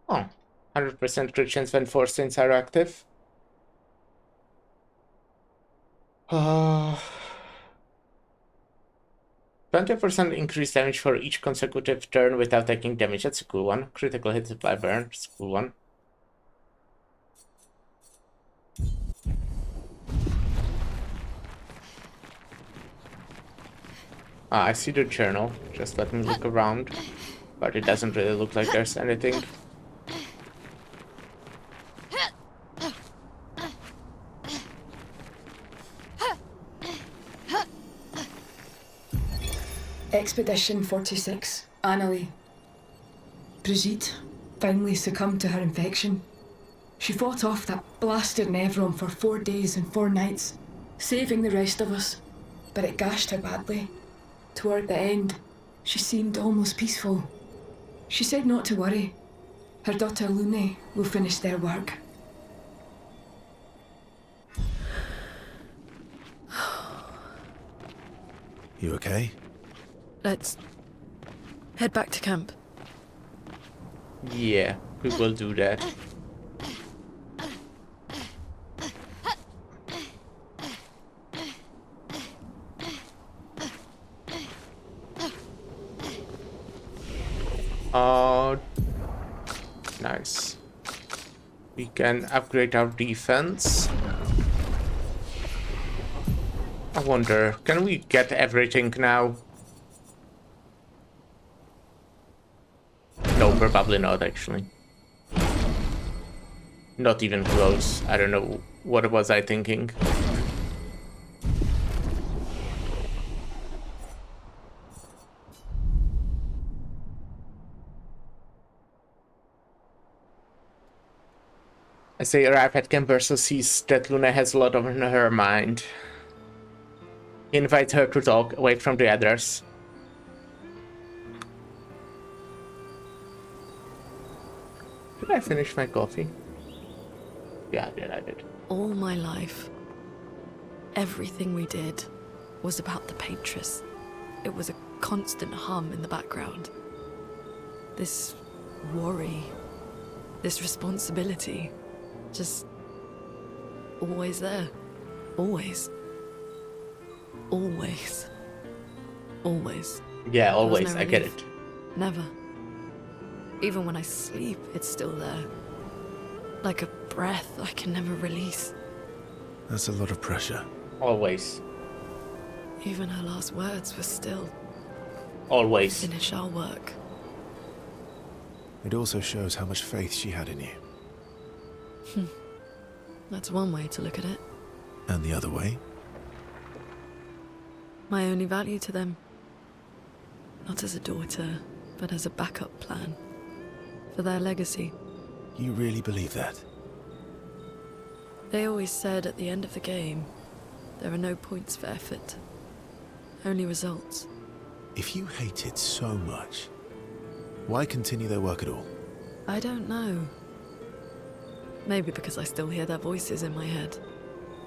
Oh, 100% crit chance when 4 stains are active. 20% increased damage for each consecutive turn without taking damage. That's a cool one. Critical hit supply burn. That's a cool one. I see the journal. Just let me look around. But it doesn't really look like there's anything. Expedition 46, Annalie. Brigitte finally succumbed to her infection. She fought off that blasted Nevron for 4 days and 4 nights, saving the rest of us, but it gashed her badly. Toward the end, she seemed almost peaceful. She said not to worry. Her daughter Lune will finish their work. You okay? Let's Head back to camp. Yeah, we will do that. Nice. We can upgrade our defense. I wonder, can we get everything now? No, probably not, actually. Not even close. I don't know, what was I thinking? As they arrive at camp, Verso sees that Luna has a lot on her mind. He invites her to talk away from the others. Did I finish my coffee? Yeah, I did. All my life, everything we did was about the Paintress. It was a constant hum in the background. This worry, this responsibility, just always there. Always. Always. Always. Yeah, always, I get it. Never. Even when I sleep, it's still there. Like a breath I can never release. That's a lot of pressure. Always. Even her last words were still... Always. Finish our work. It also shows how much faith she had in you. That's one way to look at it. And the other way? My only value to them. Not as a daughter, but as a backup plan. For their legacy. You really believe that? They always said at the end of the game, there are no points for effort. Only results. If you hate it so much, why continue their work at all? I don't know. Maybe because I still hear their voices in my head.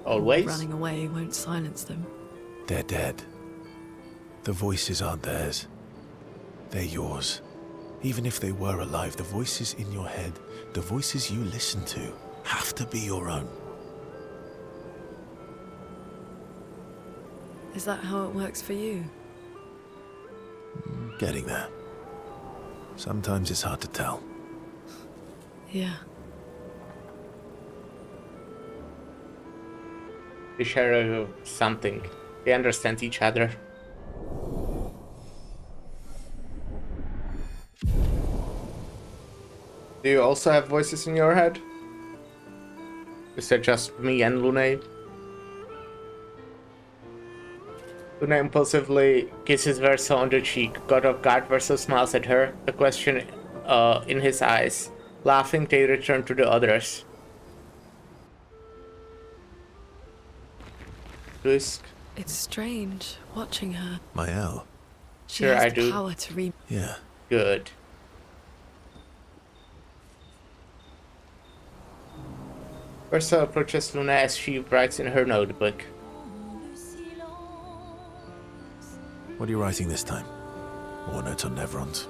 Always? Running away won't silence them. They're dead. The voices aren't theirs. They're yours. Even if they were alive, the voices in your head, the voices you listen to, have to be your own. Is that how it works for you? Getting there. Sometimes it's hard to tell. Yeah. They share something. They understand each other. Do you also have voices in your head? Is it just me and Lune? Luna impulsively kisses Verso on the cheek. God of guard, Verso smiles at her, a question in his eyes. Laughing, they return to the others. Dusk. It's strange watching her. Mael. She Sure, has I the do. power to read. Yeah. Good. Verso approaches Luna as she writes in her notebook. What are you writing this time? War notes on Nevrons?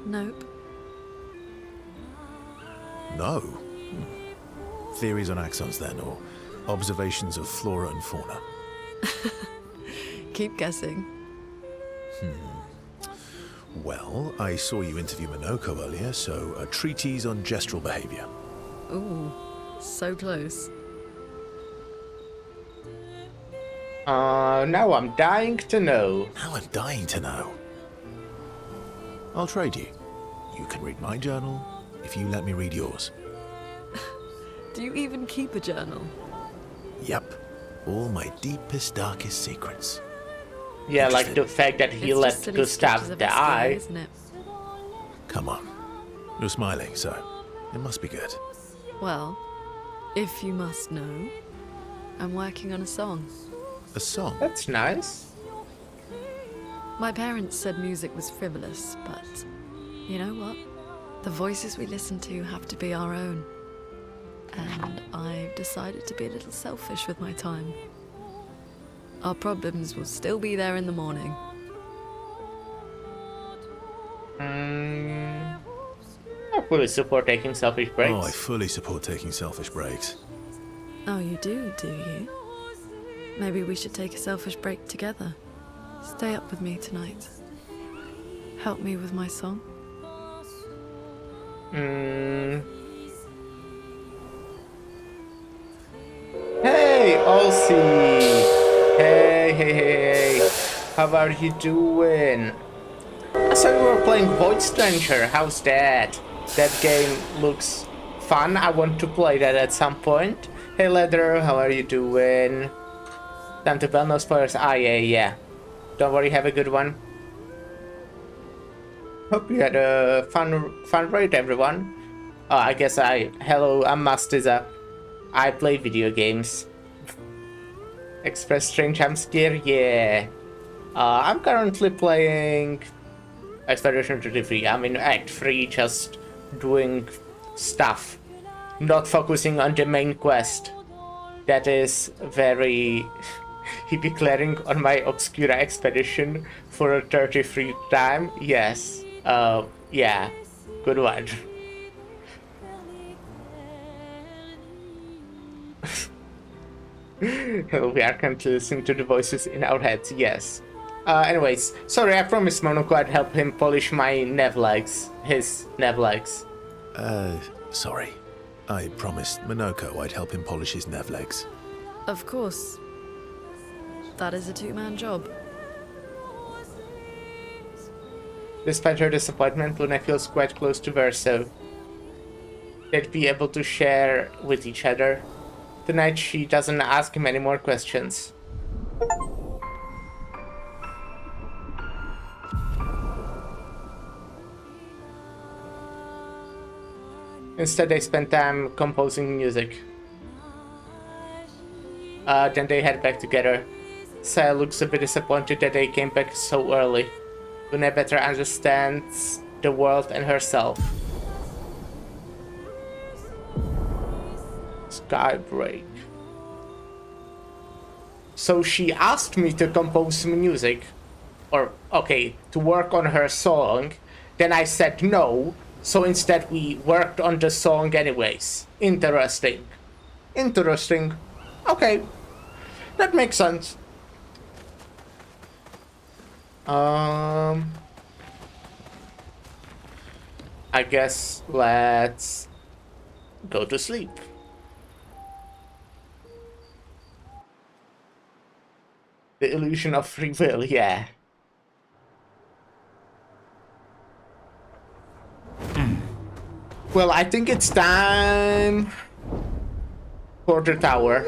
Nope. No. Theories on axons then, or observations of flora and fauna? Keep guessing. Well, I saw you interview Minoko earlier, so a treatise on gestural behavior. Ooh, so close. Now I'm dying to know. Now I'm dying to know. I'll trade you. You can read my journal if you let me read yours. Do you even keep a journal? Yep. All my deepest, darkest secrets. Yeah, like the fact that he It's let just silly Gustav sketches of die. SDA, isn't it? Come on. You're smiling, so it must be good. Well, if you must know, I'm working on a song. A song? That's nice. My parents said music was frivolous, but you know what? The voices we listen to have to be our own. And I've decided to be a little selfish with my time. Our problems will still be there in the morning. I fully support taking selfish breaks. Oh, I fully support taking selfish breaks. Oh, you do you? Maybe we should take a selfish break together. Stay up with me tonight. Help me with my song. Hey, Olsie! Hey. How are you doing? I saw you were playing Void Stranger. How's that? That game looks fun. I want to play that at some point. Hey, Leather, how are you doing? Time to bell, no spoilers. Ah, yeah. Don't worry, have a good one. Hope you had a fun raid, everyone. Oh, I guess hello, I'm Mastiza. I play video games. Express Strange, I'm scared, yeah. I'm currently playing Expedition 33. I'm in Act 3, just doing stuff. Not focusing on the main quest. That is very hippie clearing on my Obscura expedition for a 33rd time. Yes. Yeah. Good one. We are currently listening to the voices in our heads, yes. Anyways, sorry, I promised Monoko I'd help him polish my nav legs. His nav legs. Sorry. I promised Monoko I'd help him polish his nav legs. Of course. That is a two-man job. Despite her disappointment, Luna feels quite close to Verso. They'd be able to share with each other. Tonight she doesn't ask him any more questions. Instead they spend time composing music. Then they head back together. Saya looks a bit disappointed that they came back so early. Luna better understands the world and herself. Skybreak. So she asked me to compose some music. Or, okay, to work on her song. Then I said no. So instead we worked on the song anyways. Interesting. Interesting. Okay. That makes sense. I guess let's go to sleep. The illusion of free will, yeah. Well, I think it's time for the tower.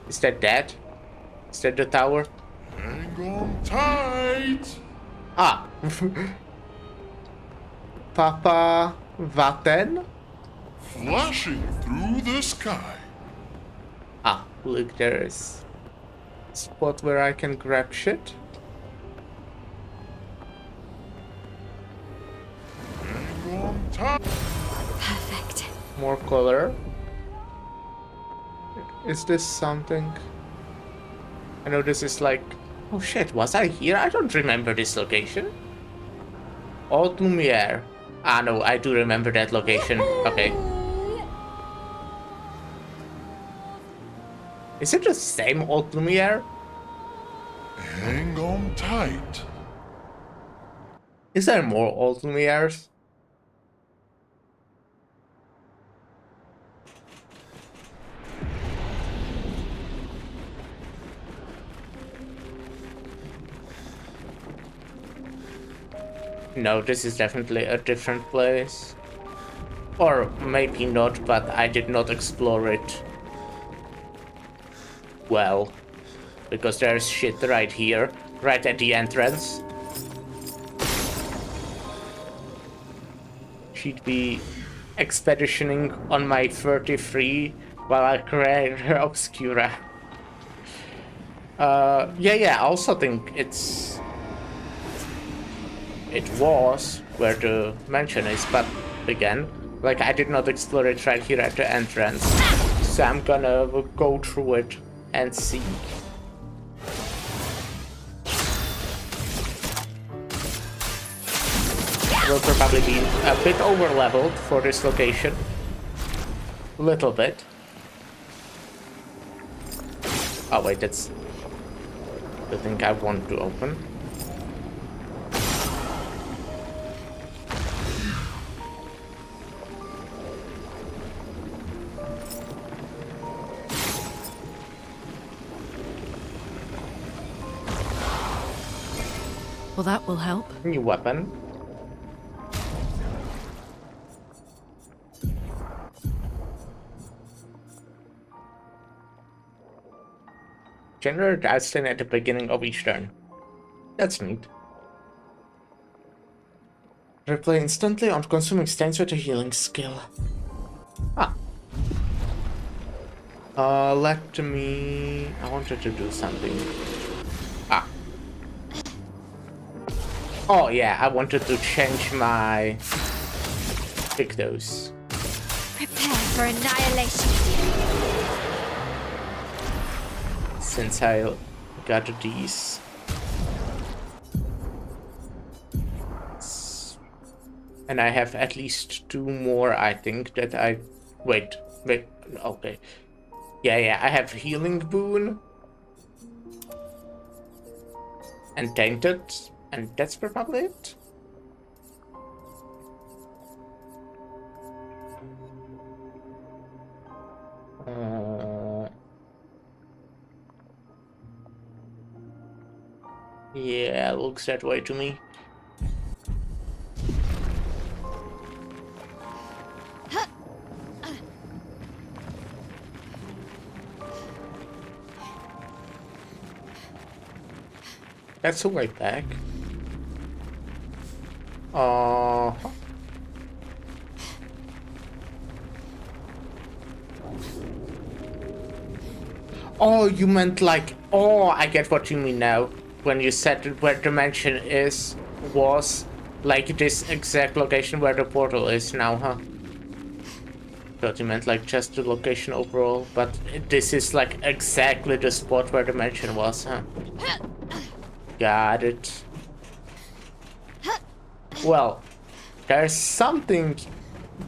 Is that that? Is that the tower? Hang on tight. Ah. Papa Vaten? Flashing through the sky. Ah, look, there's a spot where I can grab shit. Hang on tight. Perfect. More color. Is this something? I know this is like... Oh shit, was I here? I don't remember this location. Haute Lumière. Ah no, I do remember that location. Okay. Is it the same Haute Lumière? Hang on tight. Is there more Haute Lumières? No, this is definitely a different place. Or maybe not, but I did not explore it well. Because there's shit right here, right at the entrance. She'd be expeditioning on my 33 while I create her Obscura. Yeah, I also think it was where the mansion is, but again, like I did not explore it right here at the entrance. So I'm gonna go through it and see. will probably be a bit over-leveled for this location. A little bit. Oh wait, that's the thing I want to open. Well, that will help. New weapon. Generate Aston at the beginning of each turn. That's neat. Replay instantly on consuming stains with a healing skill. Ah. Let me... I wanted to do something. Ah. Oh yeah, I wanted to change my... Pick those. Prepare for annihilation. Since I got these. And I have at least 2 more, I think, that I... Wait, okay. Yeah, I have Healing Boon. And Tainted. And that's probably it. Yeah, looks that way to me. That's a way back. Oh, you meant like... Oh, I get what you mean now. When you said where dimension was like this exact location where the portal is now, huh? Thought you meant like just the location overall, but this is like exactly the spot where dimension was, huh? Got it. Well, there's something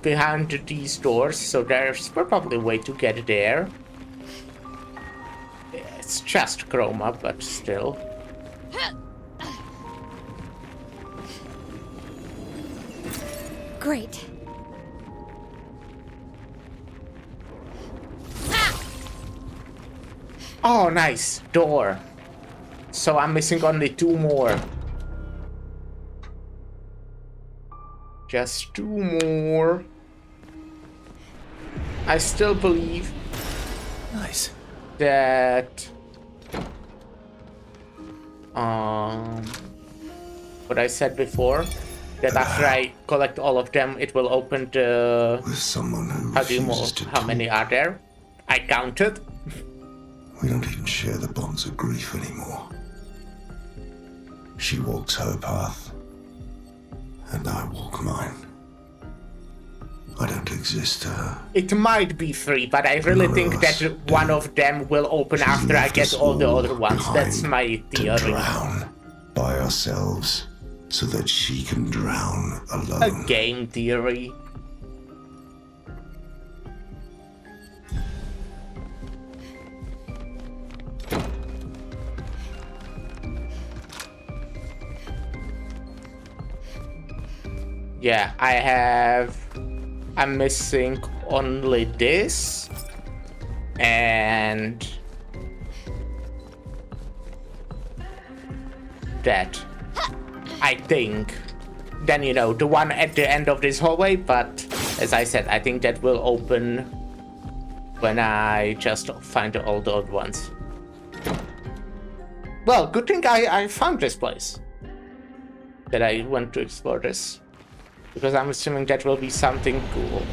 behind these doors, so there's probably a way to get there. It's just chroma, but still. Great. Oh, nice. Door. So I'm missing only 2 more. Just 2 more. I still believe... Nice. That... what I said before. That after I collect all of them, it will open the... How many are there? I counted. We don't even share the bonds of grief anymore. She walks her path, and I walk mine. I don't exist to her. It might be 3, but I really think that one of them will open after I get all the other ones. That's my theory. To drown by ourselves, so that she can drown alone. A game theory. Yeah, I'm missing only this and that, I think. Then, you know, the one at the end of this hallway, but as I said, I think that will open when I just find all the old ones. Well, good thing I found this place, that I went to explore this. Because I'm assuming that will be something cool.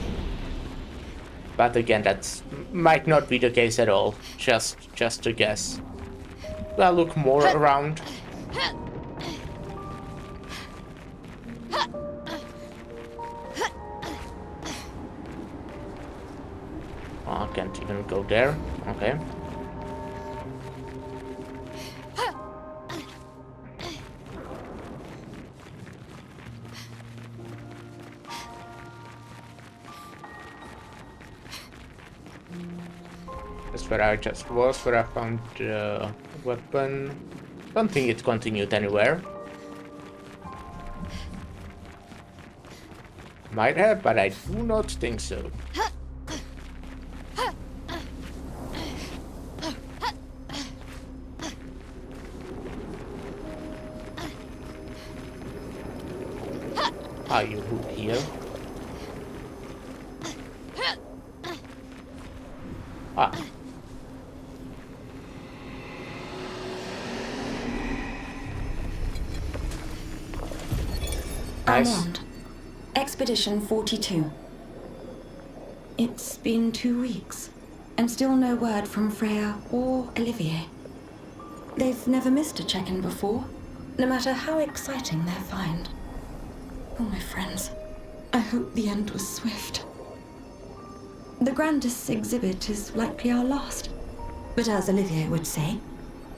But again, that might not be the case at all. Just a guess. Well, look more around. Oh, I can't even go there. Okay. That's where I just was, where I found the weapon. Don't think it continued anywhere. Might have, but I do not think so. Are you here? Ah. Nice. Armand, Expedition 42. It's been 2 weeks, and still no word from Freya or Olivier. They've never missed a check-in before, no matter how exciting their find. Oh, my friends, I hope the end was swift. The grandest exhibit is likely our last, but as Olivier would say,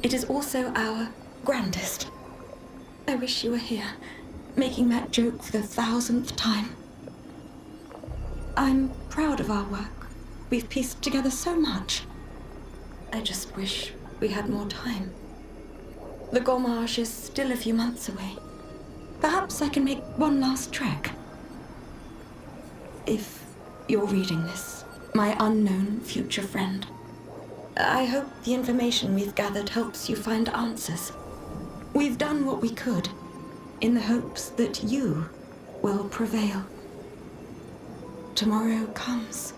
it is also our grandest. I wish you were here, making that joke for the 1000th time. I'm proud of our work. We've pieced together so much. I just wish we had more time. The Gommage is still a few months away. Perhaps I can make one last trek. If you're reading this, my unknown future friend, I hope the information we've gathered helps you find answers. We've done what we could, in the hopes that you will prevail. Tomorrow comes.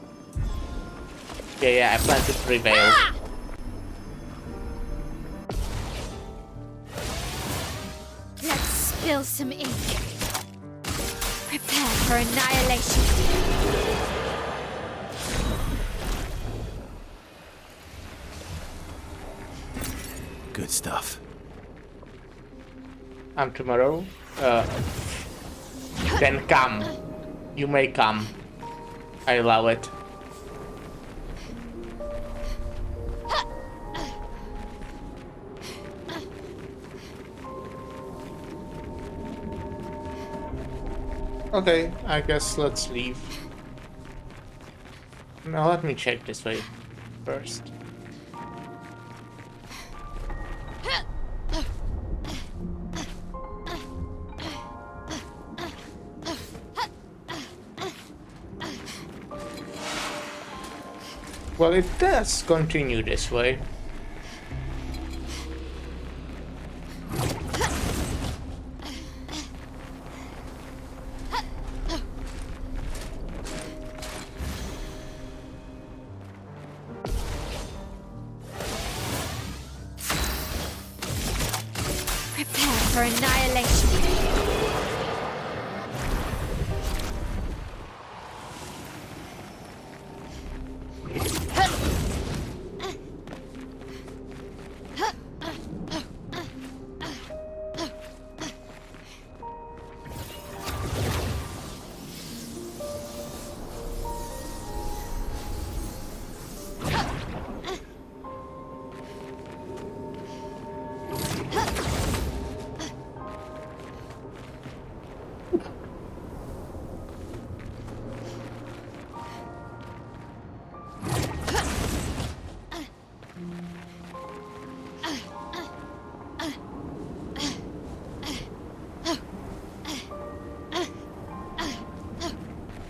Yeah, I plan to prevail. Let's spill some ink. Prepare for annihilation. Good stuff. Tomorrow. Then come. You may come. I allow it. Okay, I guess let's leave. Now let me check this way first. Well, it does continue this way. Prepare for annihilation.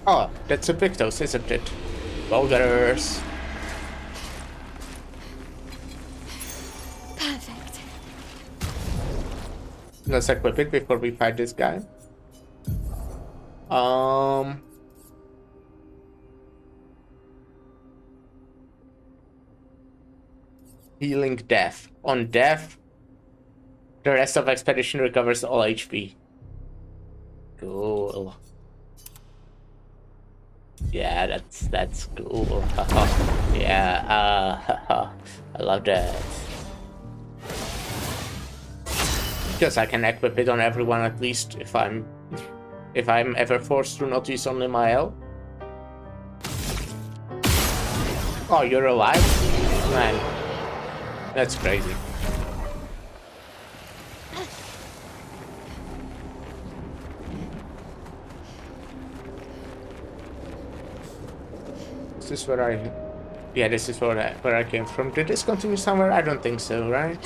Oh, that's a Pictos, isn't it? Boulders. Perfect. Let's equip it before we fight this guy. Healing death. On death, the rest of expedition recovers all HP. Cool. Yeah, that's cool. Yeah, I love that. Because I can equip it on everyone at least if I'm ever forced to not use only my L. Oh, you're alive? Man, that's crazy. Is this where I Yeah, this is where I came from. Did this continue somewhere? I don't think so, right?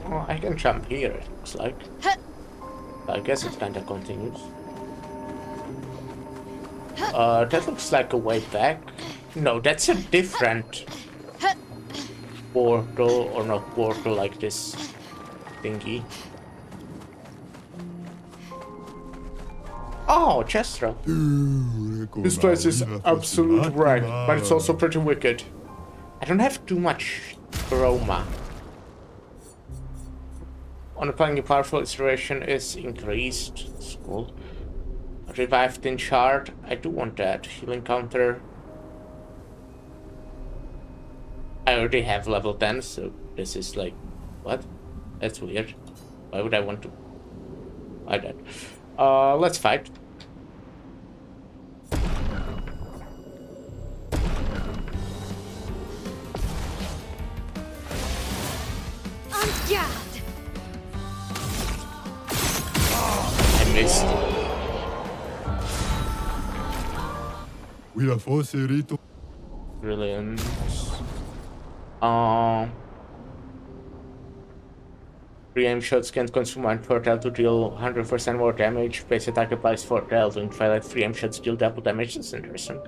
Oh, I can jump here, it looks like. I guess it kinda continues. That looks like a way back. No, that's a different portal, or not portal like this thingy. Oh, Chestra. This place is absolute wreck, but it's also pretty wicked. I don't have too much chroma. On a playing, powerful iteration is increased. It's cool. Revived in shard. I do want that. Healing counter. I already have level 10, so this is like... What? That's weird. Why would I want to buy that? Let's fight. I missed. Brilliant. Pre-aim shots can consume one portal to deal 100% more damage. Base attack applies 4 in Twilight. Free aim shots deal double damage. That's interesting.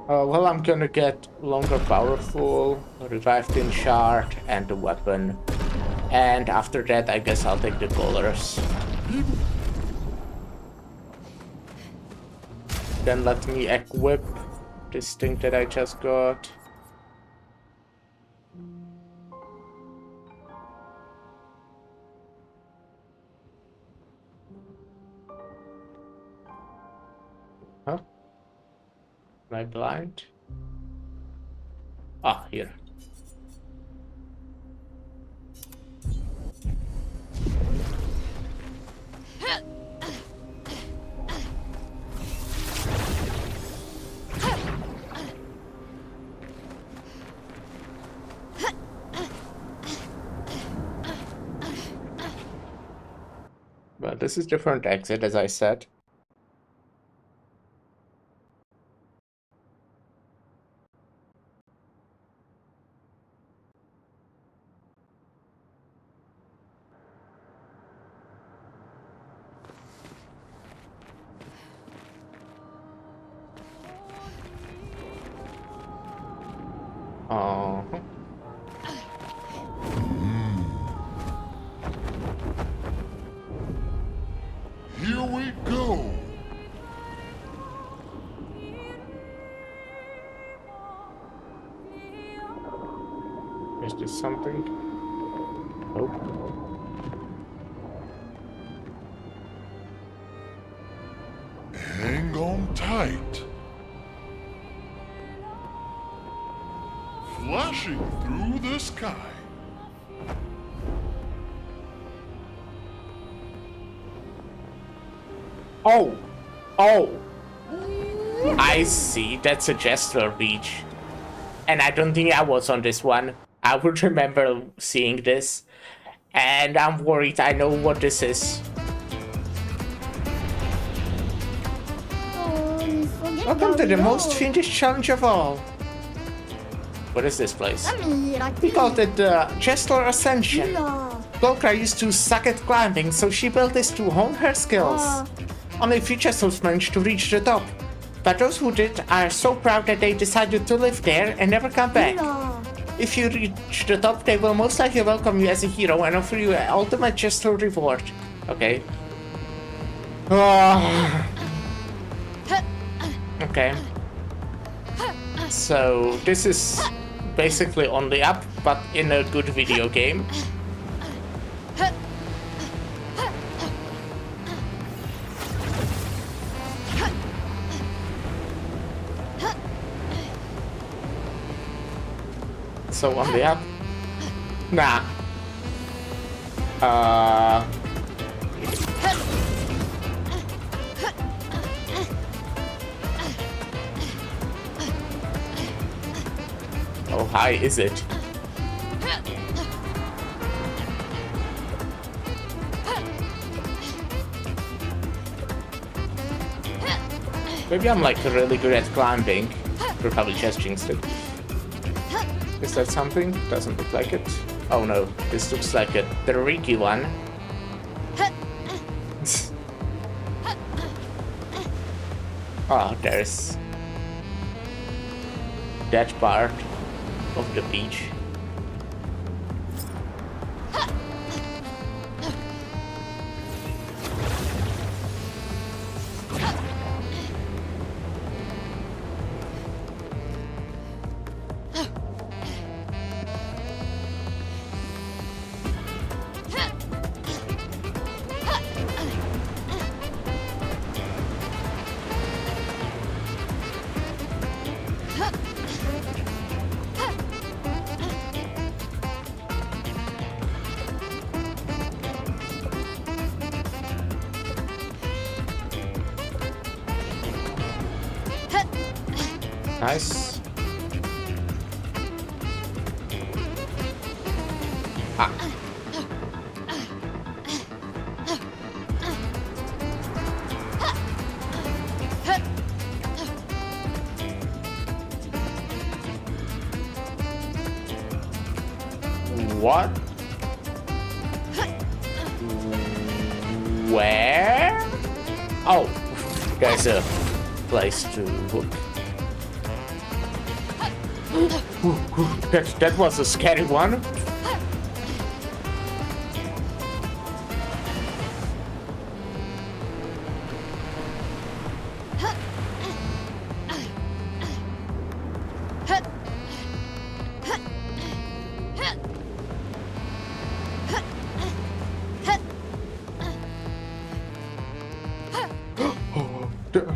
Well, I'm gonna get longer powerful, revived in shard, and the weapon. And after that, I guess I'll take the colors. Then let me equip this thing that I just got. Huh? Am I blind? Ah, here. Well, this is different exit, as I said. Here we go. Is this something? Nope. Hang on tight. Flashing through the sky. Oh! Oh! I see, that's a Jester Beach. And I don't think I was on this one. I would remember seeing this. And I'm worried, I know what this is. Welcome to the most fiendish challenge of all. What is this place? We called it the Jester Ascension. Golkra used to suck at climbing, so she built this to hone her skills. Only few Jesters managed to reach the top. But those who did are so proud that they decided to live there and never come back. If you reach the top, they will most likely welcome you as a hero and offer you an ultimate Jester reward. Okay. Okay. So, this is basically on the up, but in a good video game. So on the up? Nah. How high is it? Maybe I'm like really good at climbing. We're probably just jinxed it. Is that something? Doesn't look like it. Oh no, this looks like a tricky one. Oh, there's that part of the beach. Nice. Ah. What? Where? Oh, there's a place to look. That was a scary one.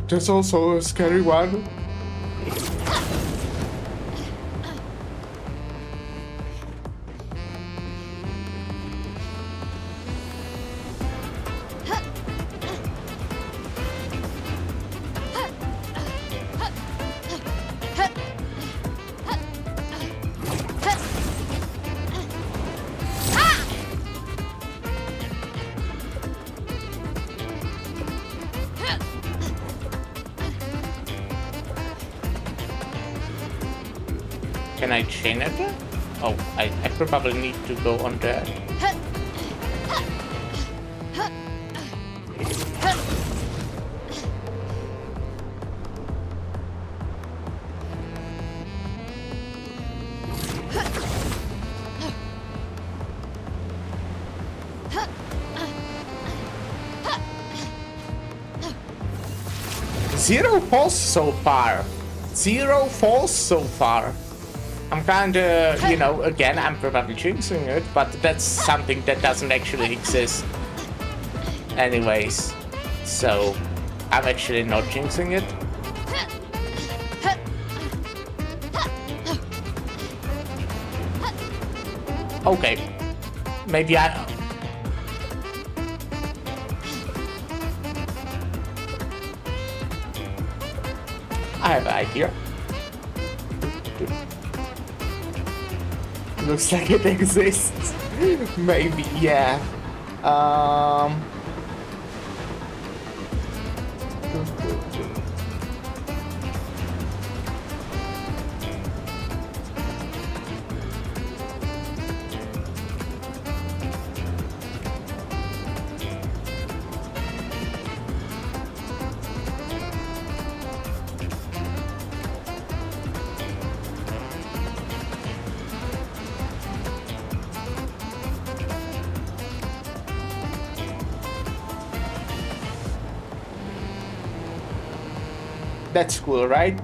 That's also a scary one. Can I chain it? Oh, I probably need to go on there. Zero falls so far. Zero falls so far. I'm kinda, you know, again, I'm probably jinxing it, but that's something that doesn't actually exist anyways. So, I'm actually not jinxing it. Okay. Maybe I have an idea. Looks like it exists. Maybe, yeah. That's cool, right?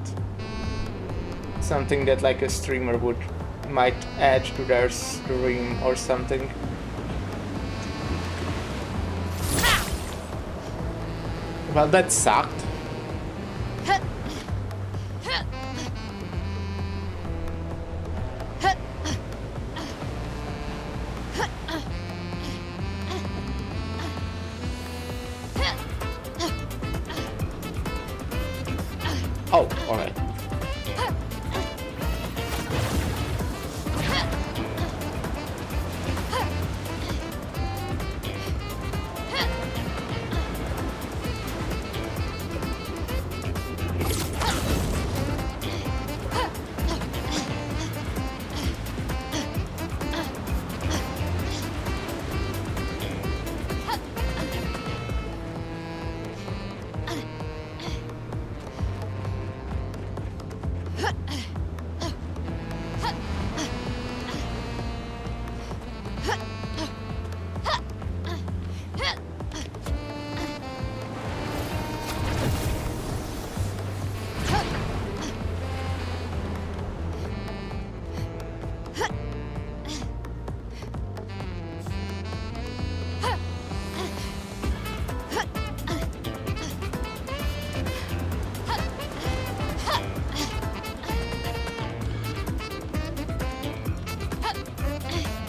Something that like a streamer might add to their stream or something. Well, that sucked. Oh, alright.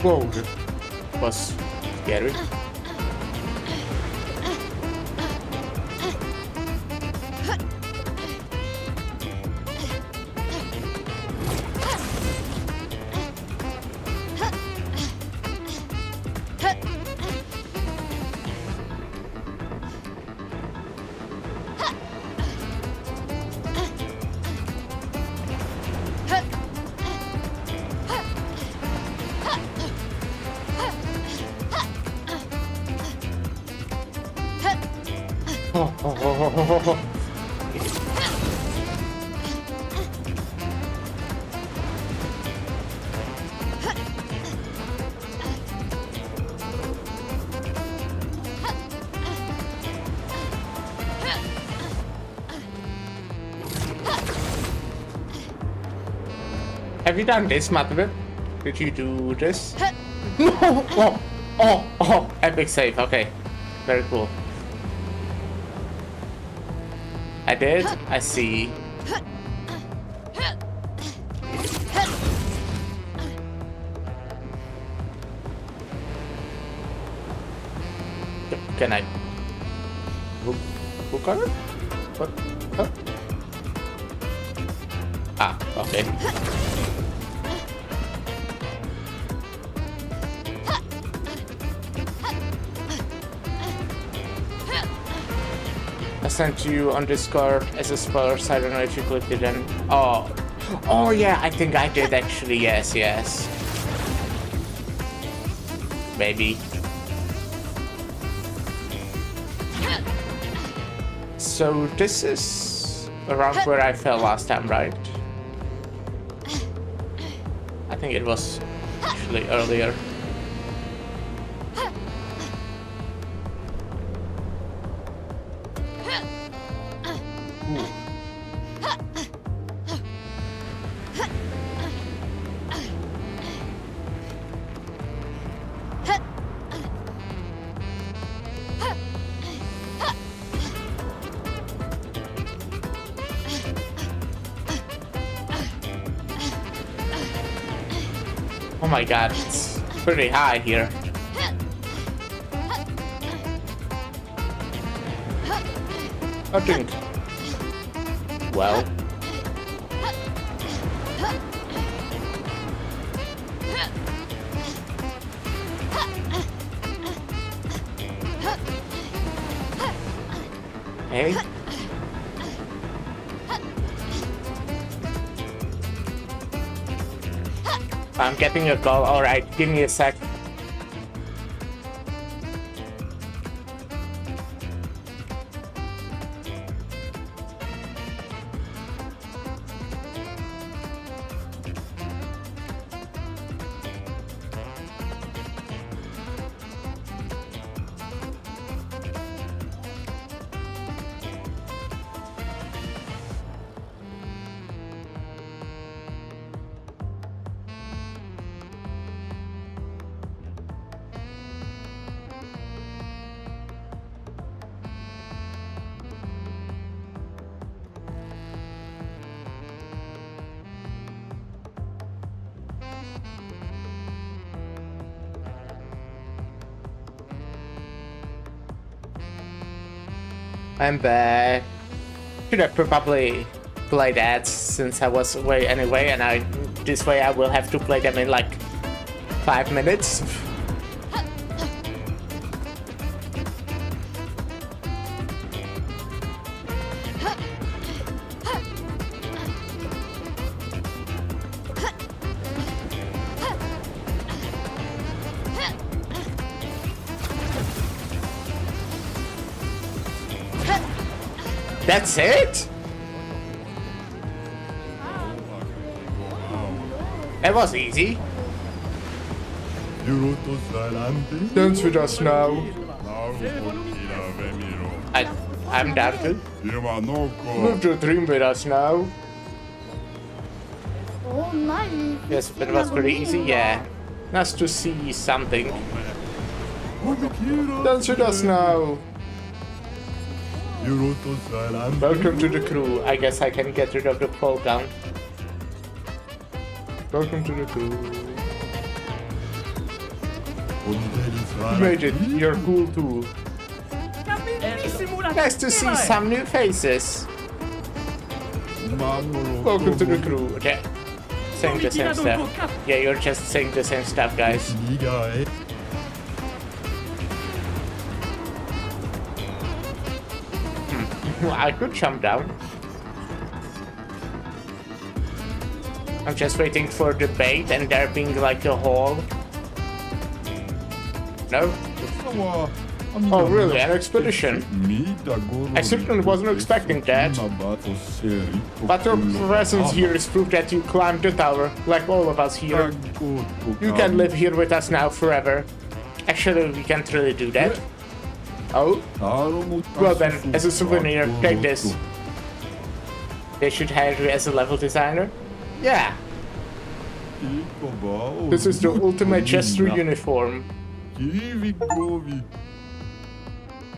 Whoa, that was scary. Have you done this, Matthew? Did you do this? No! Oh, epic save, okay. Very cool. I did? I see. Can I... Who got it? What? Huh? Ah, okay. I sent you on Discord as a spoiler, so I don't know if you clicked it in. Oh yeah, I think I did actually, yes. Maybe. So this is around where I fell last time, right? I think it was actually earlier. Oh my god, it's pretty high here. I think. Well. Hey. I'm getting a call. Alright, give me a sec. I'm back. Should have probably played ads since I was away anyway, and this way I will have to play them in like 5 minutes. That's it? It was easy. Dance with us now. I'm down to. Move to dream with us now. Yes, but it was pretty easy, yeah. Nice to see something. Dance with us now. Welcome to the crew. I guess I can get rid of the fall count. Welcome to the crew. You made it. You're cool too. Nice to see some new faces. Welcome to the crew. Okay. Saying the same stuff. Yeah, you're just saying the same stuff, guys. I could jump down. I'm just waiting for the bait and there being like a hole. No? Oh really, an expedition? I certainly wasn't expecting that. But your presence here is proof that you climbed the tower, like all of us here. You can live here with us now forever. Actually, we can't really do that. Oh? Well then, as a souvenir, take this. They should hire you as a level designer? Yeah. This is the ultimate Jester uniform.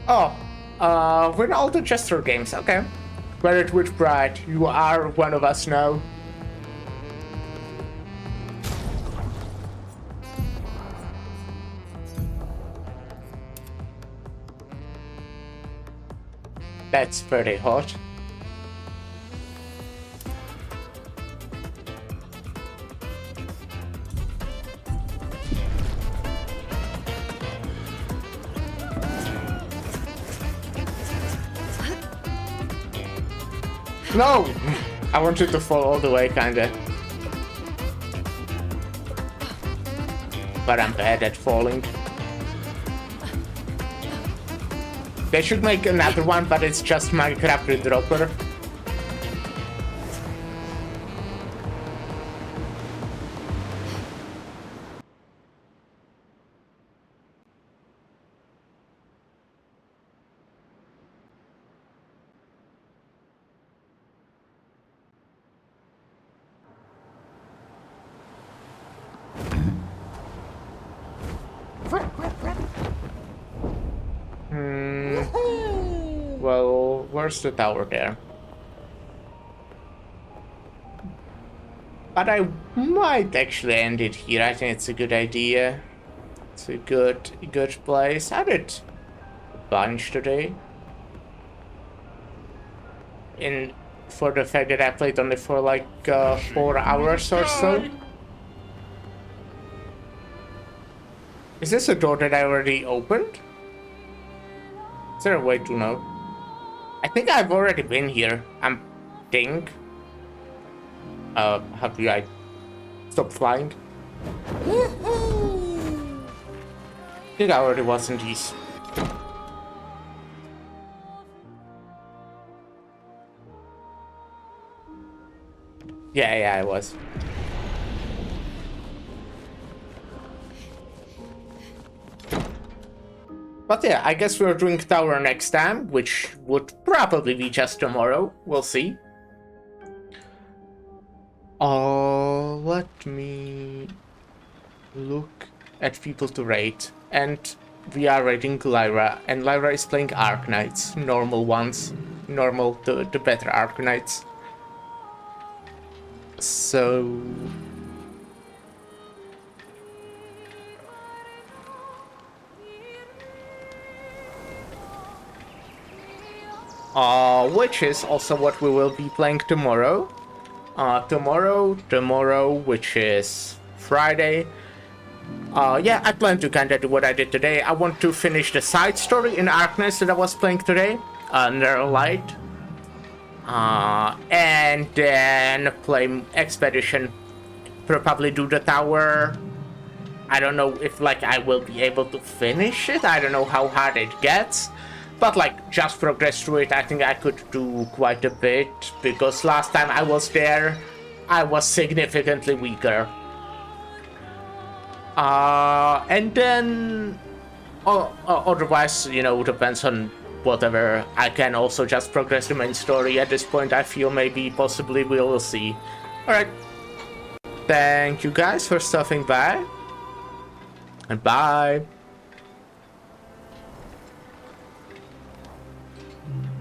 Oh, we're in all the Jester games, okay. Wear it with pride, you are one of us now. That's pretty hot. No! I wanted to fall all the way, kinda. But I'm bad at falling. They should make another one, but it's just Minecraft Dropper. Well, where's the tower there? But I might actually end it here. I think it's a good idea. It's a good place. I did a bunch today. For the fact that I played only for like 4 hours or so. Is this a door that I already opened? Is there a way to know? I think I've already been here. I think. How do I stop flying? I think I already was in these. Yeah, I was. But yeah, I guess we're doing tower next time, which would probably be just tomorrow. We'll see. Let me look at people to rate. And we are rating Lyra, and Lyra is playing Arknights, normal ones. Normal, the better Arknights. So... which is also what we will be playing tomorrow. Tomorrow, which is Friday. Yeah, I plan to kinda do what I did today. I want to finish the side story in Arknights that I was playing today, Narrow Light. And then play Expedition. Probably do the tower. I don't know if like I will be able to finish it. I don't know how hard it gets. But like, just progress through it, I think I could do quite a bit, because last time I was there, I was significantly weaker. And then, otherwise, you know, depends on whatever. I can also just progress the main story at this point. I feel maybe, possibly, we will see. Alright. Thank you guys for stopping by. And bye.